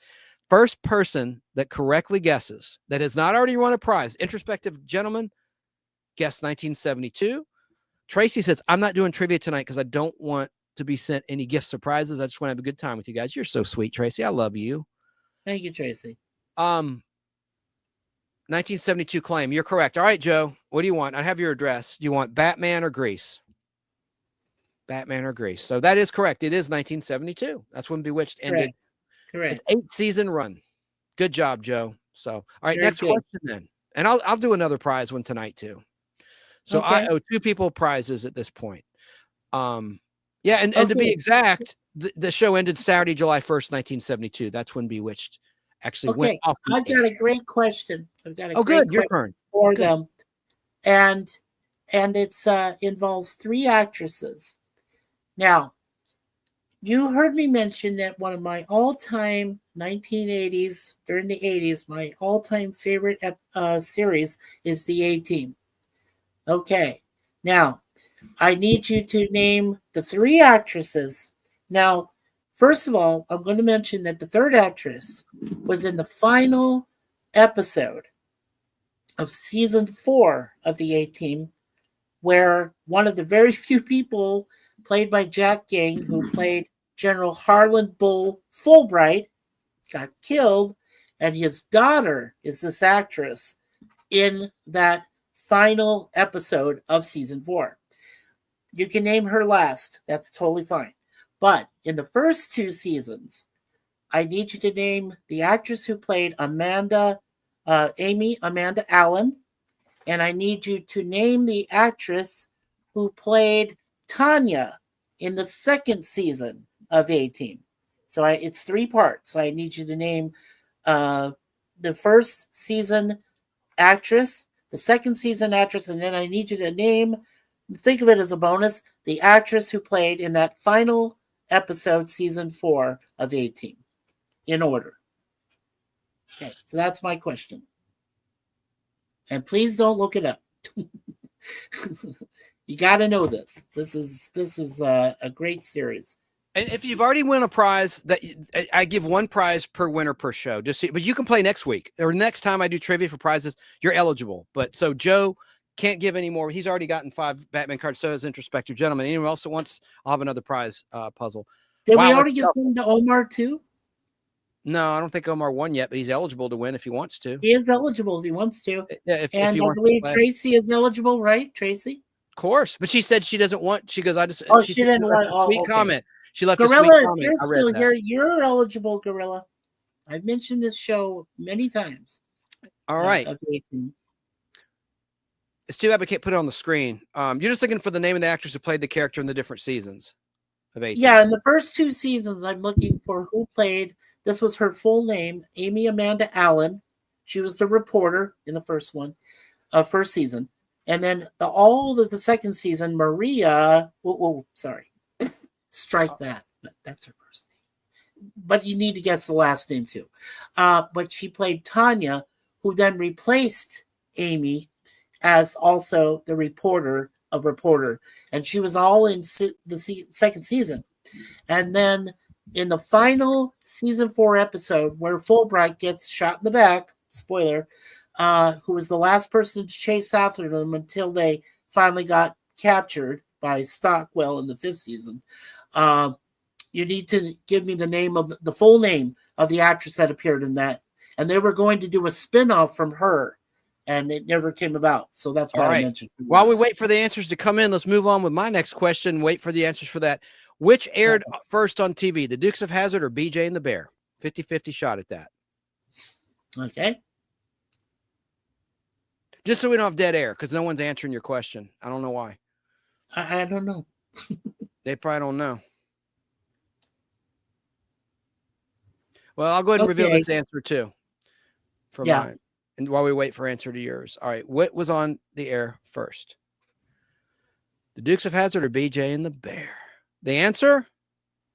Speaker 7: First person that correctly guesses that has not already won a prize, introspective gentleman, guess 1972. Tracy says, I'm not doing trivia tonight because I don't want to be sent any gift surprises. I just want to have a good time with you guys. You're so sweet, Tracy. I love you.
Speaker 8: Thank you, Tracy.
Speaker 7: 1972 claim. You're correct. All right, Joe. What do you want? I have your address. Do you want Batman or Grease? Batman or Grease. So that is correct. It is 1972. That's when Bewitched ended.
Speaker 8: Correct.
Speaker 7: It's 8-season run. Good job, Joe. So, all right,
Speaker 8: Very
Speaker 7: next
Speaker 8: good.
Speaker 7: question then. And I'll do another prize one tonight too. So I owe 2 people prizes at this point. Yeah, and to be exact, the show ended Saturday, July 1st, 1972. That's when Bewitched actually went off.
Speaker 8: I've got a great question. I've got a
Speaker 7: good. Your turn.
Speaker 8: For them. And it's involves 3 actresses. Now, you heard me mention that one of my all-time 1980s, during the 80s, my all-time favorite series is the A-Team. Okay. Now, I need you to name the 3 actresses. Now, first of all, I'm going to mention that the 3rd actress was in the final episode of season 4 of the A-Team, where one of the very few people, played by Jack Gang, who played General Harlan Bull Fulbright, got killed, and his daughter is this actress in that final episode of season 4. You can name her last. That's totally fine. But in the first 2 seasons, I need you to name the actress who played Amanda Allen, and I need you to name the actress who played Tanya in the 2nd season of A-Team. So it's 3 parts. I need you to name the first season actress, the 2nd season actress, and then I need you to name, think of it as a bonus, the actress who played in that final episode, season 4 of A-Team, in order. Okay, so that's my question. And please don't look it up. You got to know this. This is a great series.
Speaker 7: And if you've already won a prize, that I give 1 prize per winner per show. But you can play next week or next time I do trivia for prizes. You're eligible. But so Joe can't give any more. He's already gotten 5 Batman cards. So has introspective gentleman. Anyone else that wants? I'll have another prize puzzle.
Speaker 8: Did we already give some to Omar too?
Speaker 7: No, I don't think Omar won yet, but he's eligible to win if he wants to.
Speaker 8: He is eligible if he wants to.
Speaker 7: Yeah, if
Speaker 8: I believe Tracy is eligible, right, Tracy?
Speaker 7: Of course, but she said she doesn't want. She goes, I just.
Speaker 8: She didn't want.
Speaker 7: Sweet comment. She left
Speaker 8: Gorilla,
Speaker 7: a sweet comment.
Speaker 8: if you're still here, you're eligible, Gorilla. I've mentioned this show many times.
Speaker 7: All right. It's too bad we can't put it on the screen. You're just looking for the name of the actress who played the character in the different seasons of 18.
Speaker 8: Yeah, in the first 2 seasons, I'm looking for who played. This was her full name, Amy Amanda Allen. She was the reporter in the first season. And then all of the second season, Maria. Sorry, strike that. But that's her first name. But you need to guess the last name too. But she played Tanya, who then replaced Amy as also the reporter, and she was all in the second season. And then in the final season 4 episode, where Fulbright gets shot in the back, spoiler, who was the last person to chase after them until they finally got captured by Stockwell in the 5th season. You need to give me the full name of the actress that appeared in that. And they were going to do a spinoff from her, and it never came about. So that's why I mentioned.
Speaker 7: While we wait for the answers to come in, let's move on with my next question. Wait for the answers for that. Which aired first on TV, The Dukes of Hazzard or BJ and the Bear? 50-50 shot at that.
Speaker 8: Okay.
Speaker 7: Just so we don't have dead air, because no one's answering your question. I don't know why.
Speaker 8: I don't know.
Speaker 7: They probably don't know. Well, I'll go ahead and reveal this answer too. For mine. And while we wait for answer to yours. All right. What was on the air first? The Dukes of Hazzard or BJ and the Bear? The answer?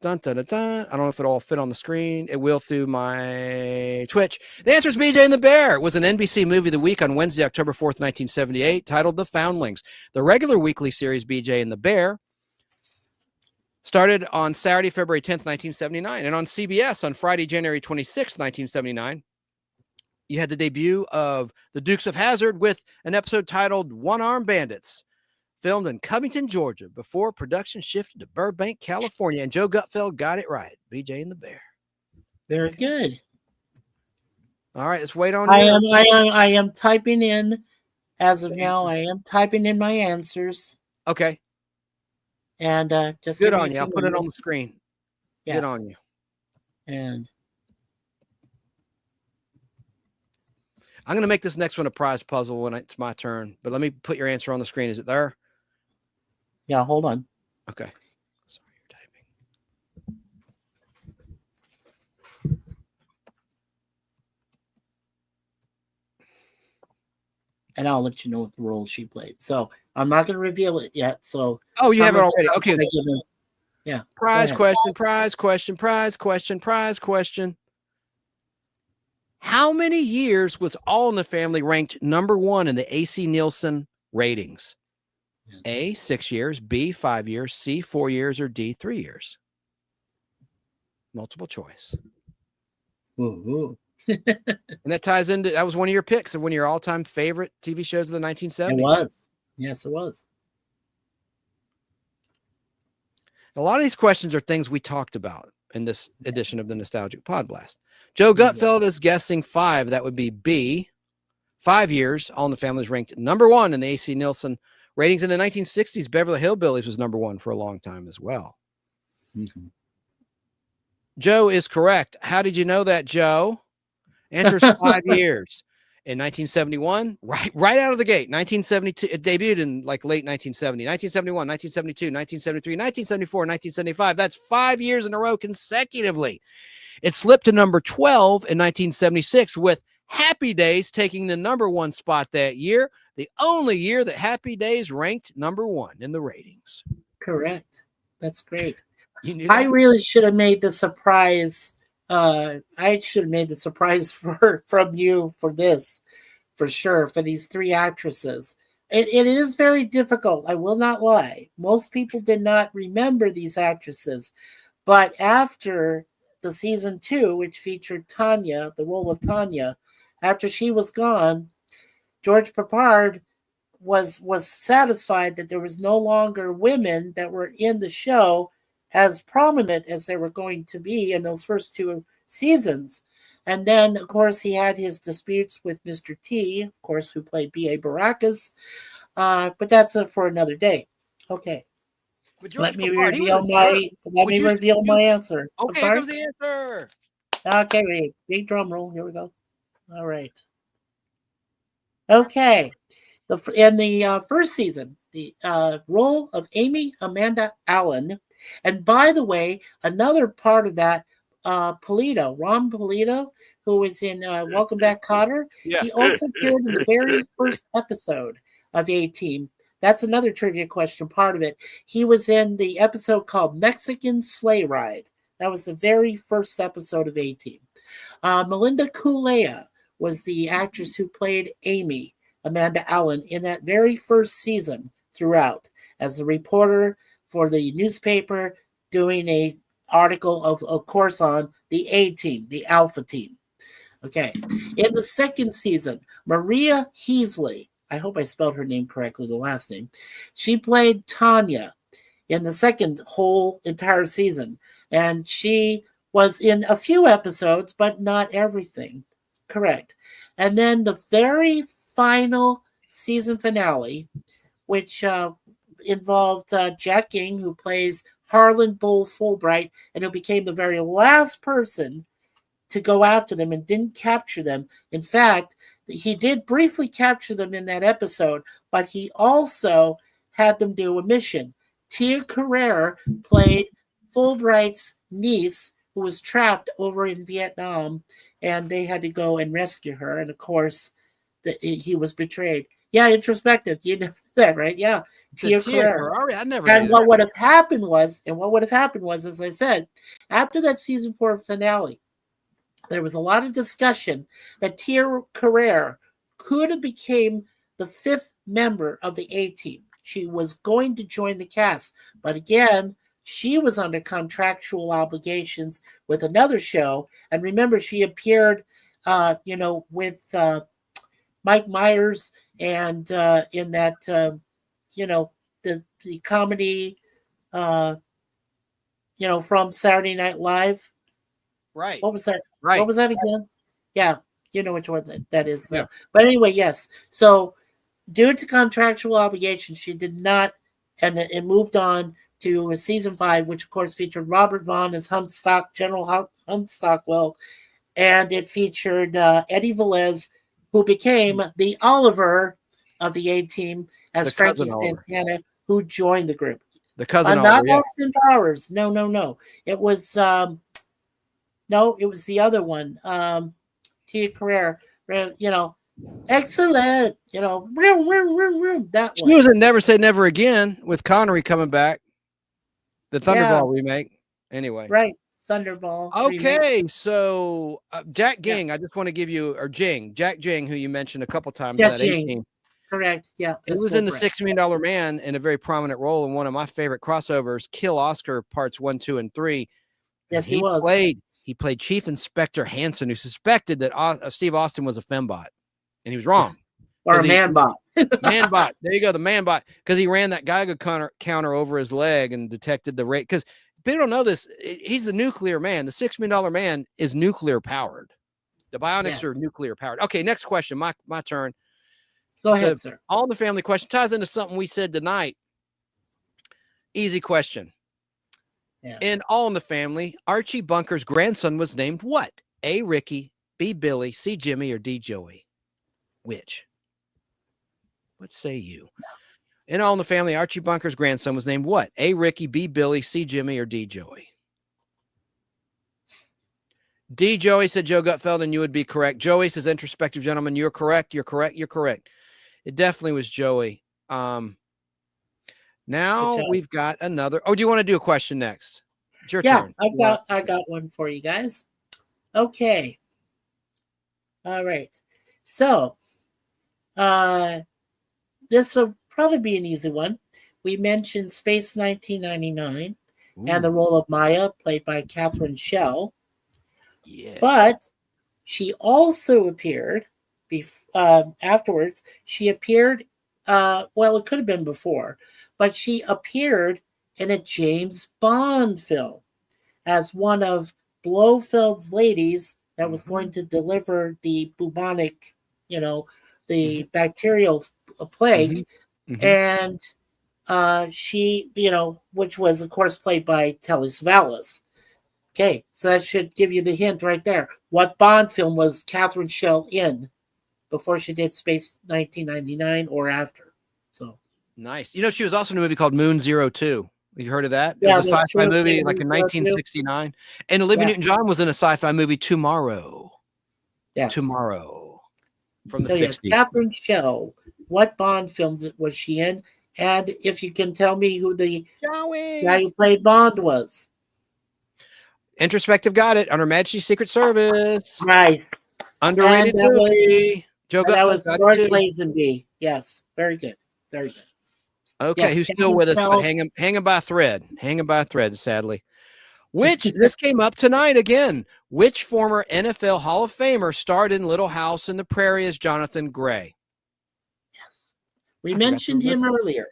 Speaker 7: Dun, dun, dun, dun. I don't know if it all fit on the screen. It will through my Twitch. The answer is BJ and the Bear. It was an NBC movie of the week on Wednesday, October 4th, 1978, titled The Foundlings. The regular weekly series BJ and the Bear started on Saturday, February 10th, 1979. And on CBS on Friday, January 26th, 1979, you had the debut of The Dukes of Hazzard with an episode titled One-Armed Bandits, filmed in Covington, Georgia, before production shifted to Burbank, California. And Joe Gutfeld got it right. BJ and the Bear.
Speaker 8: Very good.
Speaker 7: All right, let's wait on
Speaker 8: I am typing in, as of now, I am typing in my answers.
Speaker 7: Okay.
Speaker 8: And just
Speaker 7: good on you. I'll put it on the screen.
Speaker 8: Yeah.
Speaker 7: Good on you.
Speaker 8: And
Speaker 7: I'm going to make this next one a prize puzzle when it's my turn, but let me put your answer on the screen. Is it there?
Speaker 8: Yeah, hold on.
Speaker 7: Okay. Sorry, you're typing.
Speaker 8: And I'll let you know what the role she played. So I'm not going to reveal it yet. So
Speaker 7: you have it already. Okay.
Speaker 8: Yeah.
Speaker 7: Prize question. How many years was All in the Family ranked number 1 in the AC Nielsen ratings? A, 6 years, B, 5 years, C, 4 years, or D, 3 years? Multiple choice.
Speaker 8: Ooh.
Speaker 7: And that ties into, that was one of your picks of one of your all-time favorite TV shows of the 1970s.
Speaker 8: It was. Yes, it was.
Speaker 7: A lot of these questions are things we talked about in this edition of the Nostalgic Podblast. Joe Gutfeld is guessing 5. That would be B. 5 years. All in the Family is ranked number 1 in the AC Nielsen ratings. In the 1960s, Beverly Hillbillies was number 1 for a long time as well.
Speaker 8: Mm-hmm. Joe
Speaker 7: is correct. How did you know that, Joe? Answer's 5 years. In 1971, right out of the gate, 1972, it debuted in like late 1970, 1971, 1972, 1973, 1974, 1975. That's 5 years in a row consecutively. It slipped to number 12 in 1976 with Happy Days taking the number 1 spot that year, the only year that Happy Days ranked number 1 in the ratings.
Speaker 8: Correct. That's great.
Speaker 7: You knew that?
Speaker 8: I really should have made the surprise. I should have made the surprise from you for this, for sure, for these 3 actresses. It is very difficult. I will not lie. Most people did not remember these actresses, but after the season 2, which featured Tanya, the role of Tanya, after she was gone, George Papard was satisfied that there was no longer women that were in the show as prominent as they were going to be in those first 2 seasons. And then, of course, he had his disputes with Mr. T, of course, who played B.A. Baracus. But that's for another day. Okay. Let me reveal my answer.
Speaker 7: Okay, here comes the answer.
Speaker 8: Okay, big drum roll. Here we go. All right. Okay. In the first season, the role of Amy Amanda Allen. And by the way, another part of that, Ron Polito, who was in Welcome Back, Kotter,
Speaker 7: Yeah.
Speaker 8: he also appeared in the very first episode of A-Team. That's another trivia question, part of it. He was in the episode called Mexican Sleigh Ride. That was the very first episode of A-Team. Melinda Kulea was the actress who played Amy Amanda Allen in that very first season throughout as a reporter for the newspaper, doing a article of course on the A-Team, the Alpha Team. Okay. In the second season, Maria Heasley, I hope I spelled her name correctly, the last name, she played Tanya in the second whole entire season. And she was in a few episodes, but not everything. Correct. And then the very final season finale, which involved Jack King, who plays Harlan Bull Fulbright, and who became the very last person to go after them and didn't capture them. In fact, he did briefly capture them in that episode, but he also had them do a mission. Tia Carrere played Fulbright's niece, who was trapped over in Vietnam, and they had to go and rescue her. And of course, he was betrayed. Yeah, introspective. You know that, right? Yeah. Tia Carrere.
Speaker 7: I never
Speaker 8: And
Speaker 7: knew
Speaker 8: what
Speaker 7: that.
Speaker 8: would have happened was, as I said, after that season 4 finale, there was a lot of discussion that Tia Carrere could have became the 5th member of the A-Team. She was going to join the cast, but again, she was under contractual obligations with another show. And remember, she appeared, with Mike Myers and in that, the comedy, from Saturday Night Live.
Speaker 7: Right.
Speaker 8: What was that?
Speaker 7: Right.
Speaker 8: What was that again? Yeah, you know which one that is.
Speaker 7: Yeah.
Speaker 8: But anyway, yes. So due to contractual obligations, she did not, and it moved on to season 5, which of course featured Robert Vaughn as General Hunt Stockwell, and it featured Eddie Velez, who became the Oliver of the A-Team, as
Speaker 7: The
Speaker 8: Frankie
Speaker 7: cousin Oliver.
Speaker 8: Santana, who joined the group.
Speaker 7: The cousin
Speaker 8: Not
Speaker 7: Oliver, yeah.
Speaker 8: Austin Powers. No. It was it was the other one. Tia Carrere. Excellent. That
Speaker 7: She
Speaker 8: one.
Speaker 7: was in Never Say Never Again with Connery coming back. The Thunderball remake. Anyway.
Speaker 8: Right. Thunderball.
Speaker 7: Okay,
Speaker 8: remake.
Speaker 7: so Jack Ging, I just want to give you, Jack Jing, who you mentioned a couple times.
Speaker 8: Jack
Speaker 7: That
Speaker 8: Jing.
Speaker 7: 18.
Speaker 8: Correct. Yeah.
Speaker 7: He was in the $6 Million Man in a very prominent role in one of my favorite crossovers, Kill Oscar Parts 1, 2, and 3.
Speaker 8: Yes, he was.
Speaker 7: He played Chief Inspector Hanson, who suspected that Steve Austin was a fembot, and he was wrong.
Speaker 8: Or a man-bot.
Speaker 7: Man-bot. There you go, the man-bot, because he ran that Geiger counter over his leg and detected the rate. Because people don't know this. He's the nuclear man. The $6 Million Man is nuclear powered. The bionics are nuclear powered. Okay, next question. My turn.
Speaker 8: Go ahead, sir.
Speaker 7: All in the Family question ties into something we said tonight. Easy question.
Speaker 8: Yeah.
Speaker 7: In All in the Family, Archie Bunker's grandson was named what? A. Ricky, B. Billy, C. Jimmy, or D. Joey? Which? What say you? In All in the Family, Archie Bunker's grandson was named what? A. Ricky, B. Billy, C. Jimmy, or D. Joey? D. Joey, said Joe Gutfeld, and you would be correct. Joey says, introspective gentleman, you're correct. You're correct. You're correct. It definitely was Joey. Now we've got another. Oh, do you want to do a question next? It's your turn.
Speaker 8: I got one for you guys. Okay. All right. So, this will probably be an easy one. We mentioned Space 1999 and the role of Maya, played by Catherine Schell.
Speaker 7: Yeah.
Speaker 8: But she also appeared afterwards. She appeared, it could have been before, but she appeared in a James Bond film as one of Blofeld's ladies that was going to deliver the bubonic, the bacterial plague. And she, which was, of course, played by Telly Savalas. Okay, so that should give you the hint right there. What Bond film was Catherine Schell in? before she did Space 1999 or after. So
Speaker 7: nice. You know, she was also in a movie called Moon 02. Have you heard of that?
Speaker 8: Yeah,
Speaker 7: It was a
Speaker 8: that's
Speaker 7: sci-fi
Speaker 8: true.
Speaker 7: movie
Speaker 8: Yeah,
Speaker 7: like in
Speaker 8: Moon 02.
Speaker 7: 1969. And Olivia
Speaker 8: Yeah.
Speaker 7: Newton-John was in a sci-fi movie, Tomorrow.
Speaker 8: Yes.
Speaker 7: Tomorrow. From the
Speaker 8: So
Speaker 7: 60s.
Speaker 8: yes, Catherine Schell. What Bond film was she in? And if you can tell me who the guy who played Bond was.
Speaker 7: Introspective got it. On Her Majesty's Secret Service.
Speaker 8: Nice.
Speaker 7: Underrated
Speaker 8: And that was-
Speaker 7: movie. Joe
Speaker 8: And that
Speaker 7: Gutfeld
Speaker 8: was
Speaker 7: got it
Speaker 8: Lord
Speaker 7: too.
Speaker 8: Lazenby. Yes, very good. Very good.
Speaker 7: Okay,
Speaker 8: Yes,
Speaker 7: who's still
Speaker 8: Catherine
Speaker 7: with us, but
Speaker 8: Schell.
Speaker 7: hanging by a thread. Hanging by a thread, sadly. Which, this came up tonight again. Which former NFL Hall of Famer starred in Little House in the Prairie as Jonathan Gray?
Speaker 8: Yes. We mentioned him earlier.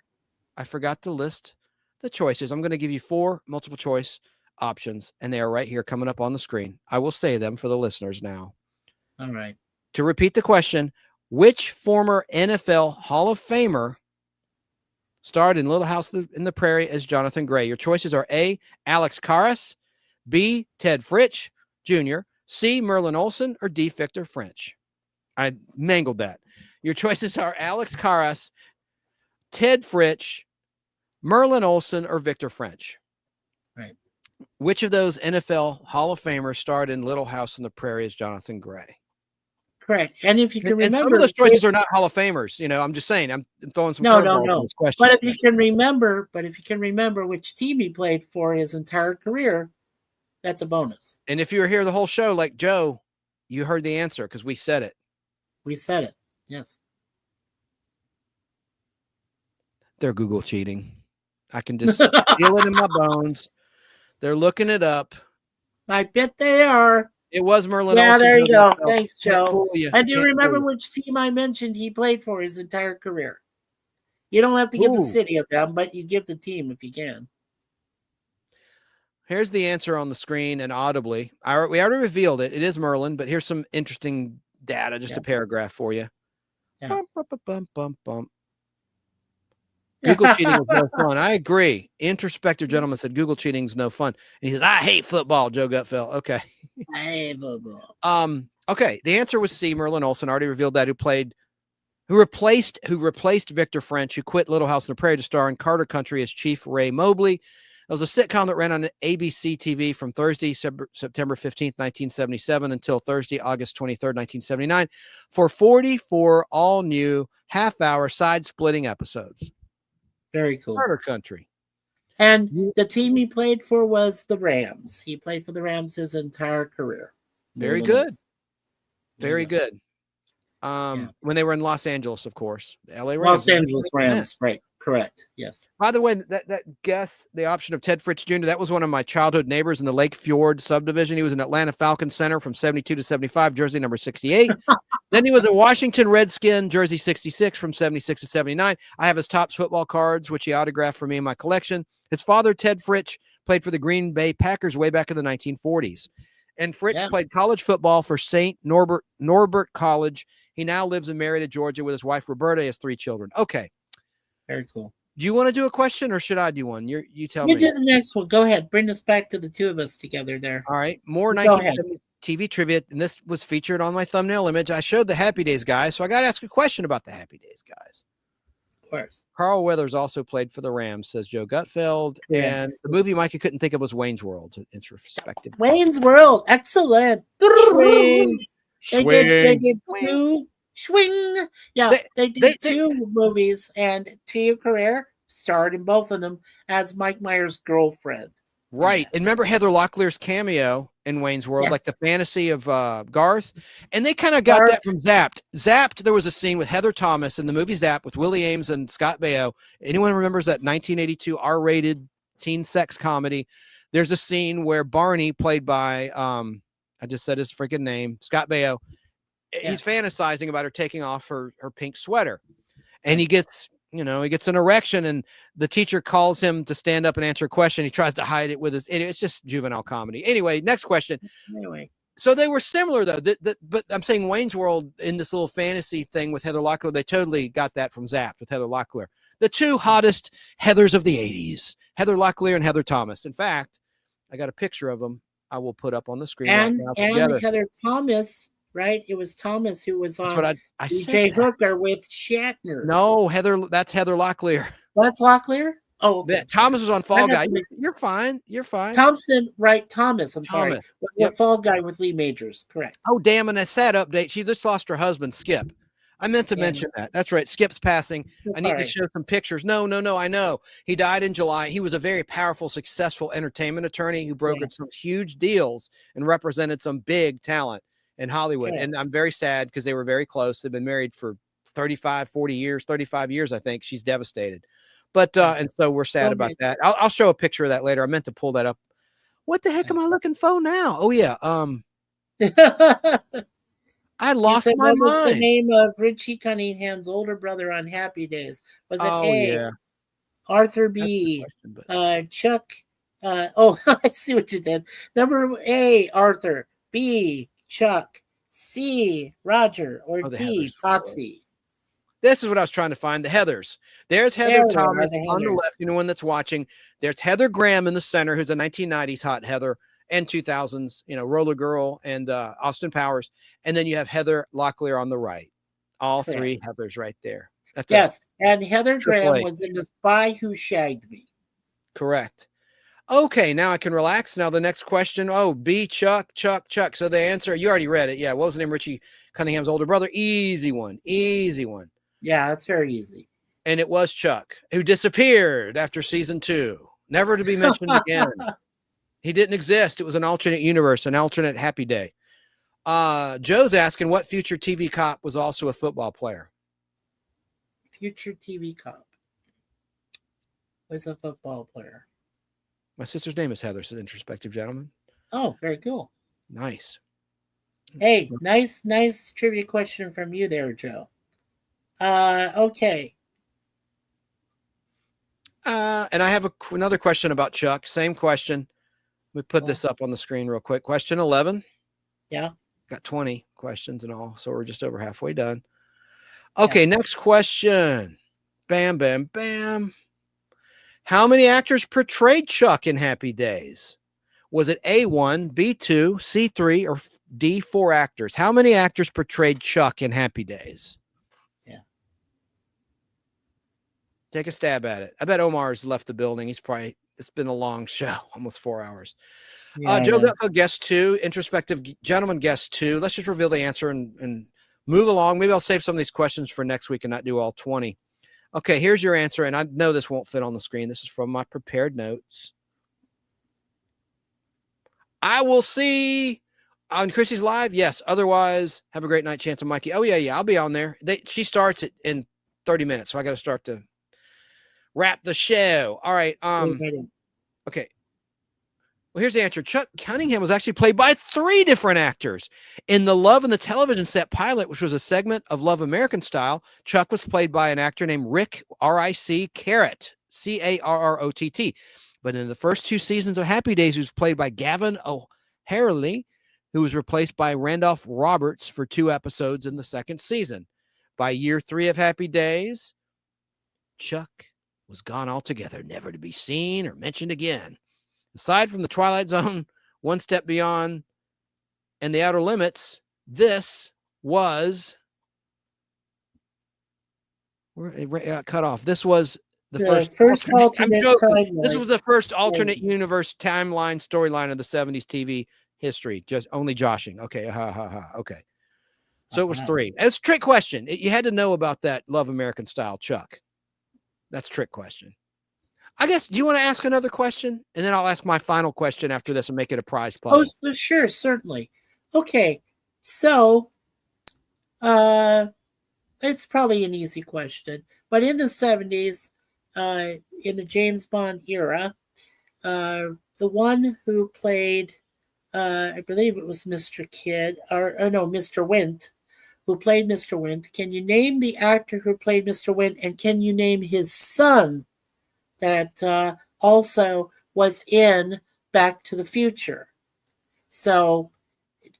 Speaker 7: I forgot to list the choices. I'm going to give you 4 multiple choice options, and they are right here coming up on the screen. I will say them for the listeners now.
Speaker 8: All right.
Speaker 7: To repeat the question, which former NFL Hall of Famer starred in Little House in the Prairie as Jonathan Gray? Your choices are A, Alex Karras, B, Ted Fritsch Jr., C, Merlin Olsen, or D, Victor French. I mangled that. Your choices are Alex Karras, Ted Fritsch, Merlin Olsen, or Victor French.
Speaker 8: Right.
Speaker 7: Which of those NFL Hall of Famers starred in Little House on the Prairie as Jonathan Gray?
Speaker 8: Correct. And if you can
Speaker 7: And
Speaker 8: remember,
Speaker 7: some of those choices are not Hall of Famers. You know, I'm just saying, I'm throwing some curveballs in this question.
Speaker 8: But if you can remember which team he played for his entire career, that's a bonus.
Speaker 7: And if you were here the whole show, like Joe, you heard the answer because we said it.
Speaker 8: We said it. Yes.
Speaker 7: They're Google cheating. I can just feel it in my bones. They're looking it up.
Speaker 8: I bet they are.
Speaker 7: It was Merlin
Speaker 8: Yeah,
Speaker 7: Olsen.
Speaker 8: there you go.
Speaker 7: Can't
Speaker 8: Thanks, Joe.
Speaker 7: fool you.
Speaker 8: And do you
Speaker 7: Can't
Speaker 8: remember
Speaker 7: fool you.
Speaker 8: which team I mentioned he played for his entire career? You don't have to give the
Speaker 7: Ooh.
Speaker 8: city of them, but you give the team if you can.
Speaker 7: Here's the answer on the screen and audibly. We already revealed it. It is Merlin, but here's some interesting data, just a paragraph for you.
Speaker 8: Yeah.
Speaker 7: Bump, bump, bump. Google cheating is no fun. I agree. Introspective gentleman said Google cheating is no fun. And he says, I hate football, Joe Gutfeld. Okay.
Speaker 8: I hate football.
Speaker 7: Okay. The answer was C, Merlin Olsen. Already revealed that, who replaced Victor French, who quit Little House on the Prairie to star in Carter Country as Chief Ray Mobley. It was a sitcom that ran on ABC TV from Thursday, September 15th, 1977 until Thursday, August 23rd, 1979 for 44 all new half-hour side-splitting episodes.
Speaker 8: Very cool.
Speaker 7: Carter Country.
Speaker 8: And the team he played for was the Rams. He played for the Rams his entire career.
Speaker 7: Very
Speaker 8: Merlin
Speaker 7: good.
Speaker 8: Olsen.
Speaker 7: Very good. When they were in Los Angeles, of course. The LA Rams.
Speaker 8: Los Angeles Rams, right. Correct. Yes.
Speaker 7: By the way, that guess, the option of Ted Fritsch Jr., that was one of my childhood neighbors in the Lake Fjord subdivision. He was an Atlanta Falcons center from 72 to 75, jersey number 68. Then he was a Washington Redskin, jersey 66 from 76 to 79. I have his Topps football cards, which he autographed for me in my collection. His father, Ted Fritsch, played for the Green Bay Packers way back in the 1940s. And Fritsch played college football for St. Norbert College. He now lives and married in Georgia with his wife, Roberta. He has 3 children. Okay.
Speaker 8: Very cool.
Speaker 7: Do you want to do a question or should I do one? You tell
Speaker 8: You
Speaker 7: me.
Speaker 8: do the next one. Go ahead. Bring us back to the two of us together there.
Speaker 7: All right. More
Speaker 8: Go
Speaker 7: 1970s TV trivia. And this was featured on my thumbnail image. I showed the Happy Days guys. So I got to ask a question about the Happy Days guys.
Speaker 8: Of course.
Speaker 7: Carl Weathers also played for the Rams, says Joe Gutfeld.
Speaker 8: Yeah.
Speaker 7: And the movie Mikey couldn't think of was Wayne's World. Introspective.
Speaker 8: Wayne's World. Excellent.
Speaker 7: Swing.
Speaker 8: They did two. Swing. Yeah, they did two movies, and Tia Carrere starred in both of them as Mike Myers' girlfriend.
Speaker 7: Right. And remember Heather Locklear's cameo in Wayne's World, like the fantasy of Garth. And they kind of got that from Zapped. Zapped, there was a scene with Heather Thomas in the movie Zapped with Willie Ames and Scott Baio. Anyone remembers that 1982 R-rated teen sex comedy? There's a scene where Barney, played by, I just said his freaking name, Scott Baio, he's fantasizing about her taking off her pink sweater. And he gets an erection, and the teacher calls him to stand up and answer a question. He tries to hide it with his, it's just juvenile comedy. Anyway, next question.
Speaker 8: Anyway.
Speaker 7: So they were similar though. But I'm saying Wayne's World in this little fantasy thing with Heather Locklear, they totally got that from Zapped with Heather Locklear. The two hottest Heathers of the 80s, Heather Locklear and Heather Thomas. In fact, I got a picture of them. I will put up on the screen.
Speaker 8: And
Speaker 7: right now together.
Speaker 8: Heather Thomas right? It was Thomas who was
Speaker 7: That's
Speaker 8: on
Speaker 7: what I said.
Speaker 8: DJ Hooker with Shatner.
Speaker 7: No, that's Heather Locklear.
Speaker 8: That's Locklear? Oh, okay.
Speaker 7: Thomas was on Fall Guy.
Speaker 8: You're,
Speaker 7: you're fine. You're fine.
Speaker 8: Thompson, right? Thomas. I'm sorry.
Speaker 7: Thomas.
Speaker 8: Was the Fall Guy with Lee Majors. Correct.
Speaker 7: Oh, damn. And a sad update. She just lost her husband, Skip. I meant to mention that. That's right. Skip's passing. I need to show some pictures. No. I know. He died in July. He was a very powerful, successful entertainment attorney who brokered some huge deals and represented some big talent in Hollywood. And I'm very sad because they were very close. They've been married for 35 years, I think. She's devastated. But, and so we're sad about that. I'll show a picture of that later. I meant to pull that up. What the heck am I looking for now? Oh, yeah. I lost my mind.
Speaker 8: What was the name of Richie Cunningham's older brother on Happy Days? Was it Arthur B, Chuck? I see what you did. Number A, Arthur. B, Chuck. C, Roger. Or D, Potsy.
Speaker 7: This is what I was trying to find. The Heathers. There's Heather Thomas on the left, anyone that's watching. There's Heather Graham in the center, who's a 1990s hot Heather, and 2000s, Roller Girl and Austin Powers. And then you have Heather Locklear on the right. All three Heathers right there. That's
Speaker 8: and Heather Graham was in The Spy Who Shagged Me.
Speaker 7: Correct. Okay, now I can relax. Now the next question. Oh, B, Chuck. So the answer, you already read it. Yeah, what was the name? Richie Cunningham's older brother. Easy one.
Speaker 8: Yeah, that's very easy.
Speaker 7: And it was Chuck, who disappeared after season 2, never to be mentioned again. He didn't exist. It was an alternate universe, an alternate happy day. Joe's asking what future TV cop was also a football player.
Speaker 8: Future TV cop was a football player.
Speaker 7: My sister's name is Heather, says introspective gentleman.
Speaker 8: Oh, very cool.
Speaker 7: Nice.
Speaker 8: Hey, nice trivia question from you there, Joe. Okay.
Speaker 7: And I have another question about Chuck. Same question. We put this up on the screen real quick. Question 11.
Speaker 8: Yeah.
Speaker 7: Got 20 questions and all, so we're just over halfway done. Okay, next question. Bam. How many actors portrayed Chuck in Happy Days? Was it A1, B2, C3, or D4 actors? How many actors portrayed Chuck in Happy Days?
Speaker 8: Yeah.
Speaker 7: Take a stab at it. I bet Omar's left the building. It's been a long show, almost 4 hours. Joe Gutfeld, guest 2, introspective gentleman, guest 2. Let's just reveal the answer and move along. Maybe I'll save some of these questions for next week and not do all 20. Okay, here's your answer. And I know this won't fit on the screen. This is from my prepared notes. I will see on Chrissy's live. Yes. Otherwise, have a great night, Chance and Mikey. Oh, yeah. I'll be on there. She starts it in 30 minutes. So I got to start to wrap the show. All right. Okay. Well, here's the answer. Chuck Cunningham was actually played by 3 different actors. In the Love and the Television Set pilot, which was a segment of Love American Style, Chuck was played by an actor named Rick, R-I-C, Carrot, C-A-R-R-O-T-T. But in the first 2 seasons of Happy Days, he was played by Gavin O'Harley, who was replaced by Randolph Roberts for 2 episodes in the second season. By year 3 of Happy Days, Chuck was gone altogether, never to be seen or mentioned again. Aside from the Twilight Zone, One Step Beyond, and The Outer Limits, this was cut off. This was the first alternate timeline. This was the first alternate universe timeline storyline of the 70s TV history. Just only joshing. Okay. Okay. So it was 3. It's a trick question. You had to know about that Love American Style, Chuck. That's a trick question. I guess, do you want to ask another question? And then I'll ask my final question after this and make it a prize puzzle.
Speaker 8: Oh, sure, certainly. Okay, so it's probably an easy question. But in the 70s, in the James Bond era, the one who played, I believe it was Mr. Kidd, or no, Mr. Wint, who played Mr. Wint. Can you name the actor who played Mr. Wint? And can you name his son that also was in Back to the Future? So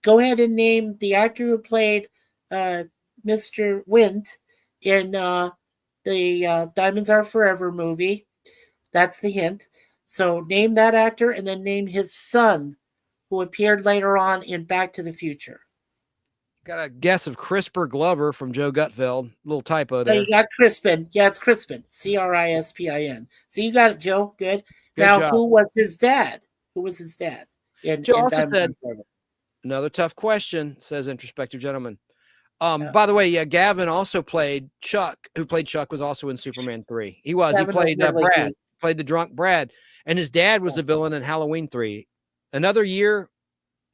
Speaker 8: go ahead and name the actor who played Mr. Wint in the Diamonds Are Forever movie. That's the hint. So name that actor and then name his son who appeared later on in Back to the Future.
Speaker 7: Got a guess of Crisper Glover from Joe Gutfeld. Little typo
Speaker 8: So
Speaker 7: there.
Speaker 8: you got Crispin. Yeah, it's Crispin. Crispin. So you got it, Joe. Good.
Speaker 7: Good
Speaker 8: Now,
Speaker 7: job.
Speaker 8: who was his dad? Who was his dad?
Speaker 7: Joe also
Speaker 8: Diamonds
Speaker 7: said,
Speaker 8: Are Forever?
Speaker 7: another tough question, says introspective gentleman. By the way, yeah, Gavin also played Chuck, who played Chuck, was also in Superman 3. He
Speaker 8: Gavin
Speaker 7: played
Speaker 8: was really
Speaker 7: Brad,
Speaker 8: good.
Speaker 7: played the drunk Brad, and his dad was the villain in Halloween 3. Another film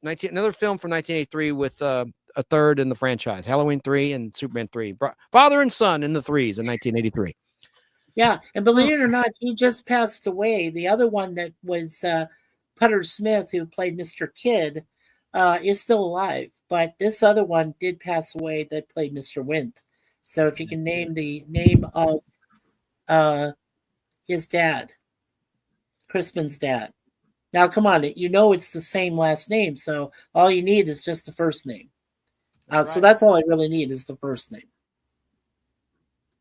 Speaker 7: from 1983 with a third in the franchise, Halloween 3 and Superman 3. Father and son in the threes in 1983.
Speaker 8: Yeah, and believe it or not, he just passed away. The other one that was Putter Smith, who played Mr. Kidd, is still alive. But this other one did pass away that played Mr. Wint. So if you can name the name of his dad, Crispin's dad. Now, come on, you know it's the same last name, so all you need is just the first name. So that's all I really need is the first name.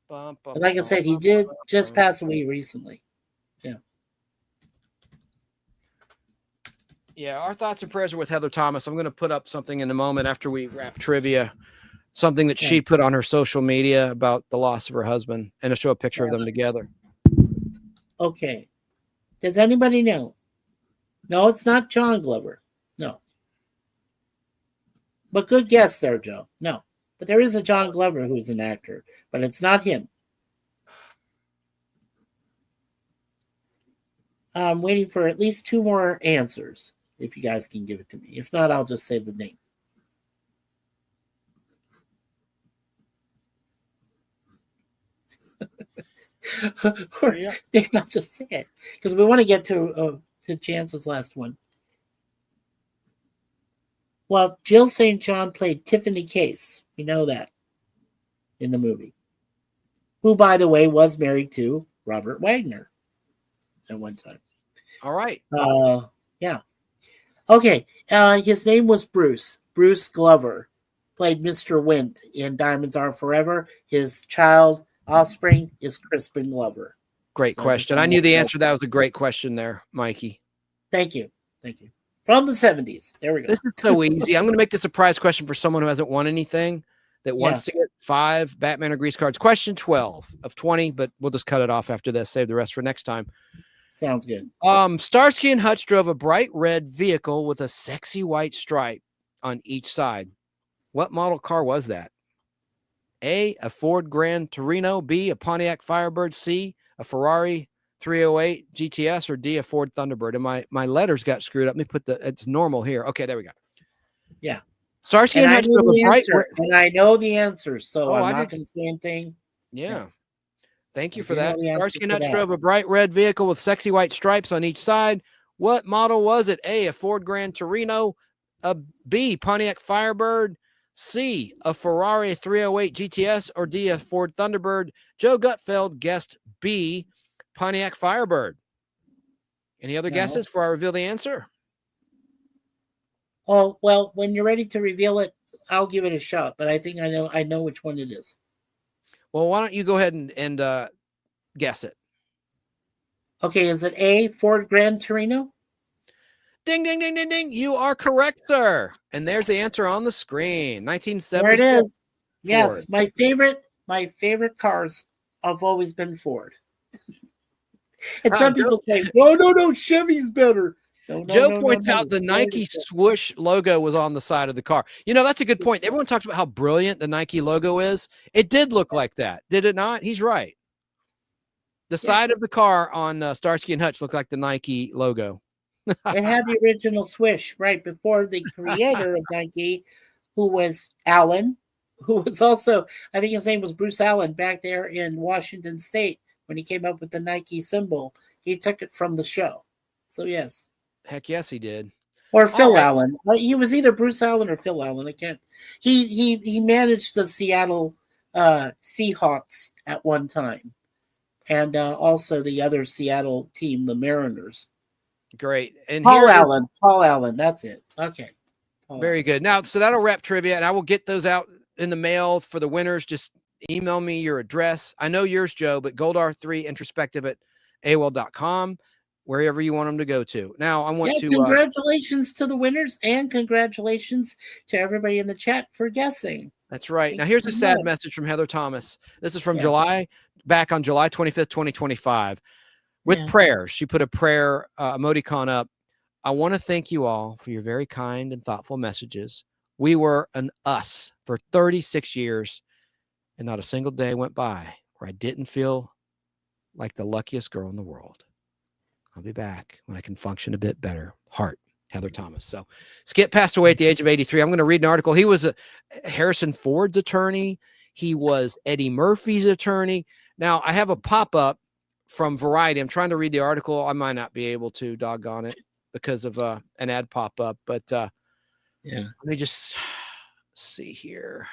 Speaker 8: But like I said, he did just pass away recently. Yeah.
Speaker 7: Yeah, our thoughts and prayers are with Heather Thomas. I'm going to put up something in a moment after we wrap trivia, something that she put on her social media about the loss of her husband, and to show a picture of them together.
Speaker 8: Okay. Does anybody know? No, it's not John Glover. No. But good guess there, Joe. No. But there is a John Glover who's an actor, but it's not him. I'm waiting for at least 2 more answers, if you guys can give it to me. If not, I'll just say the name. Or maybe I'll just say it, because we want to get to Chance's last one. Well, Jill St. John played Tiffany Case. We know that in the movie. Who, by the way, was married to Robert Wagner at one time.
Speaker 7: All right.
Speaker 8: Yeah. Okay. His name was Bruce. Bruce Glover played Mr. Wint in Diamonds Are Forever. His child offspring is Crispin Glover.
Speaker 7: Great question. I knew the answer. That was a great question there, Mikey.
Speaker 8: Thank you. Thank you. From the 70s. There we go.
Speaker 7: This is so easy. I'm going to make the surprise question for someone who hasn't won anything that wants to get 5 Batman or Grease cards. Question 12 of 20, but we'll just cut it off after this. Save the rest for next time.
Speaker 8: Sounds good.
Speaker 7: Starsky and Hutch drove a bright red vehicle with a sexy white stripe on each side. What model car was that? A Ford Grand Torino, B, a Pontiac Firebird, C, a Ferrari 308 GTS, or D, a Ford Thunderbird. And my letters got screwed up. Let me put it's normal here. Okay, there we go.
Speaker 8: Yeah.
Speaker 7: Starsky and Hutch drove a bright red.
Speaker 8: And I know the answer, so I'm not going to say anything.
Speaker 7: Yeah. Thank you for that. Starsky and Hutch drove a bright red vehicle with sexy white stripes on each side. What model was it? A Ford Grand Torino, a B, Pontiac Firebird, C, a Ferrari 308 GTS, or D, a Ford Thunderbird. Joe Gutfeld guessed B, Pontiac Firebird. Any other guesses before I reveal the answer?
Speaker 8: Oh, well, when you're ready to reveal it, I'll give it a shot, but I think I know which one it is.
Speaker 7: Well, why don't you go ahead and guess it?
Speaker 8: Okay, is it A, Ford Grand Torino?
Speaker 7: Ding, ding, ding, ding, ding. You are correct, sir. And there's the answer on the screen. 1976.
Speaker 8: There it is. Yes,
Speaker 7: Ford.
Speaker 8: my favorite cars have always been Ford. And some people say, no, Chevy's better.
Speaker 7: Joe points out the Nike swoosh logo was on the side of the car. You know, that's a good point. Everyone talks about how brilliant the Nike logo is. It did look like that, did it not? He's right. The side of the car on Starsky and Hutch looked like the Nike logo.
Speaker 8: It had the original swish right before the creator of Nike, who was Allen, who was also, I think his name was Bruce Allen, back there in Washington State when he came up with the Nike symbol. He took it from the show. So, yes.
Speaker 7: Heck yes, he did.
Speaker 8: Or Phil Allen. He was either Bruce Allen or Phil Allen. I can't. He managed the Seattle Seahawks at one time, and also the other Seattle team, the Mariners.
Speaker 7: Great. And
Speaker 8: Paul Allen. That's it. Okay.
Speaker 7: Very good. Now, so that'll wrap trivia, and I will get those out in the mail for the winners. Just email me your address. I know yours, Joe, but Goldar3 introspective at AOL.com. wherever you want them to go to. Now, I want to
Speaker 8: congratulations to the winners, and congratulations to everybody in the chat for guessing.
Speaker 7: That's right.
Speaker 8: Thanks
Speaker 7: now, here's
Speaker 8: so
Speaker 7: a sad
Speaker 8: much.
Speaker 7: message from Heather Thomas. This is from back on July 25th, 2025. With prayers, she put a prayer emoticon up. I want to thank you all for your very kind and thoughtful messages. We were an us for 36 years, and not a single day went by where I didn't feel like the luckiest girl in the world. I'll be back when I can function a bit better. Heart, Heather Thomas. So Skip passed away at the age of 83. I'm going to read an article. He was Harrison Ford's attorney. He was Eddie Murphy's attorney. Now, I have a pop-up from Variety. I'm trying to read the article. I might not be able to, doggone it, because of an ad pop-up. But let me just see here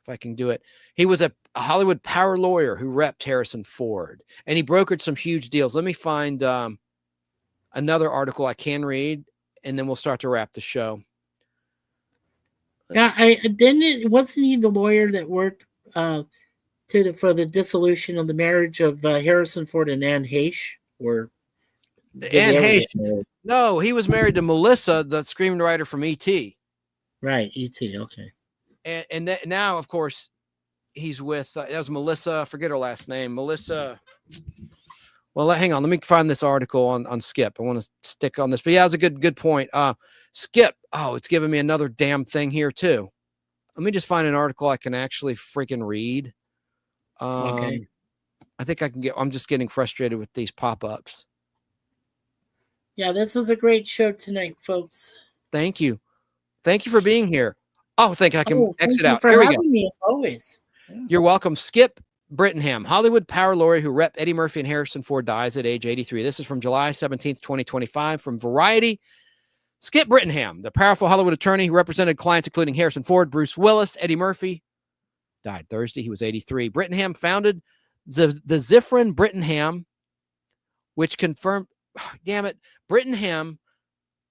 Speaker 7: if I can do it. He was a Hollywood power lawyer who repped Harrison Ford, and he brokered some huge deals. Let me find another article I can read, and then we'll start to wrap the show.
Speaker 8: Wasn't he the lawyer that worked for the dissolution of the marriage of Harrison Ford and Anne Heche? Or
Speaker 7: Anne Heche? No, he was married to Melissa, the screenwriter from E.T.
Speaker 8: Right, E.T. Okay.
Speaker 7: And now, of course, he's with that was Melissa. Forget her last name, Melissa. Well, hang on. Let me find this article on Skip. I want to stick on this, but yeah, it's a good point. Skip. Oh, it's giving me another damn thing here too. Let me just find an article I can actually freaking read.
Speaker 8: Okay.
Speaker 7: I think I can get. I'm just getting frustrated with these pop-ups.
Speaker 8: Yeah, this was a great show tonight, folks.
Speaker 7: Thank you for being here. Oh, I think I can exit out.
Speaker 8: For having me, as always. Yeah.
Speaker 7: You're welcome. Skip Brittenham, Hollywood power lawyer who repped Eddie Murphy and Harrison Ford, dies at age 83. This is from July 17th, 2025 from Variety. Skip Brittenham, the powerful Hollywood attorney who represented clients including Harrison Ford, Bruce Willis, Eddie Murphy, died Thursday. He was 83. Brittenham founded the Zifrin Brittenham, which confirmed, damn it, Brittenham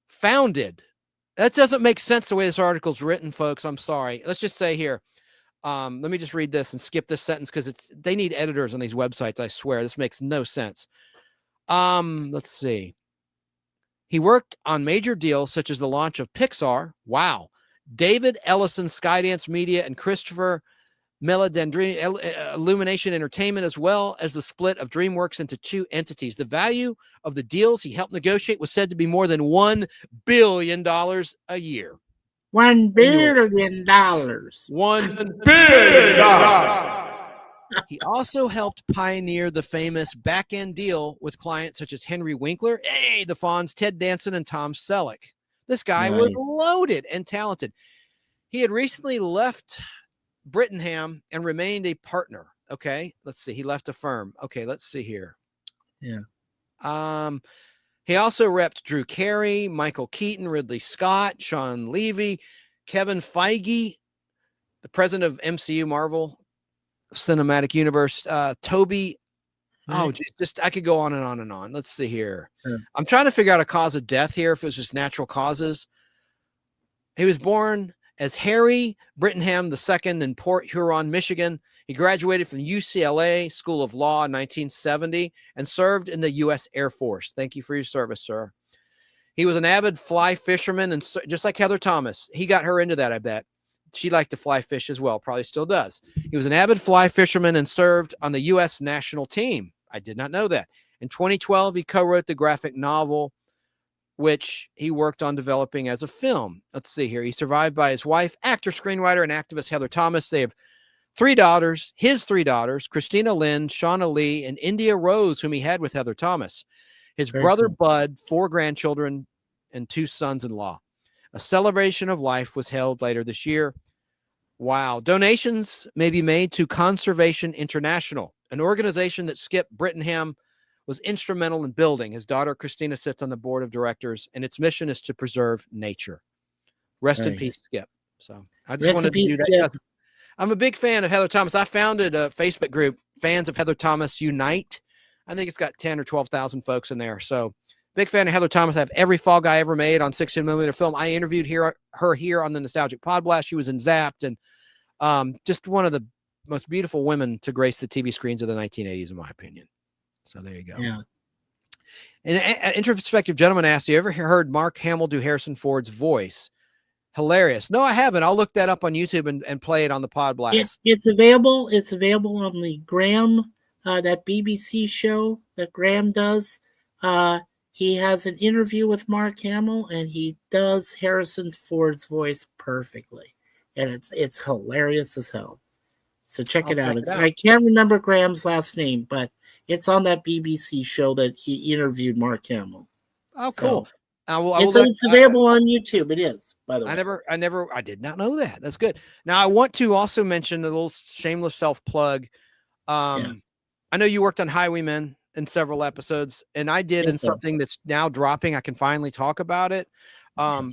Speaker 7: founded. That doesn't make sense the way this article's written, folks. I'm sorry. Let's just say here. Let me just read this and skip this sentence because they need editors on these websites. I swear this makes no sense. Let's see. He worked on major deals such as the launch of Pixar. Wow. David Ellison, Skydance Media, and Christopher Meledandrini, Illumination Entertainment, as well as the split of DreamWorks into two entities. The value of the deals he helped negotiate was said to be more than $1 billion a year.
Speaker 8: $1 billion.
Speaker 7: $1 billion. He also helped pioneer the famous back-end deal with clients such as Henry Winkler, the Fonz, Ted Danson, and Tom Selleck. This guy was loaded and talented. He had recently left Brittenham and remained a partner. Okay, let's see. He left a firm. Okay, let's see here.
Speaker 8: Yeah.
Speaker 7: He also repped Drew Carey, Michael Keaton, Ridley Scott, Sean Levy, Kevin Feige, the president of MCU Marvel Cinematic Universe, Toby. Oh, just I could go on and on and on. Let's see here. I'm trying to figure out a cause of death here, if it was just natural causes. He was born as Harry Brittenham II in Port Huron, Michigan. He graduated from UCLA School of Law in 1970 and served in the U.S. Air Force. Thank you for your service, sir. He was an avid fly fisherman, and just like Heather Thomas, he got her into that, I bet. She liked to fly fish as well, probably still does. He was an avid fly fisherman and served on the U.S. national team. I did not know that. In 2012, he co-wrote the graphic novel, which he worked on developing as a film. Let's see here. He's survived by his wife, actor, screenwriter, and activist Heather Thomas. They have three daughters, Christina Lynn, Shauna Lee, and India Rose, whom he had with Heather Thomas. His brother, Bud, 4 grandchildren, and 2 sons-in-law. A celebration of life was held later this year. Wow. Donations may be made to Conservation International, an organization that Skip Brittenham was instrumental in building. His daughter, Christina, sits on the board of directors, and its mission is to preserve nature. Rest in peace, Skip. So I just wanted to do that. I'm a big fan of Heather Thomas. I founded a Facebook group, Fans of Heather Thomas Unite. I think it's got 10 or 12,000 folks in there. So big fan of Heather Thomas. I have every Fall Guy ever made on 16mm film. I interviewed her here on the Nostalgic Podblast. She was in Zapped, and just one of the most beautiful women to grace the TV screens of the 1980s, in my opinion. So there you go.
Speaker 8: Yeah.
Speaker 7: An introspective gentleman asked, you ever heard Mark Hamill do Harrison Ford's voice? Hilarious. No, I haven't. I'll look that up on YouTube and play it on the Pod Blast.
Speaker 8: It's available. It's available on the Graham, that BBC show that Graham does. He has an interview with Mark Hamill, and he does Harrison Ford's voice perfectly, and it's hilarious as hell. So check it out. I can't remember Graham's last name, but it's on that BBC show that he interviewed Mark Hamill.
Speaker 7: Oh, cool.
Speaker 8: So,
Speaker 7: it's
Speaker 8: available on YouTube. It is, by the way.
Speaker 7: I did not know that. That's good. Now I want to also mention a little shameless self plug. I know you worked on Highwaymen in several episodes, and I did something that's now dropping. I can finally talk about it.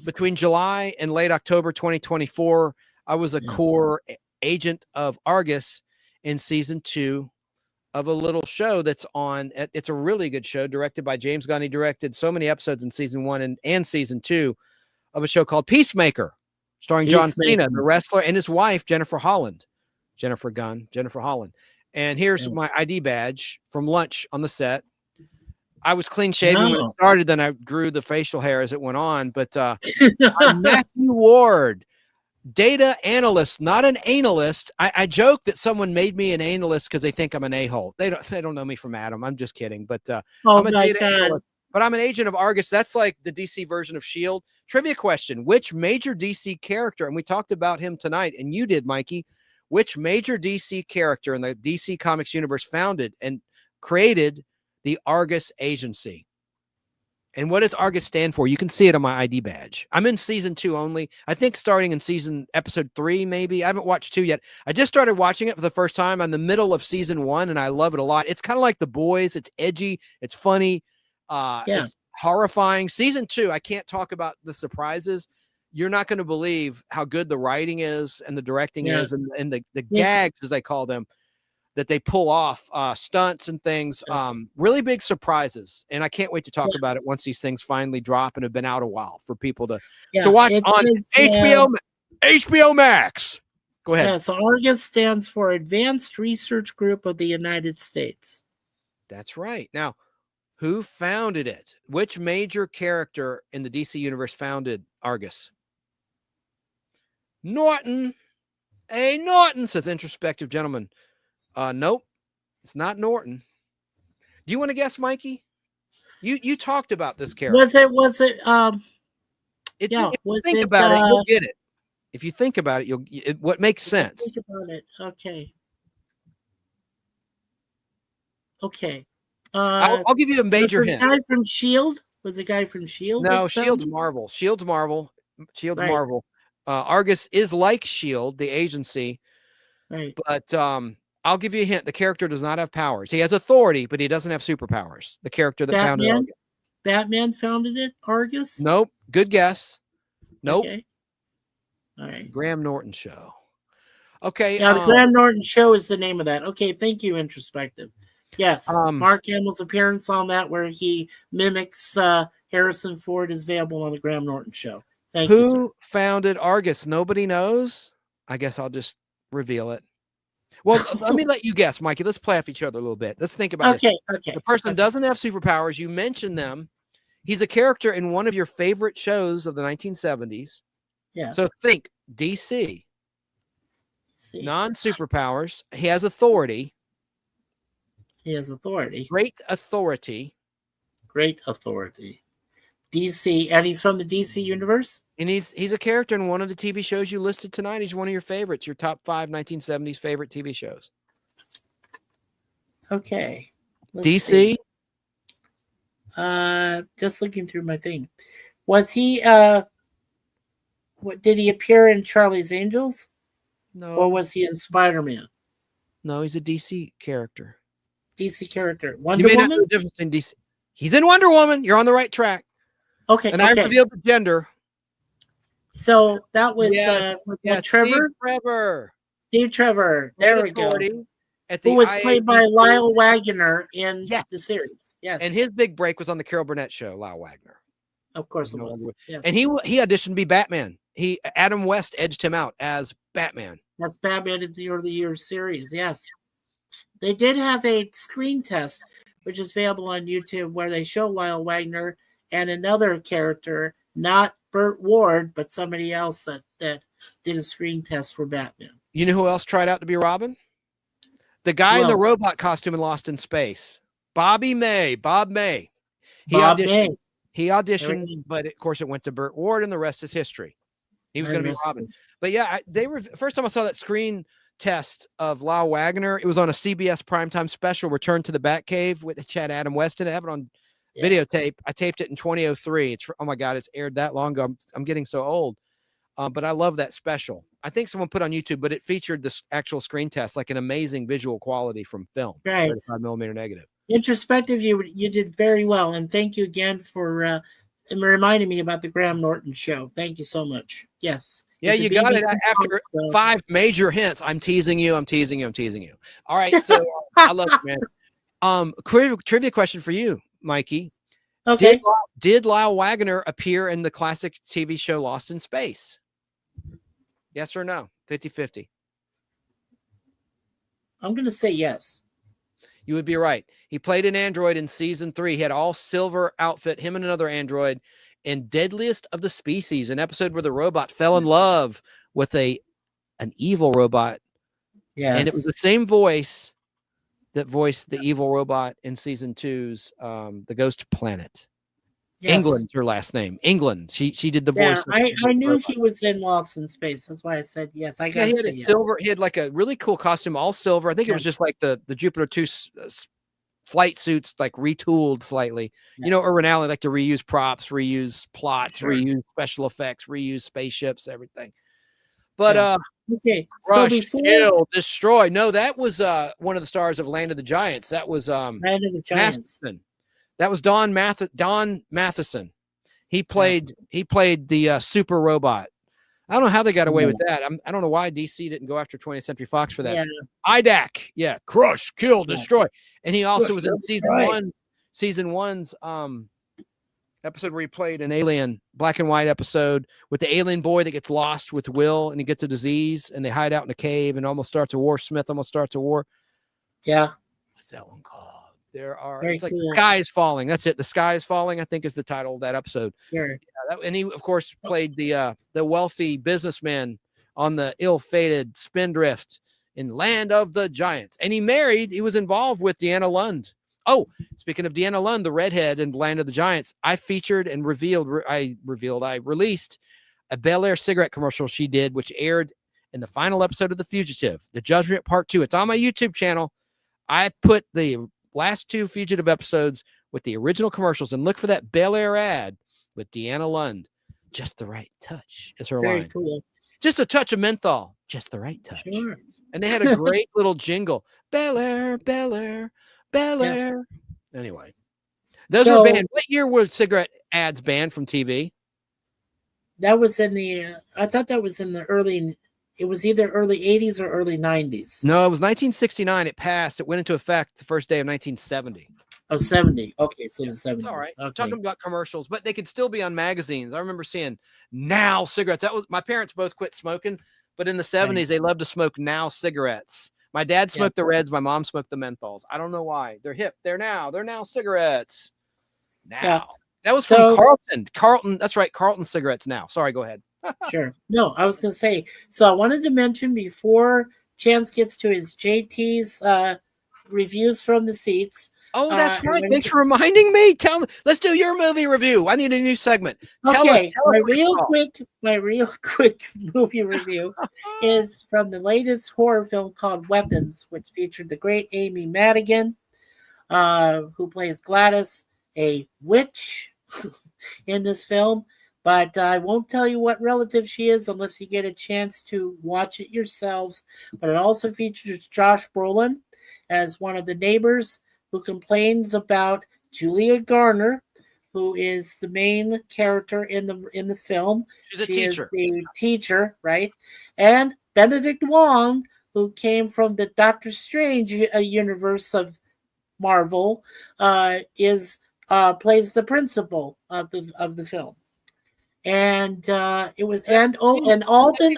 Speaker 7: Between July and late October 2024, I was a core agent of Argus in season 2 of a little show that's on. It's a really good show directed by James Gunn. He directed so many episodes in season 1 and season 2 of a show called Peacemaker, starring John Cena, the wrestler, and his wife, Jennifer Holland. And here's my ID badge from lunch on the set. I was clean shaven when it started, then I grew the facial hair as it went on. But I'm Matthew Ward, data analyst, not an analyst. I joke that someone made me an analyst because they think I'm an a-hole. They don't know me from Adam. I'm just kidding. But I'm a data analyst. But I'm an agent of Argus. That's like the DC version of S.H.I.E.L.D. Trivia question: which major DC character, and we talked about him tonight, and you did, Mikey, which major DC character in the DC Comics universe founded and created the Argus agency? And what does Argus stand for? You can see it on my ID badge. I'm in season 2 only. I think starting in episode 3, maybe. I haven't watched 2 yet. I just started watching it for the first time. I'm in the middle of season 1, and I love it a lot. It's kind of like The Boys. It's edgy. It's funny. It's horrifying. Season 2, I can't talk about the surprises. You're not going to believe how good the writing is and the directing is, and the gags, as they call them, that they pull off, stunts and things, really big surprises. And I can't wait to talk about it once these things finally drop and have been out a while for people to watch on HBO Max. Go ahead.
Speaker 8: So Argus stands for Advanced Research Group of the United States.
Speaker 7: That's right. Now, who founded it? Which major character in the DC universe founded Argus? Norton. A Norton, says introspective gentleman. Nope, it's not Norton. Do you want to guess, Mikey? You talked about this character.
Speaker 8: Was it?
Speaker 7: If you think about it, you'll get it. If you think about it, what makes sense.
Speaker 8: Think about it. Okay.
Speaker 7: I'll give you a major hint.
Speaker 8: The guy from S.H.I.E.L.D. Was the guy from S.H.I.E.L.D.?
Speaker 7: No, S.H.I.E.L.D.'s Marvel. S.H.I.E.L.D.'s Marvel. S.H.I.E.L.D.'s Marvel. Argus is like S.H.I.E.L.D., the agency.
Speaker 8: Right.
Speaker 7: But I'll give you a hint. The character does not have powers. He has authority, but he doesn't have superpowers. The character that founded Argus.
Speaker 8: Batman founded it, Argus?
Speaker 7: Nope. Good guess. Nope.
Speaker 8: Okay. All right.
Speaker 7: Graham Norton Show. Okay.
Speaker 8: Yeah, the Graham Norton Show is the name of that. Okay, thank you, introspective. Yes, Mark Hamill's appearance on that where he mimics Harrison Ford is available on the Graham Norton Show. Thank you, sir.
Speaker 7: Who founded Argus? Nobody knows? I guess I'll just reveal it. Well, let me let you guess, Mikey. Let's play off each other a little bit. Let's think about it.
Speaker 8: Okay.
Speaker 7: The person doesn't have superpowers. You mentioned them. He's a character in one of your favorite shows of the 1970s.
Speaker 8: Yeah.
Speaker 7: So think DC. Non-superpowers. He has authority. Great authority.
Speaker 8: DC, and he's from the DC universe?
Speaker 7: And he's a character in one of the TV shows you listed tonight. He's one of your favorites, your top 5 1970s favorite TV shows.
Speaker 8: Okay.
Speaker 7: DC?
Speaker 8: Just looking through my thing. Was he did he appear in Charlie's Angels?
Speaker 7: No.
Speaker 8: Or was he in Spider-Man?
Speaker 7: No, he's a DC character.
Speaker 8: Wonder Woman?
Speaker 7: Not know the difference in DC. He's in Wonder Woman. You're on the right track.
Speaker 8: Okay.
Speaker 7: And I revealed the gender.
Speaker 8: So that was Trevor? Steve Trevor. There we go. Who was played by Lyle Wagner in the series. Yes.
Speaker 7: And his big break was on the Carol Burnett show, Lyle Wagner.
Speaker 8: Of course it was. Yes.
Speaker 7: And he auditioned to be Batman. Adam West edged him out as Batman.
Speaker 8: That's Batman in the early years series, yes. They did have a screen test which is available on YouTube, where they show Lyle Wagner and another character, not Burt Ward, but somebody else that did a screen test for Batman.
Speaker 7: You know who else tried out to be Robin? The guy in the robot costume in Lost in Space. Bob May. He auditioned, but of course it went to Burt Ward, and the rest is history. He was going to be Robin. But yeah, first time I saw that screen test of Lyle Wagner, it was on a CBS primetime special, Return to the Batcave, with Chad Adam Weston. I have it on videotape. I taped it in 2003. Oh my God, it's aired that long ago. I'm getting so old. But I love that special. I think someone put on YouTube, but it featured this actual screen test, like an amazing visual quality from film.
Speaker 8: Right.
Speaker 7: 35mm negative.
Speaker 8: Introspective, you did very well. And thank you again for reminding me about the Graham Norton show. Thank you so much. Yes.
Speaker 7: Yeah, you got it after 5 major hints. I'm teasing you. All right. So I love it, man. Trivia question for you, Mikey.
Speaker 8: Okay.
Speaker 7: Did Lyle Wagner appear in the classic TV show Lost in Space? Yes or no? 50-50.
Speaker 8: I'm going to say yes.
Speaker 7: You would be right. He played an android in season 3. He had all silver outfit, him and another android, in Deadliest of the Species, an episode where the robot fell in love with an evil robot.
Speaker 8: Yes.
Speaker 7: And it was the same voice that voiced the evil robot in season 2's The Ghost Planet. Yes. England's her last name. England. She did the voice.
Speaker 8: I knew he was in Lost in Space. That's why I said yes. He had
Speaker 7: silver. He had like a really cool costume, all silver. I think it was just like the Jupiter 2 flight suits, like retooled slightly. You know, Urban Alley like to reuse props, reuse plots, reuse special effects, reuse spaceships, everything. But
Speaker 8: okay,
Speaker 7: Rush, Kill, Destroy. No, that was one of the stars of Land of the Giants. That was
Speaker 8: Land of the Giants.
Speaker 7: Matheson. That was Don Matheson. He played the super robot. I don't know how they got away with that. I don't know why DC didn't go after 20th Century Fox for that. IDAC. Yeah. Crush, kill, destroy. And he also was in season one's episode where he played an alien black and white episode with the alien boy that gets lost with Will, and he gets a disease, and they hide out in a cave and almost starts a war. Smith almost starts a war.
Speaker 8: Yeah.
Speaker 7: What's that one called? It's like The Sky is Falling. That's it. The Sky is Falling, I think, is the title of that episode.
Speaker 8: Sure.
Speaker 7: Yeah, and he, of course, played the wealthy businessman on the ill-fated Spindrift in Land of the Giants. And he was involved with Deanna Lund. Oh, speaking of Deanna Lund, the redhead in Land of the Giants, I featured and I released a Bel Air cigarette commercial she did, which aired in the final episode of The Fugitive, The Judgment Part 2. It's on my YouTube channel. I put the last 2 Fugitive episodes with the original commercials, and look for that Bel Air ad with Deanna Lund. Just the right touch is her line.
Speaker 8: Cool.
Speaker 7: Just a touch of menthol. Just the right touch.
Speaker 8: Sure.
Speaker 7: And they had a great little jingle. Bel Air, Bel Air, Bel Air. Yeah. Anyway, those were banned. What year were cigarette ads banned from TV?
Speaker 8: That was I thought that was in the it was either early 80s or early 90s.
Speaker 7: No, it was 1969. It passed. It went into effect the first day of 1970.
Speaker 8: Oh, 70. Okay, so the 70s.
Speaker 7: It's all right.
Speaker 8: Okay.
Speaker 7: Talking about commercials, but they could still be on magazines. I remember seeing Now cigarettes. That was my parents both quit smoking, but in the 70s they loved to smoke Now cigarettes. My dad smoked the Reds. My mom smoked the menthols. I don't know why. They're hip. They're now cigarettes. Now. Yeah. That was from Carlton. Carlton. That's right. Carlton cigarettes now. Sorry. Go ahead.
Speaker 8: Sure. No, I was going to say, so I wanted to mention before Chance gets to his JT's reviews from the seats.
Speaker 7: Oh, that's right. Thanks for reminding me. Let's do your movie review. I need a new segment. Tell us
Speaker 8: my real quick movie review is from the latest horror film called Weapons, which featured the great Amy Madigan, who plays Gladys, a witch in this film. But I won't tell you what relative she is unless you get a chance to watch it yourselves. But it also features Josh Brolin as one of the neighbors who complains about Julia Garner, who is the main character in the film.
Speaker 7: She
Speaker 8: is the teacher, right? And Benedict Wong, who came from the Doctor Strange universe of Marvel, plays the principal of the film. And it was and Alden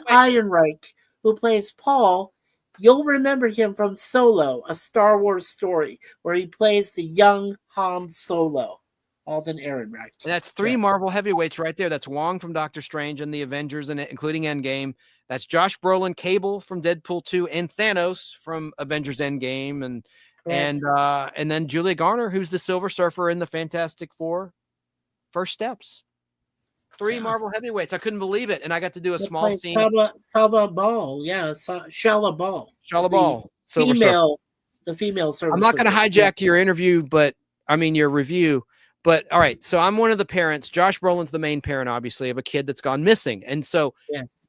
Speaker 8: Ehrenreich, who plays Paul, you'll remember him from Solo, a Star Wars story, where he plays the young Han Solo, Alden Ehrenreich.
Speaker 7: And that's three Marvel heavyweights right there. That's Wong from Doctor Strange and the Avengers, in it, including Endgame. That's Josh Brolin, Cable from Deadpool 2, and Thanos from Avengers Endgame, and then Julia Garner, who's the Silver Surfer in the Fantastic Four First Steps. Three Marvel heavyweights. I couldn't believe it, and I got to do a small scene.
Speaker 8: Saba Ball, Shala Ball.
Speaker 7: Shala Ball, Silver Surfer.
Speaker 8: The female Silver
Speaker 7: I'm not going to
Speaker 8: Surfer.
Speaker 7: hijack your interview, your review. But all right, so I'm one of the parents. Josh Brolin's the main parent, obviously, of a kid that's gone missing. And so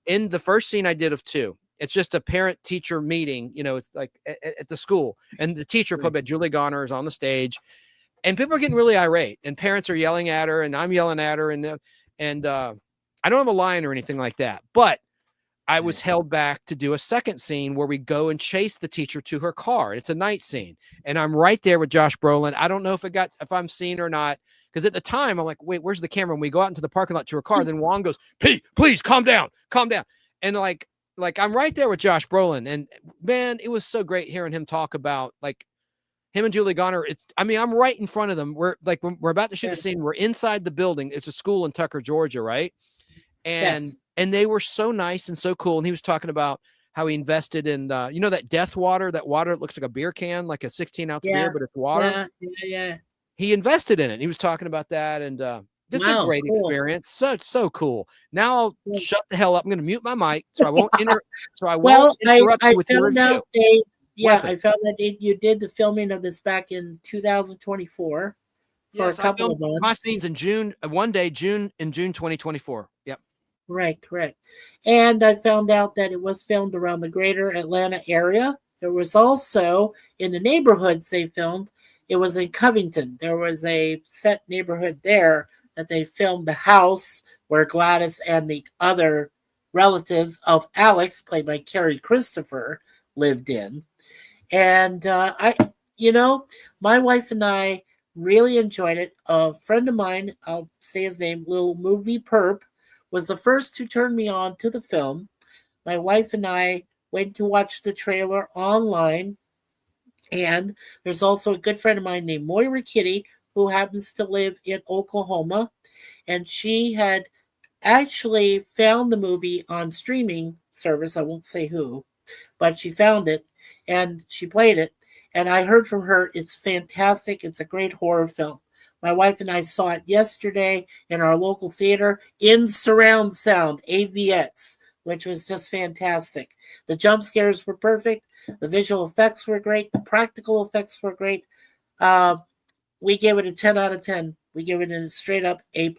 Speaker 7: in the first scene I did of 2, it's just a parent-teacher meeting. It's like at the school. And the teacher, played by Julie Garner, is on the stage. And people are getting really irate. And parents are yelling at her, and I'm yelling at her. And I don't have a line or anything like that. But I was held back to do a second scene where we go and chase the teacher to her car. It's a night scene, and I'm right there with Josh Brolin. I don't know if I'm seen or not, because at the time I'm like, wait, where's the camera? And we go out into the parking lot to her car. Then Wong goes, "Hey, please calm down," and like I'm right there with Josh Brolin, and man, it was so great hearing him talk about like him and Julie Garner. I'm right in front of them. We're about to shoot the scene. We're inside the building. It's a school in Tucker, Georgia, right? And they were so nice and so cool. And he was talking about how he invested in, that death water, that water that looks like a beer can, like a 16-ounce beer, but it's water.
Speaker 8: Yeah.
Speaker 7: He invested in it. He was talking about that. And just a great experience. So cool. Now I'll shut the hell up. I'm going to mute my mic so I won't interrupt you with your review.
Speaker 8: I found out you did the filming of this back in 2024 for a couple of months.
Speaker 7: My scenes in June 2024. Yep.
Speaker 8: Right, correct. And I found out that it was filmed around the greater Atlanta area. There was also, in the neighborhoods they filmed, it was in Covington. There was a set neighborhood there that they filmed the house where Gladys and the other relatives of Alex, played by Carrie Christopher, lived in. And my wife and I really enjoyed it. A friend of mine, I'll say his name, Little Movie Perp, was the first to turn me on to the film. My wife and I went to watch the trailer online. And there's also a good friend of mine named Moira Kitty, who happens to live in Oklahoma. And she had actually found the movie on streaming service. I won't say who, but she found it and she played it. And I heard from her, it's fantastic. It's a great horror film. My wife and I saw it yesterday in our local theater in surround sound, AVX, which was just fantastic. The jump scares were perfect. The visual effects were great. The practical effects were great. We gave it a 10 out of 10. We gave it a straight up A+.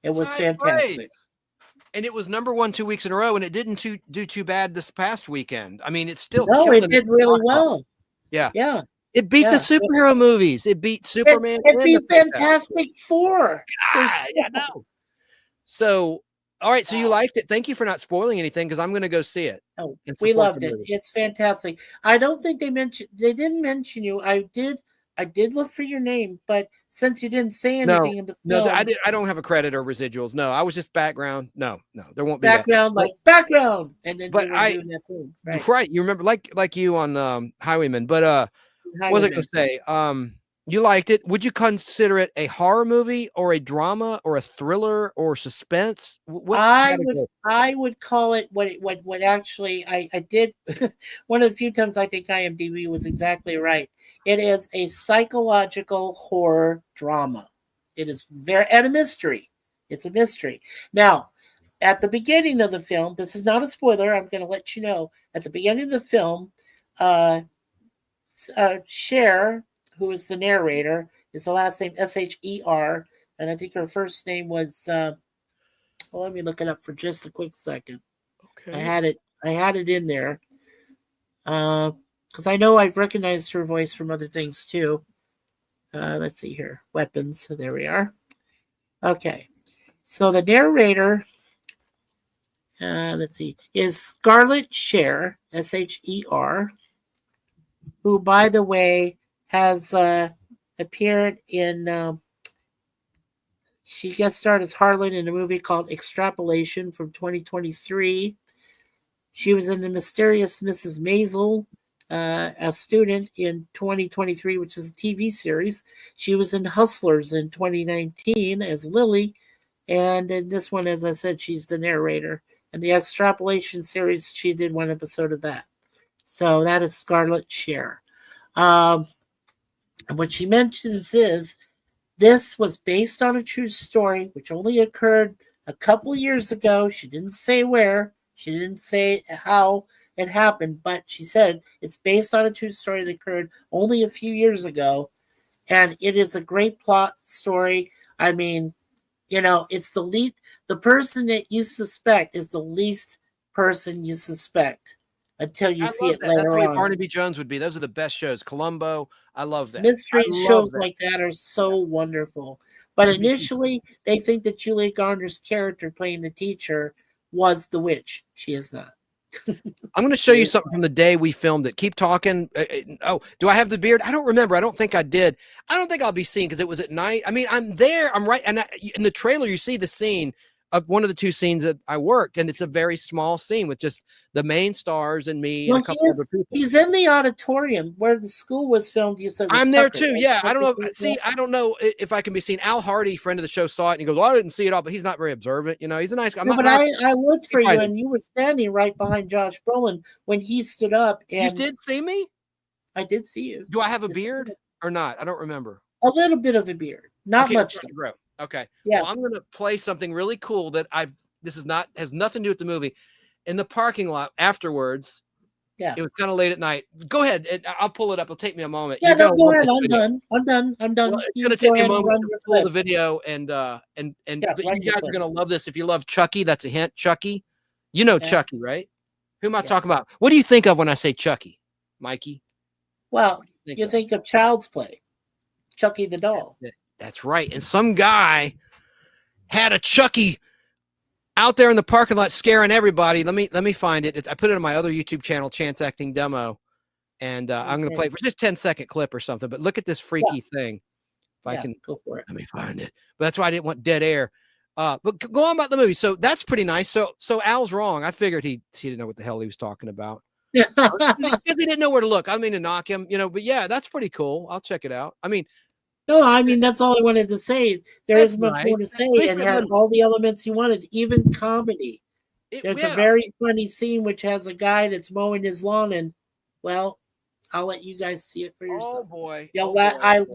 Speaker 8: It was fantastic.
Speaker 7: Great. And it was number 1 2 weeks in a row, and it didn't do too bad this past weekend. I mean, it's still
Speaker 8: it did really well.
Speaker 7: Yeah. It beat the superhero movies. It beat Superman.
Speaker 8: It beat Fantastic Four.
Speaker 7: I know. So, all right. So you liked it. Thank you for not spoiling anything, because I'm going to go see it.
Speaker 8: Oh, we loved it. It's fantastic. I don't think they didn't mention you. I did look for your name, but since you didn't say anything in the film.
Speaker 7: No, I don't have a credit or residuals. No, I was just background. No, there won't be
Speaker 8: background, background. And then
Speaker 7: but
Speaker 8: doing that thing.
Speaker 7: Right. You remember like you on Highwayman, but what was I going to say? You liked it. Would you consider it a horror movie or a drama or a thriller or suspense?
Speaker 8: I would call it what actually I did. One of the few times I think IMDb was exactly right. It is a psychological horror drama. It is and a mystery. It's a mystery. Now, at the beginning of the film, this is not a spoiler. I'm going to let you know. At the beginning of the film, Cher, who is the narrator, is the last name Sher, and I think her first name was. Let me look it up for just a quick second. Okay, I had it in there, because I know I've recognized her voice from other things too. Let's see here, weapons. So there we are. Okay, so the narrator. Let's see, is Scarlett Cher, Sher, who, by the way, has appeared in. She guest starred as Harlan in a movie called Extrapolation from 2023. She was in The Mysterious Mrs. Maisel, a student in 2023, which is a TV series. She was in Hustlers in 2019 as Lily. And in this one, as I said, she's the narrator. And the Extrapolation series, she did one episode of that. So that is Scarlett Cher. And what she mentions is this was based on a true story, which only occurred a couple years ago. She didn't say where. She didn't say how it happened, but she said it's based on a true story that occurred only a few years ago. And it is a great plot story. I mean, it's the person that you suspect is the least person you suspect until you see it later
Speaker 7: That's the way
Speaker 8: on.
Speaker 7: Barnaby Jones would be. Those are the best shows. Columbo, I love that.
Speaker 8: Mystery shows like that are so wonderful. But initially, they think that Julia Garner's character playing the teacher was the witch. She is not.
Speaker 7: I'm going to show you something from the day we filmed it. Keep talking. Oh, do I have the beard? I don't remember. I don't think I did. I don't think I'll be seen because it was at night. I mean, I'm there. I'm right. And in the trailer, you see the scene of one of the two scenes that I worked, and it's a very small scene with just the main stars and me and a couple other people.
Speaker 8: He's in the auditorium where the school was filmed. You said
Speaker 7: I'm there too. Yeah, I don't know. See, I don't know if I can be seen. Al Hardy, friend of the show, saw it and he goes, "Well, I didn't see it all," but he's not very observant. He's a nice guy.
Speaker 8: I looked for you, and you were standing right behind Josh Brolin when he stood up. And
Speaker 7: you did see me?
Speaker 8: I did see you.
Speaker 7: Do I have a beard or not? I don't remember.
Speaker 8: A little bit of a beard, not much.
Speaker 7: Okay.
Speaker 8: Yeah.
Speaker 7: Well, I'm going to play something really cool that has nothing to do with the movie. In the parking lot afterwards.
Speaker 8: Yeah.
Speaker 7: It was kind of late at night. Go ahead. I'll pull it up. It'll take me a moment.
Speaker 8: Yeah, no, go ahead. I'm done.
Speaker 7: Well, it's going to take me a moment to pull the video but you guys are going to love this. If you love Chucky, that's a hint. Chucky. Chucky, right? Who am I talking about? What do you think of when I say Chucky, Mikey?
Speaker 8: Well, you think of Child's Play. Chucky the doll.
Speaker 7: That's right. And some guy had a Chucky out there in the parking lot scaring everybody. Let me find it. I put it on my other YouTube channel, Chance Acting Demo. And I'm going to play it for just 10-second clip or something. But look at this freaky thing. If I can
Speaker 8: go for it.
Speaker 7: Let me find it. But that's why I didn't want dead air. But go on about the movie. So that's pretty nice. So Al's wrong. I figured he didn't know what the hell he was talking about. Because he didn't know where to look. I mean to knock him, but yeah, that's pretty cool. I'll check it out. I mean,
Speaker 8: no, I mean, that's all I wanted to say. There isn't much more to say. It had all the elements you wanted, even comedy. There's a very funny scene which has a guy that's mowing his lawn, and, well, I'll let you guys see it for yourself.
Speaker 7: Oh, boy.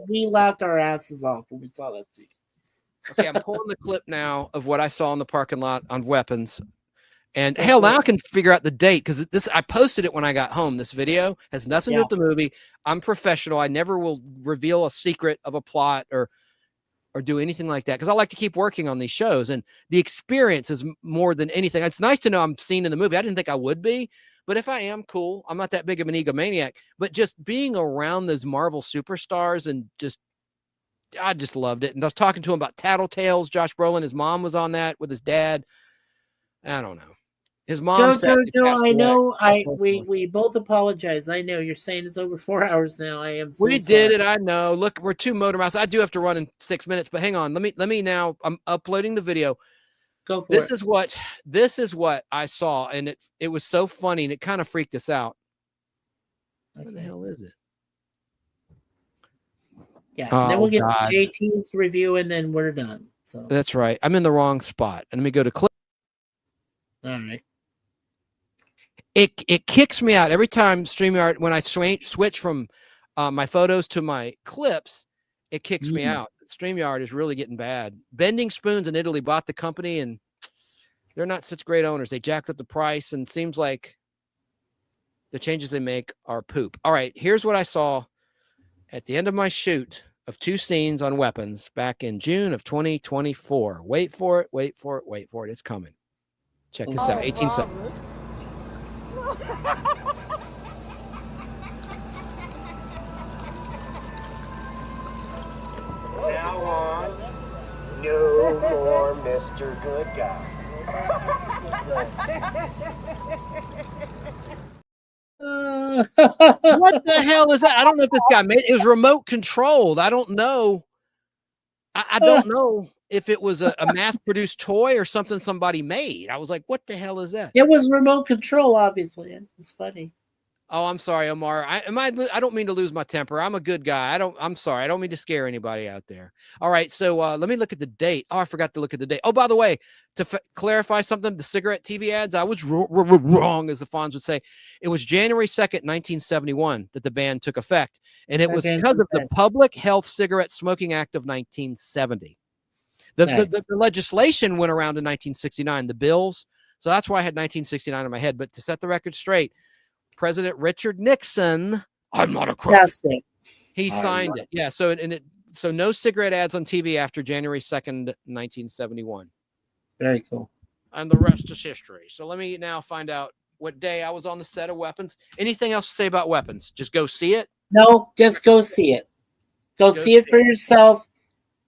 Speaker 8: We laughed our asses off when we saw that scene.
Speaker 7: Okay, I'm pulling the clip now of what I saw in the parking lot on weapons. And hell, now I can figure out the date because I posted it when I got home. This video has nothing to do with the movie. I'm professional. I never will reveal a secret of a plot or do anything like that because I like to keep working on these shows. And the experience is more than anything. It's nice to know I'm seen in the movie. I didn't think I would be, but if I am, cool. I'm not that big of an egomaniac. But just being around those Marvel superstars and I just loved it. And I was talking to him about Tattletales. Josh Brolin, his mom was on that with his dad. I don't know. His mom.
Speaker 8: Joe, I know. We both apologize. I know you're saying it's over 4 hours now. I am.
Speaker 7: We did it. I know. Look, we're 2 motor mouths. I do have to run in 6 minutes, but hang on. Let me now. I'm uploading the video.
Speaker 8: Go for
Speaker 7: this
Speaker 8: it.
Speaker 7: This is what I saw, and it was so funny, and it kind of freaked us out. What the hell is it?
Speaker 8: Yeah. And then we'll get to JT's review, and then we're done. So
Speaker 7: that's right. I'm in the wrong spot. And let me go to clip.
Speaker 8: All right.
Speaker 7: It kicks me out every time StreamYard when I switch from my photos to my clips. It kicks me out. StreamYard is really getting bad. Bending Spoons in Italy bought the company, and they're not such great owners. They jacked up the price, and seems like the changes they make are poop. All right, here's what I saw at the end of my shoot of 2 scenes on weapons back in June of 2024. Wait for it. Wait for it. Wait for it. It's coming. Check this out. 18 seconds.
Speaker 14: Now on, no more Mr. Good Guy.
Speaker 7: What the hell is that? I don't know if this guy made it. It was remote controlled. I don't know. I don't know. if it was a mass-produced toy or something somebody made. I was like, what the hell is that?
Speaker 8: It was remote control, obviously. It's funny.
Speaker 7: Oh, I'm sorry, Omar. I don't mean to lose my temper. I'm a good guy. I'm sorry. I don't mean to scare anybody out there. All right. So let me look at the date. Oh, I forgot to look at the date. Oh, by the way, to clarify something, the cigarette TV ads, I was wrong, as the Fonz would say. It was January 2nd, 1971 that the ban took effect. And it was because of the Public Health Cigarette Smoking Act of 1970. The legislation went around in 1969, the bills. So that's why I had 1969 in my head. But to set the record straight, President Richard Nixon, I'm not a crook. He signed it. Yeah. So so no cigarette ads on TV after January 2nd, 1971.
Speaker 8: Very cool.
Speaker 7: And the rest is history. So let me now find out what day I was on the set of Weapons. Anything else to say about Weapons? Just go see it?
Speaker 8: No, just go see it. Go see it for yourself.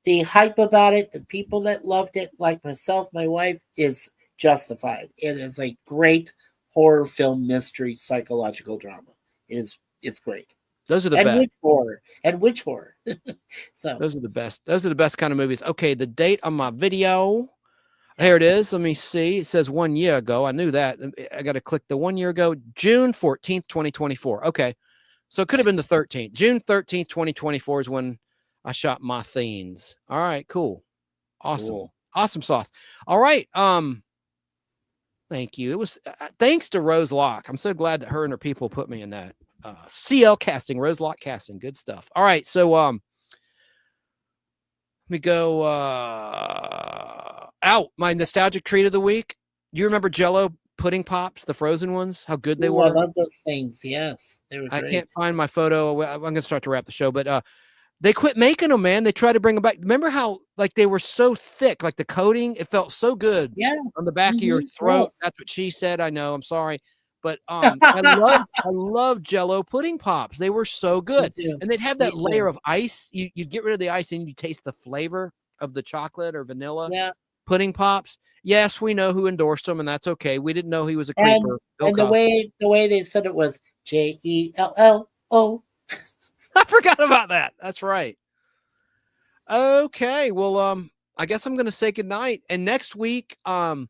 Speaker 8: The hype about it, the people that loved it, like myself, my wife, is justified. It is a great horror film mystery psychological drama. It's great.
Speaker 7: Those are the best.
Speaker 8: Witch horror. So
Speaker 7: those are the best. Those are the best kind of movies. Okay, the date on my video. Here it is. Let me see. It says 1 year ago. I knew that. I got to click the 1 year ago, June 14th, 2024. Okay. So it could have been the 13th. June 13th, 2024 is when I shot my themes. All right, cool. Awesome. Cool. Awesome sauce. All right. Thank you. It was thanks to Rose Locke. I'm so glad that her and her people put me in that. CL Casting, Rose Locke Casting. Good stuff. All right. So let me go out. My nostalgic treat of the week. Do you remember Jell-O pudding pops, the frozen ones? How good they were.
Speaker 8: I love those things. Yes. They were great.
Speaker 7: I can't find my photo. I'm gonna start to wrap the show, but they quit making them, man. They tried to bring them back. Remember how like they were so thick, like the coating, it felt so good on the back of your throat. Yes. That's what she said. I know. I'm sorry. But I love Jell-O pudding pops. They were so good. And they'd have that layer of ice. You'd get rid of the ice and you taste the flavor of the chocolate or vanilla pudding pops. Yes, we know who endorsed them, and that's okay. We didn't know he was a creeper.
Speaker 8: And the way they said it was JELLO.
Speaker 7: I forgot about that. That's right. Okay. Well, I guess I'm going to say goodnight. And next week, I'm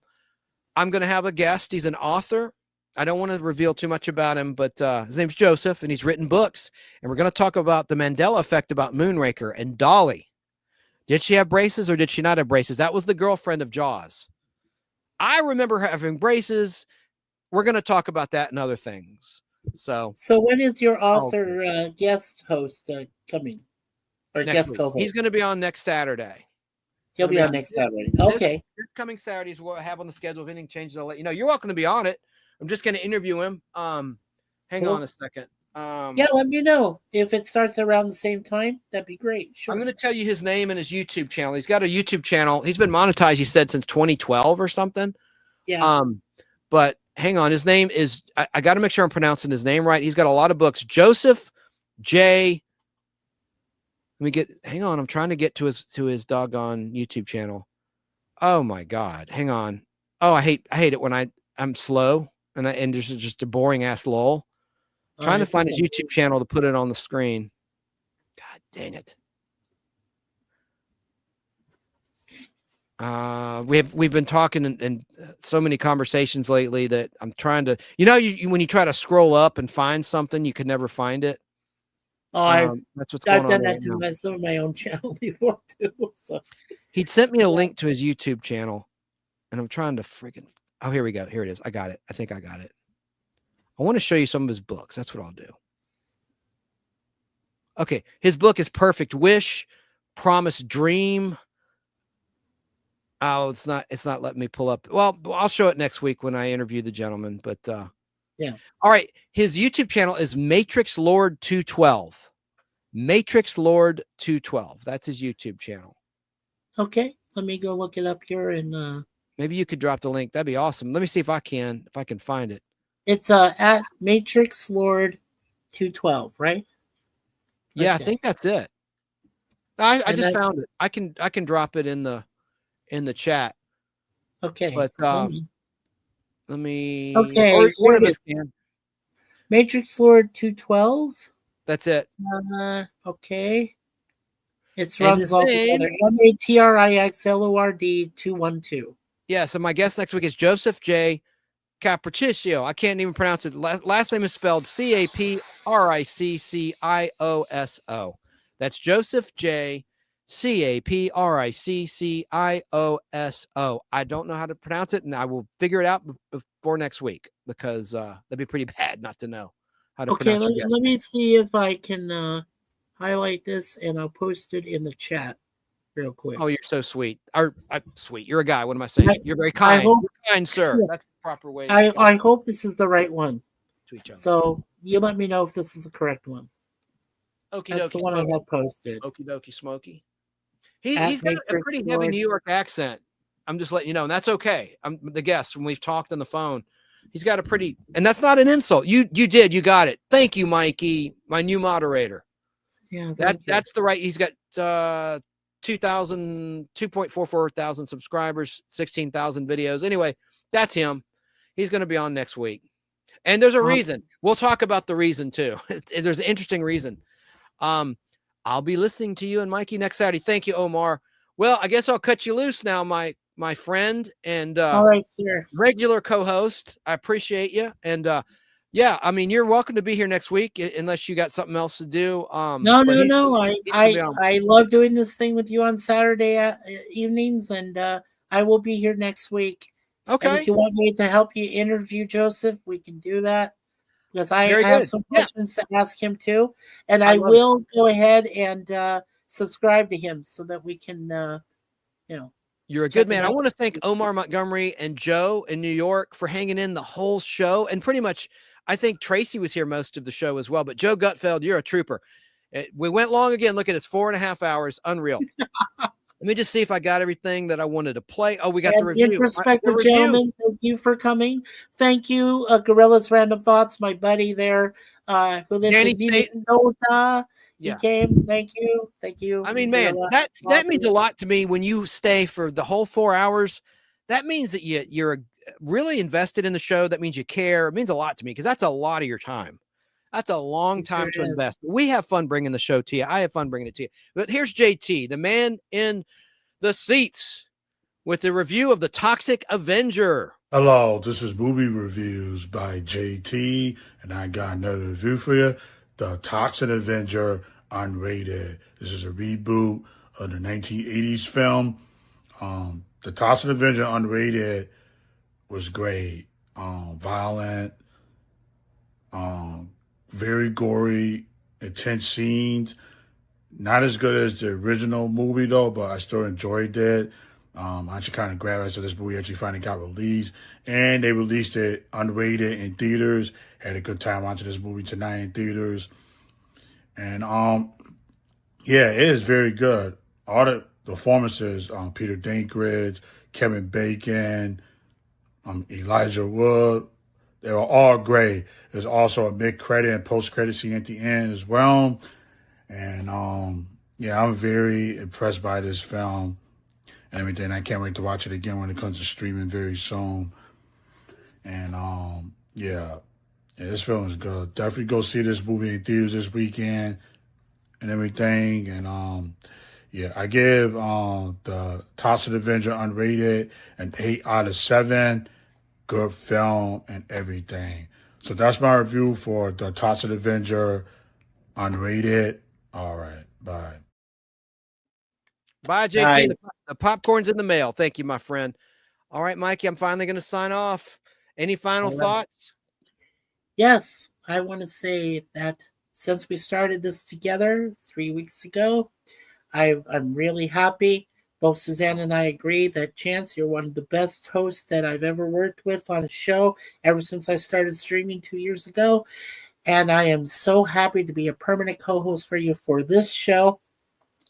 Speaker 7: going to have a guest. He's an author. I don't want to reveal too much about him, but his name's Joseph, and he's written books. And we're going to talk about the Mandela effect about Moonraker and Dolly. Did she have braces or did she not have braces? That was the girlfriend of Jaws. I remember her having braces. We're going to talk about that and other things. So
Speaker 8: when is your author guest host coming? Or guest co-host?
Speaker 7: He's going to be on next Saturday.
Speaker 8: He'll be on next Saturday. Okay.
Speaker 7: This coming Saturday is what I have on the schedule. If anything changes, I'll let you know. You're welcome to be on it. I'm just going to interview him. Hang on a second.
Speaker 8: Yeah, let me know. If it starts around the same time, that'd be great. Sure.
Speaker 7: I'm going to tell you his name and his YouTube channel. He's got a YouTube channel. He's been monetized, he said, since 2012 or something.
Speaker 8: Yeah.
Speaker 7: But hang on. His name is, I got to make sure I'm pronouncing his name right. He's got a lot of books. Joseph J. Let me get, hang on. I'm trying to get to his doggone YouTube channel. Oh my God. Hang on. Oh, I hate it when I'm slow and there's just a boring ass lull. Trying to find his YouTube channel to put it on the screen. God dang it. We've been talking in so many conversations lately that I'm trying to, when you try to scroll up and find something, you could never find it. That's what's going on.
Speaker 8: I've done that to some of my own channel before too. So
Speaker 7: he'd sent me a link to his YouTube channel, and I'm trying to freaking. Oh, here we go. Here it is. I got it. I think I got it. I want to show you some of his books. That's what I'll do. Okay. His book is Perfect Wish, Promise Dream. Oh, it's not letting me pull up. Well, I'll show it next week when I interview the gentleman, but
Speaker 8: yeah.
Speaker 7: All right. His YouTube channel is Matrix Lord 212. Matrix Lord 212. That's his YouTube channel.
Speaker 8: Okay. Let me go look it up here and
Speaker 7: maybe you could drop the link. That'd be awesome. Let me see if I can find it.
Speaker 8: It's at Matrix Lord 212, right?
Speaker 7: Yeah, okay. I think that's it. I just found it. I can drop it in the chat.
Speaker 8: Okay.
Speaker 7: But let me.
Speaker 8: Okay.
Speaker 7: One of us can.
Speaker 8: Matrix Lord 212.
Speaker 7: That's it.
Speaker 8: Okay. It
Speaker 7: And
Speaker 8: runs all
Speaker 7: then-
Speaker 8: together. MATRIXLORD 212.
Speaker 7: Yeah, so my guest next week is Joseph J. Capriccio. I can't even pronounce it. Last name is spelled Capriccioso. That's Joseph J. Capriccioso. I don't know how to pronounce it, and I will figure it out before next week because that'd be pretty bad not to know how to
Speaker 8: Okay,
Speaker 7: pronounce it.
Speaker 8: let me see if I can highlight this, and I'll post it in the chat real quick.
Speaker 7: Oh, you're so sweet. Sweet. You're a guy. What am I saying? You're very kind.
Speaker 8: hope-
Speaker 7: You're kind, sir.
Speaker 8: Yeah.
Speaker 7: That's the proper way.
Speaker 8: I hope this is the right one.
Speaker 7: Sweet Joe.
Speaker 8: So you let me know if this is the correct one.
Speaker 7: Okie
Speaker 8: That's the
Speaker 7: dokie
Speaker 8: one I
Speaker 7: smoky.
Speaker 8: have posted.
Speaker 7: Okie dokie smoky. He's got a
Speaker 8: Matrix
Speaker 7: pretty heavy
Speaker 8: Lord.
Speaker 7: New York accent. I'm just letting you know, and that's okay. I'm the guest when we've talked on the phone. He's got a pretty, and that's not an insult. You got it. Thank you, Mikey, my new moderator.
Speaker 8: Yeah,
Speaker 7: That's the right. He's got 2.44 thousand subscribers, 16,000 videos. Anyway, that's him. He's going to be on next week. And there's a reason. We'll talk about the reason too. There's an interesting reason. I'll be listening to you and Mikey next Saturday. Thank you, Omar. Well, I guess I'll cut you loose now, my friend and
Speaker 8: all right, sir.
Speaker 7: regular co-host. I appreciate you. And yeah, I mean, you're welcome to be here next week unless you got something else to do.
Speaker 8: No.
Speaker 7: he's gonna be on.
Speaker 8: I love doing this thing with you on Saturday evenings, and I will be here next week.
Speaker 7: Okay.
Speaker 8: And if you want me to help you interview Joseph, we can do that. Because I
Speaker 7: Very
Speaker 8: have
Speaker 7: good.
Speaker 8: some
Speaker 7: Yeah.
Speaker 8: questions to ask him too. And
Speaker 7: I
Speaker 8: I
Speaker 7: love
Speaker 8: will go ahead and subscribe to him so that we can,
Speaker 7: You're a
Speaker 8: check
Speaker 7: good man.
Speaker 8: it
Speaker 7: I
Speaker 8: out.
Speaker 7: want to thank Omar Montgomery and Joe in New York for hanging in the whole show. And pretty much, I think Tracy was here most of the show as well. But Joe Gutfeld, you're a trooper. We went long again. Look at it. It's 4.5 hours. Unreal. Let me just see if I got everything that I wanted to play. Oh, we got the
Speaker 8: And
Speaker 7: review.
Speaker 8: introspective
Speaker 7: The review.
Speaker 8: gentlemen, thank you for coming. Thank you, Gorilla's Random Thoughts, my buddy there who lives
Speaker 7: Danny
Speaker 8: in
Speaker 7: Staten.
Speaker 8: Minnesota. He
Speaker 7: Yeah.
Speaker 8: came. Thank you. Thank you.
Speaker 7: I mean, man,
Speaker 8: Gorilla.
Speaker 7: that means a lot to me when you stay for the whole 4 hours. That means that you're really invested in the show. That means you care. It means a lot to me because that's a lot of your time. That's a long time to invest. We have fun bringing the show to you. I have fun bringing it to you. But here's JT, the man in the seats, with the review of The Toxic Avenger.
Speaker 17: Hello, this is Movie Reviews by JT, and I got another review for you. The Toxic Avenger Unrated. This is a reboot of the 1980s film. The Toxic Avenger Unrated was great. Violent, very gory, intense scenes. Not as good as the original movie though, but I still enjoyed it. I actually kind of grabbed it, so this movie actually finally got released, and they released it unrated in theaters. Had a good time watching this movie tonight in theaters, and yeah, it is very good. All the performances, Peter Dinklage, Kevin Bacon, Elijah Wood, they were all great. There's also a mid-credit and post-credit scene at the end as well, and yeah, I'm very impressed by this film and everything. I can't wait to watch it again when it comes to streaming very soon. And yeah, this film is good. Definitely go see this movie in theaters this weekend and everything. And yeah, I give the Toxic Avenger Unrated an 8 out of 7. Good film and everything. So that's my review for the Toxic Avenger Unrated. All right, bye.
Speaker 7: Bye, JT.
Speaker 8: Nice.
Speaker 7: The popcorn's in the mail. Thank you, my friend. All right, Mikey, I'm finally going to sign off. Any final
Speaker 8: All right.
Speaker 7: thoughts?
Speaker 8: Yes, I want to say that since we started this together 3 weeks ago, I'm really happy. Both Suzanne and I agree that Chance, you're one of the best hosts that I've ever worked with on a show ever since I started streaming 2 years ago. And I am so happy to be a permanent co-host for you for this show.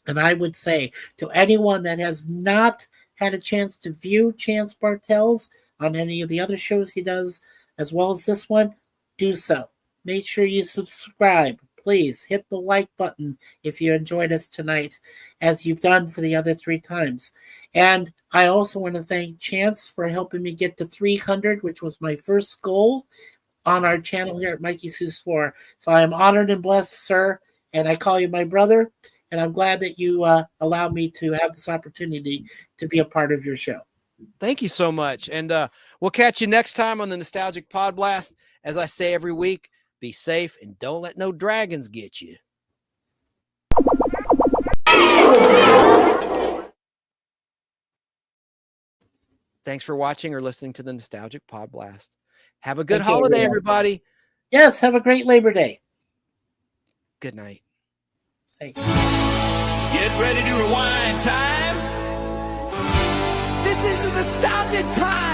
Speaker 8: And I would say to anyone that has not had a chance to view Chance Bartels on any of the other shows he does, as well as this one, do so. Make sure you subscribe. Please hit the like button if you enjoyed us tonight, as you've done for the other 3 times. And I also want to thank Chance for helping me get to 300, which was my first goal on our channel here at Mikey Seuss 4. So I am honored and blessed, sir, and I call you my brother. and I'm glad that you allowed me to have this opportunity to be a part of your show.
Speaker 7: Thank you so much. And we'll catch you next time on the Nostalgic Podblast. As I say every week, be safe and don't let no dragons get you. Thanks for watching or listening to the Nostalgic Podblast. Have a good holiday, everybody.
Speaker 8: Yes, have a great Labor Day.
Speaker 7: Good night.
Speaker 8: Thanks.
Speaker 6: Get ready to rewind time. This is the Nostalgic Pod.